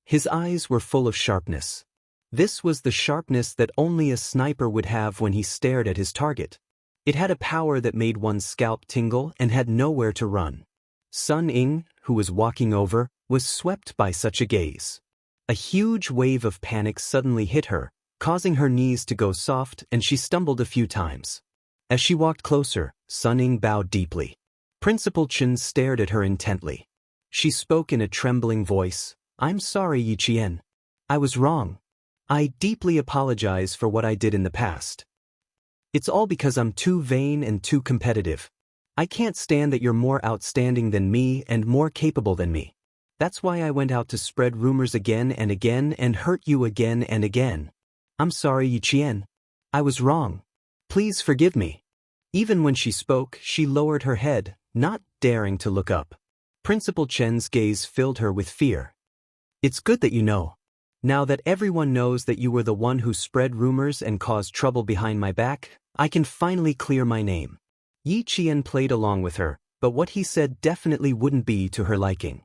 His eyes were full of sharpness. This was the sharpness that only a sniper would have when he stared at his target. It had a power that made one's scalp tingle and had nowhere to run. Sun Ying, who was walking over, was swept by such a gaze. A huge wave of panic suddenly hit her, causing her knees to go soft, and she stumbled a few times. As she walked closer, Sun Ying bowed deeply. Principal Chen stared at her intently. She spoke in a trembling voice, "I'm sorry, Yi Qian. I was wrong. I deeply apologize for what I did in the past. It's all because I'm too vain and too competitive. I can't stand that you're more outstanding than me and more capable than me. That's why I went out to spread rumors again and again and hurt you again and again. I'm sorry, Yi Qian. I was wrong. Please forgive me." Even when she spoke, she lowered her head, not daring to look up. Principal Chen's gaze filled her with fear. It's good that you know. Now that everyone knows that you were the one who spread rumors and caused trouble behind my back, I can finally clear my name. Yi Qian played along with her, but what he said definitely wouldn't be to her liking.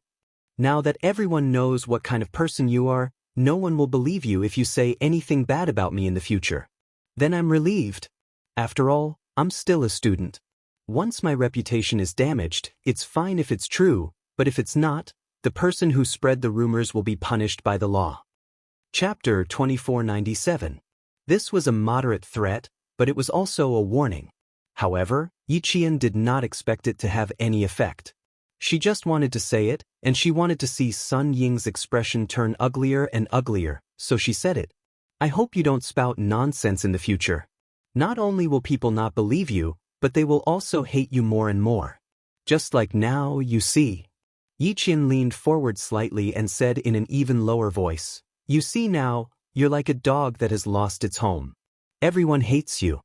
Now that everyone knows what kind of person you are, no one will believe you if you say anything bad about me in the future. Then I'm relieved. After all, I'm still a student. Once my reputation is damaged, it's fine if it's true, but if it's not, the person who spread the rumors will be punished by the law. Chapter 2497. This was a moderate threat, but it was also a warning. However, Yi Qian did not expect it to have any effect. She just wanted to say it, and she wanted to see Sun Ying's expression turn uglier and uglier, so she said it. I hope you don't spout nonsense in the future. Not only will people not believe you, but they will also hate you more and more. Just like now, you see. Yi Qian leaned forward slightly and said in an even lower voice, You see now, you're like a dog that has lost its home. Everyone hates you.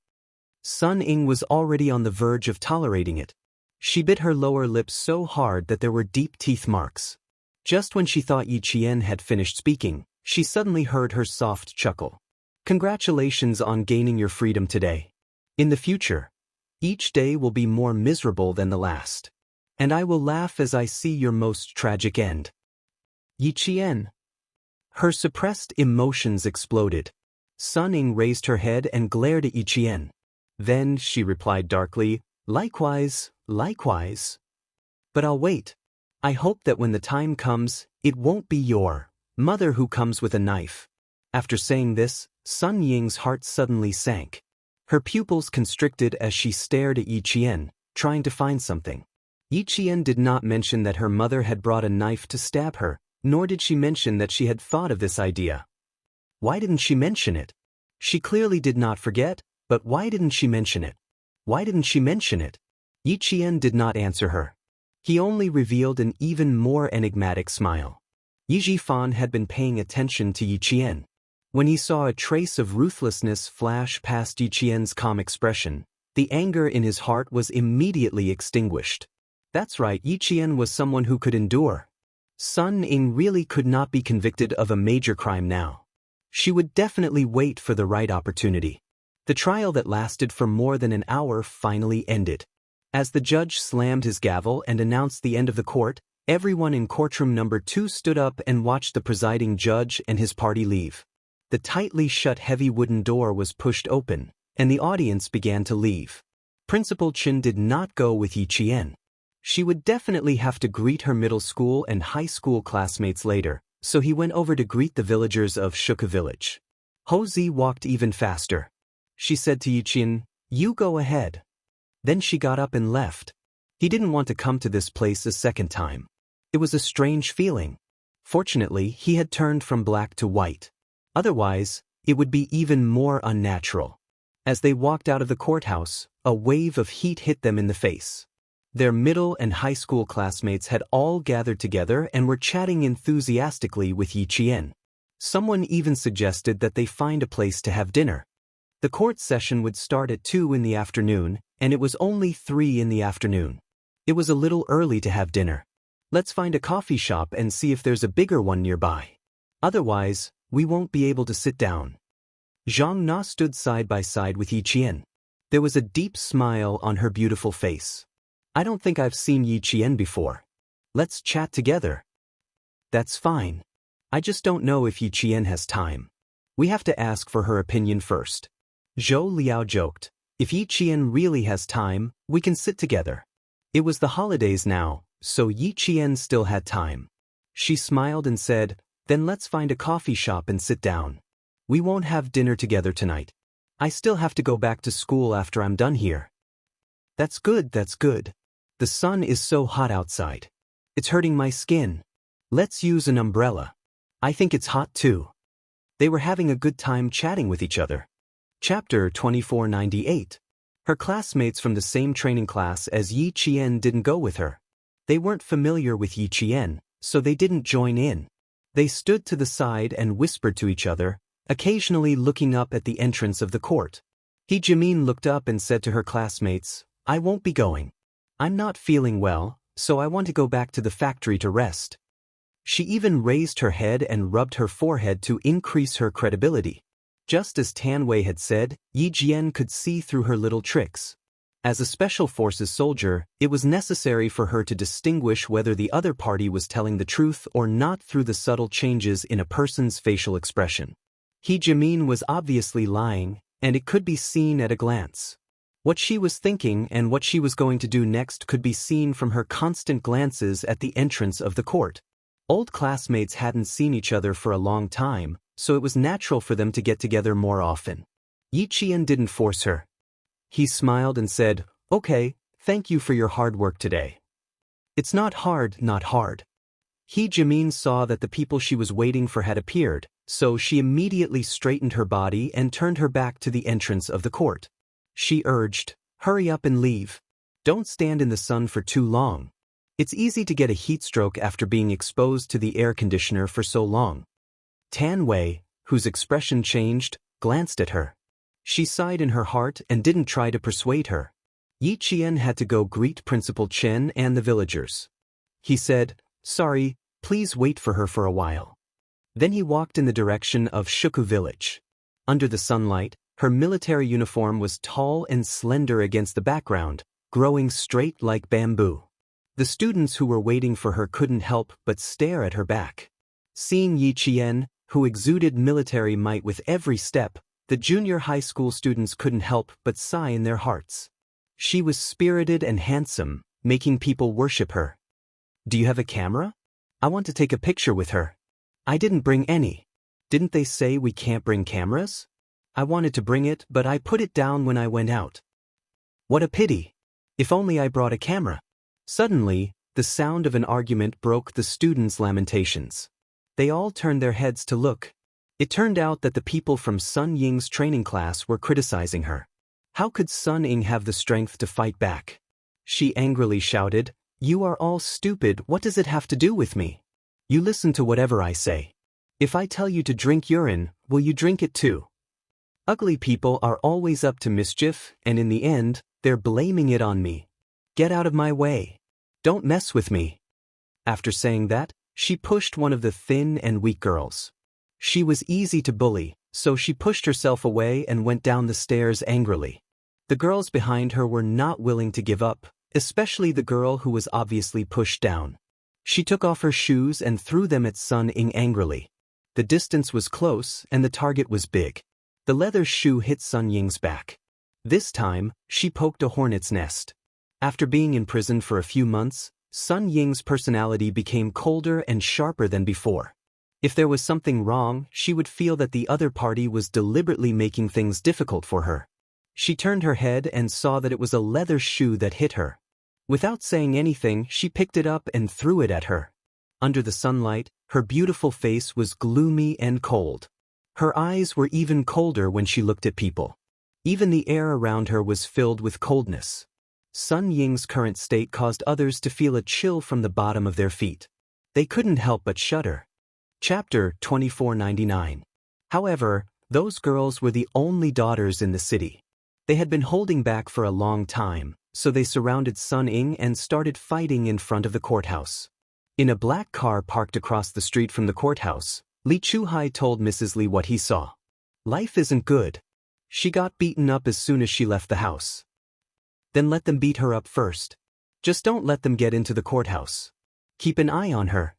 Sun Ying was already on the verge of tolerating it. She bit her lower lip so hard that there were deep teeth marks. Just when she thought Yi Qian had finished speaking, she suddenly heard her soft chuckle. Congratulations on gaining your freedom today. In the future, each day will be more miserable than the last. And I will laugh as I see your most tragic end. Yi Qian. Her suppressed emotions exploded. Sun Ying raised her head and glared at Yi Qian. Then she replied darkly, Likewise, likewise. But I'll wait. I hope that when the time comes, it won't be your mother who comes with a knife. After saying this, Sun Ying's heart suddenly sank. Her pupils constricted as she stared at Yi Qian, trying to find something. Yi Qian did not mention that her mother had brought a knife to stab her, nor did she mention that she had thought of this idea. Why didn't she mention it? She clearly did not forget, but why didn't she mention it? Why didn't she mention it? Yi Qian did not answer her. He only revealed an even more enigmatic smile. Yi Jifan had been paying attention to Yi Qian. When he saw a trace of ruthlessness flash past Yi Qian's calm expression, the anger in his heart was immediately extinguished. That's right, Yi Qian was someone who could endure. Sun Ying really could not be convicted of a major crime now. She would definitely wait for the right opportunity. The trial that lasted for more than an hour finally ended. As the judge slammed his gavel and announced the end of the court, everyone in courtroom number 2 stood up and watched the presiding judge and his party leave. The tightly shut heavy wooden door was pushed open, and the audience began to leave. Principal Chen did not go with Yi Qian. She would definitely have to greet her middle school and high school classmates later, so he went over to greet the villagers of Shuka village. Ho Zi walked even faster. She said to Yi Qian, You go ahead. Then she got up and left. He didn't want to come to this place a second time. It was a strange feeling. Fortunately, he had turned from black to white. Otherwise, it would be even more unnatural. As they walked out of the courthouse, a wave of heat hit them in the face. Their middle and high school classmates had all gathered together and were chatting enthusiastically with Yi Qian. Someone even suggested that they find a place to have dinner. The court session would start at 2 in the afternoon, and it was only 3 in the afternoon. It was a little early to have dinner. Let's find a coffee shop and see if there's a bigger one nearby. Otherwise, we won't be able to sit down. Zhang Na stood side by side with Yi Qian. There was a deep smile on her beautiful face. I don't think I've seen Yi Qian before. Let's chat together. That's fine. I just don't know if Yi Qian has time. We have to ask for her opinion first. Zhou Liao joked. If Yi Qian really has time, we can sit together. It was the holidays now, so Yi Qian still had time. She smiled and said, Then let's find a coffee shop and sit down. We won't have dinner together tonight. I still have to go back to school after I'm done here. That's good, that's good. The sun is so hot outside. It's hurting my skin. Let's use an umbrella. I think it's hot too. They were having a good time chatting with each other. Chapter 2498. Her classmates from the same training class as Yi Qian didn't go with her. They weren't familiar with Yi Qian, so they didn't join in. They stood to the side and whispered to each other, occasionally looking up at the entrance of the court. He Jimin looked up and said to her classmates, I won't be going. I'm not feeling well, so I want to go back to the factory to rest." She even raised her head and rubbed her forehead to increase her credibility. Just as Tan Wei had said, Yi Jian could see through her little tricks. As a special forces soldier, it was necessary for her to distinguish whether the other party was telling the truth or not through the subtle changes in a person's facial expression. He Jimin was obviously lying, and it could be seen at a glance. What she was thinking and what she was going to do next could be seen from her constant glances at the entrance of the court. Old classmates hadn't seen each other for a long time, so it was natural for them to get together more often. Yi Qian didn't force her. He smiled and said, "Okay, thank you for your hard work today." "It's not hard, not hard." He Jimin saw that the people she was waiting for had appeared, so she immediately straightened her body and turned her back to the entrance of the court. She urged, "Hurry up and leave. Don't stand in the sun for too long. It's easy to get a heat stroke after being exposed to the air conditioner for so long." Tan Wei, whose expression changed, glanced at her. She sighed in her heart and didn't try to persuade her. Yi Qian had to go greet Principal Chen and the villagers. He said, "Sorry, please wait for her for a while." Then he walked in the direction of Shuku village. Under the sunlight, her military uniform was tall and slender against the background, growing straight like bamboo. The students who were waiting for her couldn't help but stare at her back. Seeing Yi Qian, who exuded military might with every step, the junior high school students couldn't help but sigh in their hearts. She was spirited and handsome, making people worship her. "Do you have a camera? I want to take a picture with her." "I didn't bring any." "Didn't they say we can't bring cameras?" "I wanted to bring it, but I put it down when I went out." "What a pity. If only I brought a camera." Suddenly, the sound of an argument broke the students' lamentations. They all turned their heads to look. It turned out that the people from Sun Ying's training class were criticizing her. How could Sun Ying have the strength to fight back? She angrily shouted, "You are all stupid, what does it have to do with me? You listen to whatever I say. If I tell you to drink urine, will you drink it too?" Ugly people are always up to mischief, and in the end, they're blaming it on me. Get out of my way. Don't mess with me. After saying that, she pushed one of the thin and weak girls. She was easy to bully, so she pushed herself away and went down the stairs angrily. The girls behind her were not willing to give up, especially the girl who was obviously pushed down. She took off her shoes and threw them at Sun Ying angrily. The distance was close and the target was big. The leather shoe hit Sun Ying's back. This time, she poked a hornet's nest. After being in prison for a few months, Sun Ying's personality became colder and sharper than before. If there was something wrong, she would feel that the other party was deliberately making things difficult for her. She turned her head and saw that it was a leather shoe that hit her. Without saying anything, she picked it up and threw it at her. Under the sunlight, her beautiful face was gloomy and cold. Her eyes were even colder when she looked at people. Even the air around her was filled with coldness. Sun Ying's current state caused others to feel a chill from the bottom of their feet. They couldn't help but shudder. Chapter 2499. However, those girls were the only daughters in the city. They had been holding back for a long time, so they surrounded Sun Ying and started fighting in front of the courthouse. In a black car parked across the street from the courthouse, Li Chuhai told Mrs. Li what he saw. "Life isn't good. She got beaten up as soon as she left the house." "Then let them beat her up first. Just don't let them get into the courthouse. Keep an eye on her.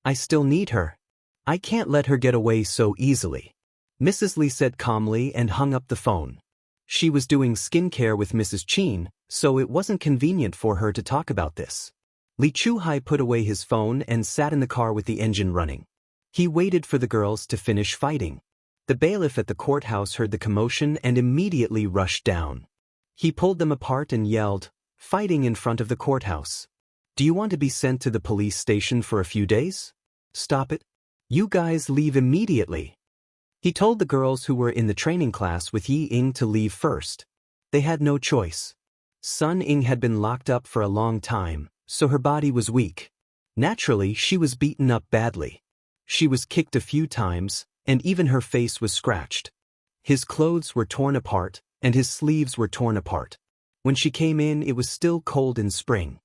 I still need her. I can't let her get away so easily." Mrs. Li said calmly and hung up the phone. She was doing skincare with Mrs. Qin, so it wasn't convenient for her to talk about this. Li Chuhai put away his phone and sat in the car with the engine running. He waited for the girls to finish fighting. The bailiff at the courthouse heard the commotion and immediately rushed down. He pulled them apart and yelled, "Fighting in front of the courthouse. Do you want to be sent to the police station for a few days? Stop it. You guys leave immediately." He told the girls who were in the training class with Yi Ying to leave first. They had no choice. Sun Ying had been locked up for a long time, so her body was weak. Naturally, she was beaten up badly. She was kicked a few times, and even her face was scratched. His clothes were torn apart, and his sleeves were torn apart. When she came in, it was still cold in spring.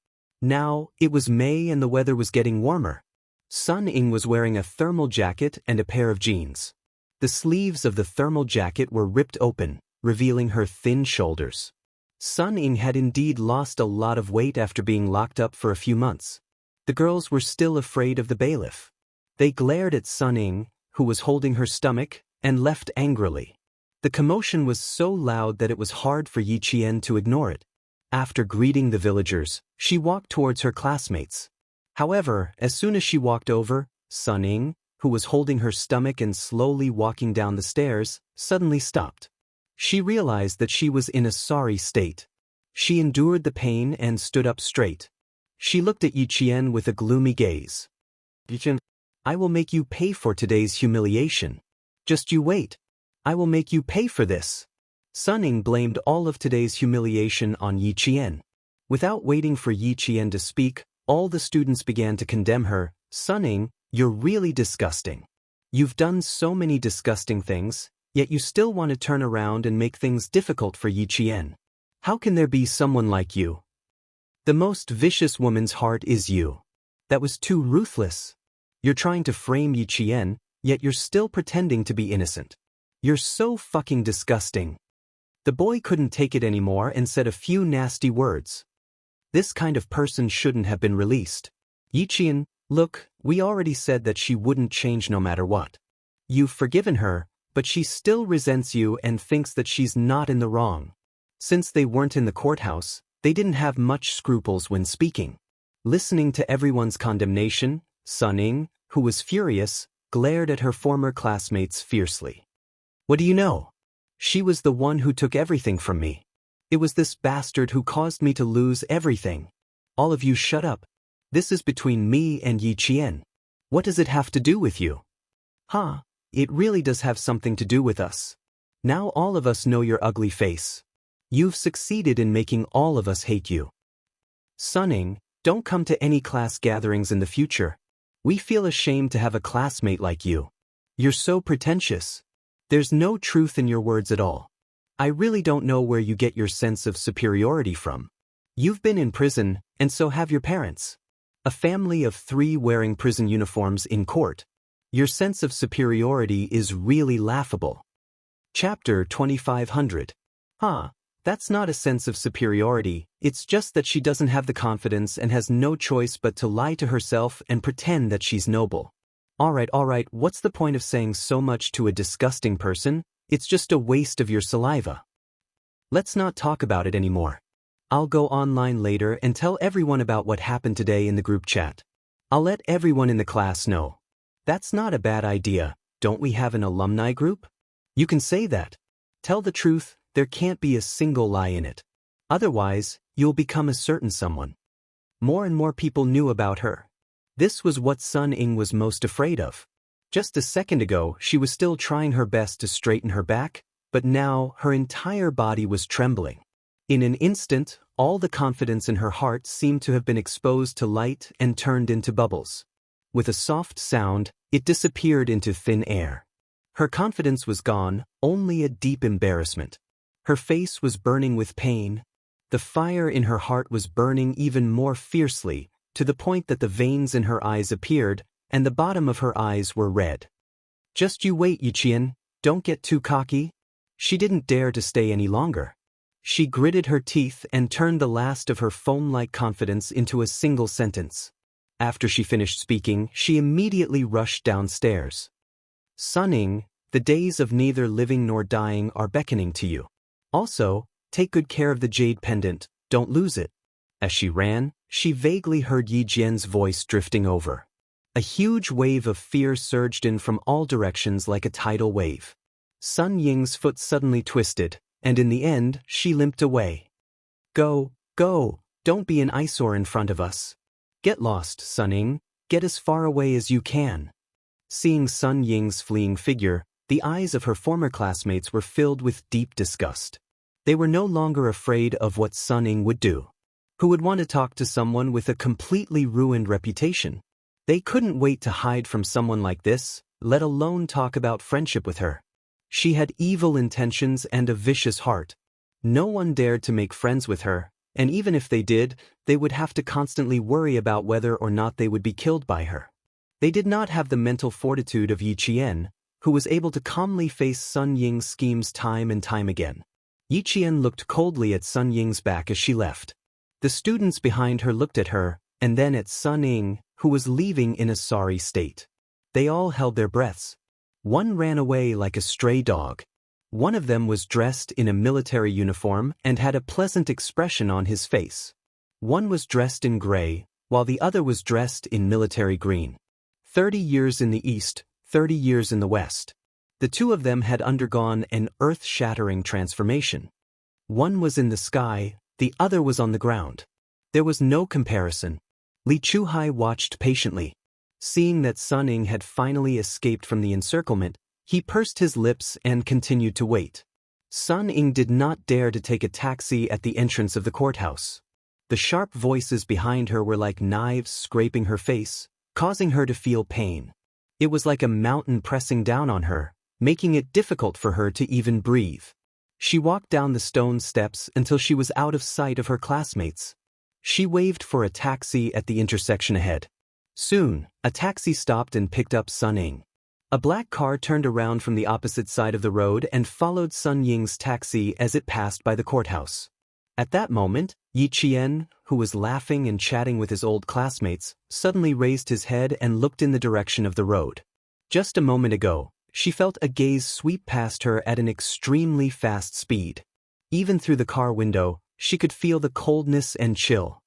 Now, it was May and the weather was getting warmer. Sun Ying was wearing a thermal jacket and a pair of jeans. The sleeves of the thermal jacket were ripped open, revealing her thin shoulders. Sun Ying had indeed lost a lot of weight after being locked up for a few months. The girls were still afraid of the bailiff. They glared at Sun Ying, who was holding her stomach, and left angrily. The commotion was so loud that it was hard for Yi Qian to ignore it. After greeting the villagers, she walked towards her classmates. However, as soon as she walked over, Sun Ying, who was holding her stomach and slowly walking down the stairs, suddenly stopped. She realized that she was in a sorry state. She endured the pain and stood up straight. She looked at Yi Qian with a gloomy gaze. "Yi Qian, I will make you pay for today's humiliation. Just you wait. I will make you pay for this." Sun Ying blamed all of today's humiliation on Yi Qian. Without waiting for Yi Qian to speak, all the students began to condemn her. "Sun Ying, you're really disgusting. You've done so many disgusting things, yet you still want to turn around and make things difficult for Yi Qian. How can there be someone like you? The most vicious woman's heart is you. That was too ruthless. You're trying to frame Yi Qian, yet you're still pretending to be innocent. You're so fucking disgusting." The boy couldn't take it anymore and said a few nasty words. This kind of person shouldn't have been released. "Yi Qian, look, we already said that she wouldn't change no matter what. You've forgiven her, but she still resents you and thinks that she's not in the wrong." Since they weren't in the courthouse, they didn't have much scruples when speaking. Listening to everyone's condemnation, Sun Ying, who was furious, glared at her former classmates fiercely. "What do you know? She was the one who took everything from me. It was this bastard who caused me to lose everything. All of you shut up. This is between me and Yi Qian. What does it have to do with you?" "Huh, it really does have something to do with us. Now all of us know your ugly face. You've succeeded in making all of us hate you. Sun Ying, don't come to any class gatherings in the future. We feel ashamed to have a classmate like you. You're so pretentious. There's no truth in your words at all. I really don't know where you get your sense of superiority from. You've been in prison, and so have your parents. A family of 3 wearing prison uniforms in court. Your sense of superiority is really laughable." Chapter 2500. That's not a sense of superiority, it's just that she doesn't have the confidence and has no choice but to lie to herself and pretend that she's noble. Alright, what's the point of saying so much to a disgusting person? It's just a waste of your saliva. Let's not talk about it anymore. I'll go online later and tell everyone about what happened today in the group chat. I'll let everyone in the class know. That's not a bad idea. Don't we have an alumni group? You can say that. Tell the truth, there can't be a single lie in it. Otherwise, you'll become a certain someone. More and more people knew about her. This was what Sun Ying was most afraid of. Just a second ago, she was still trying her best to straighten her back, but now her entire body was trembling. In an instant, all the confidence in her heart seemed to have been exposed to light and turned into bubbles. With a soft sound, it disappeared into thin air. Her confidence was gone, only a deep embarrassment. Her face was burning with pain. The fire in her heart was burning even more fiercely, to the point that the veins in her eyes appeared, and the bottom of her eyes were red. "Just you wait, Yi Qian, don't get too cocky." She didn't dare to stay any longer. She gritted her teeth and turned the last of her foam-like confidence into a single sentence. After she finished speaking, she immediately rushed downstairs. "Sun Ying, the days of neither living nor dying are beckoning to you. Also, take good care of the jade pendant, don't lose it." As she ran, she vaguely heard Yi Jian's voice drifting over. A huge wave of fear surged in from all directions like a tidal wave. Sun Ying's foot suddenly twisted, and in the end, she limped away. Go, don't be an eyesore in front of us. Get lost, Sun Ying, get as far away as you can." Seeing Sun Ying's fleeing figure, the eyes of her former classmates were filled with deep disgust. They were no longer afraid of what Sun Ying would do. Who would want to talk to someone with a completely ruined reputation? They couldn't wait to hide from someone like this, let alone talk about friendship with her. She had evil intentions and a vicious heart. No one dared to make friends with her, And even if they did, they would have to constantly worry about whether or not they would be killed by her. They did not have the mental fortitude of Yi Qian, who was able to calmly face Sun Ying's schemes time and time again. Yi Qian looked coldly at Sun Ying's back as she left. The students behind her looked at her, and then at Sun Ying, who was leaving in a sorry state. They all held their breaths. One ran away like a stray dog. One of them was dressed in a military uniform and had a pleasant expression on his face. One was dressed in gray, while the other was dressed in military green. 30 years in the east, 30 years in the west. The two of them had undergone an earth-shattering transformation. One was in the sky, the other was on the ground. There was no comparison. Li Chuhai watched patiently. Seeing that Sun Ying had finally escaped from the encirclement, he pursed his lips and continued to wait. Sun Ying did not dare to take a taxi at the entrance of the courthouse. The sharp voices behind her were like knives scraping her face, causing her to feel pain. It was like a mountain pressing down on her, making it difficult for her to even breathe. She walked down the stone steps until she was out of sight of her classmates. She waved for a taxi at the intersection ahead. Soon, a taxi stopped and picked up Sun Ying. A black car turned around from the opposite side of the road and followed Sun Ying's taxi as it passed by the courthouse. At that moment, Yi Qian, who was laughing and chatting with his old classmates, suddenly raised his head and looked in the direction of the road. Just a moment ago, she felt a gaze sweep past her at an extremely fast speed. Even through the car window, she could feel the coldness and chill.